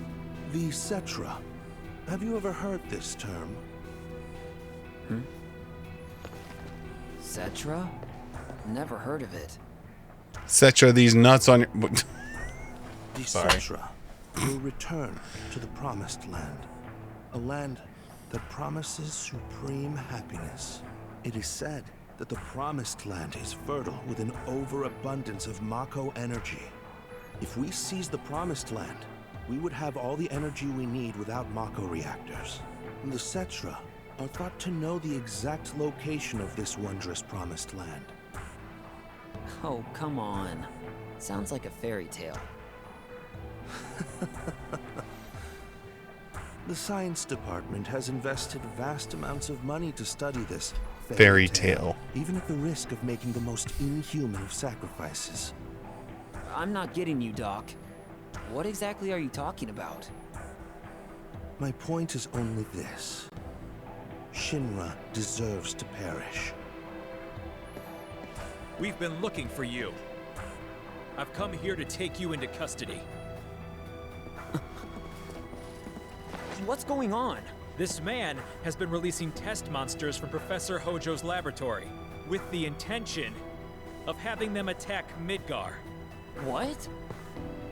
The Cetra. Have you ever heard this term? Cetra? Never heard of it. Cetra these nuts on your... The Sorry. Cetra will return to the Promised Land. A land that promises supreme happiness. It is said that the Promised Land is fertile with an overabundance of Mako energy. If we seize the Promised Land, we would have all the energy we need without Mako reactors. The Cetra are thought to know the exact location of this wondrous Promised Land. Oh, come on. Sounds like a fairy tale. The science department has invested vast amounts of money to study this Fairy tale. even at the risk of making the most inhuman of sacrifices. I'm not getting you, Doc. What exactly are you talking about? My point is only this. Shinra deserves to perish. We've been looking for you. I've come here to take you into custody. What's going on? This man has been releasing test monsters from Professor Hojo's laboratory with the intention of having them attack Midgar. What?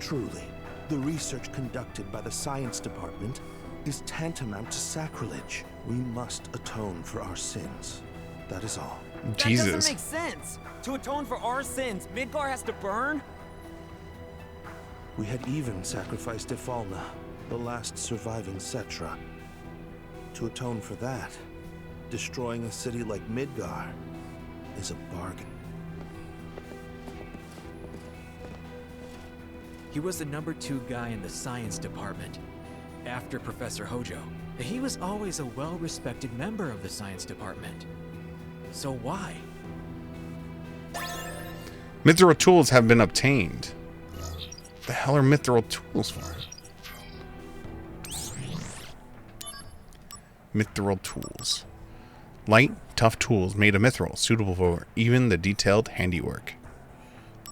Truly, the research conducted by the science department is tantamount to sacrilege. We must atone for our sins. That is all. Jesus. That doesn't make sense. To atone for our sins, Midgar has to burn? We had even sacrificed Ifalna, the last surviving Cetra. To atone for that, destroying a city like Midgar is a bargain. He was the #2 guy in the science department, after Professor Hojo. He was always a well-respected member of the science department. So why? Mithril tools have been obtained. What the hell are mithril tools for? Mithril tools. Light, tough tools made of mithril, suitable for even the detailed handiwork.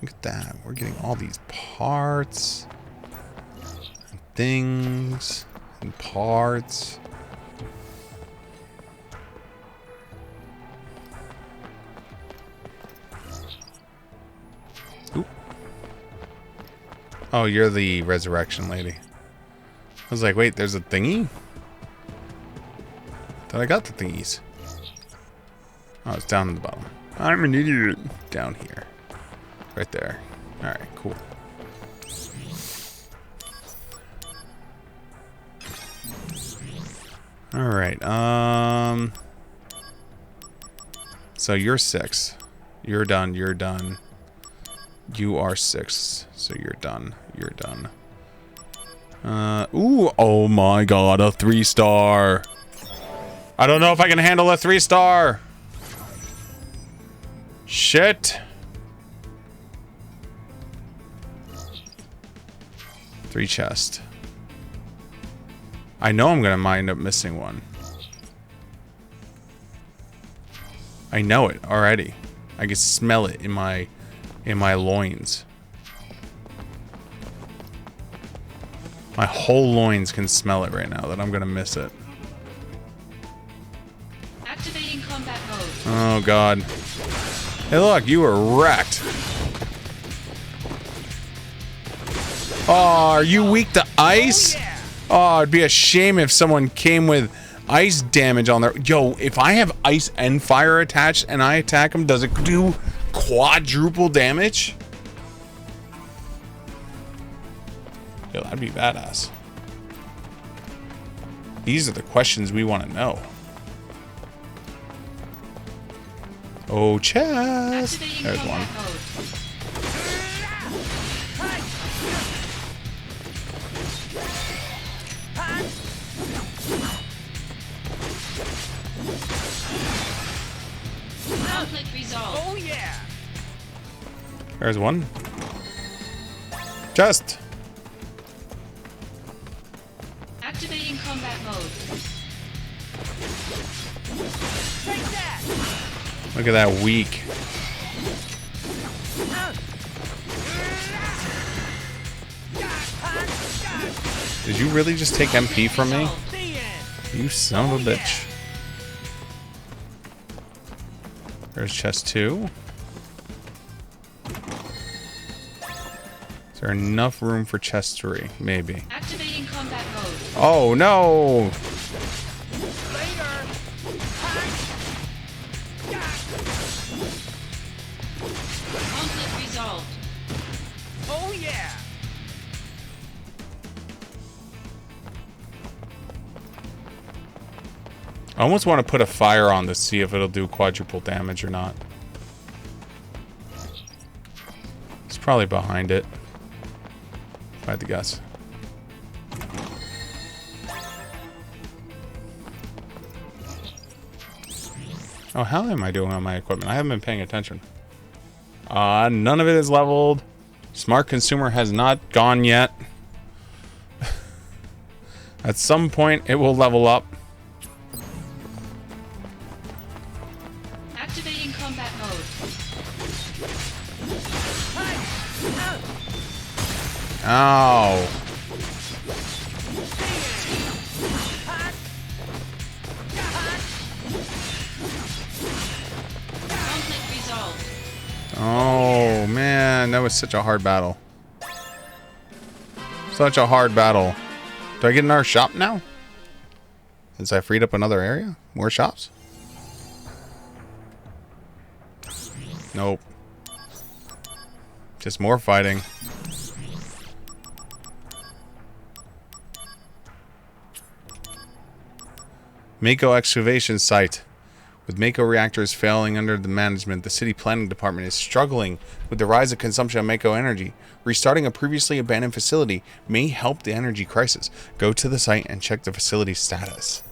Look at that. We're getting all these parts and things and parts. Oop. Oh, you're the resurrection lady. I was like, wait, there's a thingy? Thought I got the thingies. Oh, it's down in the bottom. I'm an idiot. Down here. Right there. Alright, cool. Alright, so you're 6. You're done, you're done. You are 6, so you're done. You're done. Ooh, oh my god, a 3-star. I don't know if I can handle a 3-star. Shit. 3 chest. I know I'm gonna wind up missing one. I know it already. I can smell it in my loins. My whole loins can smell it right now that I'm gonna miss it. Activating combat mode. Oh god. Hey look, you were wrecked. Oh, are you weak to ice? Oh, it'd be a shame if someone came with ice damage on their... Yo, if I have ice and fire attached and I attack them, does it do quadruple damage? Yo, that'd be badass. These are the questions we want to know. Oh, chest. There's one. Conflict resolved. Oh yeah. There's one. Chest. Activating combat mode. Take that. Look at that weak. Did you really just take MP from me? You son of a bitch. There's chest 2. Is there enough room for chest 3? Maybe. Activating combat mode. Oh no! Conflict resolved. Oh yeah. I almost want to put a fire on to see if it'll do quadruple damage or not. It's probably behind it, if I had to guess. Oh, how am I doing on my equipment? I haven't been paying attention. None of it is leveled. Smart Consumer has not gone yet. At some point, it will level up. Activating combat mode. Ow. Conflict resolved. Oh, man. That was such a hard battle. Such a hard battle. Do I get another shop now? Since I freed up another area? More shops? Nope. Just more fighting. Mako excavation site. With Mako reactors failing under the management, the city planning department is struggling with the rise of consumption of Mako energy. Restarting a previously abandoned facility may help the energy crisis. Go to the site and check the facility's status.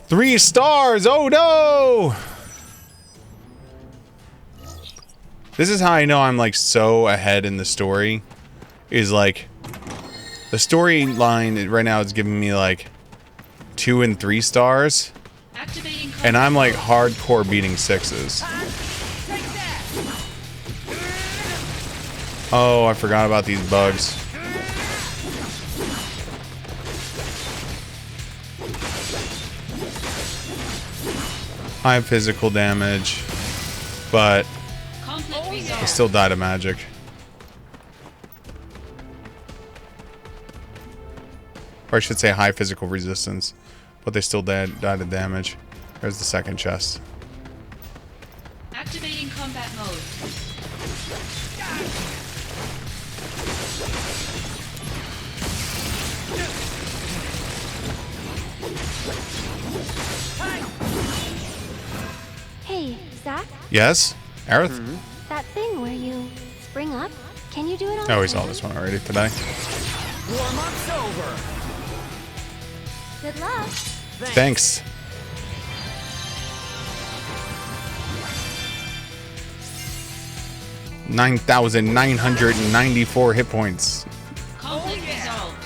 3 stars! Oh no! This is how I know I'm like so ahead in the story. Is like the storyline right now is giving me like 2 and 3 stars. And I'm like hardcore beating 6s. Oh, I forgot about these bugs. High physical damage, but I still died of magic. Or I should say high physical resistance. But they still die to damage. There's the second chest. Activating combat mode. Hey, Zach? Yes? Aerith? That thing where you spring up, can you do it on Oh, we saw this one already today. Warm-up's over. Good luck. Thanks. $9,994 hit points. Conflict resolved.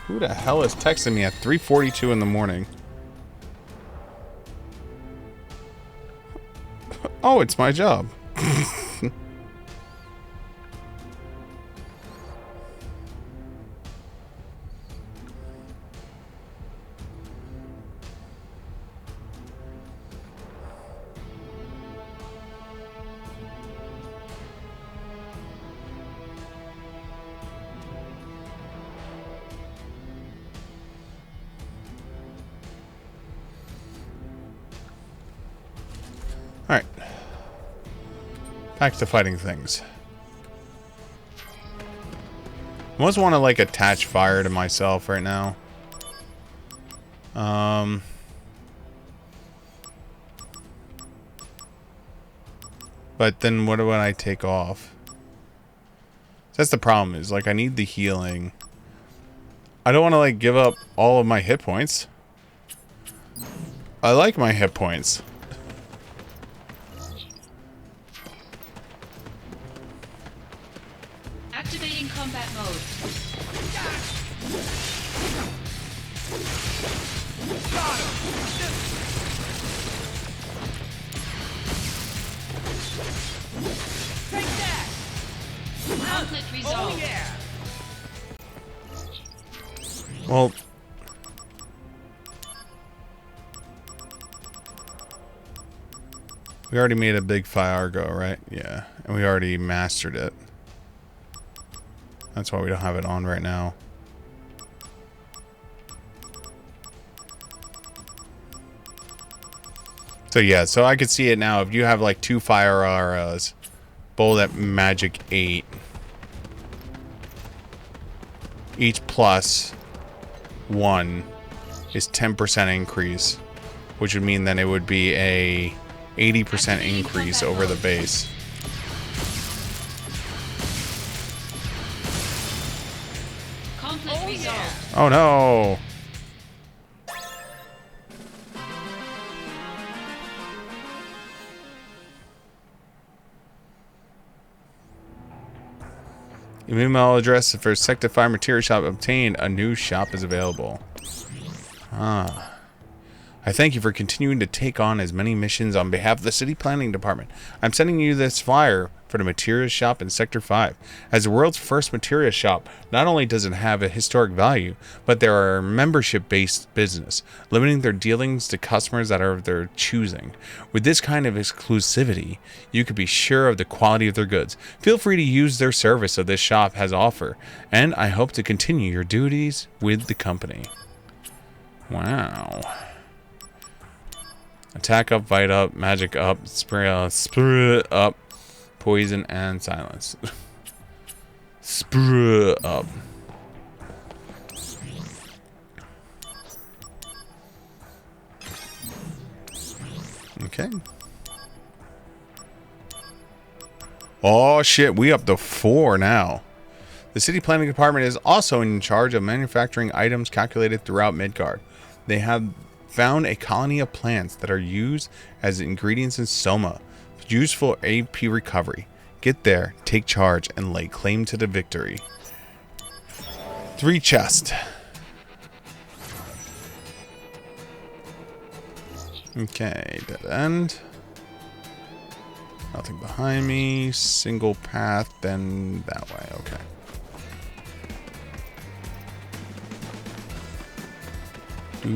Who the hell is texting me at 3:42 in the morning? Oh, it's my job. Alright. Back to fighting things. I almost want to, like, attach fire to myself right now. But then what do I take off? That's the problem, is, like, I need the healing. I don't want to, like, give up all of my hit points. I like my hit points. Activating combat mode. Take that! Conflict resolved. Oh, yeah. Well, we already made a big fire go, right? Yeah, and we already mastered it. That's why we don't have it on right now. So yeah, so I could see it now. If you have like 2 fire auras, bowl at magic 8. Each plus 1 is 10% increase, which would mean that it would be a 80% increase over the base. Conflict resolved. Oh no! Your email address for Sector 5 Material Shop obtained. A new shop is available. Ah. I thank you for continuing to take on as many missions on behalf of the City Planning Department. I'm sending you this flyer for the Materials Shop in Sector 5. As the world's first materials shop, not only does it have a historic value, but they are a membership-based business, limiting their dealings to customers that are of their choosing. With this kind of exclusivity, you can be sure of the quality of their goods. Feel free to use their service that this shop has to offer, and I hope to continue your duties with the company. Wow. Attack up, fight up, magic up, spirit up, poison and silence. Spirit up. Okay. Oh shit, we up to 4 now. The City Planning Department is also in charge of manufacturing items calculated throughout Midgard. They have found a colony of plants that are used as ingredients in Soma, used for AP recovery. Get there, take charge, and lay claim to the victory. 3 chests. Okay, dead end. Nothing behind me. Single path, then that way. Okay. Do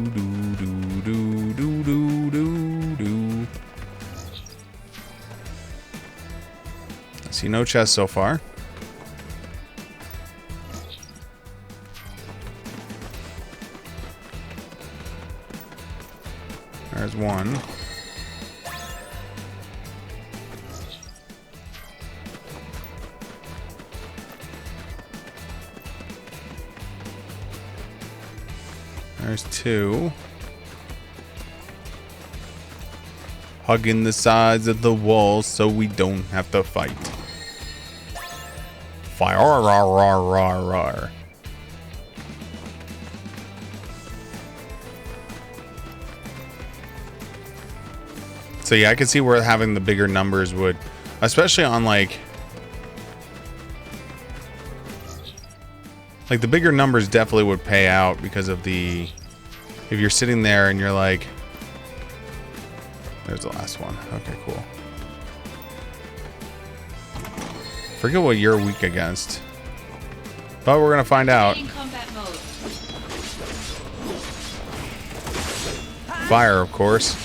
do do do do do do do. I see no chest so far. one. There's two. Hugging the sides of the walls so we don't have to fight. Fire. Rawr. So yeah, I can see where having the bigger numbers would, especially on like the bigger numbers definitely would pay out because of the, if you're sitting there and you're like, there's the last one. Okay, cool. Forget what you're weak against, but we're gonna find out. Fire, of course.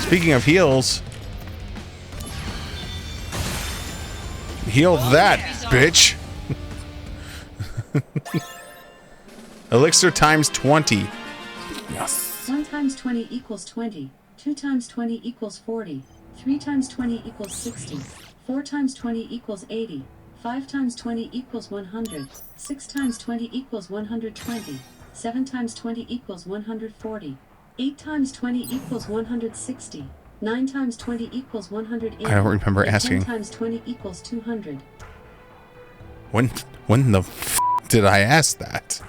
Speaking of heals, heal that, bitch. Elixir times 20. Yes. 1 times 20 equals 20. 2 times 20 equals 40. 3 times 20 equals 60. 4 times 20 equals 80. 5 times 20 equals 100. 6 times 20 equals 120. 7 times 20 equals 140. 8 times 20 equals 160. 9 times 20 equals 180. I don't remember asking. 10 times 20 equals 200. When the f did I ask that?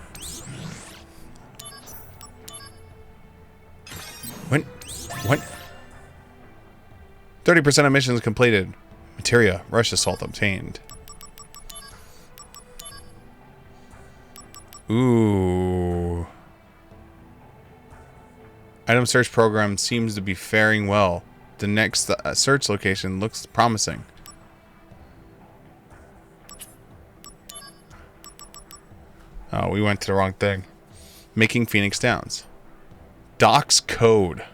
When? 30% of missions completed. Materia, rush assault obtained. Ooh. Item search program seems to be faring well. The next search location looks promising. Oh, we went to the wrong thing. Making Phoenix Downs. Doc's Code.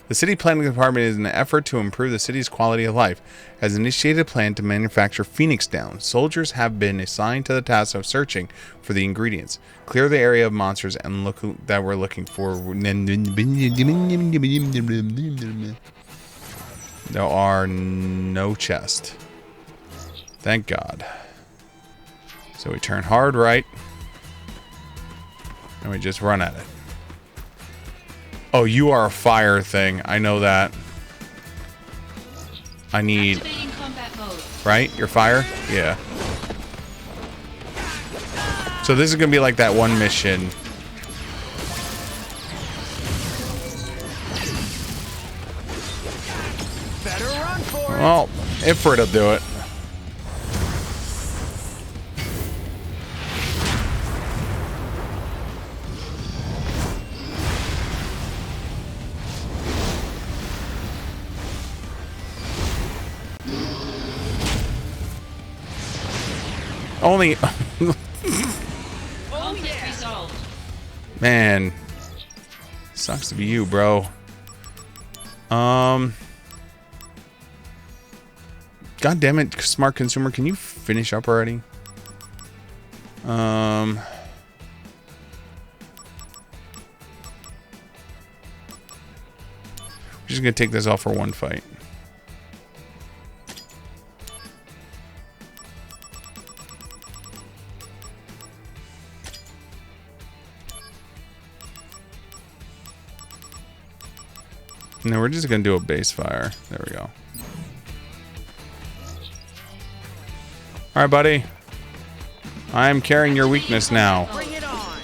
The city planning department, is in an effort to improve the city's quality of life, has initiated a plan to manufacture Phoenix Downs. Soldiers have been assigned to the task of searching for the ingredients. Clear the area of monsters and look that we're looking for. There are no chests. Thank God. So we turn hard right. And we just run at it. Oh, you are a fire thing. I know that. I need... Right? You're fire? Yeah. So this is going to be like that one mission. Better run for it. Well, Ifrit will do it. Only... Conflict resolved. Man. Sucks to be you, bro. God damn it, smart consumer, can you finish up already? We're just gonna take this off for one fight. No, we're just gonna do a base fire. There we go. Alright, buddy. I'm carrying your weakness now. Bring it on.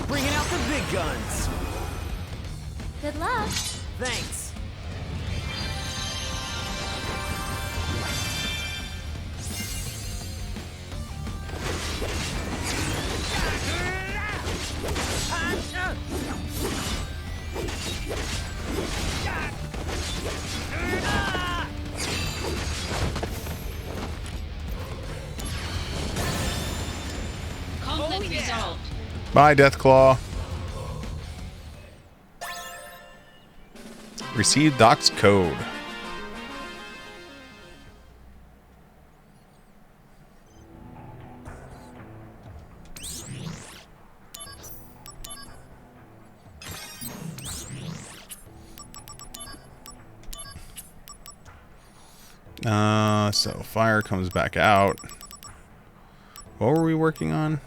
Bringing out the big guns. Good luck. Thanks. Bye, Deathclaw. Receive Doc's code. So fire comes back out. What were we working on?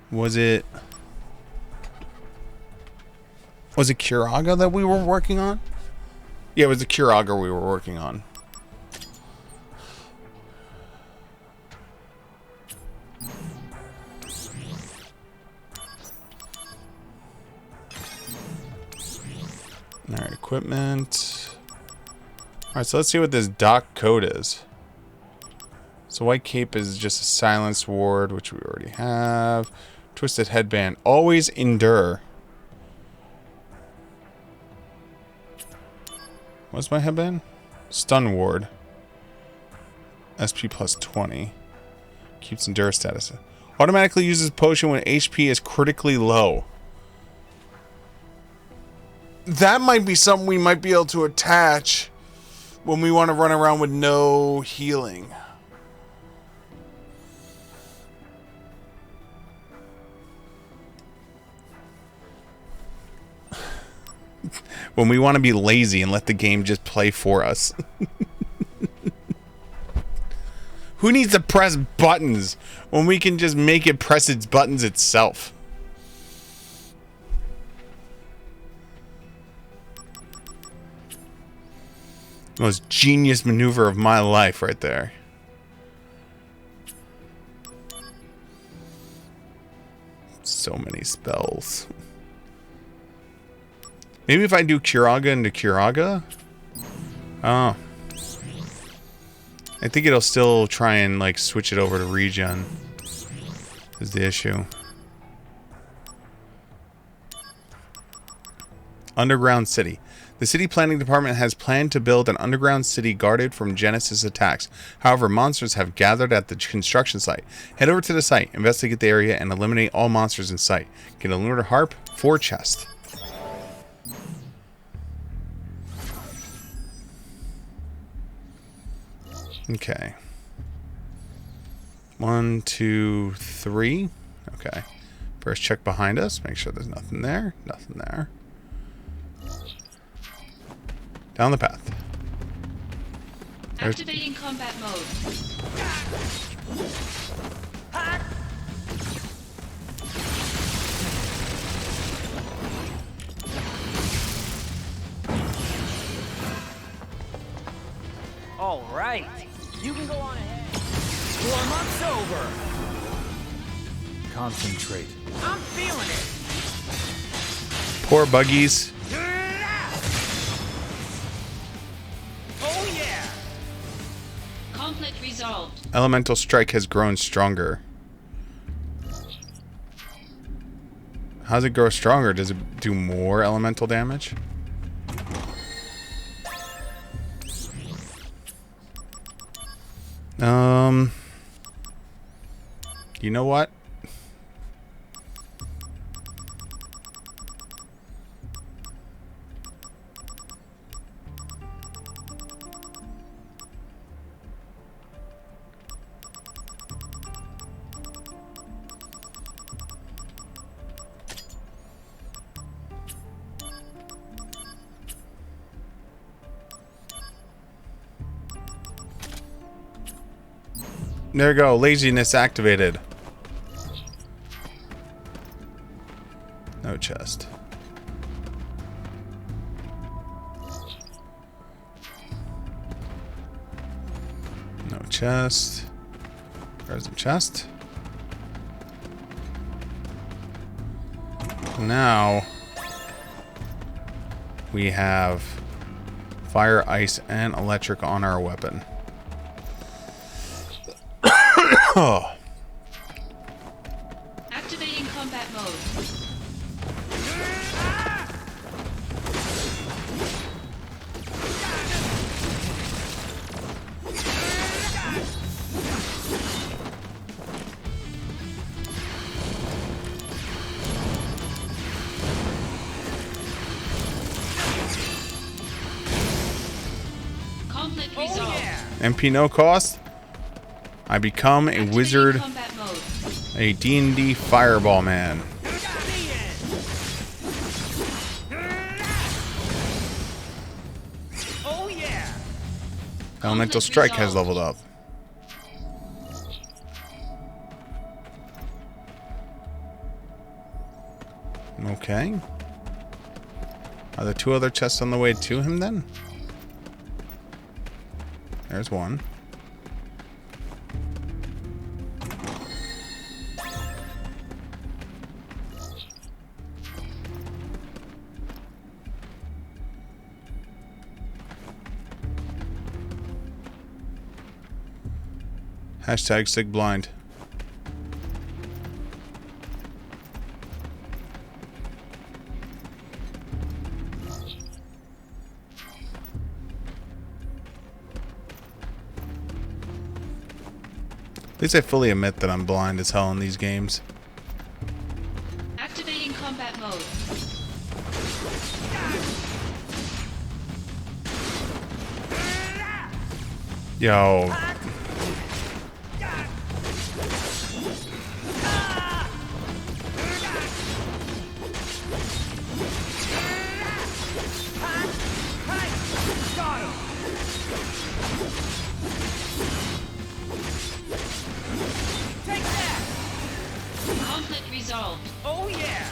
Was it Curaga that we were working on? Yeah, it was the Curaga we were working on. Alright, equipment. Alright, so let's see what this Doc code is. So White Cape is just a silence ward, which we already have. Twisted Headband. Always endure. What's my headband? Stun ward. SP plus 20. Keeps endure status. Automatically uses potion when HP is critically low. That might be something we might be able to attach when we want to run around with no healing. When we want to be lazy and let the game just play for us. Who needs to press buttons when we can just make it press its buttons itself? Most genius maneuver of my life right there. So many spells. Maybe if I do Curaga into Curaga? Oh. I think it'll still try and like switch it over to regen. Is the issue. Underground City. The city planning department has planned to build an underground city guarded from Genesis attacks. However, monsters have gathered at the construction site. Head over to the site, investigate the area, and eliminate all monsters in sight. Get a lunar harp, 4 chests. Okay. 1, 2, 3. Okay. First check behind us. Make sure there's nothing there. Nothing there. Down the path. Activating combat mode. All right. You can go on ahead. Warm up's over. Concentrate. I'm feeling it. Poor buggies. Oh yeah. Conflict resolved. Elemental strike has grown stronger. How does it grow stronger? Does it do more elemental damage? You know what? There we go. Laziness activated. No chest. No chest. There's a chest. Now we have fire, ice, and electric on our weapon. Oh. Activating combat mode. MP no cost. I become a wizard, a D&D fireball man. Oh yeah. Elemental strike has leveled up. Okay. Are there 2 other chests on the way to him then? There's one. Hashtag Sig Blind. At least I fully admit that I'm blind as hell in these games. Activating combat mode. Yo. Conflict resolved. Oh yeah.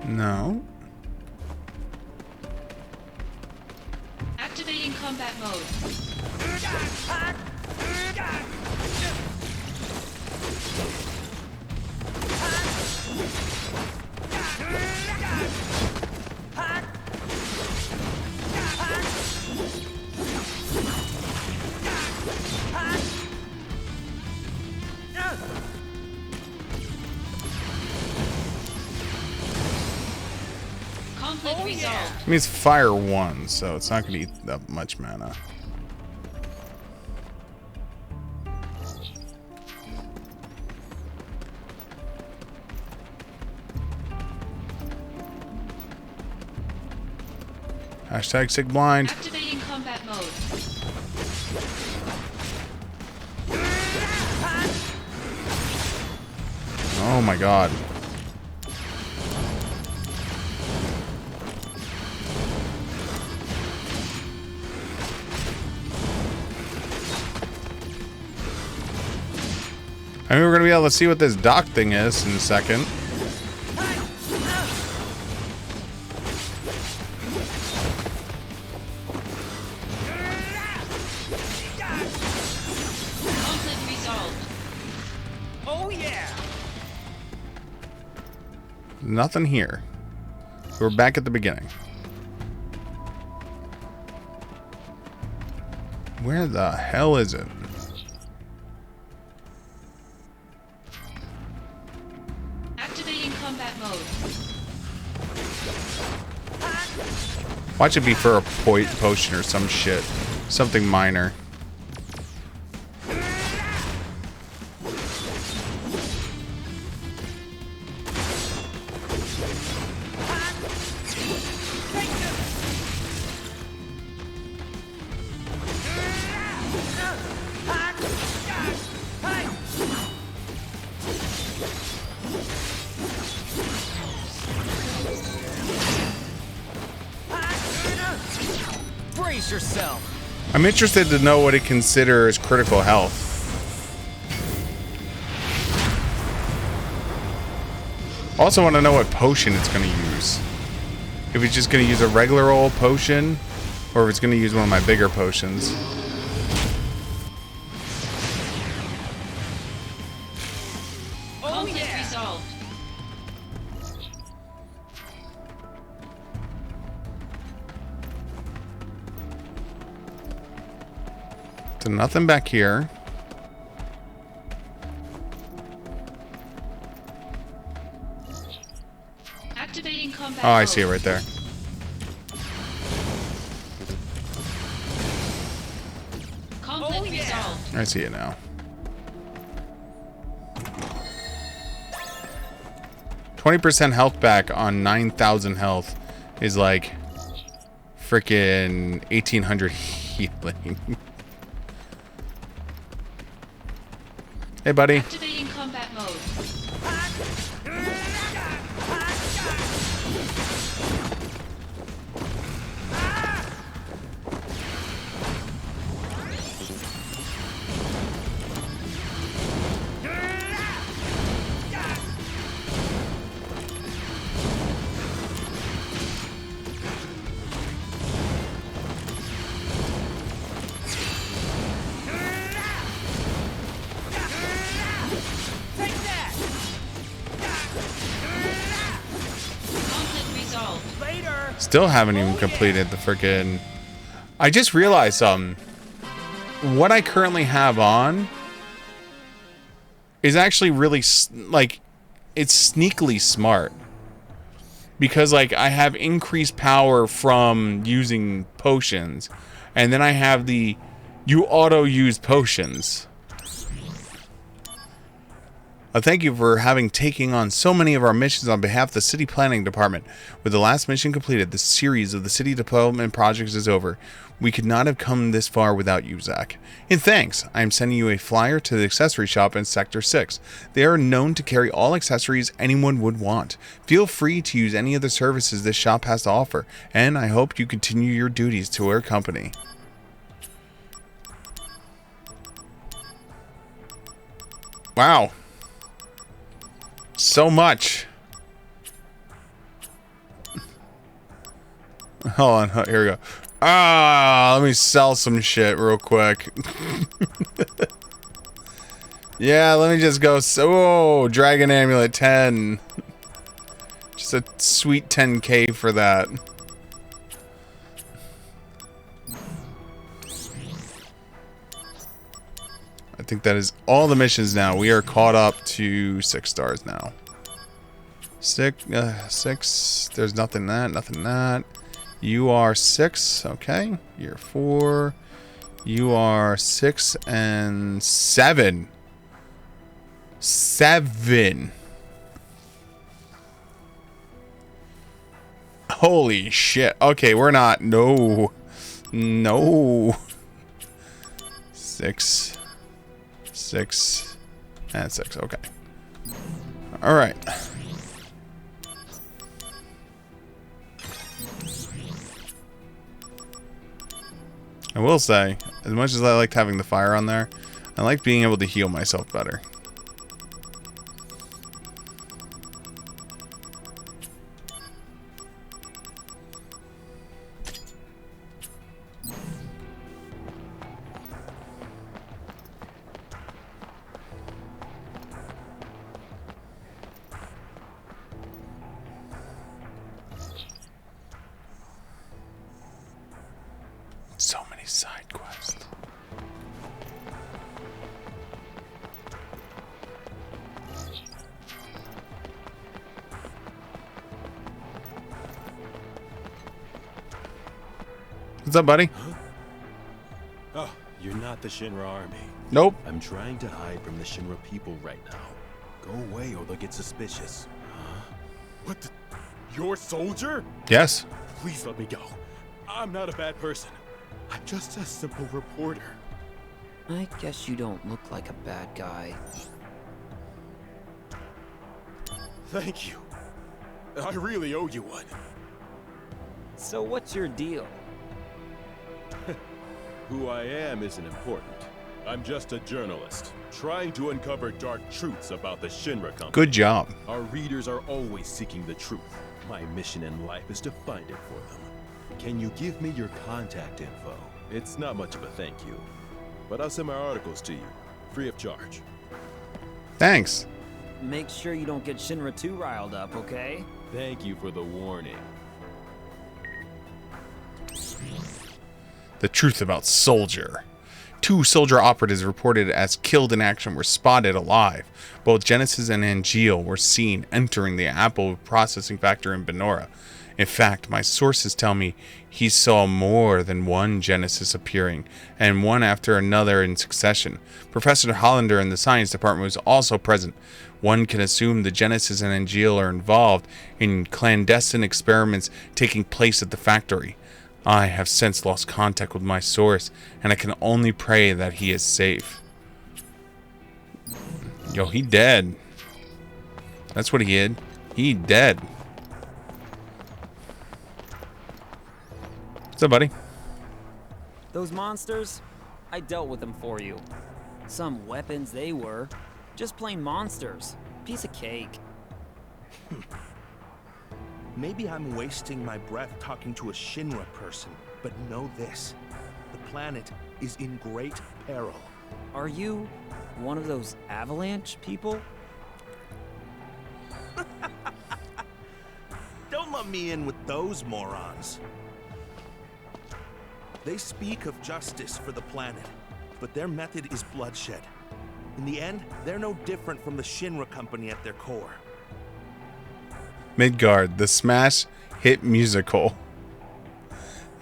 No. Activating combat mode. Conflict resolved. It means fire 1, so it's not going to eat that much mana. Hashtag Sig Blind. Activating combat mode. Oh my god. I mean, we're going to be able to see what this dock thing is in a second. Conflict resolved. Oh yeah. Nothing here. We're back at the beginning. Where the hell is it? Activating combat mode. Watch it be for a potion or some shit. Something minor. Brace yourself. I'm interested to know what it considers critical health. Also want to know what potion it's going to use. If it's just going to use a regular old potion, or if it's going to use one of my bigger potions. Conflict resolved. So nothing back here. Activating combat Oh, I mode. see it right there. Conflict resolved. I see it now. 20% health back on 9,000 health is like freaking 1800 healing. Hey, buddy. Activating combat mode. Still haven't even completed the freaking... I just realized what I currently have on is actually really like, it's sneakily smart, because like I have increased power from using potions, and then I have the you auto use potions. Thank you for taking on so many of our missions on behalf of the City Planning Department. With the last mission completed, the series of the City Development projects is over. We could not have come this far without you, Zach. In thanks, I am sending you a flyer to the accessory shop in Sector 6. They are known to carry all accessories anyone would want. Feel free to use any of the services this shop has to offer, and I hope you continue your duties to our company. Wow. So much. Hold on, here we go. Let me sell some shit real quick. Yeah, let me just go. Oh, Dragon Amulet 10. Just a sweet 10k for that. I think that is all the missions now. We are caught up to 6 stars now. 6. There's nothing that, nothing that. You are 6. Okay. You're 4. You are 6 and 7. 7. Holy shit. Okay, we're not. No. No. 6. 6 and 6. Okay. All right. I will say, as much as I liked having the fire on there, I like being able to heal myself better. So many side quests. What's up, buddy? Huh? Oh, you're not the Shinra army. Nope. I'm trying to hide from the Shinra people right now. Go away or they'll get suspicious. Huh? What the? You're a soldier? Yes. Please let me go. I'm not a bad person. I'm just a simple reporter. I guess you don't look like a bad guy. Thank you. I really owe you one. So what's your deal? Who I am isn't important. I'm just a journalist, trying to uncover dark truths about the Shinra company. Good job. Our readers are always seeking the truth. My mission in life is to find it for them. Can you give me your contact info? It's not much of a thank you, but I'll send my articles to you, free of charge. Thanks. Make sure you don't get Shinra too riled up, okay? Thank you for the warning. The truth about Soldier. 2 soldier operatives reported as killed in action were spotted alive. Both Genesis and Angeal were seen entering the apple processing factory in Benora. In fact, my sources tell me he saw more than one Genesis appearing, and one after another in succession. Professor Hollander in the science department was also present. One can assume the Genesis and Angeal are involved in clandestine experiments taking place at the factory. I have since lost contact with my source, and I can only pray that he is safe. Yo, he dead. That's what he did. He dead. What's up, buddy? Those monsters, I dealt with them for you. Some weapons they were. Just plain monsters. Piece of cake. Maybe I'm wasting my breath talking to a Shinra person, but know this. The planet is in great peril. Are you one of those avalanche people? Don't let me in with those morons. They speak of justice for the planet, but their method is bloodshed. In the end, they're no different from the Shinra company at their core. Midgard, the smash hit musical.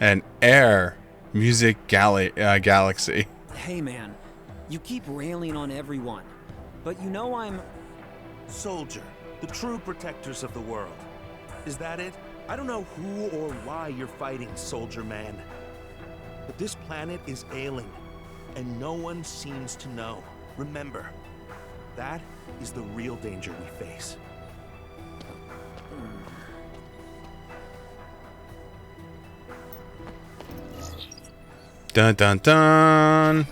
And Air Music Galaxy. Hey man, you keep railing on everyone, but you know I'm... Soldier, the true protectors of the world. Is that it? I don't know who or why you're fighting, Soldier Man. But this planet is ailing, and no one seems to know. Remember, that is the real danger we face. Dun dun dun.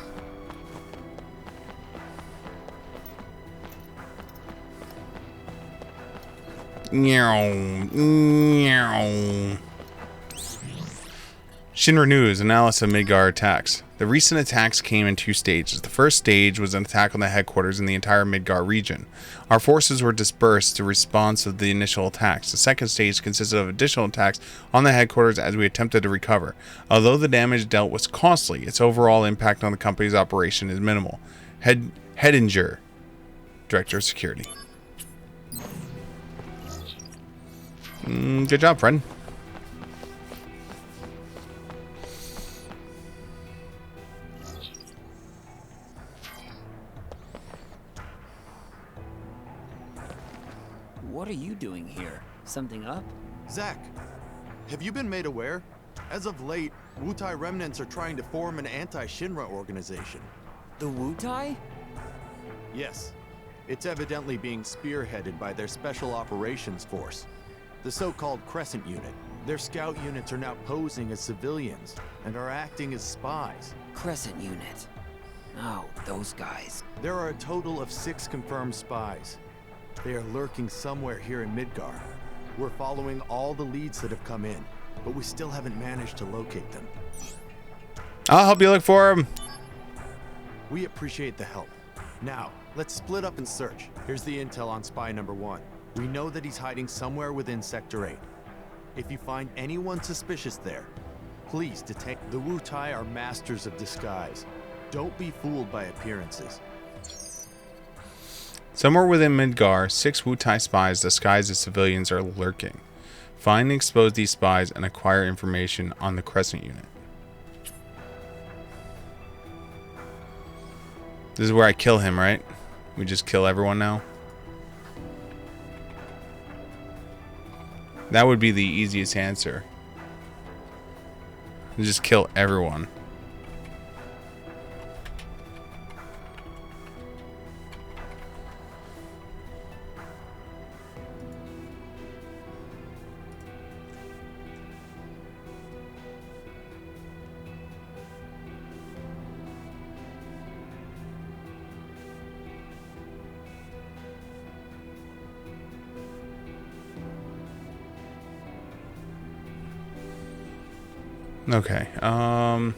Meow, meow. Shinra News, analysis of Midgar attacks. The recent attacks came in two stages. The first stage was an attack on the headquarters in the entire Midgar region. Our forces were dispersed to response to the initial attacks. The second stage consisted of additional attacks on the headquarters as we attempted to recover. Although the damage dealt was costly, its overall impact on the company's operation is minimal. Hedinger, Director of Security. Good job, friend. What are you doing here? Something up? Zack, have you been made aware? As of late, Wutai remnants are trying to form an anti-Shinra organization. The Wutai? Yes. It's evidently being spearheaded by their Special Operations Force, the so-called Crescent Unit. Their scout units are now posing as civilians and are acting as spies. Crescent Unit. Oh, those guys. There are a total of 6 confirmed spies. They are lurking somewhere here in Midgar. We're following all the leads that have come in, but we still haven't managed to locate them. I'll help you look for them. We appreciate the help. Now, let's split up and search. Here's the intel on spy number 1. We know that he's hiding somewhere within Sector 8. If you find anyone suspicious there, please detain. The Wutai are masters of disguise. Don't be fooled by appearances. Somewhere within Midgar, 6 Wutai spies disguised as civilians are lurking. Find and expose these spies and acquire information on the Crescent Unit. This is where I kill him, right? We just kill everyone now? That would be the easiest answer. Just kill everyone. Okay, Oh.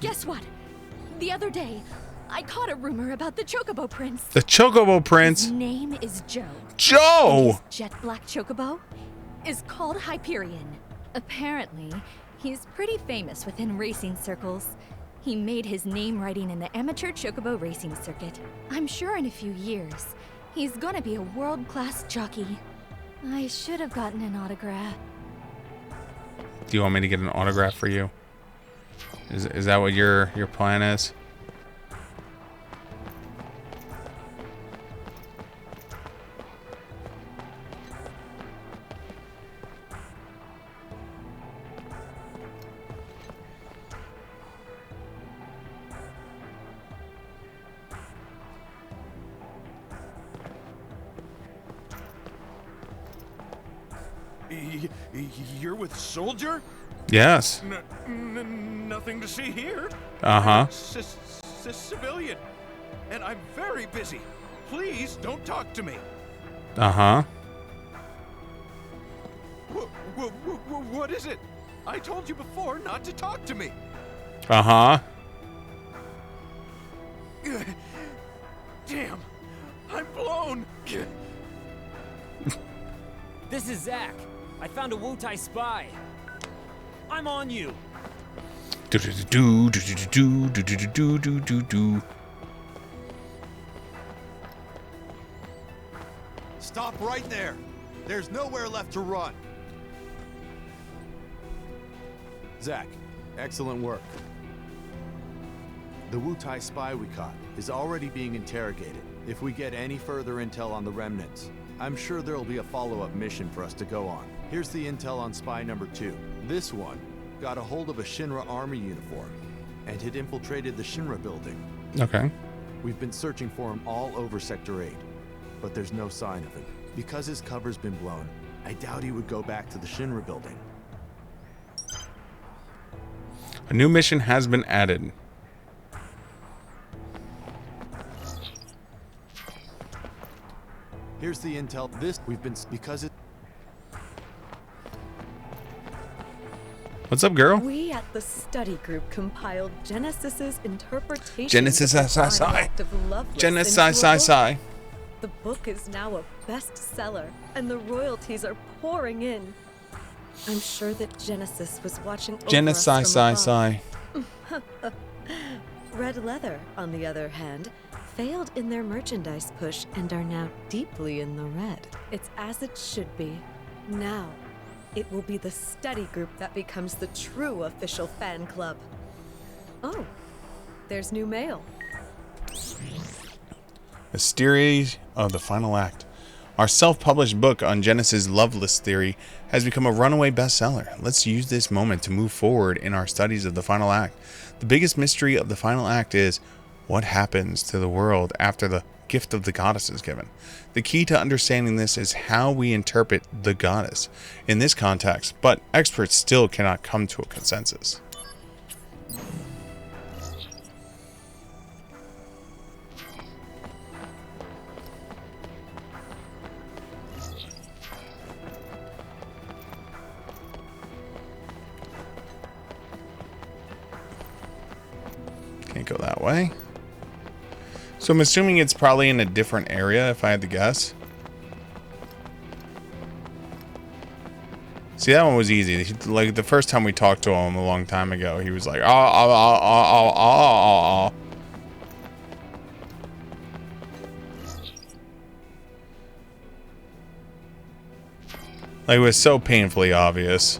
Guess what? The other day, I caught a rumor about the Chocobo Prince. The Chocobo Prince? His name is Joe. Joe! And his jet black Chocobo is called Hyperion. Apparently, he's pretty famous within racing circles. He made his name riding in the amateur chocobo racing circuit. I'm sure in a few years, he's gonna be a world-class jockey. I should have gotten an autograph. Do you want me to get an autograph for you? Is that what your plan is? You're with Soldier? Yes. Nothing to see here. Uh-huh. Civilian. And I'm very busy. Please don't talk to me. Uh-huh. What is it? I told you before not to talk to me. Uh-huh. Damn. I'm blown. This is Zack. I found a Wutai spy. I'm on you. Stop right there. There's nowhere left to run. Zack, excellent work. The Wutai spy we caught is already being interrogated. If we get any further intel on the remnants, I'm sure there'll be a follow-up mission for us to go on. Here's the intel on spy number 2. This one got a hold of a Shinra army uniform and had infiltrated the Shinra building. Okay. We've been searching for him all over Sector 8, but there's no sign of him. Because his cover's been blown, I doubt he would go back to the Shinra building. A new mission has been added. Here's the intel. Because it. What's up, girl? We at the study group compiled Genesis's interpretation Genesis, of the final act of Loveless Genesis, into a book. sigh. The book is now a bestseller, and the royalties are pouring in. I'm sure that Genesis was watching over Genesis, us from above. Red Leather, on the other hand, failed in their merchandise push and are now deeply in the red. It's as it should be. Now, it will be the study group that becomes the true official fan club. Oh, there's new mail. Mystery of the Final Act. Our self-published book on Genesis' Loveless theory has become a runaway bestseller. Let's use this moment to move forward in our studies of the Final Act. The biggest mystery of the Final Act is what happens to the world after the gift of the goddess is given. The key to understanding this is how we interpret the goddess in this context, but experts still cannot come to a consensus. Can't go that way. So I'm assuming it's probably in a different area if I had to guess. See, that one was easy. Like the first time we talked to him a long time ago, he was like, Like, it was so painfully obvious.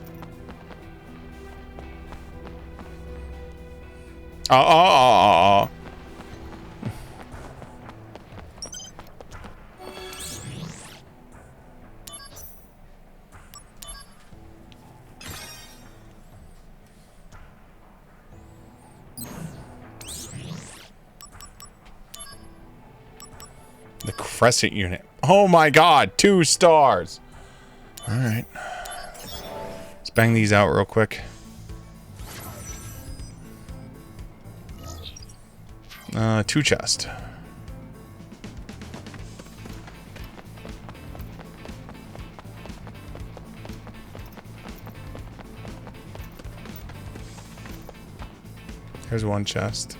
The Crescent unit. Oh my god, 2 stars. Alright. Let's bang these out real quick. Two chest. Here's one chest.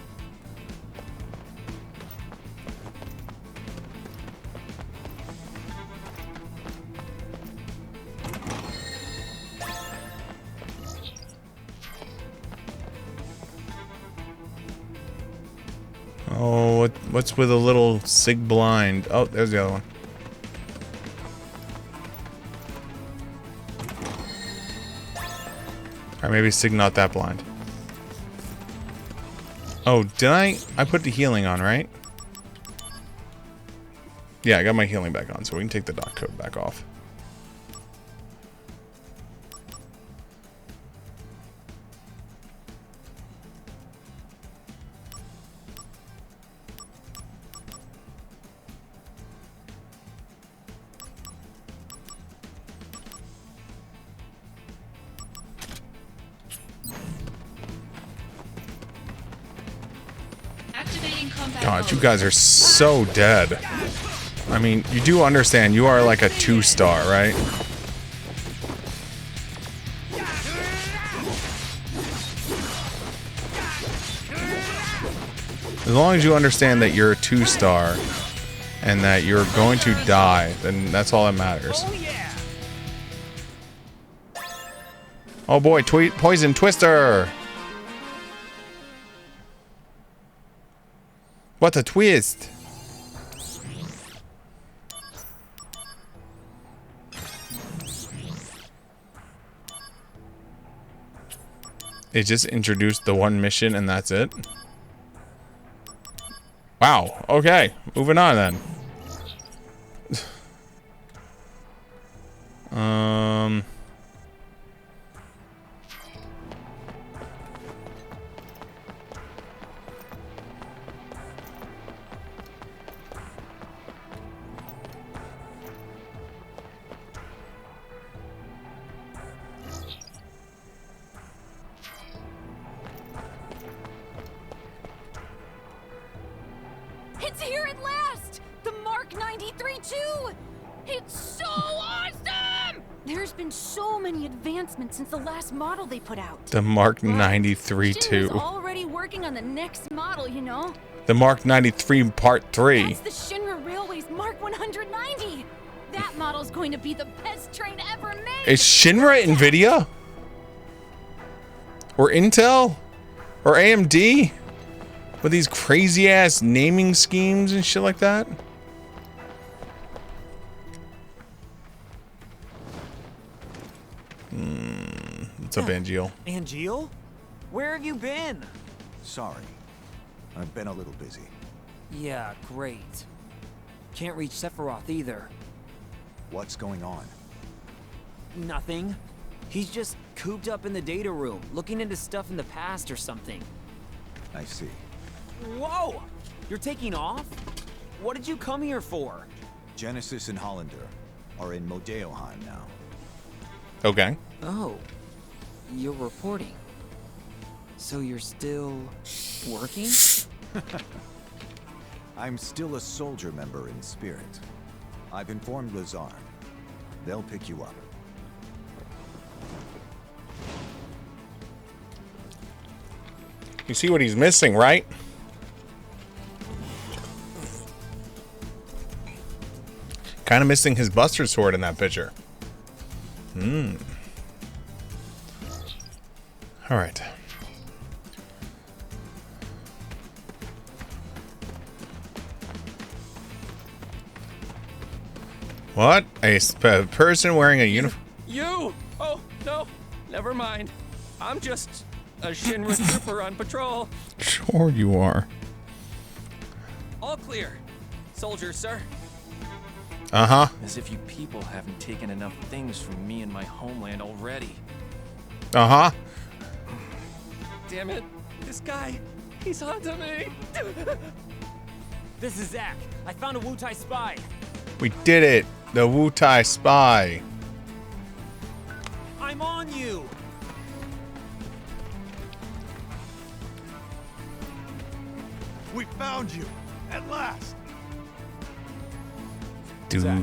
What's with a little sig blind? Oh, there's the other one. Or maybe sig not that blind. Oh, did I put the healing on, right? Yeah, I got my healing back on, so we can take the dot code back off. Activating combat God, mode. you guys are so dead. I mean, you do understand you are like a 2-star, right? As long as you understand that you're a 2-star and that you're going to die, then that's all that matters. Oh boy, Poison Twister! What a twist! It just introduced the one mission and that's it? Wow, okay. Moving on then. It's here at last! The Mark 93 too! It's so awesome! There's been so many advancements since the last model they put out. The Mark 93 Shinra's 2. already working on the next model, you know? The Mark 93 Part 3. That's the Shinra Railway's Mark 190! That model's going to be the best train ever made! Is Shinra Nvidia? Or Intel? Or AMD? With these crazy ass naming schemes and shit like that? What's up, Angeal? Angeal? Where have you been? Sorry. I've been a little busy. Yeah, great. Can't reach Sephiroth either. What's going on? Nothing. He's just cooped up in the data room, looking into stuff in the past or something. I see. Whoa! You're taking off? What did you come here for? Genesis and Hollander are in Modeoheim now. Okay. Oh. You're reporting. So you're still working? I'm still a soldier member in spirit. I've informed Lazar. They'll pick you up. You see what he's missing, right? Kind of missing his Buster Sword in that picture. Alright. What? A person wearing a uniform? You! Oh, no. Never mind. I'm just a Shinra trooper on patrol. Sure you are. All clear. Soldiers, sir. Uh-huh. As if you people haven't taken enough things from me and my homeland already. Uh-huh. Damn it. This guy, he's onto me. This is Zack. I found a Wutai spy. We did it. The Wutai spy. I'm on you. We found you! At last! Dude. Zack,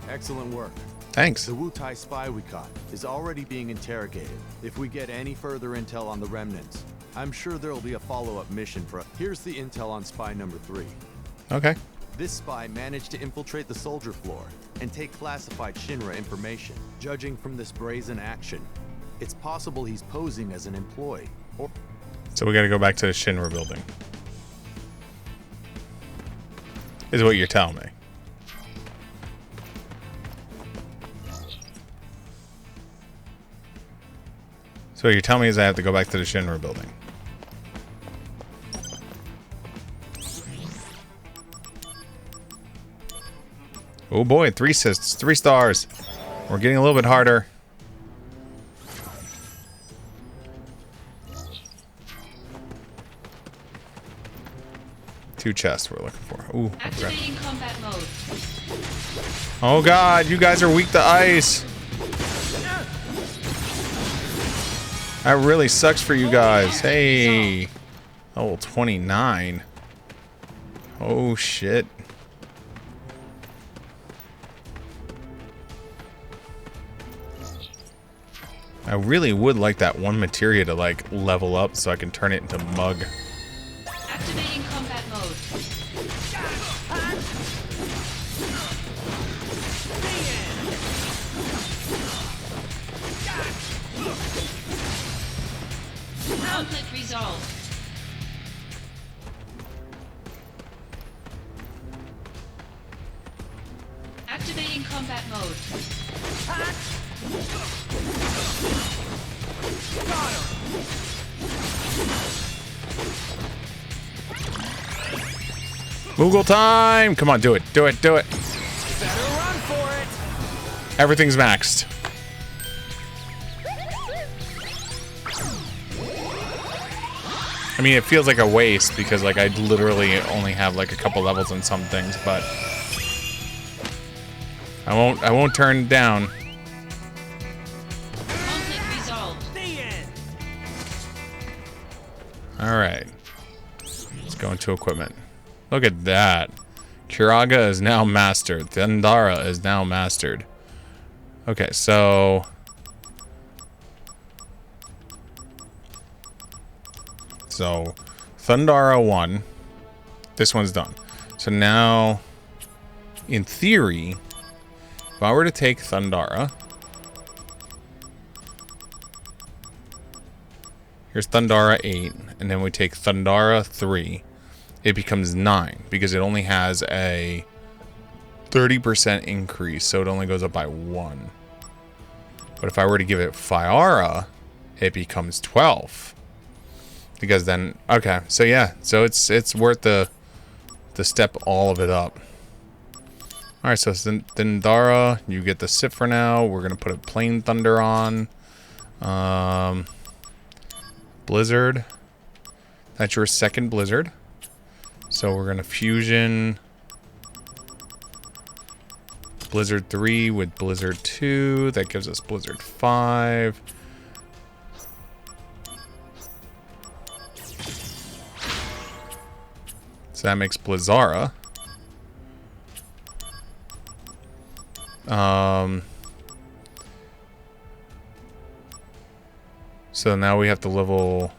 excellent work. Thanks. The Wutai spy we caught is already being interrogated. If we get any further intel on the remnants, I'm sure there'll be a follow-up mission for us. Here's the intel on spy number 3. Okay. This spy managed to infiltrate the soldier floor and take classified Shinra information. Judging from this brazen action, it's possible he's posing as an employee. Or So we gotta go back to the Shinra building. Is what you're telling me. So what you're telling me is I have to go back to the Shinra building. Oh boy, 3 assists, 3 stars. We're getting a little bit harder. Two chests we're looking for. Ooh. Activating combat mode. Oh god, you guys are weak to ice. That really sucks for you guys. Hey. Level 29. Oh shit. I really would like that one materia to like level up so I can turn it into mug. Activating combat mode. Conflict resolved. Activating combat mode. Moogle time! Come on, do it, do it, do it. Better run for it. Everything's maxed. I mean, it feels like a waste because like I literally only have like a couple levels on some things, but I won't turn down. Conflict resolved. All right. Let's go into equipment. Look at that. Kiraga is now mastered. Thundara is now mastered. Okay, so Thundara 1. This one's done. So now, in theory, if I were to take Thundara, here's Thundara 8, and then we take Thundara 3, it becomes 9, because it only has a 30% increase, so it only goes up by 1. But if I were to give it Fyara, it becomes 12. Because then, okay, so yeah, so it's worth the step all of it up. All right, so Thundara, you get the sit for now. We're gonna put a plain thunder on. Blizzard. That's your second blizzard. So we're gonna fusion Blizzard 3 with Blizzard 2. That gives us Blizzard 5. So that makes Blizzara. So now we have to level.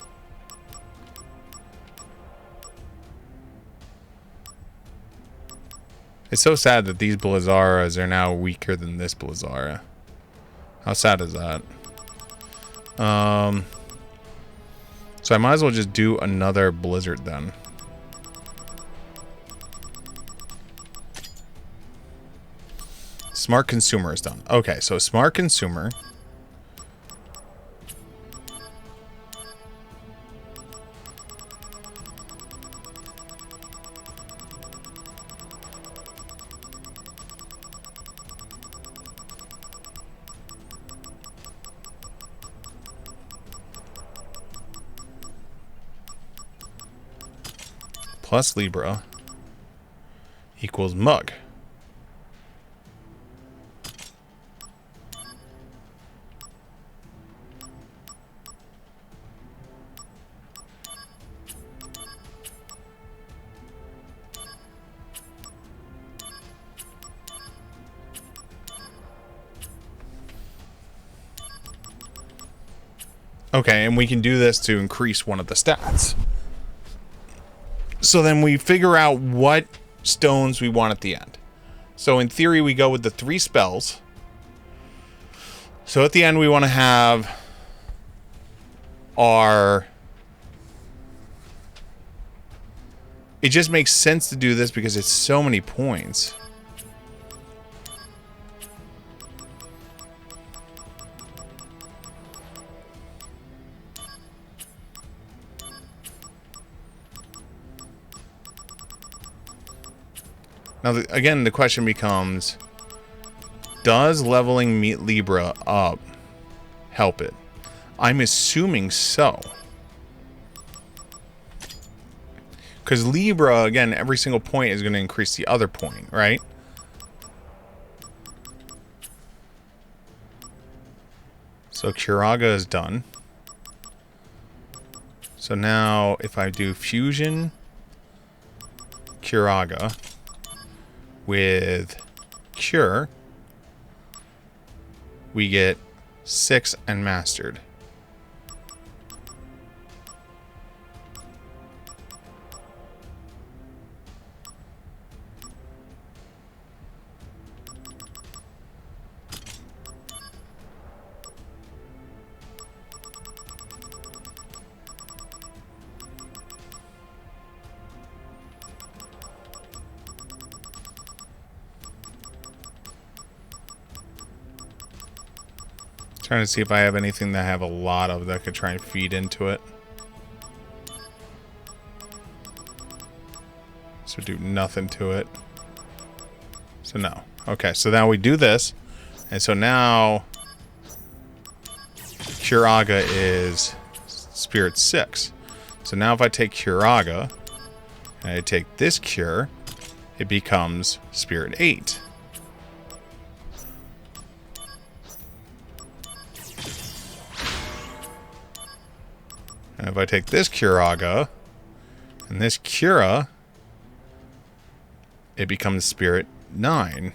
It's so sad that these Blizzaras are now weaker than this Blizzara. How sad is that? So I might as well just do another Blizzard then. Smart Consumer is done. Okay, so Smart Consumer. Plus Libra equals mug. Okay, and we can do this to increase one of the stats. So then we figure out what stones we want at the end. So in theory, we go with the 3 spells. So at the end, we want to have our it just makes sense to do this because it's so many points. Now, again, the question becomes, does leveling Libra up help it? I'm assuming so. Because Libra, again, every single point is going to increase the other point, right? So Curaga is done. So now if I do Fusion Curaga with Cure, we get 6 and Mastered. Trying to see if I have anything that I have a lot of that I could try and feed into it. So do nothing to it. So no. Okay, so now we do this. And so now Curaga is Spirit 6. So now if I take Curaga and I take this Cure, it becomes Spirit 8. And if I take this Curaga and this Cura, it becomes Spirit 9.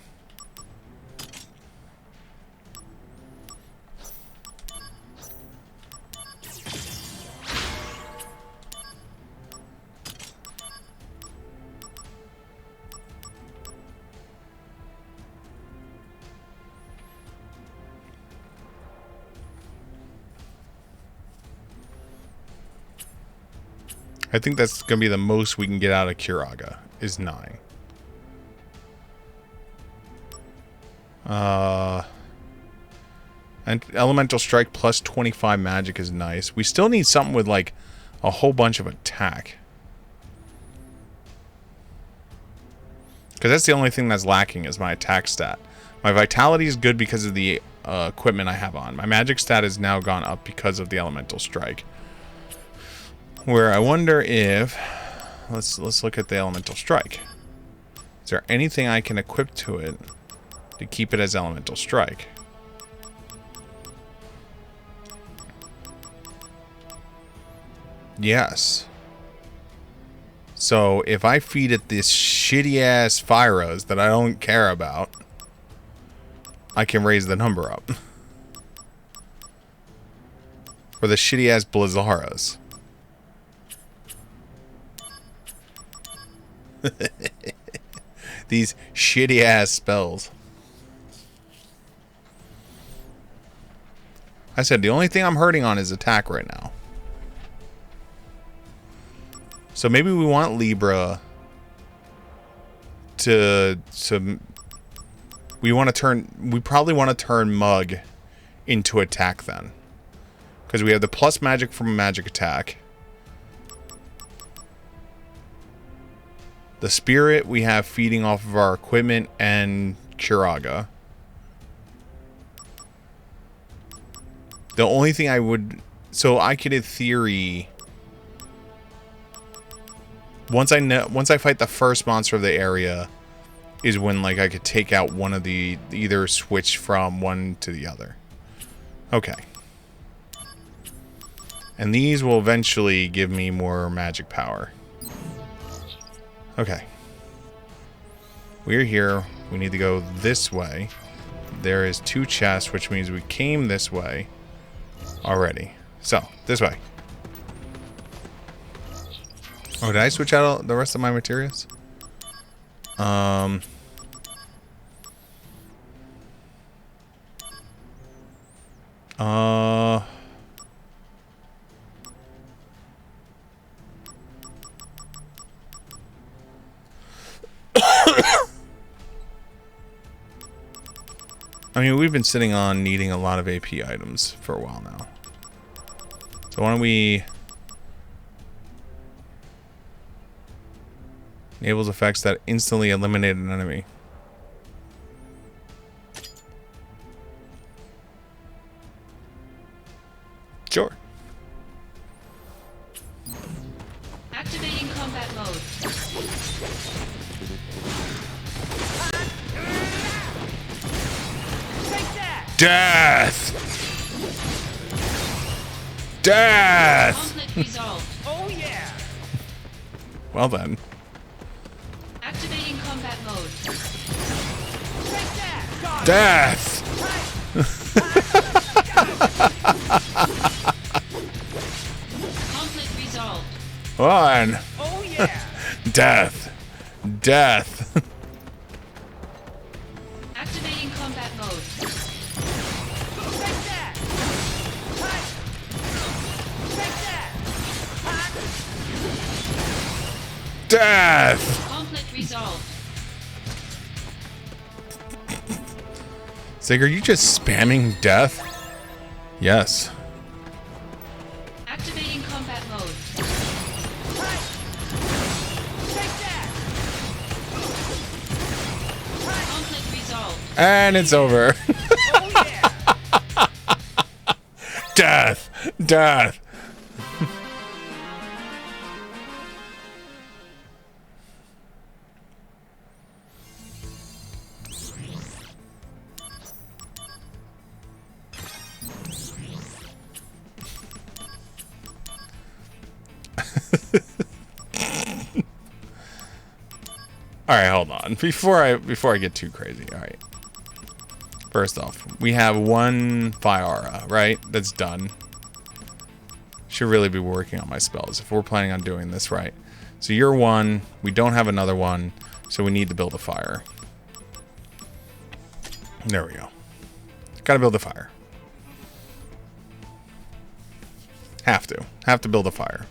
I think that's going to be the most we can get out of Curaga, is 9. And Elemental Strike plus 25 magic is nice. We still need something with, like, a whole bunch of attack. Because that's the only thing that's lacking is my attack stat. My Vitality is good because of the equipment I have on. My magic stat has now gone up because of the Elemental Strike. Where I wonder if... Let's look at the Elemental Strike. Is there anything I can equip to it to keep it as Elemental Strike? Yes. So if I feed it this shitty ass Phyros that I don't care about, I can raise the number up. Or the shitty ass Blizzaros. These shitty ass spells. I said the only thing I'm hurting on is attack right now. So maybe we want Libra to we probably want to turn Mug into attack then. Because we have the plus magic from magic attack. The Spirit we have feeding off of our equipment and Curaga. The only thing I would... So I could, in theory... Once I fight the first monster of the area is when, like, I could take out one of the... Either switch from one to the other. Okay. And these will eventually give me more magic power. Okay. We're here. We need to go this way. There is 2 chests, which means we came this way already. So, this way. Oh, did I switch out the rest of my materials? I mean, we've been sitting on needing a lot of AP items for a while now. So why don't we... Enables effects that instantly eliminate an enemy. Sure. Activating combat mode. Death! Death! Conflict resolved. Oh yeah! Well then. Activating combat mode. Death! Conflict resolved. One. Oh yeah! Death. Death. Activating combat mode. Death! Conflict resolved. Zig, are you just spamming death? Yes. Activating combat mode. Conflict resolved. And it's over. Death! Death! All right, hold on. Before I get too crazy. All right. First off, we have one Fiara, right? That's done. Should really be working on my spells if we're planning on doing this right. So you're one. We don't have another one, so we need to build a fire. There we go. Gotta build a fire. Have to build a fire.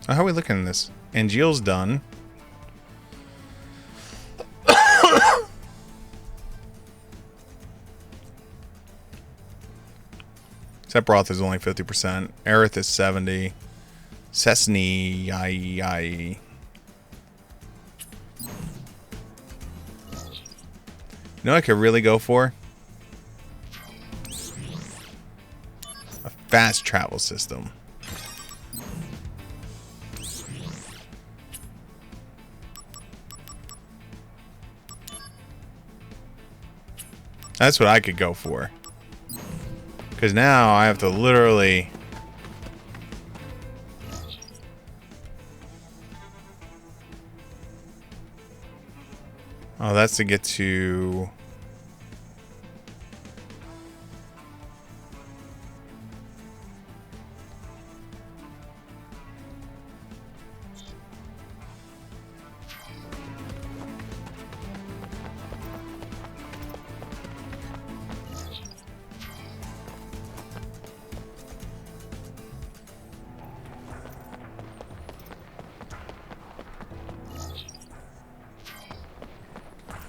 How are we looking at this? Angeal's done. Sephiroth is only 50%. Aerith is 70. Cessny, You know what I could really go for? A fast travel system. That's what I could go for. Because now I have to literally... Oh, that's to get to...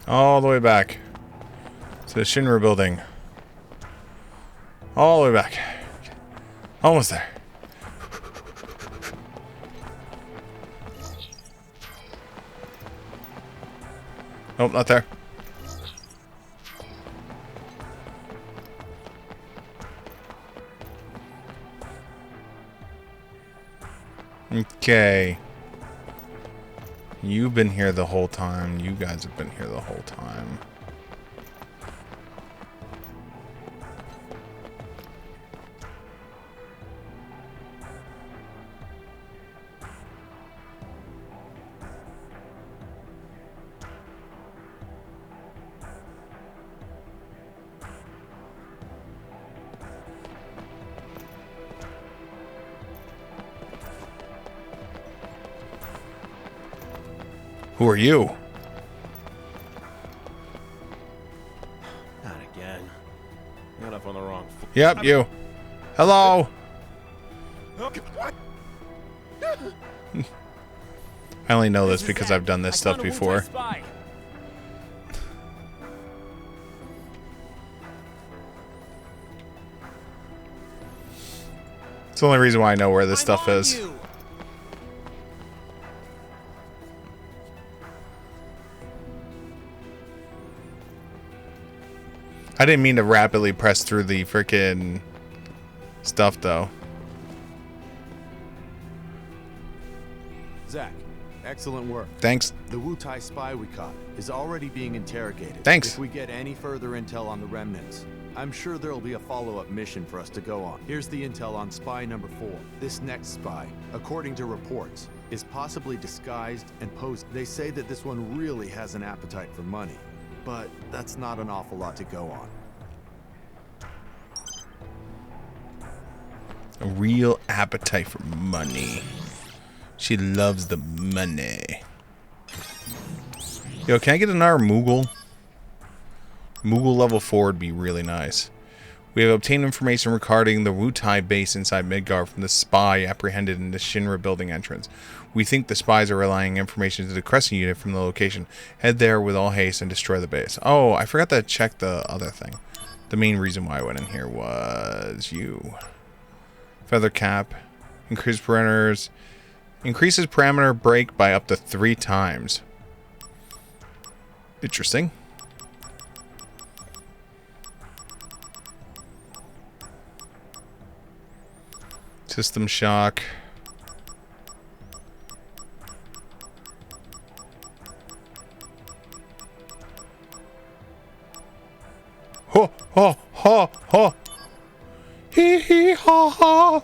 all the way back to the Shinra building. All the way back. Almost there. Nope, not there. Okay. You've been here the whole time. You guys have been here the whole time. Who are you? Not again. Got off on the wrong foot. Yep, you. Hello. I only know this because I've done this stuff before. It's the only reason why I know where this stuff is. I didn't mean to rapidly press through the frickin' stuff, though. Zach, excellent work. Thanks. The Wutai spy we caught is already being interrogated. Thanks. If we get any further intel on the remnants, I'm sure there'll be a follow-up mission for us to go on. Here's the intel on spy number 4. This next spy, according to reports, is possibly disguised and posed. They say that this one really has an appetite for money, but that's not an awful lot to go on. A real appetite for money. She loves the money. Yo, can I get another Moogle? Moogle level 4 would be really nice. We have obtained information regarding the Wutai base inside Midgard from the spy apprehended in the Shinra building entrance. We think the spies are relaying information to the Crescent unit from the location. Head there with all haste and destroy the base. Oh, I forgot to check the other thing. The main reason why I went in here was you. Feather cap. Increases parameter break by up to 3 times. Interesting. System shock. Ho ho ho ho. Hee hee ha ha.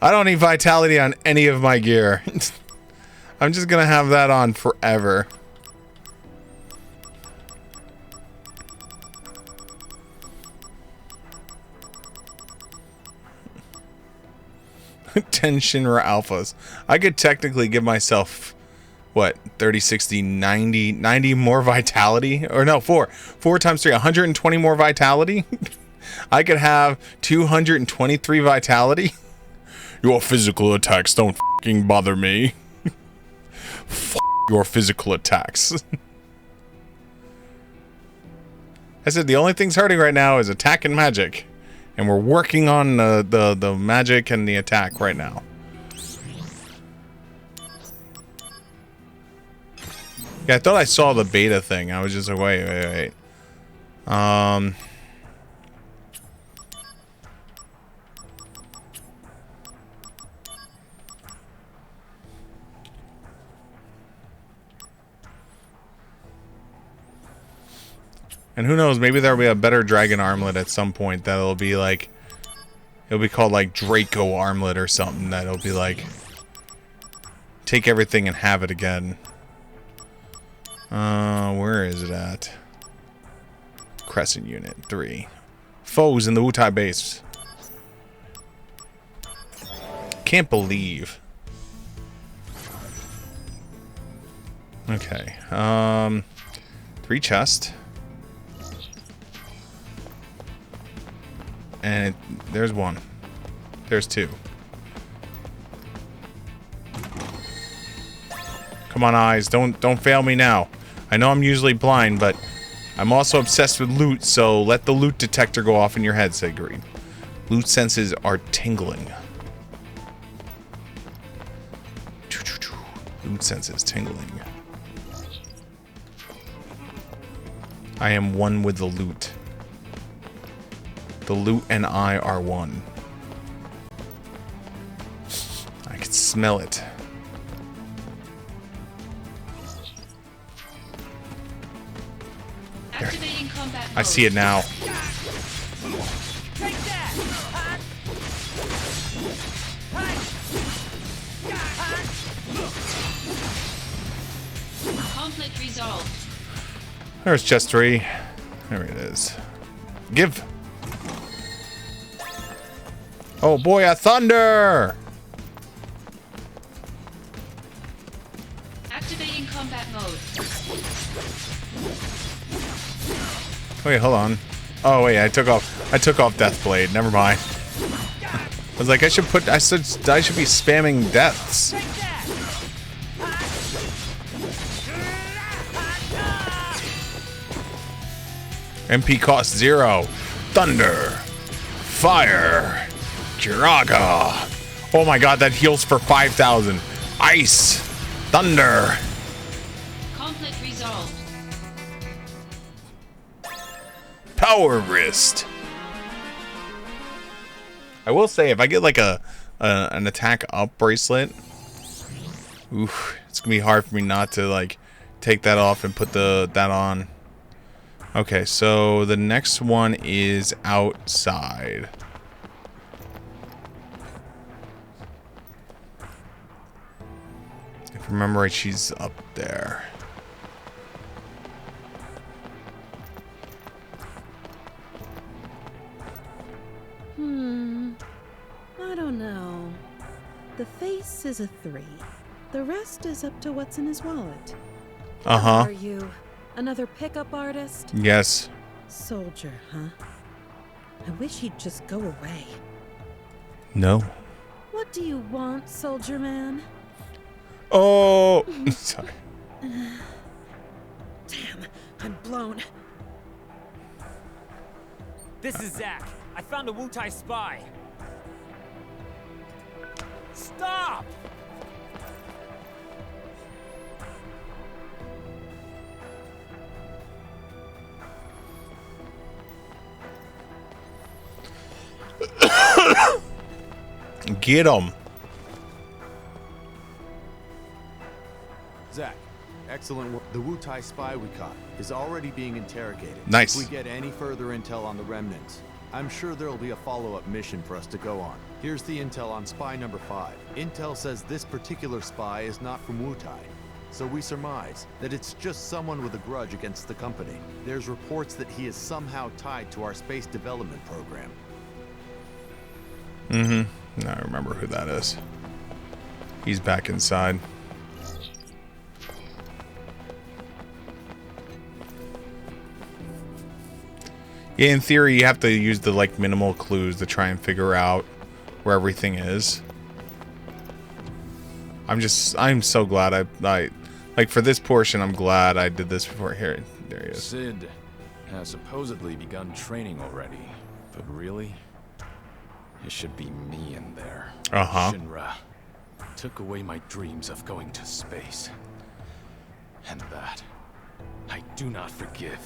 I don't need vitality on any of my gear. I'm just gonna have that on forever. Ten Shinra alphas. I could technically give myself, what, 30, 60, 90 more vitality? Or no, 4 times 3, 120 more vitality? I could have 223 vitality? Your physical attacks don't fucking bother me. F your physical attacks. I said the only thing's hurting right now is attack and magic. And we're working on the magic and the attack right now. Yeah, I thought I saw the beta thing. I was just like, wait. And who knows, maybe there'll be a better dragon armlet at some point that'll be like, it'll be called like Draco armlet or something that'll be like, take everything and have it again. Where is it at? Crescent Unit 3. Foes in the Wutai base. Can't believe. Okay. 3 chests. And there's 1. There's 2. Come on, eyes. Don't fail me now. I know I'm usually blind, but I'm also obsessed with loot, so let the loot detector go off in your head, said Green. Loot senses are tingling. Loot senses tingling. I am one with the loot. The loot and I are one. I can smell it. Activating combat mode. I see it now. Conflict resolved. There's chest 3. There it is. Give. Oh boy, a thunder! Activating combat mode. Wait, hold on. Oh wait, I took off Deathblade. Never mind. I was like, I should be spamming deaths. MP cost 0. Thunder. Fire. Kiraga. Oh my god, that heals for 5,000. Ice. Thunder. Conflict resolved. Power wrist. I will say, if I get like an attack up bracelet, oof, it's gonna be hard for me not to like take that off and put that on. Okay, so the next one is outside. If I remember right, she's up there. I don't know. The face is a 3. The rest is up to what's in his wallet. Uh-huh. Are you another pickup artist? Yes. Soldier, huh? I wish he'd just go away. No. What do you want, soldier man? Oh, sorry. Damn, I'm blown. This is Zack. I found a Wutai spy. Stop! Get him. Zack, excellent work. The Wutai spy we caught is already being interrogated. Nice. If we get any further intel on the remnants, I'm sure there'll be a follow-up mission for us to go on. Here's the intel on spy number 5. Intel says this particular spy is not from Wutai, so we surmise that it's just someone with a grudge against the company. There's reports that he is somehow tied to our space development program. Mm-hmm. I remember who that is. He's back inside. Yeah, in theory, you have to use the like minimal clues to try and figure out where everything is. I'm so glad I like for this portion. I'm glad I did this before. Here, there he is. Sid has supposedly begun training already, but really, it should be me in there. Shinra took away my dreams of going to space, and that I do not forgive.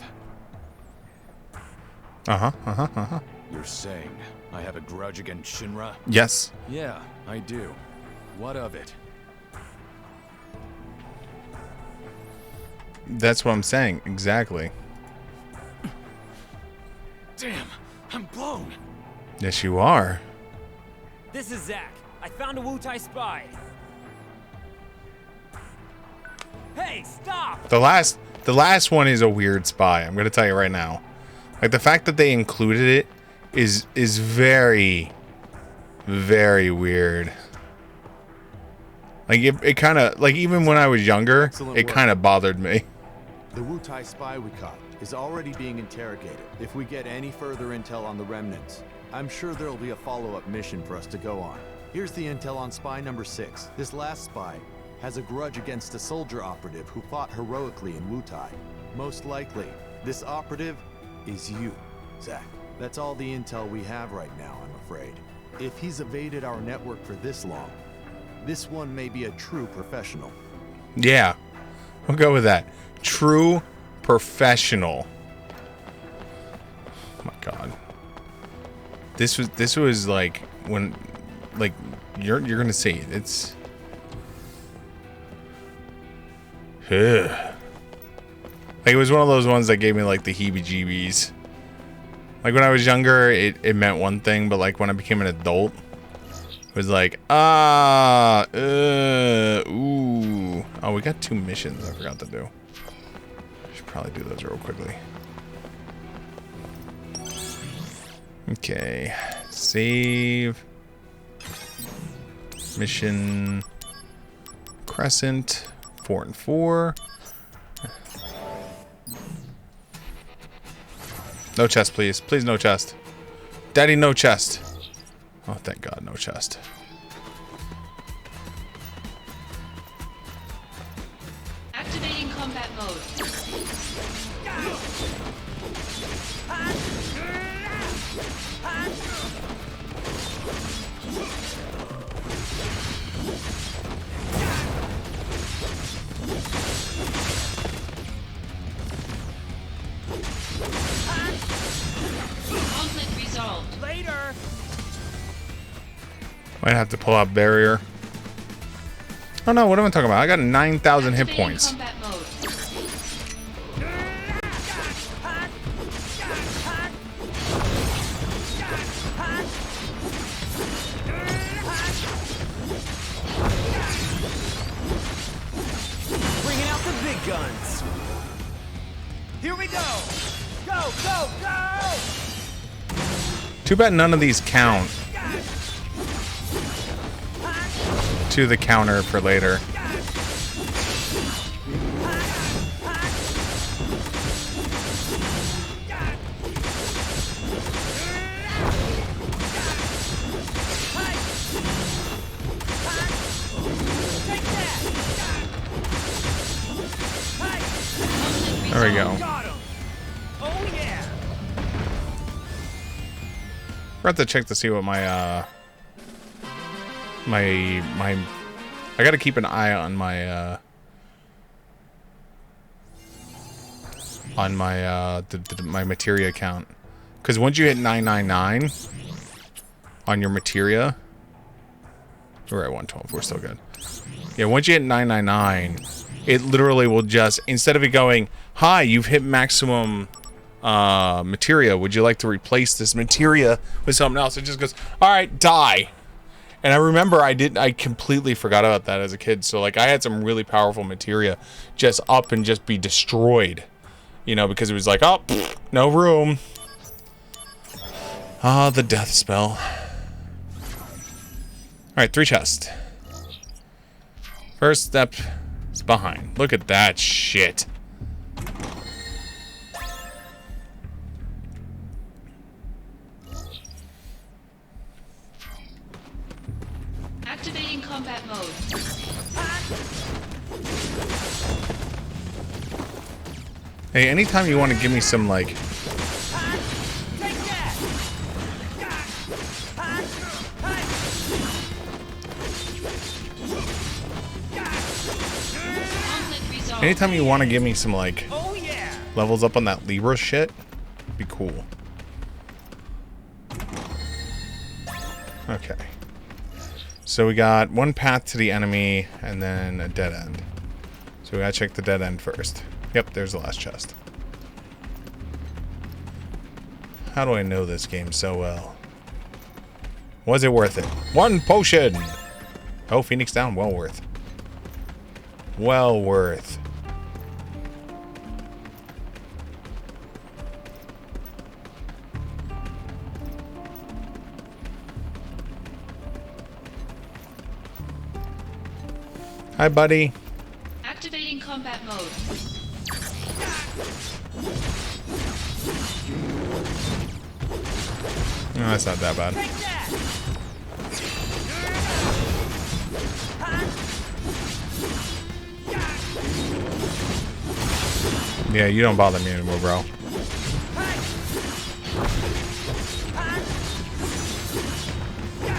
You're saying I have a grudge against Shinra? Yes. Yeah, I do. What of it? That's what I'm saying. Exactly. Damn, I'm blown. Yes, you are. This is Zack. I found a Wutai spy. Hey, stop! The last one is a weird spy. I'm gonna tell you right now. Like the fact that they included it is very, very weird. Like it kind of like even when I was younger, it kind of bothered me. The Wutai spy we caught is already being interrogated. If we get any further intel on the remnants, I'm sure there'll be a follow-up mission for us to go on. Here's the intel on spy number 6. This last spy has a grudge against a soldier operative who fought heroically in Wutai. Most likely, this operative is you, Zack. That's all the intel we have right now, I'm afraid. If he's evaded our network for this long, this one may be a true professional. Yeah, we'll go with that. True professional. Oh my god. This was like when like you're gonna see it. It's like it was one of those ones that gave me like the heebie-jeebies. Like when I was younger, it meant one thing, but like when I became an adult, it was like ooh. Oh, we got 2 missions I forgot to do. Should probably do those real quickly. Okay, save. Mission Crescent 4 and 4. No chest, please. Please, no chest. Daddy, no chest. Oh, thank God, no chest. Activating combat mode. Conflict resolved. Later. Might have to pull out barrier. Oh no, what am I talking about? I got 9,000 hit Activating points. combat mode. Bringing out the big guns. Here we go. Go, go, go. Too bad none of these count to the counter for later. There we go. We're have to check to see what my I gotta keep an eye on my my materia count, because once you hit 999 on your materia, we're at 112. We're still good. Yeah, once you hit 999, it literally will just, instead of it going, "Hi, you've hit maximum materia. Would you like to replace this materia with something else?" It just goes, "All right, die." And I remember I completely forgot about that as a kid. So like I had some really powerful materia just up and just be destroyed, you know, because it was like, oh, pfft, no room. Ah, the death spell. All right, 3 chests. First step is behind. Look at that shit. Activating combat mode. Hey, anytime you want to give me some, like... Anytime you want to give me some, like, levels up on that Libra shit, be cool. Okay. So we got one path to the enemy and then a dead end. So we gotta check the dead end first. Yep, there's the last chest. How do I know this game so well? Was it worth it? 1 potion! Oh, Phoenix down. Well worth. Well worth. Hi, buddy. Activating combat mode. No, that's not that bad. Yeah, you don't bother me anymore, bro.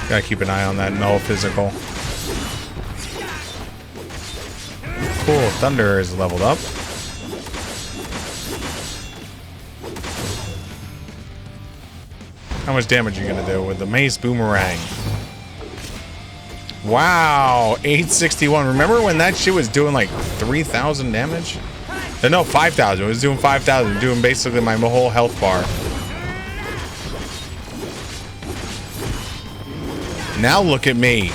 Gotta keep an eye on that null physical. Cool, Thunder is leveled up. How much damage are you gonna do with the Mace Boomerang? Wow, 861. Remember when that shit was doing like 3,000 damage? No, 5,000. It was doing 5,000, doing basically my whole health bar. Now look at me.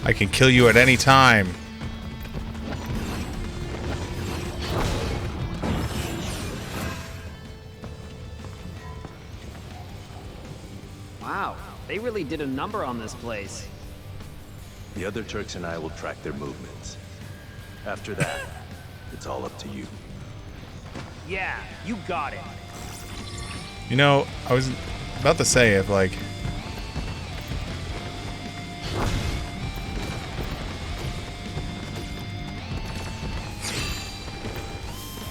I can kill you at any time. They really did a number on this place. The other Turks and I will track their movements. After that, it's all up to you. Yeah, you got it. You know, I was about to say if like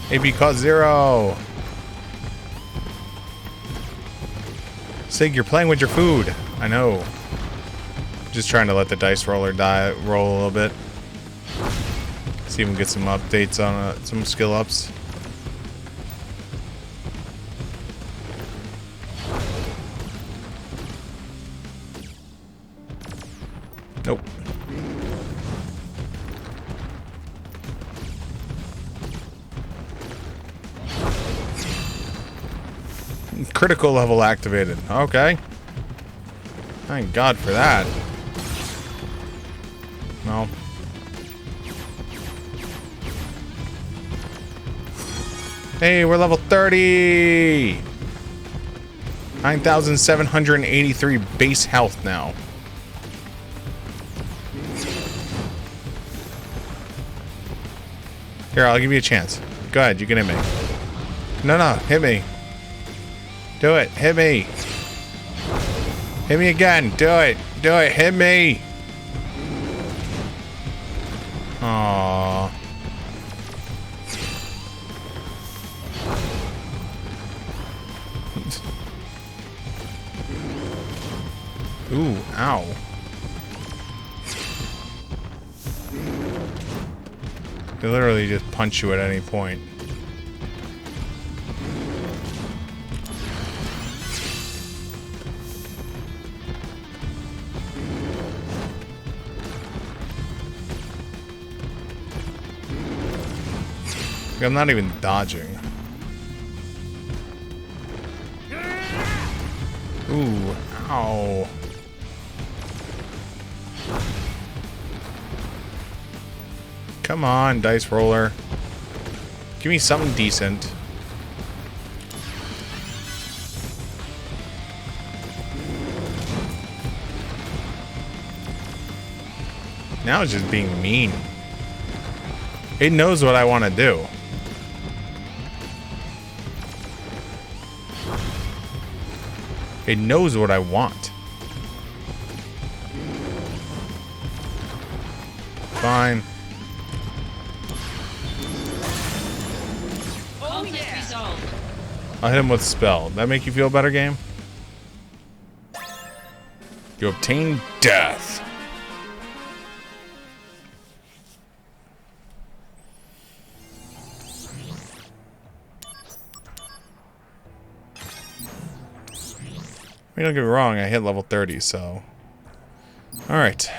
AB cause 0. Sig, you're playing with your food. I know. Just trying to let the dice roller roll a little bit. See if we can get some updates on some skill ups. Nope. Critical level activated. Okay. Thank God for that. No. Hey, we're level 30! 9,783 base health now. Here, I'll give you a chance. Go ahead, you can hit me. No, hit me. Do it, hit me. Hit me again, do it, hit me. Aww. Ooh, ow. They literally just punch you at any point. I'm not even dodging. Ooh, ow. Come on, dice roller. Give me something decent. Now it's just being mean. It knows what I want to do. It knows what I want. Fine. Conflict resolved. I'll hit him with spell. That make you feel better, game? You obtain death. I mean, don't get me wrong, I hit level 30, so... Alright.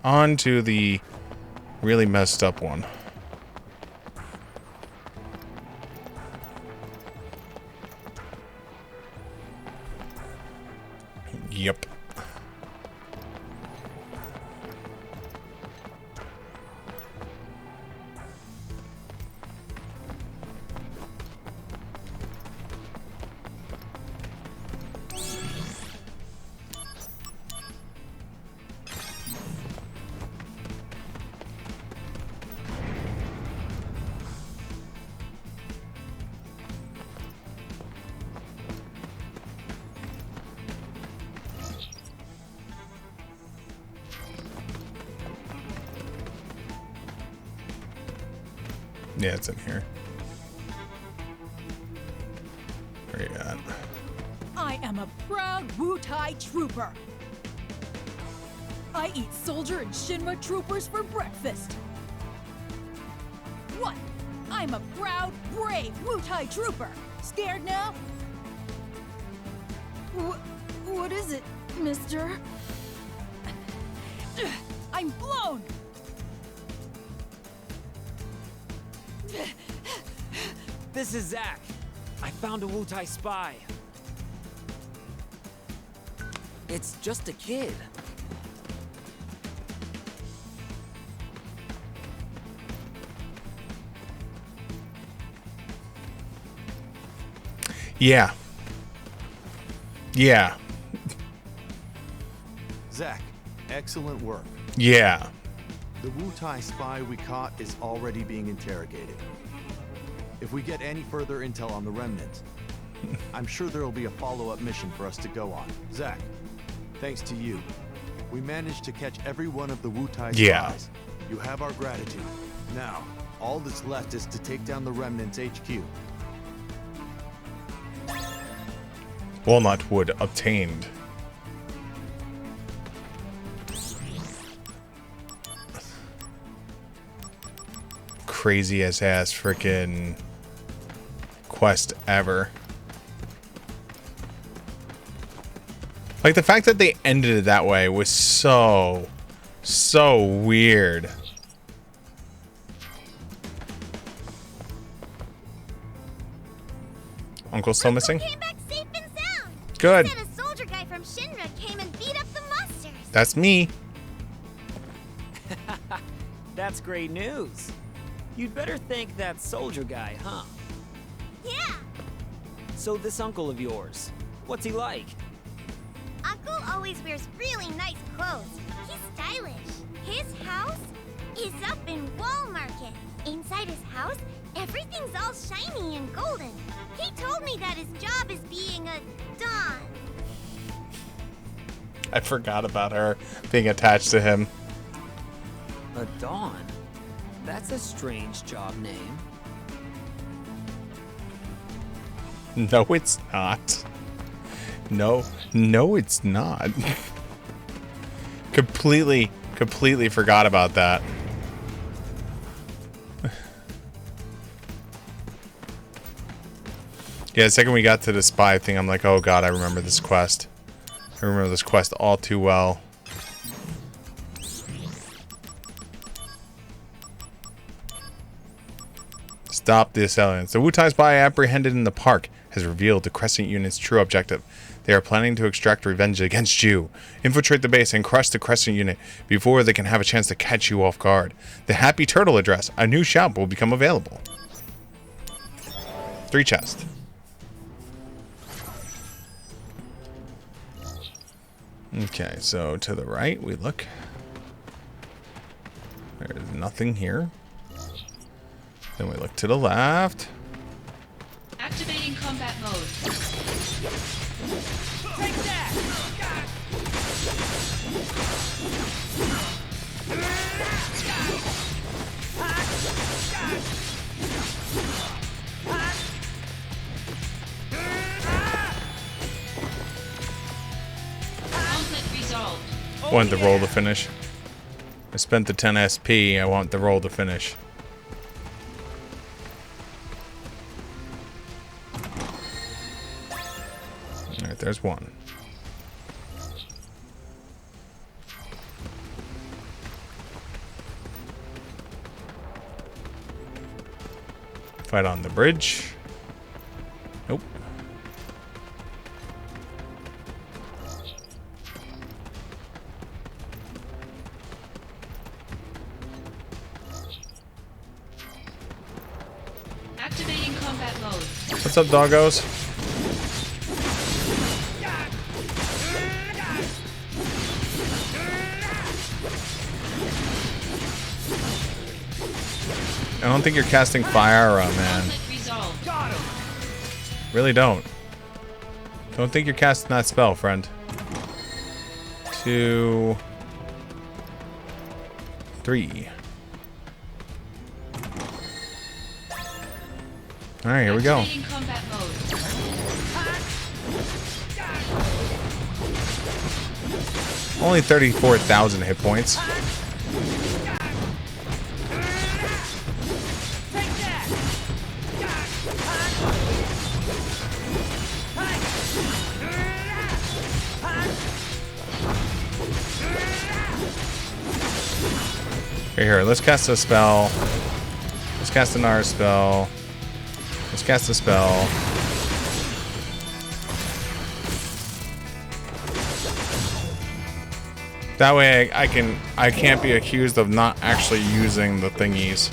On to the really messed up one. Yep. Yeah, it's in here. Where you at? I am a proud Wutai trooper. I eat soldier and Shinra troopers for breakfast. What? I'm a proud, brave Wutai trooper. Scared now? What is it, mister? I'm blown! This is Zack. I found a Wutai spy. It's just a kid. Yeah. Yeah. Excellent work. Yeah. The Wu-Tai spy we caught is already being interrogated. If we get any further intel on the remnant, I'm sure there will be a follow-up mission for us to go on. Zach, thanks to you, we managed to catch every one of the Wu-Tai spies. Yeah. You have our gratitude. Now, all that's left is to take down the remnant's HQ. Walnut wood obtained. Craziest ass freaking quest ever. Like the fact that they ended it that way was so weird. Uncle's still missing? Came back safe and sound. Good. He said a soldier guy from Shinra came and beat up the monsters. That's me. That's great news. You'd better thank that soldier guy, huh? Yeah. So this uncle of yours, what's he like? Uncle always wears really nice clothes. He's stylish. His house is up in Wall Market. Inside his house, everything's all shiny and golden. He told me that his job is being a don. I forgot about her being attached to him. A Dawn? That's a strange job name. No, it's not. No, it's not. Completely forgot about that. Yeah, the second we got to the spy thing, I'm like, oh god, I remember this quest. I remember this quest all too well. Stop the assailants. The Wu-Tai spy apprehended in the park has revealed the Crescent Unit's true objective. They are planning to extract revenge against you. Infiltrate the base and crush the Crescent Unit before they can have a chance to catch you off guard. The Happy Turtle address. A new shop will become available. 3 chests. Okay, so to the right we look. There's nothing here. Then we look to the left. Activating combat mode. Take that! Conflict resolved. I want the roll to finish. I spent the 10 SP. I want the roll to finish. Alright, there's one. Fight on the bridge. Nope. Activating combat mode. What's up, doggos? I don't think you're casting fire, man. Really don't. Don't think you're casting that spell, friend. 2, 3. Alright, here we go. Combat mode. Only 34,000 hit points. Here, let's cast a spell. Let's cast another spell. Let's cast a spell. That way I can't be accused of not actually using the thingies.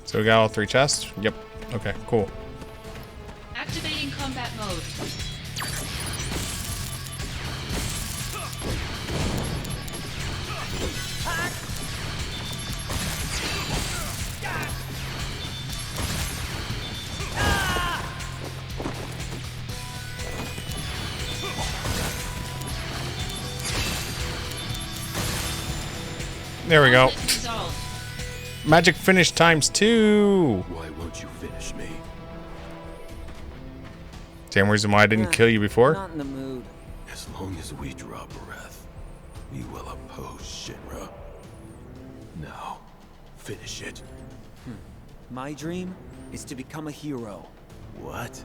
So we got all 3 chests? Yep. Okay, cool. Activating combat mode. There we go. Conflict resolved. Magic finish times 2. Why won't you finish me? Same reason why I didn't kill you before. Not in the mood. As long as we draw breath, we will oppose Shinra. Now, finish it. My dream is to become a hero. What?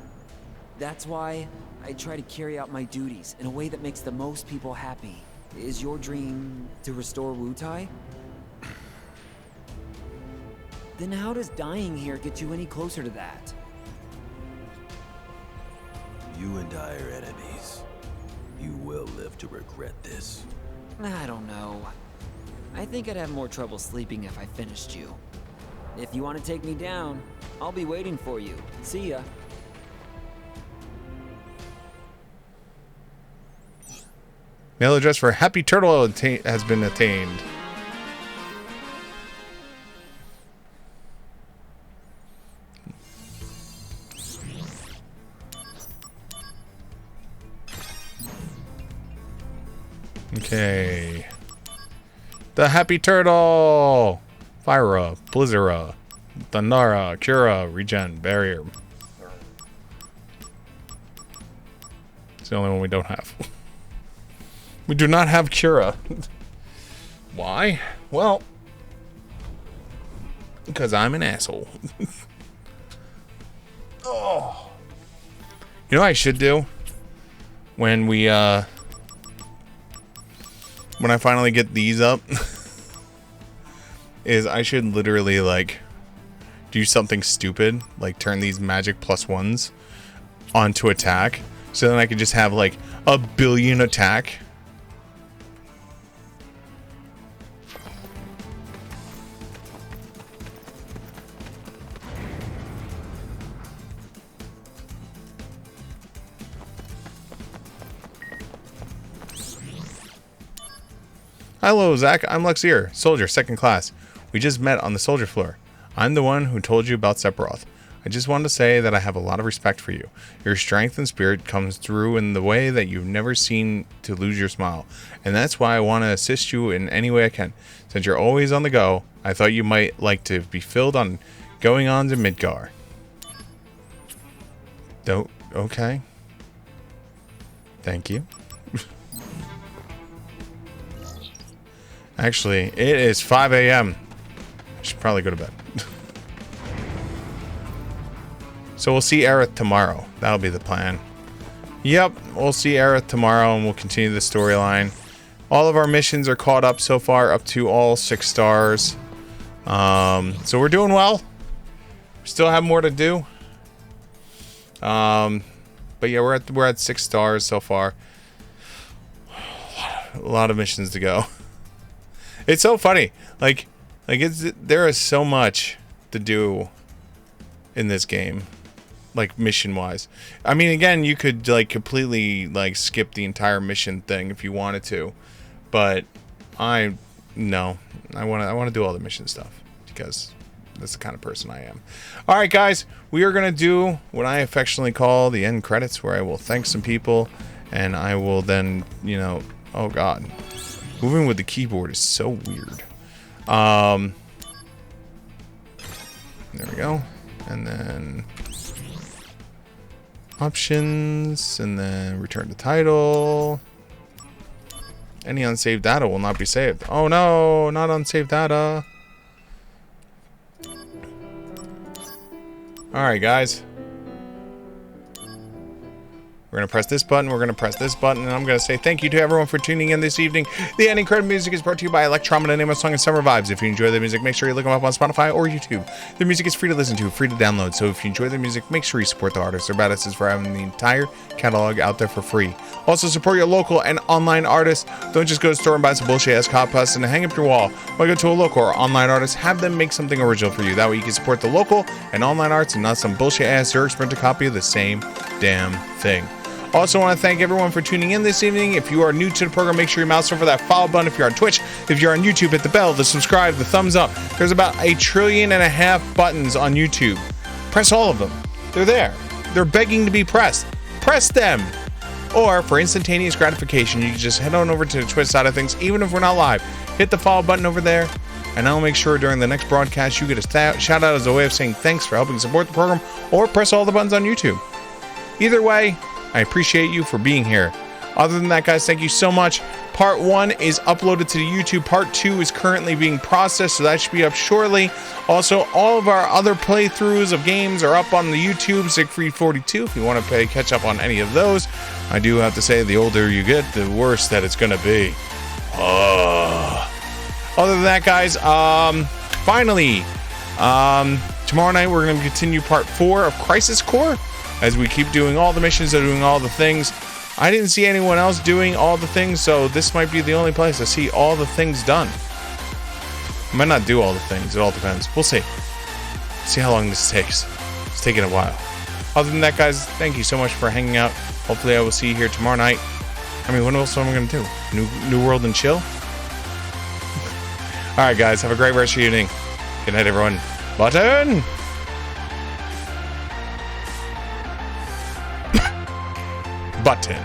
That's why I try to carry out my duties in a way that makes the most people happy. Is your dream to restore Wutai? Then how does dying here get you any closer to that? You and I are enemies. You will live to regret this. I don't know. I think I'd have more trouble sleeping if I finished you. If you want to take me down, I'll be waiting for you. See ya. Mail address for Happy Turtle has been attained. Okay. The Happy Turtle! Fyra, Blizzara, Thundara, Cura, Regen, Barrier. It's the only one we don't have. We do not have Cura. Why? Well, because I'm an asshole. Oh. You know what I should do? When we, when I finally get these up, is I should literally, like, do something stupid, like turn these magic +1s onto attack, so then I could just have, like, 1 billion attack. Hello, Zach. I'm Luxier, soldier, 2nd class. We just met on the soldier floor. I'm the one who told you about Sephiroth. I just wanted to say that I have a lot of respect for you. Your strength and spirit comes through in the way that you've never seen to lose your smile. And that's why I want to assist you in any way I can. Since you're always on the go, I thought you might like to be filled on going on to Midgar. Okay. Thank you. Actually, it is 5 a.m. I should probably go to bed. So we'll see Aerith tomorrow. That'll be the plan. Yep, we'll see Aerith tomorrow and we'll continue the storyline. All of our missions are caught up so far, up to all 6 stars. So we're doing well. We still have more to do. But yeah, we're at 6 stars so far. A lot of missions to go. It's so funny. Like there is so much to do in this game, like mission wise. I mean, again, you could like completely like skip the entire mission thing if you wanted to, but I want to do all the mission stuff because that's the kind of person I am. All right, guys, we are gonna do what I affectionately call the end credits, where I will thank some people, and I will then, you know, oh God. Moving with the keyboard is so weird. There we go. And then options, and then return to title. Any unsaved data will not be saved. Oh no, not unsaved data. Alright, guys. We're going to press this button, we're going to press this button, and I'm going to say thank you to everyone for tuning in this evening. The ending credit music is brought to you by Electromina, name of song and Summer Vibes. If you enjoy the music, make sure you look them up on Spotify or YouTube. The music is free to listen to, free to download, so if you enjoy the music, make sure you support the artists. Their badasses for having the entire catalog out there for free. Also, support your local and online artists. Don't just go to the store and buy some bullshit-ass costumes and hang up your wall. When you go to a local or online artist, have them make something original for you. That way you can support the local and online arts and not some bullshit-ass Xerox printed copy of the same damn thing. Also want to thank everyone for tuning in this evening. If you are new to the program, make sure you mouse over that follow button. If you're on Twitch, if you're on YouTube, hit the bell, the subscribe, the thumbs up. There's about 1.5 trillion buttons on YouTube. Press all of them. They're there. They're begging to be pressed. Press them. Or for instantaneous gratification, you can just head on over to the Twitch side of things, even if we're not live. Hit the follow button over there, and I'll make sure during the next broadcast you get a shout out as a way of saying thanks for helping support the program, or press all the buttons on YouTube. Either way, I appreciate you for being here. Other than that, guys, thank you so much. Part 1 is uploaded to the YouTube. Part 2 is currently being processed, so that should be up shortly. Also, all of our other playthroughs of games are up on the YouTube, Siegfried42, if you want to catch up on any of those. I do have to say, the older you get, the worse that it's going to be. Other than that, guys, finally, tomorrow night we're going to continue Part 4 of Crisis Core, as we keep doing all the missions and doing all the things. I didn't see anyone else doing all the things, so this might be the only place I see all the things done. I might not do all the things. It all depends. We'll see. See how long this takes. It's taking a while. Other than that, guys, thank you so much for hanging out. Hopefully I will see you here tomorrow night. I mean, what else am I going to do? New World and chill? Alright, guys. Have a great rest of your evening. Good night, everyone. Button! Button.